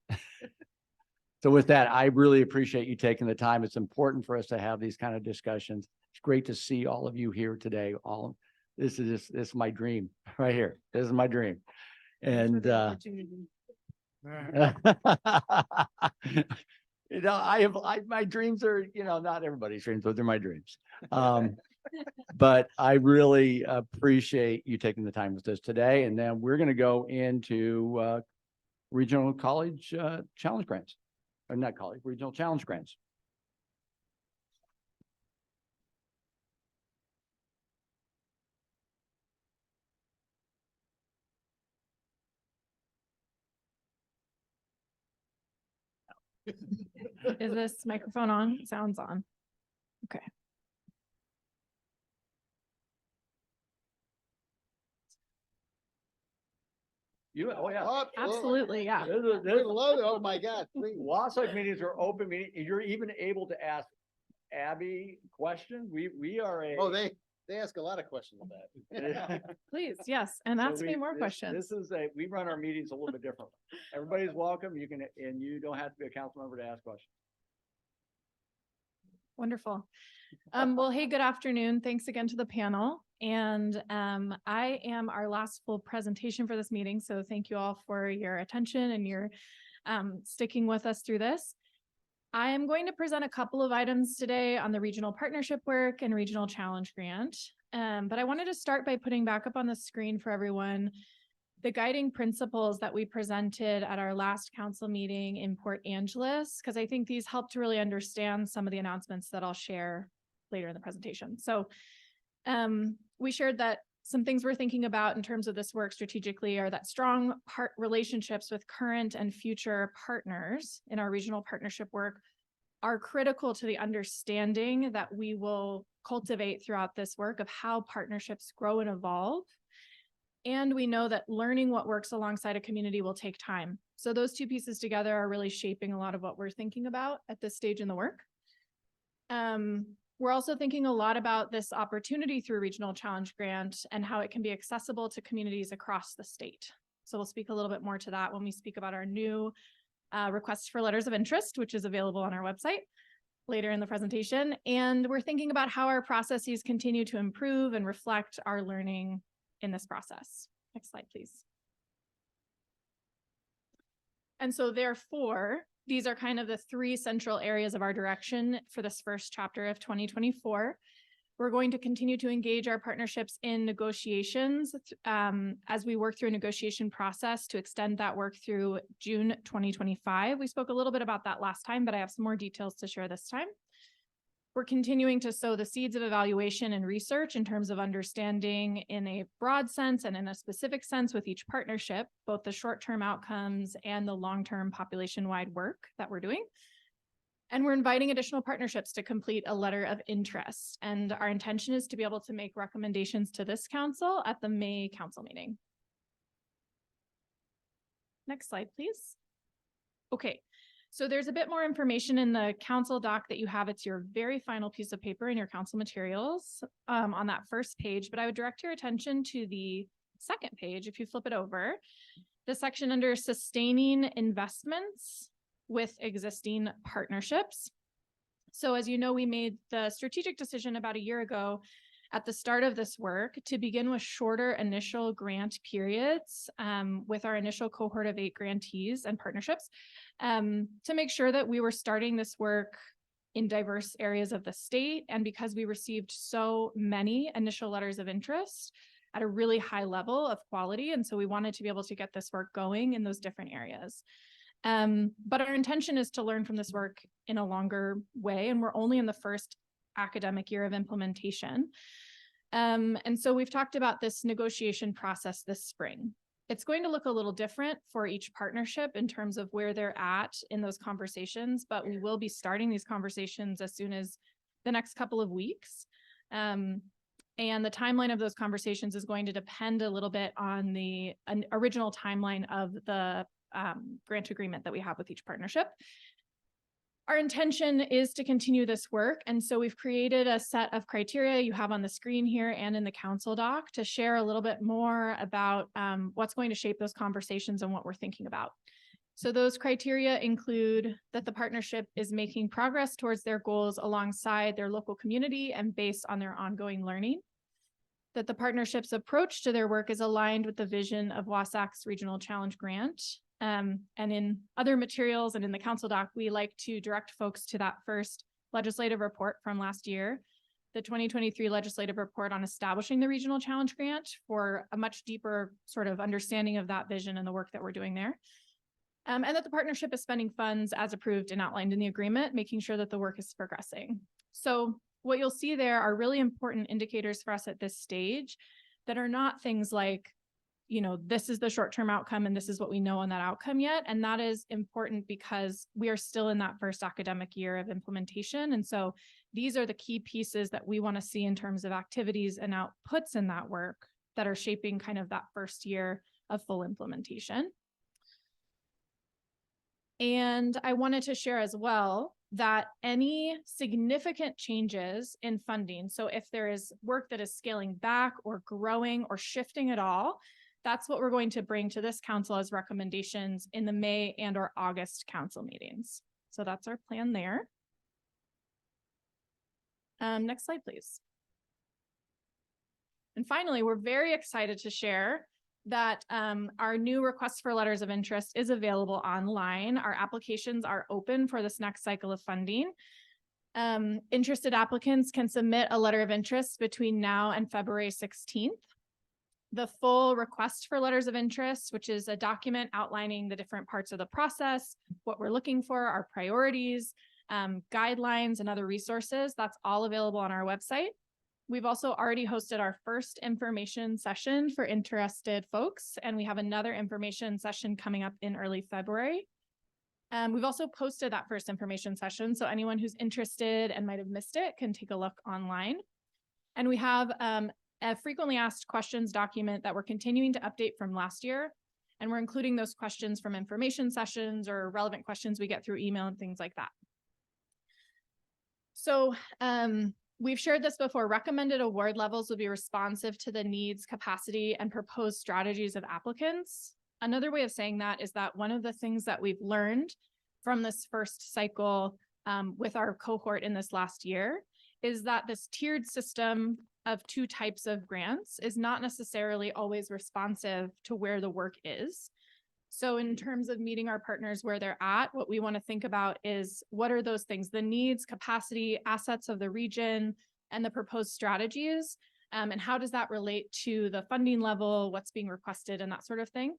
So with that, I really appreciate you taking the time. It's important for us to have these kind of discussions. It's great to see all of you here today. This is my dream right here. This is my dream. And you know, my dreams are, you know, not everybody's dreams, but they're my dreams. But I really appreciate you taking the time with us today. And then we're going to go into regional college challenge grants, or not college, regional challenge grants. Is this microphone on? Sounds on. Okay. Oh yeah. Absolutely, yeah. Oh my God. WSAC meetings are open meetings. You're even able to ask Abby questions. We are a. Oh, they ask a lot of questions about it. Please, yes, and ask me more questions. We run our meetings a little bit differently. Everybody's welcome. You can, and you don't have to be a council member to ask questions. Wonderful. Well, hey, good afternoon. Thanks again to the panel. And I am our last full presentation for this meeting. So thank you all for your attention and your sticking with us through this. I am going to present a couple of items today on the regional partnership work and regional challenge grant. But I wanted to start by putting back up on the screen for everyone the guiding principles that we presented at our last council meeting in Port Angeles, because I think these help to really understand some of the announcements that I'll share later in the presentation. So we shared that some things we're thinking about in terms of this work strategically are that strong relationships with current and future partners in our regional partnership work are critical to the understanding that we will cultivate throughout this work of how partnerships grow and evolve. And we know that learning what works alongside a community will take time. So those two pieces together are really shaping a lot of what we're thinking about at this stage in the work. We're also thinking a lot about this opportunity through Regional Challenge Grant and how it can be accessible to communities across the state. So we'll speak a little bit more to that when we speak about our new request for letters of interest, which is available on our website later in the presentation. And we're thinking about how our processes continue to improve and reflect our learning in this process. Next slide, please. And so therefore, these are kind of the 3 central areas of our direction for this first chapter of 2024. We're going to continue to engage our partnerships in negotiations as we work through a negotiation process to extend that work through June 2025. We spoke a little bit about that last time, but I have some more details to share this time. We're continuing to sow the seeds of evaluation and research in terms of understanding in a broad sense and in a specific sense with each partnership, both the short-term outcomes and the long-term population-wide work that we're doing. And we're inviting additional partnerships to complete a letter of interest. And our intention is to be able to make recommendations to this council at the May council meeting. Next slide, please. Okay, so there's a bit more information in the council doc that you have. It's your very final piece of paper in your council materials on that first page, but I would direct your attention to the second page. If you flip it over, the section under sustaining investments with existing partnerships. So as you know, we made the strategic decision about a year ago at the start of this work to begin with shorter initial grant periods with our initial cohort of 8 grantees and partnerships to make sure that we were starting this work in diverse areas of the state. And because we received so many initial letters of interest at a really high level of quality. And so we wanted to be able to get this work going in those different areas. But our intention is to learn from this work in a longer way, and we're only in the first academic year of implementation. And so we've talked about this negotiation process this spring. It's going to look a little different for each partnership in terms of where they're at in those conversations, but we will be starting these conversations as soon as the next couple of weeks. And the timeline of those conversations is going to depend a little bit on the original timeline of the grant agreement that we have with each partnership. Our intention is to continue this work. And so we've created a set of criteria you have on the screen here and in the council doc to share a little bit more about what's going to shape those conversations and what we're thinking about. So those criteria include that the partnership is making progress towards their goals alongside their local community and based on their ongoing learning. That the partnership's approach to their work is aligned with the vision of WSAC's Regional Challenge Grant. And in other materials and in the council doc, we like to direct folks to that first legislative report from last year, the 2023 legislative report on establishing the Regional Challenge Grant for a much deeper sort of understanding of that vision and the work that we're doing there. And that the partnership is spending funds as approved and outlined in the agreement, making sure that the work is progressing. So what you'll see there are really important indicators for us at this stage that are not things like, you know, this is the short-term outcome and this is what we know on that outcome yet. And that is important because we are still in that first academic year of implementation. And so these are the key pieces that we want to see in terms of activities and outputs in that work that are shaping kind of that first year of full implementation. And I wanted to share as well that any significant changes in funding, so if there is work that is scaling back or growing or shifting at all, that's what we're going to bring to this council as recommendations in the May and or August council meetings. So that's our plan there. Next slide, please. And finally, we're very excited to share that our new request for letters of interest is available online. Our applications are open for this next cycle of funding. Interested applicants can submit a letter of interest between now and February 16th. The full request for letters of interest, which is a document outlining the different parts of the process, what we're looking for, our priorities, guidelines, and other resources, that's all available on our website. We've also already hosted our first information session for interested folks, and we have another information session coming up in early February. We've also posted that first information session, so anyone who's interested and might have missed it can take a look online. And we have a frequently asked questions document that we're continuing to update from last year, and we're including those questions from information sessions or relevant questions we get through email and things like that. So we've shared this before. Recommended award levels will be responsive to the needs, capacity, and proposed strategies of applicants. Another way of saying that is that one of the things that we've learned from this first cycle with our cohort in this last year is that this tiered system of 2 types of grants is not necessarily always responsive to where the work is. So in terms of meeting our partners where they're at, what we want to think about is what are those things, the needs, capacity, assets of the region, and the proposed strategies, and how does that relate to the funding level, what's being requested, and that sort of thing.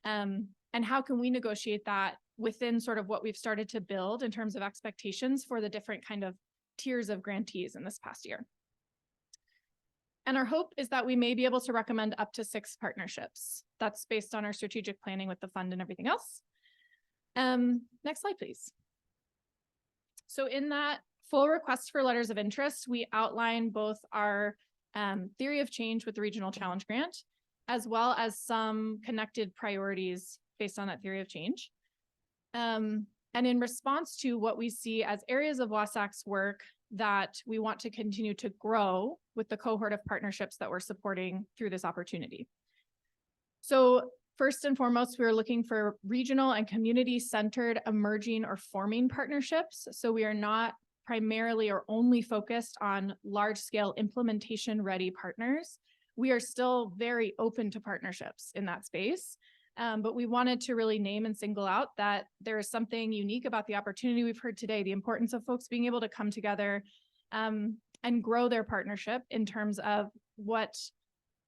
And how can we negotiate that within sort of what we've started to build in terms of expectations for the different kind of tiers of grantees in this past year. And our hope is that we may be able to recommend up to 6 partnerships. That's based on our strategic planning with the fund and everything else. Next slide, please. So in that full request for letters of interest, we outline both our theory of change with the Regional Challenge Grant, as well as some connected priorities based on that theory of change. And in response to what we see as areas of WSAC's work that we want to continue to grow with the cohort of partnerships that we're supporting through this opportunity. So first and foremost, we're looking for regional and community-centered emerging or forming partnerships. So we are not primarily or only focused on large-scale implementation-ready partners. We are still very open to partnerships in that space. But we wanted to really name and single out that there is something unique about the opportunity we've heard today, the importance of folks being able to come together and grow their partnership in terms of what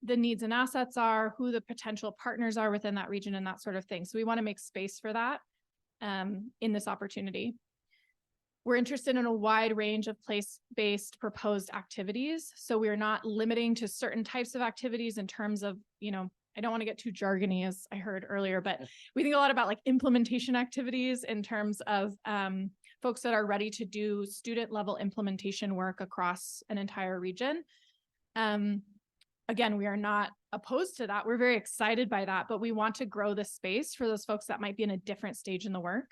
the needs and assets are, who the potential partners are within that region and that sort of thing. So we want to make space for that in this opportunity. We're interested in a wide range of place-based proposed activities. So we're not limiting to certain types of activities in terms of, I don't want to get too jargony as I heard earlier, but we think a lot about like implementation activities in terms of folks that are ready to do student level implementation work across an entire region. Again, we are not opposed to that. We're very excited by that, but we want to grow the space for those folks that might be in a different stage in the work.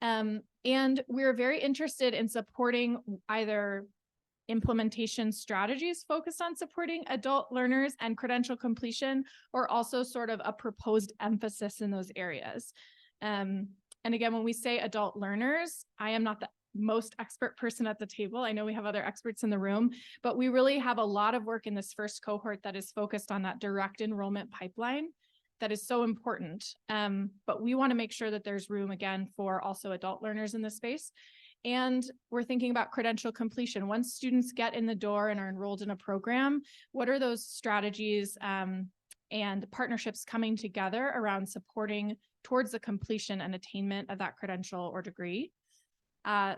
And we're very interested in supporting either implementation strategies focused on supporting adult learners and credential completion, or also sort of a proposed emphasis in those areas. And again, when we say adult learners, I am not the most expert person at the table. I know we have other experts in the room, but we really have a lot of work in this first cohort that is focused on that direct enrollment pipeline that is so important. But we want to make sure that there's room again for also adult learners in this space. And we're thinking about credential completion. Once students get in the door and are enrolled in a program, what are those strategies and partnerships coming together around supporting towards the completion and attainment of that credential or degree?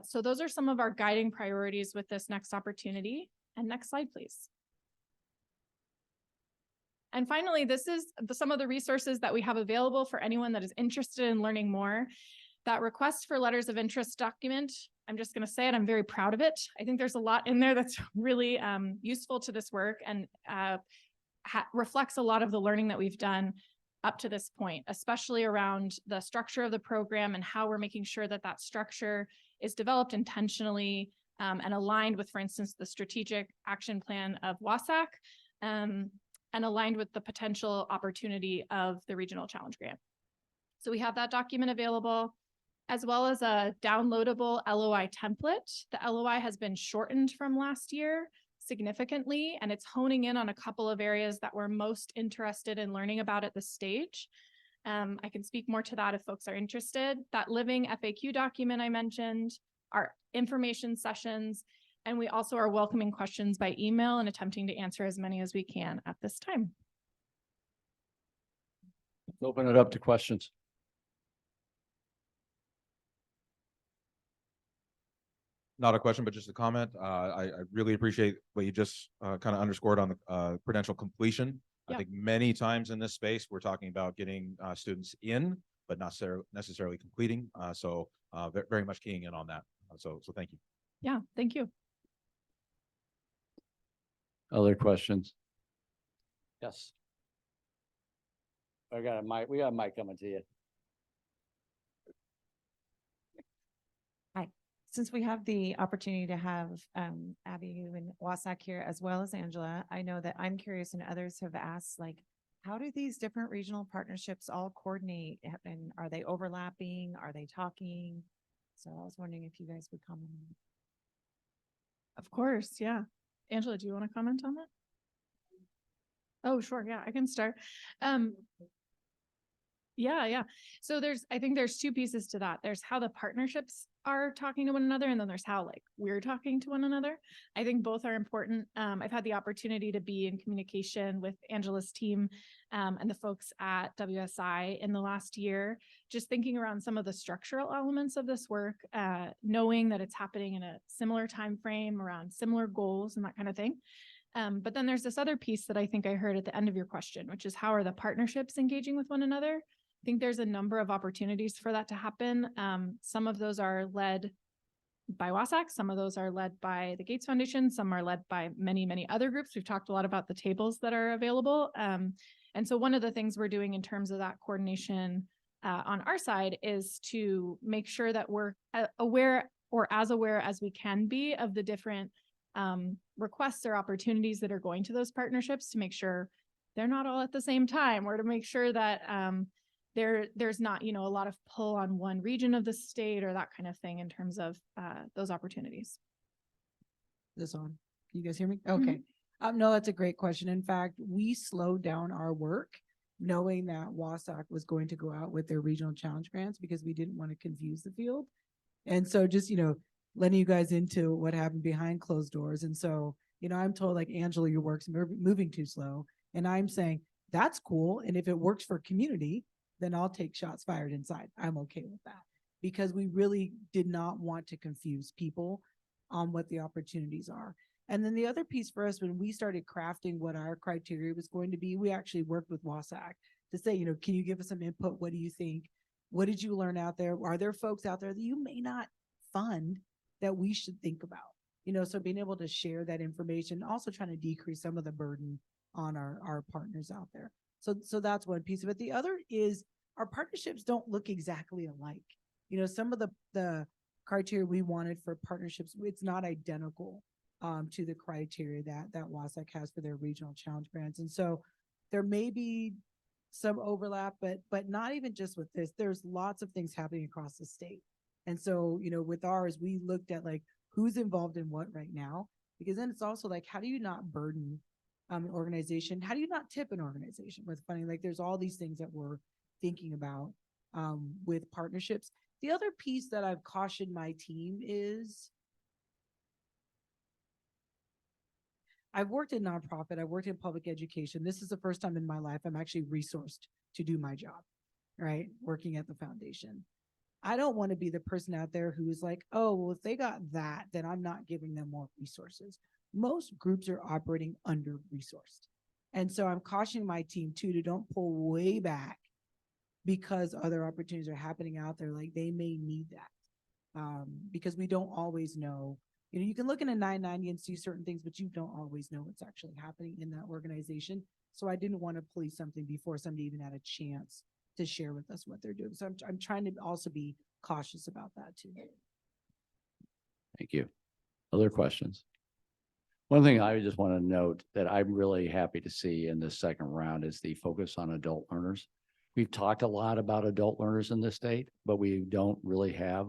So those are some of our guiding priorities with this next opportunity. And next slide, please. And finally, this is some of the resources that we have available for anyone that is interested in learning more. That request for letters of interest document, I'm just going to say it, I'm very proud of it. I think there's a lot in there that's really useful to this work and reflects a lot of the learning that we've done up to this point, especially around the structure of the program and how we're making sure that that structure is developed intentionally and aligned with, for instance, the strategic action plan of WSAC and aligned with the potential opportunity of the Regional Challenge Grant. So we have that document available, as well as a downloadable LOI template. The LOI has been shortened from last year significantly, and it's honing in on a couple of areas that we're most interested in learning about at this stage. I can speak more to that if folks are interested. That living FAQ document I mentioned, our information sessions, and we also are welcoming questions by email and attempting to answer as many as we can at this time. Open it up to questions. Not a question, but just a comment. I really appreciate what you just kind of underscored on the credential completion. Yeah. I think many times in this space, we're talking about getting students in, but not necessarily completing. So very much keying in on that. So thank you. Yeah, thank you. Other questions? Yes. We got a mic coming to you. Hi. Since we have the opportunity to have Abby and WSAC here as well as Angela, I know that I'm curious and others have asked, like, how do these different regional partnerships all coordinate? And are they overlapping? Are they talking? So I was wondering if you guys would comment on that. Of course, yeah. Angela, do you want to comment on that? Oh, sure. Yeah, I can start. Yeah. So I think there's two pieces to that. There's how the partnerships are talking to one another, and then there's how like we're talking to one another. I think both are important. I've had the opportunity to be in communication with Angela's team and the folks at WSI in the last year, just thinking around some of the structural elements of this work, knowing that it's happening in a similar time frame around similar goals and that kind of thing. But then there's this other piece that I think I heard at the end of your question, which is how are the partnerships engaging with one another? I think there's a number of opportunities for that to happen. Some of those are led by WSAC, some of those are led by the Gates Foundation, some are led by many, many other groups. We've talked a lot about the tables that are available. And so one of the things we're doing in terms of that coordination on our side is to make sure that we're aware or as aware as we can be of the different requests or opportunities that are going to those partnerships to make sure they're not all at the same time, or to make sure that there's not, a lot of pull on one region of the state or that kind of thing in terms of those opportunities. This on. Can you guys hear me? Okay. No, that's a great question. In fact, we slowed down our work knowing that WSAC was going to go out with their regional challenge grants because we didn't want to confuse the field. And so just, letting you guys into what happened behind closed doors. And so, I'm told like, Angela, your work's moving too slow. And I'm saying, that's cool. And if it works for community, then I'll take shots fired inside. I'm okay with that because we really did not want to confuse people on what the opportunities are. And then the other piece for us, when we started crafting what our criteria was going to be, we actually worked with WSAC to say, can you give us some input? What do you think? What did you learn out there? Are there folks out there that you may not fund that we should think about? So being able to share that information, also trying to decrease some of the burden on our partners out there. So that's one piece of it. The other is our partnerships don't look exactly alike. Some of the criteria we wanted for partnerships, it's not identical to the criteria that WSAC has for their regional challenge grants. And so there may be some overlap, but not even just with this. There's lots of things happening across the state. And so, with ours, we looked at like who's involved in what right now, because then it's also like, how do you not burden an organization? How do you not tip an organization with funding? Like there's all these things that we're thinking about with partnerships. The other piece that I've cautioned my team is I've worked in nonprofit, I've worked in public education. This is the first time in my life I'm actually resourced to do my job, right? Working at the foundation. I don't want to be the person out there who's like, oh, well, if they got that, then I'm not giving them more resources. Most groups are operating under-resourced. And so I'm cautioning my team too, to don't pull way back because other opportunities are happening out there. Like they may need that because we don't always know. You can look in a 990 and see certain things, but you don't always know what's actually happening in that organization. So I didn't want to police something before somebody even had a chance to share with us what they're doing. So I'm trying to also be cautious about that too. Thank you. Other questions? One thing I just want to note that I'm really happy to see in this second round is the focus on adult learners. We've talked a lot about adult learners in this state, but we don't really have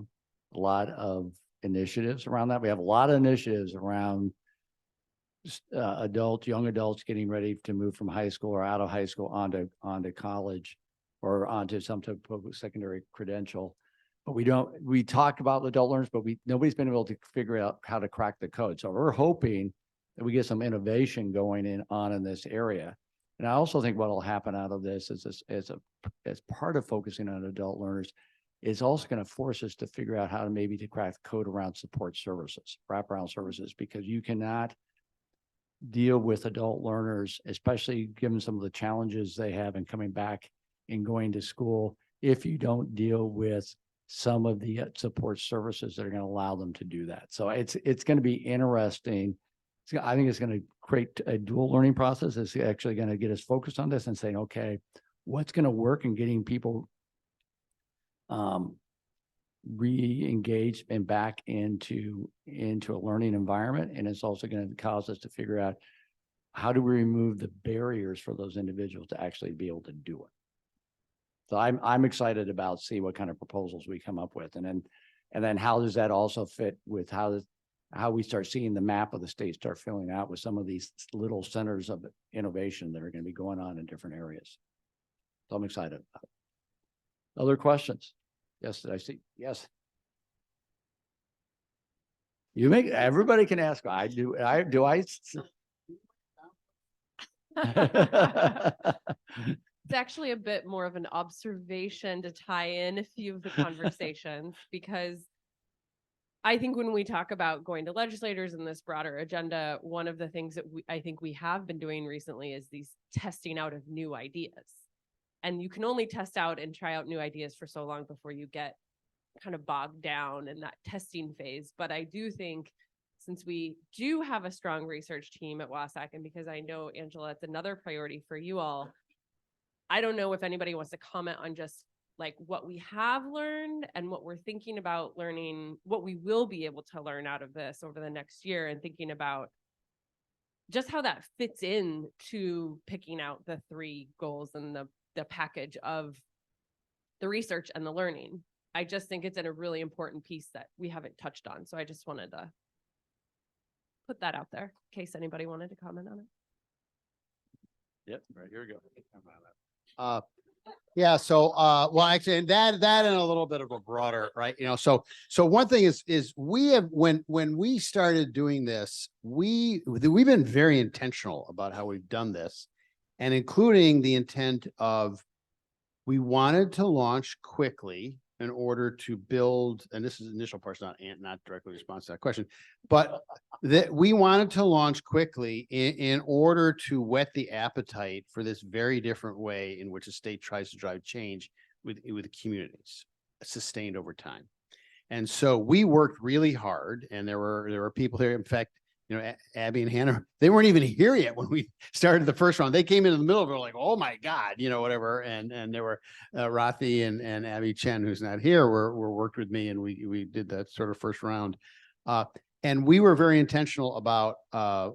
a lot of initiatives around that. We have a lot of initiatives around young adults getting ready to move from high school or out of high school onto college or onto some type of secondary credential. But we talk about adult learners, but nobody's been able to figure out how to crack the code. So we're hoping that we get some innovation going in this area. And I also think what will happen out of this is as part of focusing on adult learners is also going to force us to figure out how to crack the code around support services, wraparound services, because you cannot deal with adult learners, especially given some of the challenges they have in coming back and going to school, if you don't deal with some of the support services that are going to allow them to do that. So it's going to be interesting. I think it's going to create a dual learning process. It's actually going to get us focused on this and saying, okay, what's going to work in getting people re-engaged and back into a learning environment. And it's also going to cause us to figure out how do we remove the barriers for those individuals to actually be able to do it. So I'm excited about see what kind of proposals we come up with. And then how does that also fit with how we start seeing the map of the state start filling out with some of these little centers of innovation that are going to be going on in different areas. So I'm excited about it. Other questions? Yes, did I see? Yes. You make, everybody can ask. I do, It's actually a bit more of an observation to tie in a few of the conversations because I think when we talk about going to legislators and this broader agenda, one of the things that I think we have been doing recently is these testing out of new ideas. And you can only test out and try out new ideas for so long before you get kind of bogged down in that testing phase. But I do think since we do have a strong research team at WSAC, and because I know, Angela, it's another priority for you all, I don't know if anybody wants to comment on just like what we have learned and what we're thinking about learning, what we will be able to learn out of this over the next year, and thinking about just how that fits in to picking out the 3 goals and the package of the research and the learning. I just think it's in a really important piece that we haven't touched on. So I just wanted to put that out there in case anybody wanted to comment on it. Yep, right, here we go. Yeah, so well, actually, and that and a little bit of a broader, right? So one thing is we have when we started doing this, we've been very intentional about how we've done this, and including the intent of we wanted to launch quickly in order to build, and this is initial parts, not directly response to that question, but that we wanted to launch quickly in order to whet the appetite for this very different way in which the state tries to drive change with communities, sustained over time. And so we worked really hard, and there were people here. In fact, Abby and Hannah, they weren't even here yet when we started the first round. They came in the middle of it like, oh my God, whatever. And there were Rathi and Abby Chen, who's not here, were worked with me, and we did that sort of first round. And we were very intentional about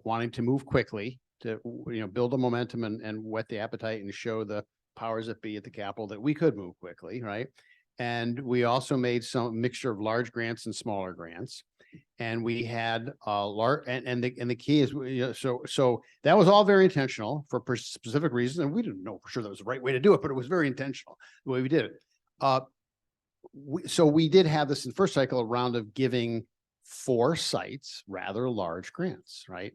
wanting to move quickly to build the momentum and whet the appetite and show the powers that be at the Capitol that we could move quickly, right? And we also made some mixture of large grants and smaller grants. And we had large, and the key is, so that was all very intentional for specific reasons, and we didn't know for sure that was the right way to do it, but it was very intentional the way we did it. So we did have this in the first cycle, a round of giving 4 sites rather large grants, right?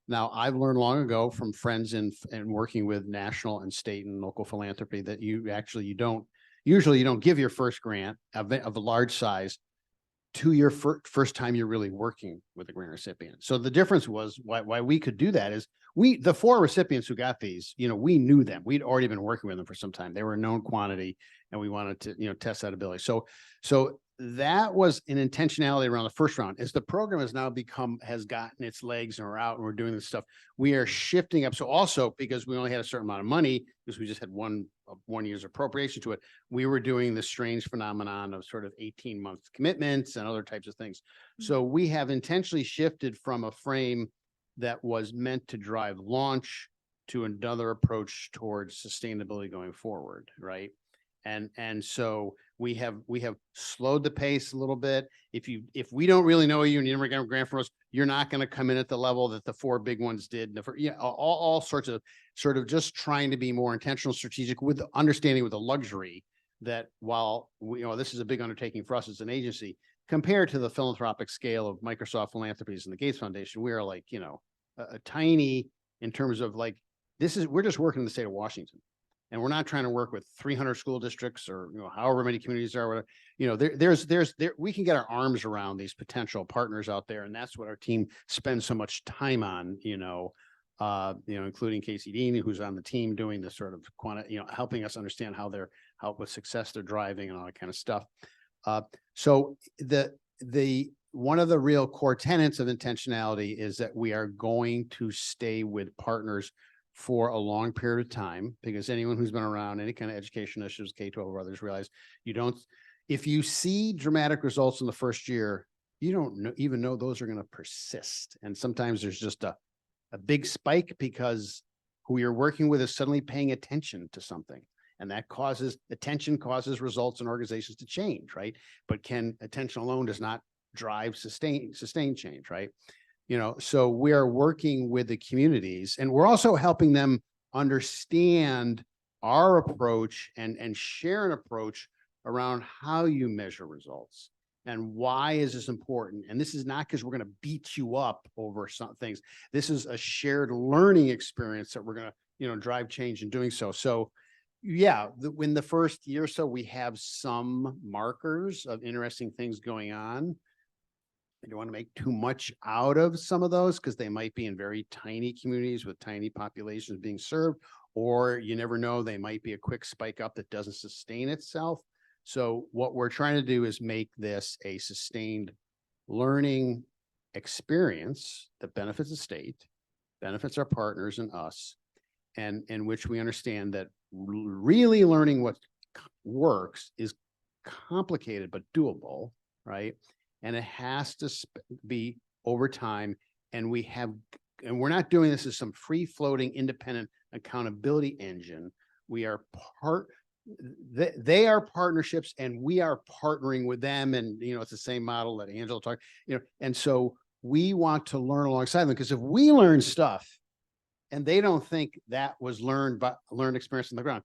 Now, I've learned long ago from friends and working with national and state and local philanthropy that you don't give your first grant of a large size to your first time you're really working with a grant recipient. So the difference was why we could do that is the 4 recipients who got these, we knew them. We'd already been working with them for some time. They were a known quantity, and we wanted to, test that ability. So that was an intentionality around the first round. As the program has gotten its legs and we're out and we're doing this stuff, we are shifting up. So also because we only had a certain amount of money, because we just had one year's appropriation to it, we were doing this strange phenomenon of sort of 18-month commitments and other types of things. So we have intentionally shifted from a frame that was meant to drive launch to another approach towards sustainability going forward, right? And so we have slowed the pace a little bit. If we don't really know you and you never get a grant from us, you're not going to come in at the level that the 4 big ones did. All sorts of sort of just trying to be more intentional, strategic, with the understanding, with the luxury that while this is a big undertaking for us as an agency, compared to the philanthropic scale of Microsoft Philanthropies and the Gates Foundation, we are like, a tiny in terms of like, we're just working in the state of Washington. And we're not trying to work with 300 school districts or, however many communities there are, we can get our arms around these potential partners out there. And that's what our team spends so much time on, including Casey Dean, who's on the team doing this sort of helping us understand how what success they're driving and all that kind of stuff. So one of the real core tenets of intentionality is that we are going to stay with partners for a long period of time, because anyone who's been around any kind of education initiatives, K-12 or others, realize if you see dramatic results in the first year, you don't even know those are going to persist. And sometimes there's just a big spike because who you're working with is suddenly paying attention to something. And that attention causes results in organizations to change, right? But attention alone does not drive sustained change, right? So we are working with the communities, and we're also helping them understand our approach and share an approach around how you measure results. And why is this important? And this is not because we're going to beat you up over some things. This is a shared learning experience that we're going to, drive change in doing so. So yeah, in the first year or so, we have some markers of interesting things going on. I don't want to make too much out of some of those because they might be in very tiny communities with tiny populations being served, or you never know, they might be a quick spike up that doesn't sustain itself. So what we're trying to do is make this a sustained learning experience that benefits the state, benefits our partners and us, and in which we understand that really learning what works is complicated but doable, right? And it has to be over time. And we're not doing this as some free floating independent accountability engine. We are they are partnerships and we are partnering with them. And, it's the same model that Angela talked, and so we want to learn alongside them, because if we learn stuff and they don't think that was learned experience on the ground,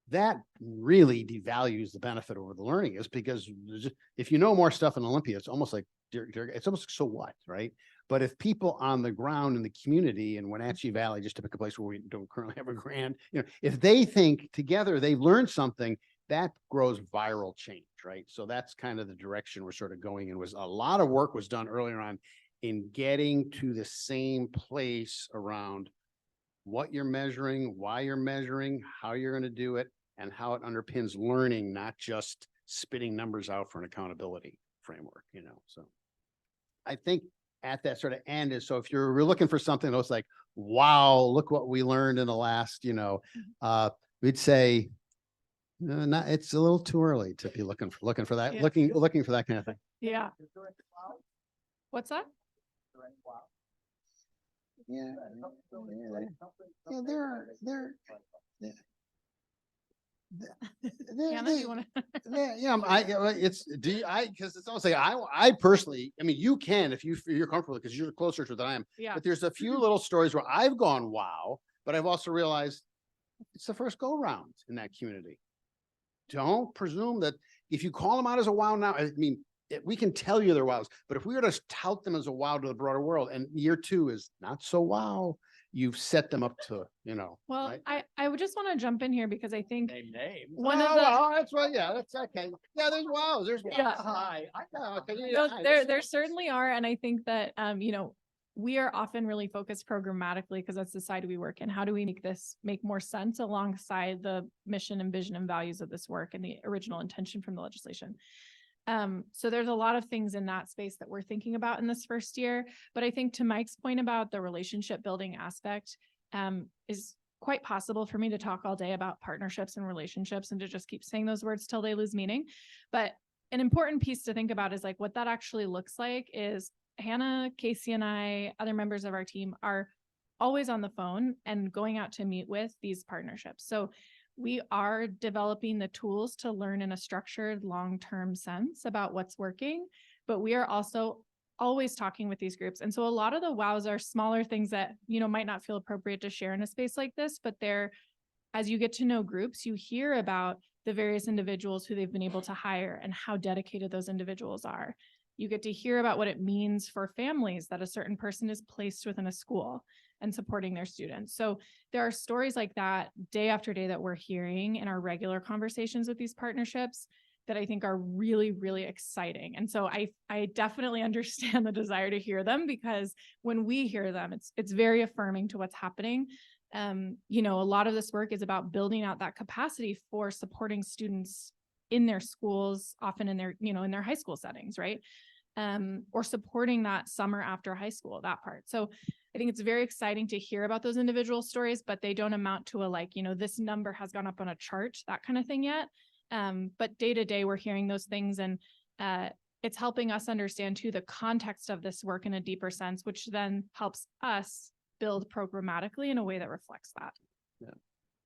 that really devalues the benefit over the learning, is because if you know more stuff in Olympia, it's almost like, it's almost like, so what, right? But if people on the ground in the community in Wenatchee Valley, just to pick a place where we don't currently have a grant, if they think together they've learned something, that grows viral change, right? So that's kind of the direction we're sort of going in. Was a lot of work was done earlier on in getting to the same place around what you're measuring, why you're measuring, how you're going to do it, and how it underpins learning, not just spitting numbers out for an accountability framework, so I think at that sort of end is, so if we're looking for something that's like, wow, look what we learned in the last, we'd say, not, it's a little too early to be looking for that, Yeah. looking for that kind of thing. Yeah. What's that? Yeah, there. Hannah, do you want to? Because it's almost like, I personally, you can, if you're comfortable, because you're closer to it than I am. Yeah. But there's a few little stories where I've gone, wow, but I've also realized it's the first go round in that community. Don't presume that if you call them out as a wow now, we can tell you they're wows, but if we were to tout them as a wow to the broader world, and year 2 is not so wow, you've set them up to, Well, right? I would just want to jump in here because I think Name. one of the That's right. Yeah, that's okay. Yeah, there's wows. There's wows. Yeah. Hi. I know. Okay, No, yeah, there certainly are. And I think that, we are often really focused programmatically because that's the side we work in. How do we make this make more sense alongside the mission and vision and values of this work and the original intention from the legislation? So there's a lot of things in that space that we're thinking about in this first year. But I think to Mike's point about the relationship building aspect, is quite possible for me to talk all day about partnerships and relationships and to just keep saying those words till they lose meaning. But an important piece to think about is like what that actually looks like is Hannah, Casey, and I, other members of our team are always on the phone and going out to meet with these partnerships. So we are developing the tools to learn in a structured long-term sense about what's working, but we are also always talking with these groups. And so a lot of the wows are smaller things that, might not feel appropriate to share in a space like this, but as you get to know groups, you hear about the various individuals who they've been able to hire and how dedicated those individuals are. You get to hear about what it means for families that a certain person is placed within a school and supporting their students. So there are stories like that day after day that we're hearing in our regular conversations with these partnerships that I think are really, really exciting. And so I definitely understand the desire to hear them, because when we hear them, it's very affirming to what's happening. A lot of this work is about building out that capacity for supporting students in their schools, often in their, in their high school settings, right? Or supporting that summer after high school, that part. So I think it's very exciting to hear about those individual stories, but they don't amount to this number has gone up on a chart, that kind of thing yet. But day to day, we're hearing those things, and it's helping us understand too the context of this work in a deeper sense, which then helps us build programmatically in a way that reflects that. Yeah.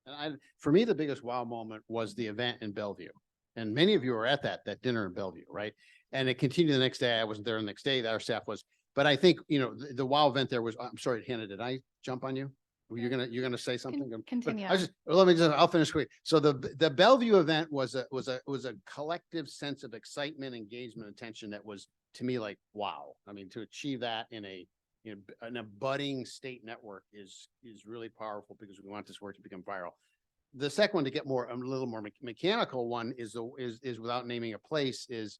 And for me, the biggest wow moment was the event in Bellevue. And many of you were at that dinner in Bellevue, right? And it continued the next day. I wasn't there the next day. Our staff was. But I think, the wow event there was, I'm sorry, Hannah, did I jump on you? You're gonna say something? But continue. I'll finish quick. So the Bellevue event was a collective sense of excitement, engagement, attention that was, to me, like, wow. I mean, to achieve that in a budding state network is really powerful, because we want this work to become viral. The second one, to get a little more mechanical one, is without naming a place, is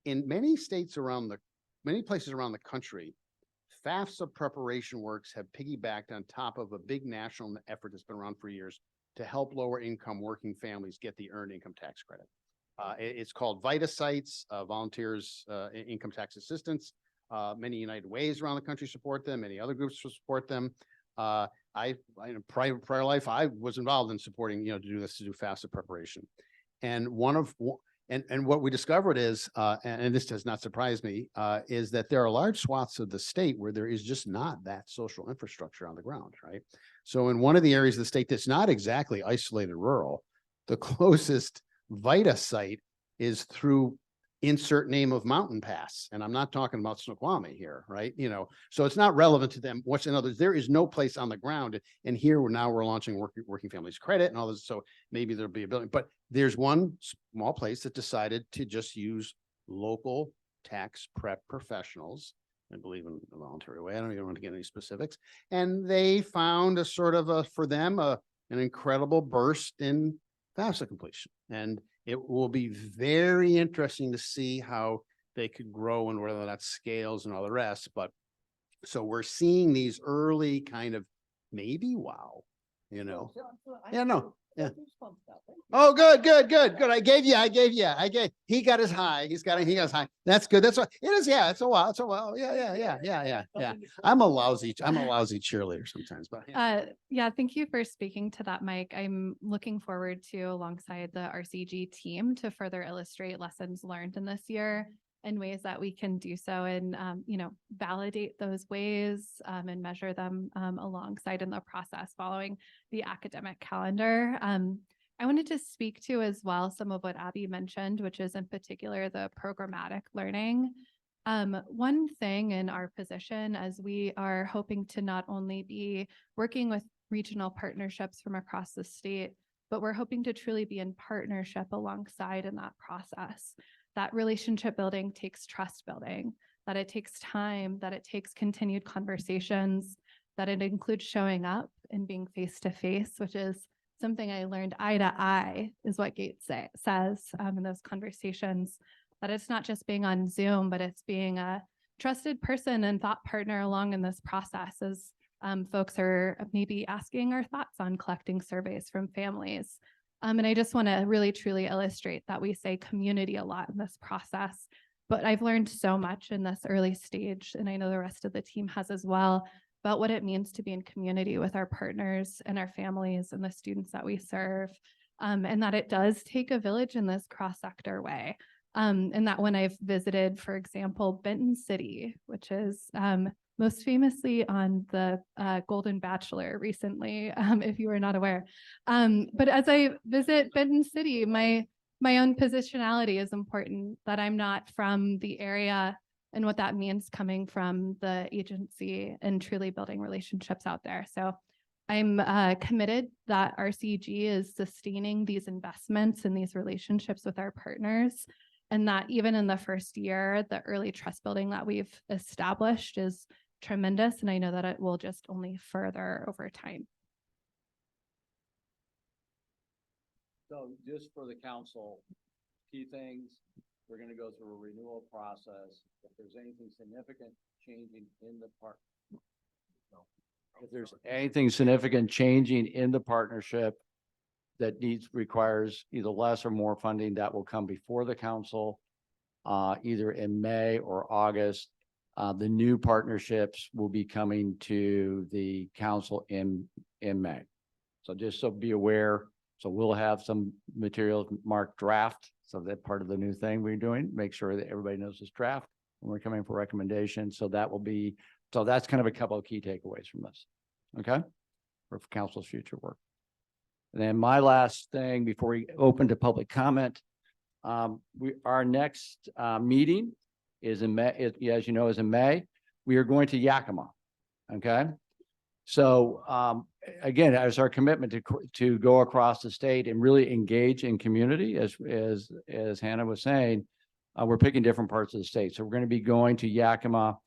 in many places around the country, FAFSA preparation works have piggybacked on top of a big national effort that's been around for years to help lower income working families get the earned income tax credit. It's called VITA sites, Volunteers Income Tax Assistance. Many United Ways around the country support them. Many other groups support them. In a prior life, I was involved in supporting, to do FAFSA preparation. And what we discovered is, and this does not surprise me, is that there are large swaths of the state where there is just not that social infrastructure on the ground, right? So in one of the areas of the state that's not exactly isolated rural, the closest VITA site is through insert name of mountain pass. And I'm not talking about Snoqualmie here, right? So it's not relevant to them. What's in others, there is no place on the ground. And here we're launching working families credit and all this. So maybe there'll be a building, but there's one small place that decided to just use local tax prep professionals. I believe in a voluntary way. I don't even want to get any specifics. And they found for them, an incredible burst in FAFSA completion. And it will be very interesting to see how they could grow and whether that scales and all the rest. But so we're seeing these early kind of maybe wow, Yeah, no. Yeah. Oh, good. I gave, he got his high. He got his high. That's good. That's what it is. Yeah. It's a while. Yeah. I'm a lousy cheerleader sometimes, but Yeah, thank you for speaking to that, Mike. I'm looking forward to, alongside the RCG team, to further illustrate lessons learned in this year and ways that we can do so and, validate those ways and measure them alongside in the process following the academic calendar. I wanted to speak to as well some of what Abby mentioned, which is in particular the programmatic learning. One thing in our position, as we are hoping to not only be working with regional partnerships from across the state, but we're hoping to truly be in partnership alongside in that process. That relationship building takes trust building, that it takes time, that it takes continued conversations, that it includes showing up and being face to face, which is something I learned eye to eye is what Gates says in those conversations, that it's not just being on Zoom, but it's being a trusted person and thought partner along in this process as folks are maybe asking our thoughts on collecting surveys from families. And I just want to really truly illustrate that we say community a lot in this process, but I've learned so much in this early stage, and I know the rest of the team has as well, about what it means to be in community with our partners and our families and the students that we serve, and that it does take a village in this cross-sector way. And that when I've visited, for example, Benton City, which is most famously on the Golden Bachelor recently, if you were not aware. But as I visit Benton City, my own positionality is important, that I'm not from the area and what that means coming from the agency and truly building relationships out there. So I'm committed that RCG is sustaining these investments and these relationships with our partners, and that even in the first year, the early trust building that we've established is tremendous. And I know that it will just only further over time. So just for the council, key things, we're going to go through a renewal process. If there's anything significant changing in the partnership that requires either less or more funding, that will come before the council, either in May or August. The new partnerships will be coming to the council in May. So just so be aware. So we'll have some materials marked draft. So that part of the new thing we're doing, make sure that everybody knows this draft when we're coming for recommendation. So that's kind of a couple of key takeaways from this. Okay. For council's future work. And then my last thing before we open to public comment, our next meeting is in May, as you know, is in May. We are going to Yakima. Okay. So again, as our commitment to go across the state and really engage in community, as Hannah was saying, we're picking different parts of the state. So we're going to be going to Yakima.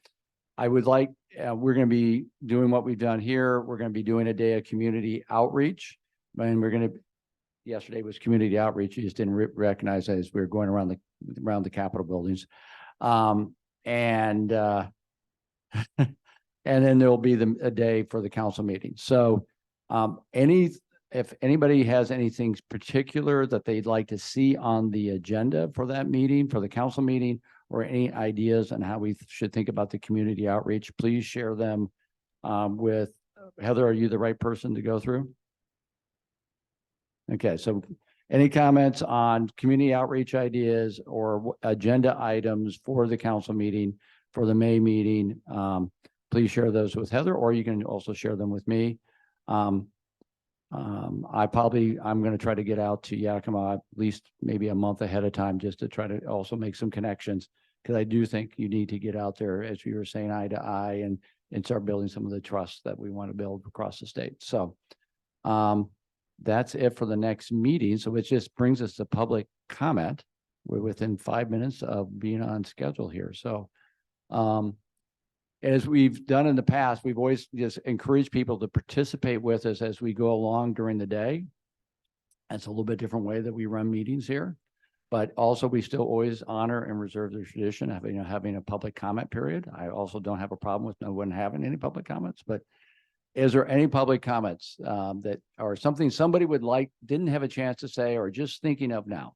I would like, we're going to be doing what we've done here. We're going to be doing a day of community outreach. And we're going to, yesterday was community outreach. You just didn't recognize that as we were going around the Capitol buildings. And then there'll be a day for the council meeting. So if anybody has anything particular that they'd like to see on the agenda for that meeting, for the council meeting, or any ideas on how we should think about the community outreach, please share them with Heather. Are you the right person to go through? Okay, so any comments on community outreach ideas or agenda items for the council meeting, for the May meeting? Please share those with Heather, or you can also share them with me. I'm going to try to get out to Yakima at least maybe a month ahead of time, just to try to also make some connections, because I do think you need to get out there, as you were saying, eye to eye, and start building some of the trust that we want to build across the state. So that's it for the next meeting. So it just brings us to public comment. We're within 5 minutes of being on schedule here. So as we've done in the past, we've always just encouraged people to participate with us as we go along during the day. That's a little bit different way that we run meetings here, but also we still always honor and reserve the tradition of having a public comment period. I also don't have a problem with no one having any public comments, but is there any public comments that are something somebody would like, didn't have a chance to say, or just thinking of now?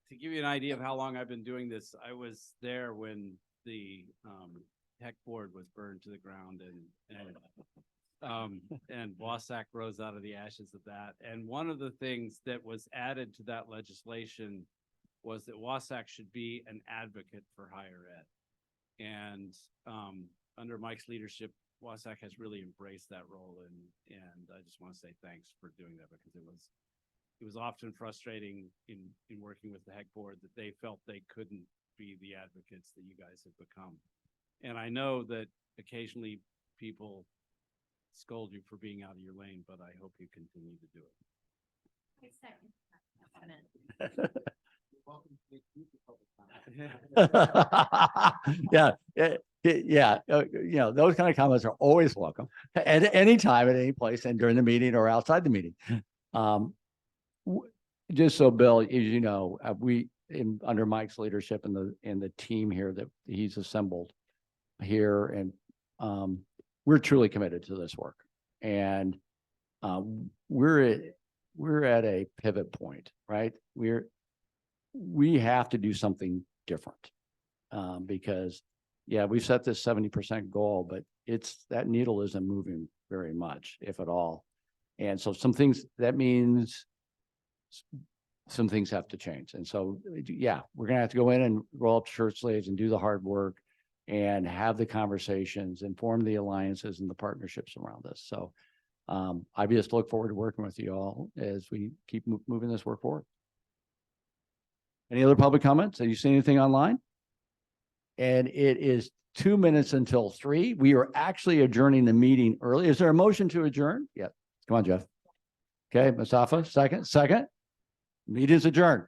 To give you an idea of how long I've been doing this, I was there when the tech board was burned to the ground, and WSAC rose out of the ashes of that. And one of the things that was added to that legislation was that WSAC should be an advocate for higher ed. And under Mike's leadership, WSAC has really embraced that role, and I just want to say thanks for doing that, because it was often frustrating in working with the HEC board that they felt they couldn't be the advocates that you guys have become. And I know that occasionally people scold you for being out of your lane, but I hope you continue to do it. Yeah. Those kind of comments are always welcome at any time, at any place, and during the meeting or outside the meeting. Just so Bill, as you know, under Mike's leadership and the team here that he's assembled here, and we're truly committed to this work, and we're at a pivot point, right? We have to do something different because we've set this 70% goal, but that needle isn't moving very much, if at all. And so that means some things have to change. And so, we're going to have to go in and roll up shirt sleeves and do the hard work and have the conversations and form the alliances and the partnerships around this. So I just look forward to working with you all as we keep moving this work forward. Any other public comments? Have you seen anything online? And it is 2 minutes until 3. We are actually adjourning the meeting early. Is there a motion to adjourn? Yeah. Come on, Jeff. Okay, Mustafa, second. Meeting is adjourned.